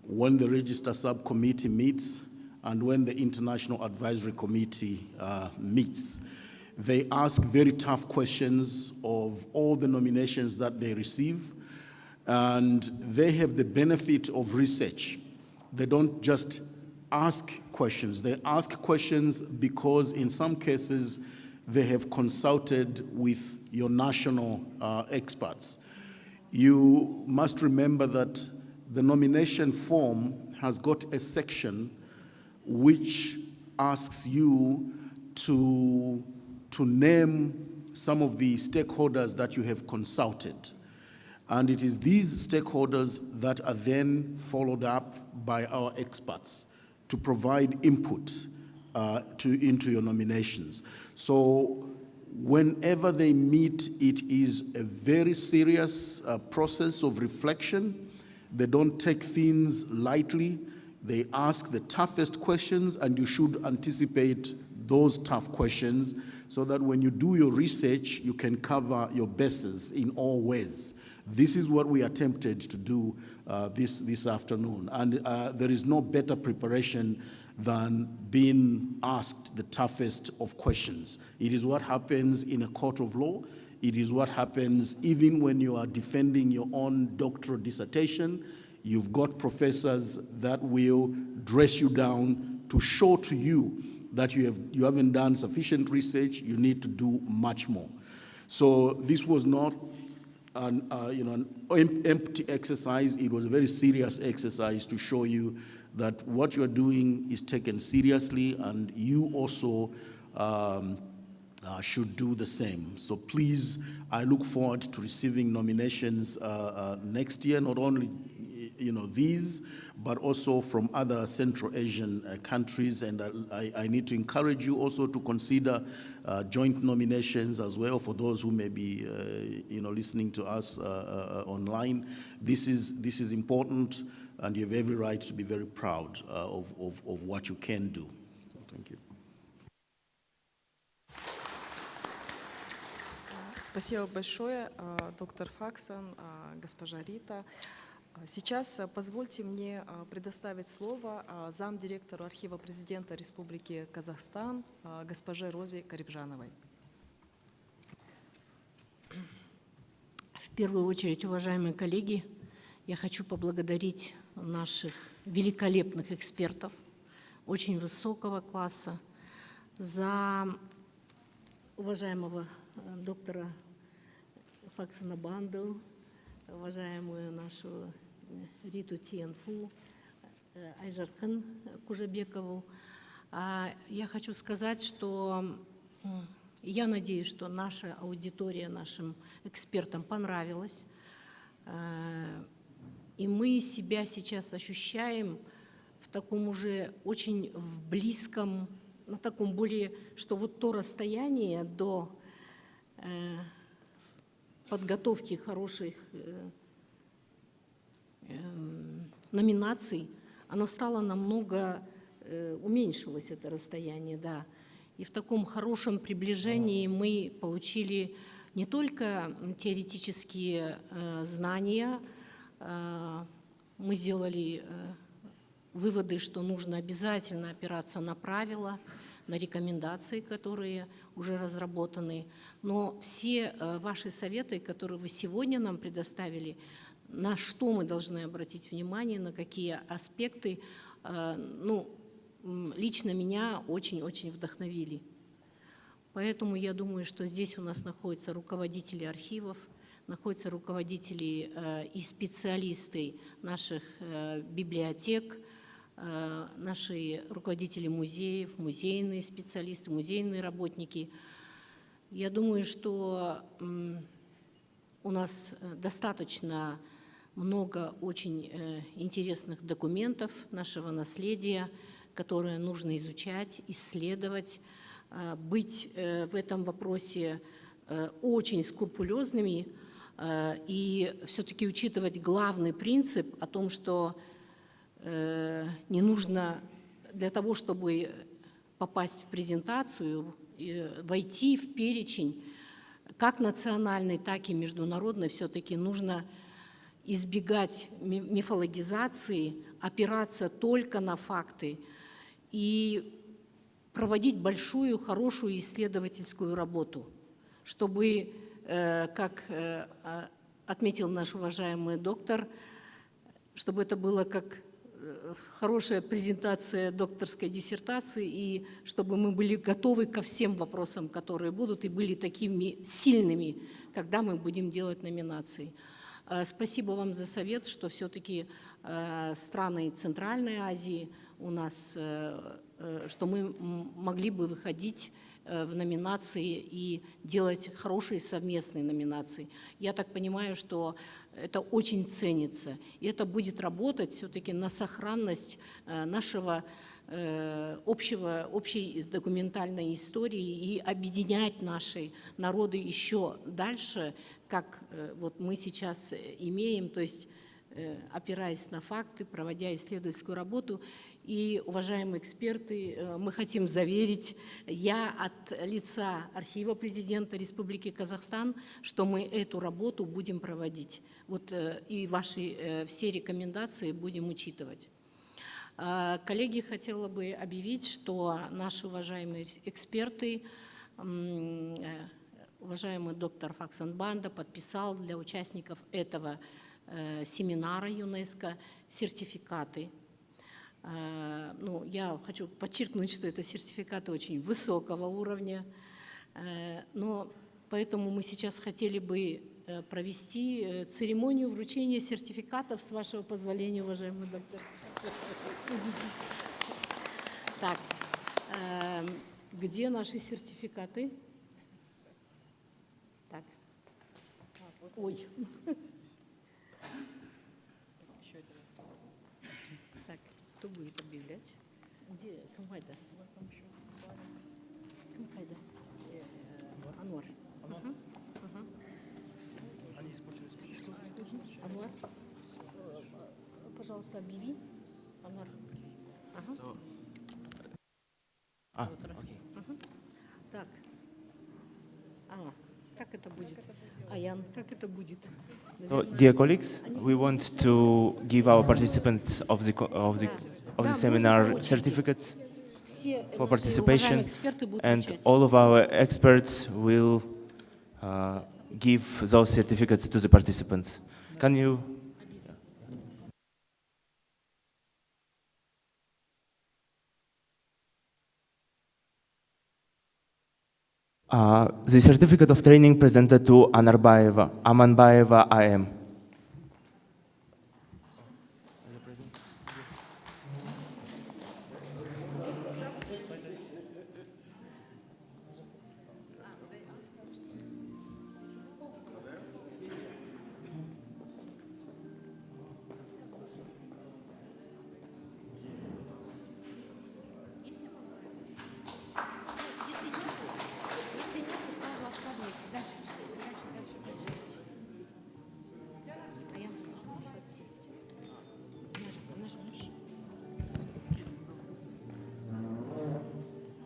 C: when the Register Subcommittee meets and when the International Advisory Committee meets. They ask very tough questions of all the nominations that they receive, and they have the benefit of research. They don't just ask questions. They ask questions because in some cases they have consulted with your national experts. You must remember that the nomination form has got a section which asks you to name some of the stakeholders that you have consulted. And it is these stakeholders that are then followed up by our experts to provide input into your nominations. So whenever they meet, it is a very serious process of reflection. They don't take things lightly. They ask the toughest questions, and you should anticipate those tough questions so that when you do your research, you can cover your bases in all ways. This is what we attempted to do this afternoon. And there is no better preparation than being asked the toughest of questions. It is what happens in a court of law. It is what happens even when you are defending your own doctoral dissertation. You've got professors that will dress you down to show to you that you haven't done sufficient research. You need to do much more. So this was not an empty exercise. It was a very serious exercise to show you that what you're doing is taken seriously, and you also should do the same. So please, I look forward to receiving nominations next year, not only these, but also from other Central Asian countries. And I need to encourage you also to consider joint nominations as well for those who may be listening to us online. This is important, and you have every right to be very proud of what you can do. So thank you.
D: Спасибо большое, доктор Факсон, госпожа Рита. Сейчас позвольте мне предоставить слово замдиректору архива президента Республики Казахстан госпоже Розе Карибжановой.
J: В первую очередь, уважаемые коллеги, я хочу поблагодарить наших великолепных экспертов, очень высокого класса, за уважаемого доктора Факсона Банду, уважаемую нашу Риту Тиенфу, Айжаркын Кужабекову. Я хочу сказать, что я надеюсь, что наша аудитория нашим экспертам понравилась. И мы себя сейчас ощущаем в таком уже очень в близком, на таком более, что вот то расстояние до подготовки хороших номинаций, оно стало намного, уменьшилось это расстояние, да.
M: И в таком хорошем приближении мы получили не только теоретические знания, мы сделали выводы, что нужно обязательно опираться на правила, на рекомендации, которые уже разработаны. Но все ваши советы, которые вы сегодня нам предоставили, на что мы должны обратить внимание, на какие аспекты, ну, лично меня очень-очень вдохновили. Поэтому я думаю, что здесь у нас находятся руководители архивов, находятся руководители и специалисты наших библиотек, наши руководители музеев, музейные специалисты, музейные работники. Я думаю, что у нас достаточно много очень интересных документов нашего наследия, которые нужно изучать, исследовать, быть в этом вопросе очень скрупулезными и все-таки учитывать главный принцип о том, что не нужно для того, чтобы попасть в презентацию, войти в перечень, как национальный, так и международный, все-таки нужно избегать мифологизации, опираться только на факты и проводить большую, хорошую исследовательскую работу, чтобы, как отметил наш уважаемый доктор, чтобы это было как хорошая презентация докторской диссертации, и чтобы мы были готовы ко всем вопросам, которые будут, и были такими сильными, когда мы будем делать номинации. Спасибо вам за совет, что все-таки страны Центральной Азии у нас, что мы могли бы выходить в номинации и делать хорошие совместные номинации. Я так понимаю, что это очень ценится, и это будет работать все-таки на сохранность нашего общей документальной истории и объединять наши народы еще дальше, как вот мы сейчас имеем, то есть опираясь на факты, проводя исследовательскую работу. И, уважаемые эксперты, мы хотим заверить, я от лица архива президента Республики Казахстан, что мы эту работу будем проводить. Вот, и ваши все рекомендации будем учитывать. Коллеги, хотела бы объявить, что наши уважаемые эксперты, уважаемый доктор Факсанбанда подписал для участников этого семинара ЮНЕСКО сертификаты. Ну, я хочу подчеркнуть, что это сертификаты очень высокого уровня, но поэтому мы сейчас хотели бы провести церемонию вручения сертификатов, с вашего позволения, уважаемый доктор. Так, где наши сертификаты? Так, ой. Так, кто будет объявлять? Где? Кымхайда? У вас там еще Кымхайда? Ануар. Они испортились. Ануар, пожалуйста, объяви. Ануар. Окей. Так. Как это будет? Аян, как это будет?
N: So, dear colleagues, we want to give our participants of the seminar certificates for participation, and all of our experts will give those certificates to the participants. Can you? The certificate of training presented to Amanbayeva AM.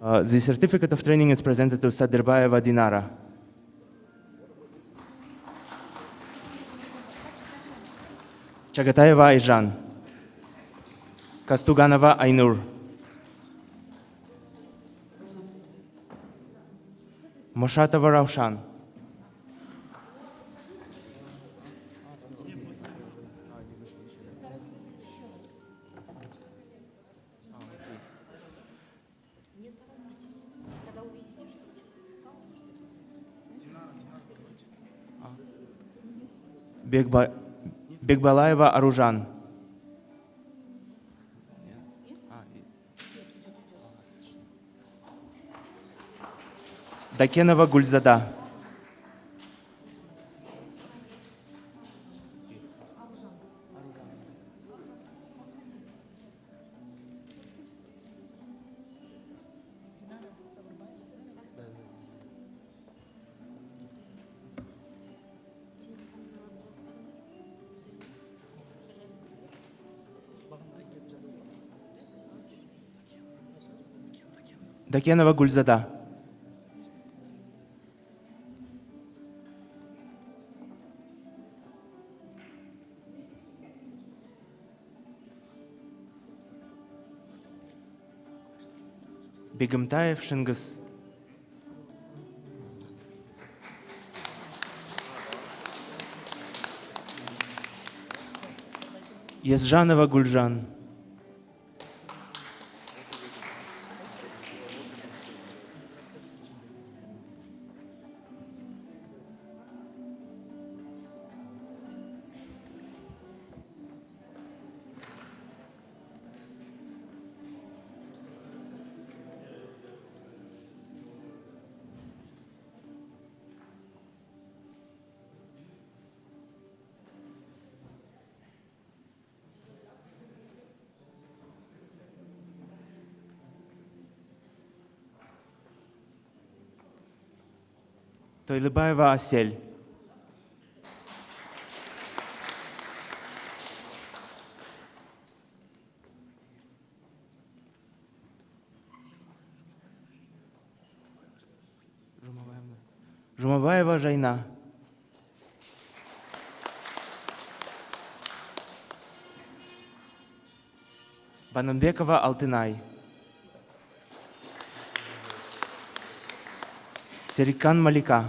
N: The certificate of training is presented to Sadirbayeva Dinara. Чагатаева Айжан. Кастуганова Айнур. Мошатова Раушан. Бекбалаева Аружан. Дакенова Гульзада. Дакенова Гульзада. Бегымтаев Шингис. Езжанова Гульжан. Тойлыбаева Асель. Жумабаева Жайна. Банамбекова Алтынай. Серикан Малика.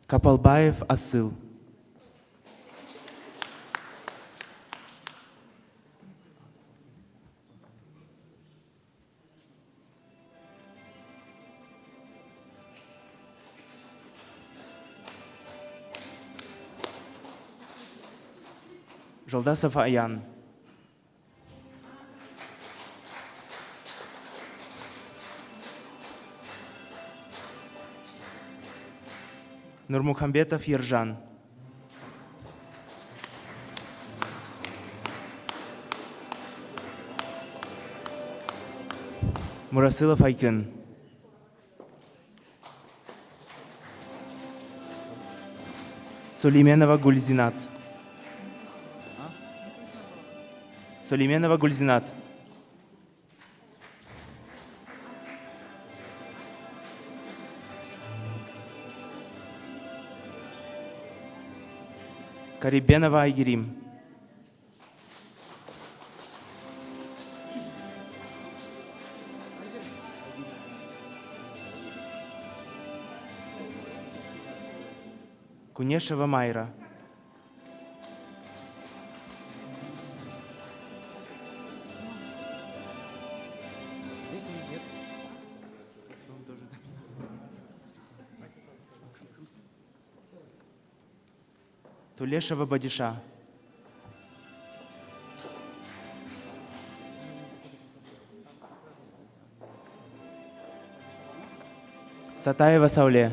N: Капалбаев Асыл. Жолдасов Аян. Нурмухамбетов Ержан. Мурасылов Айкын. Сулейменова Гульзинат. Сулейменова Гульзинат. Карибенова Айгерим. Кунешева Майра. Тулешева Бадиша. Сатаева Сауле.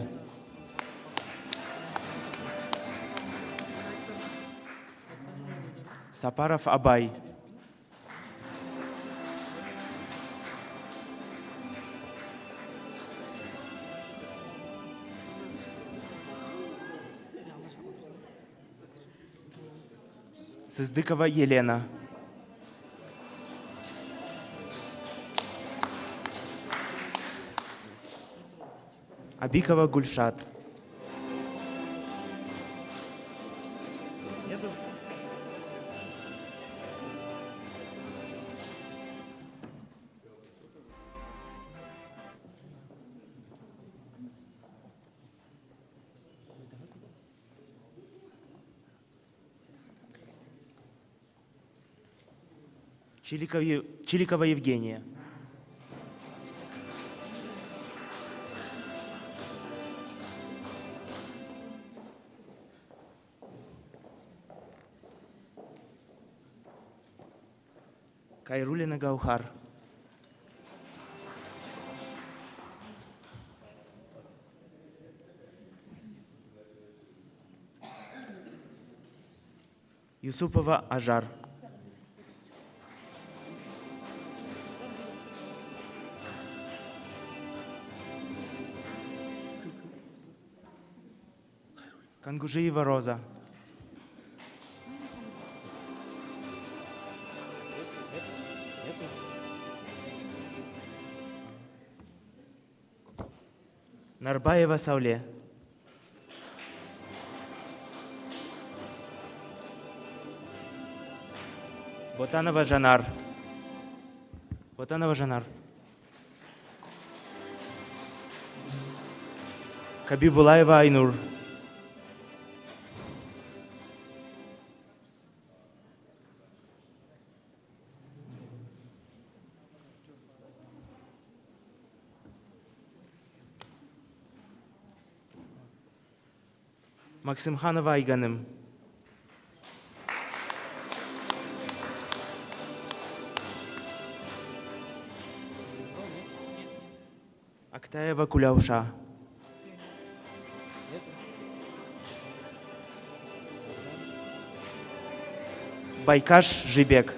N: Сапаров Абай. Сыздыкова Елена. Абикова Гульшат. Чиликова Евгения. Кайрулина Гаухар. Юсупова Ажар. Кангужиева Роза. Нарбаева Сауле. Ботанова Жанар. Ботанова Жанар. Кабибулаева Айнур. Максимханова Айганым. Актаева Куляуша. Байкаш Жибек.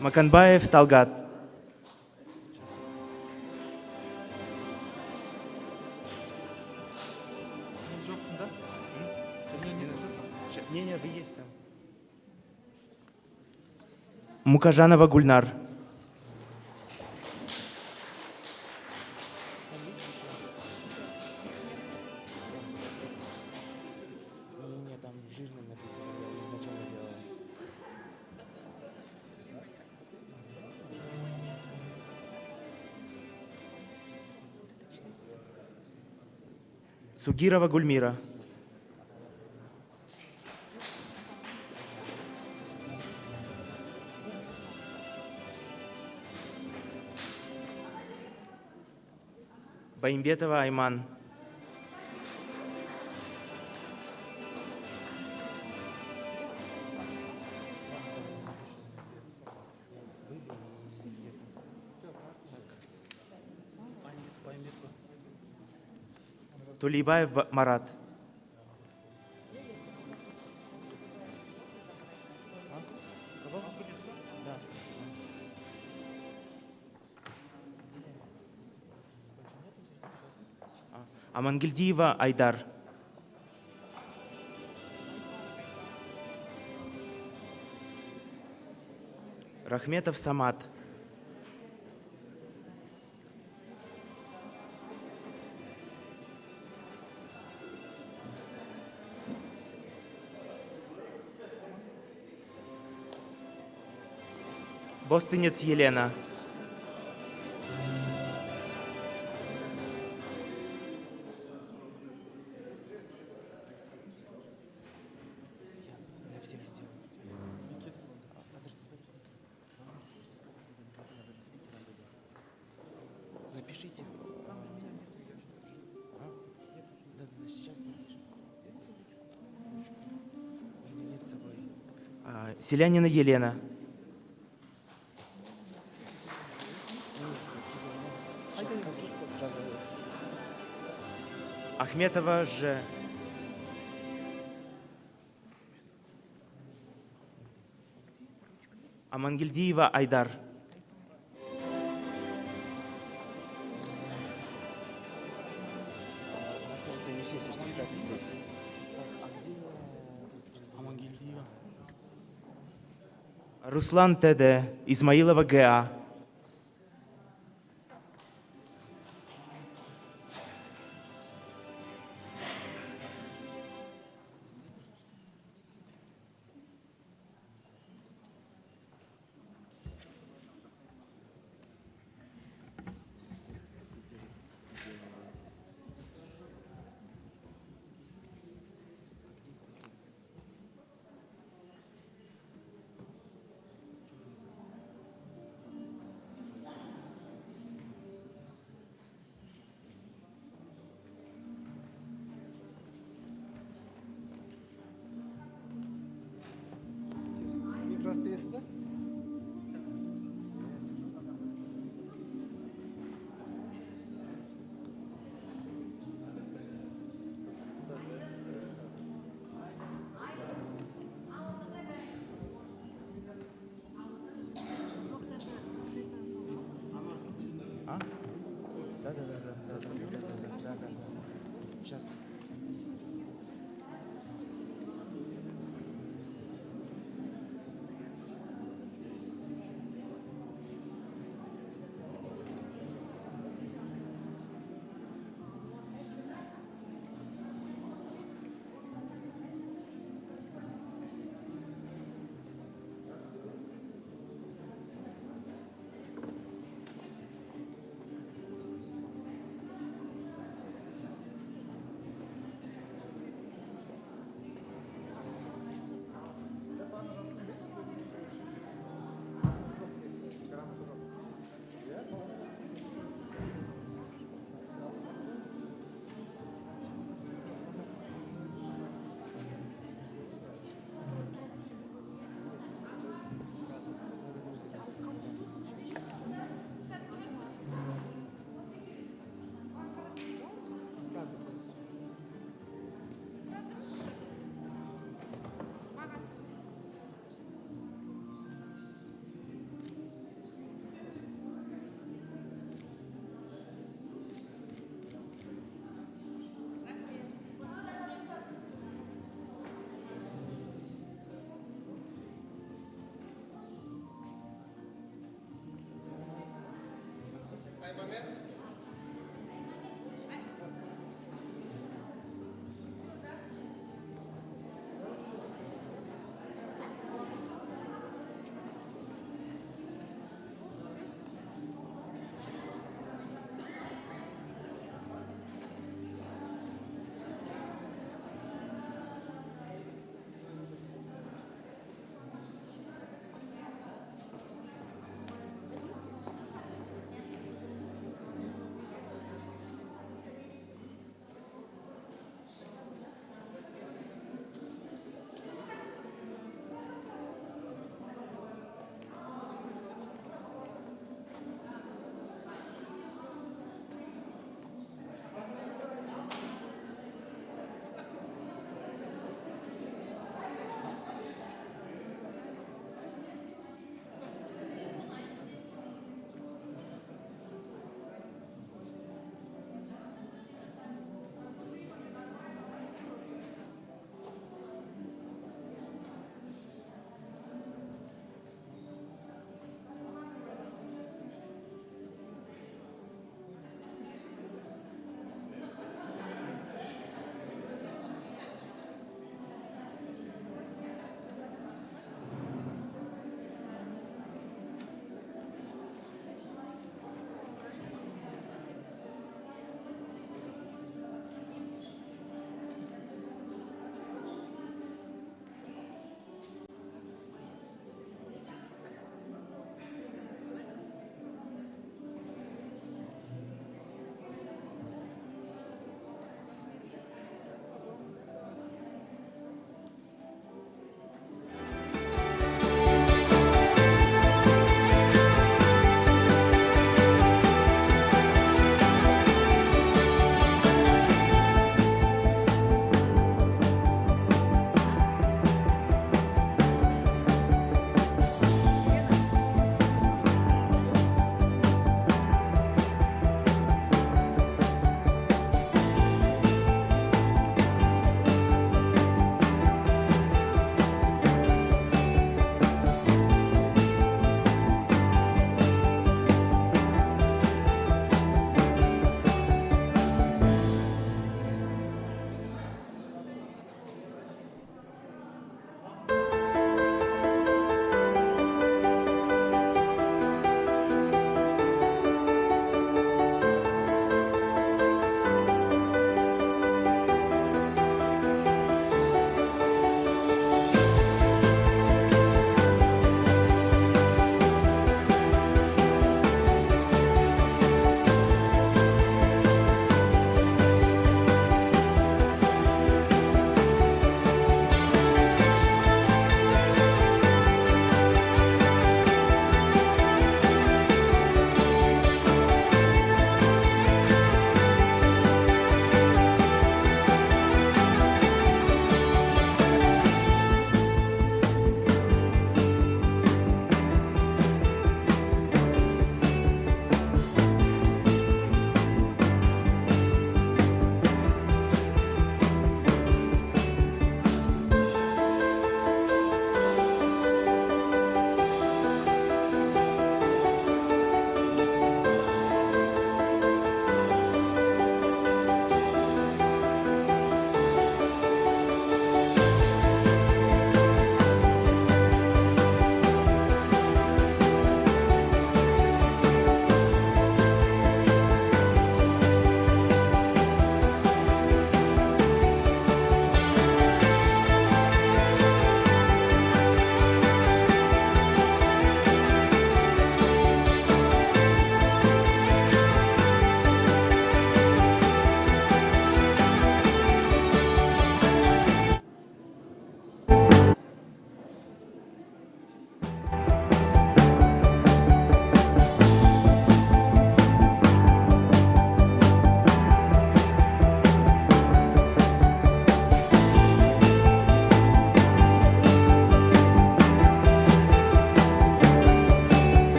N: Маканбаев Талгат. Не, вы есть там. Мукажанова Гульнар. Сугирова Гульмира. Баимбетова Айман. Тулибаев Марат. Амангельдиева Айдар. Рахметов Самат. Бостынец Елена. Напишите. Селянина Елена. Ахметова Ж. Амангельдиева Айдар. это не все сертификаты здесь. Руслан ТД, Измаилова ГА. Сейчас.
O: момент.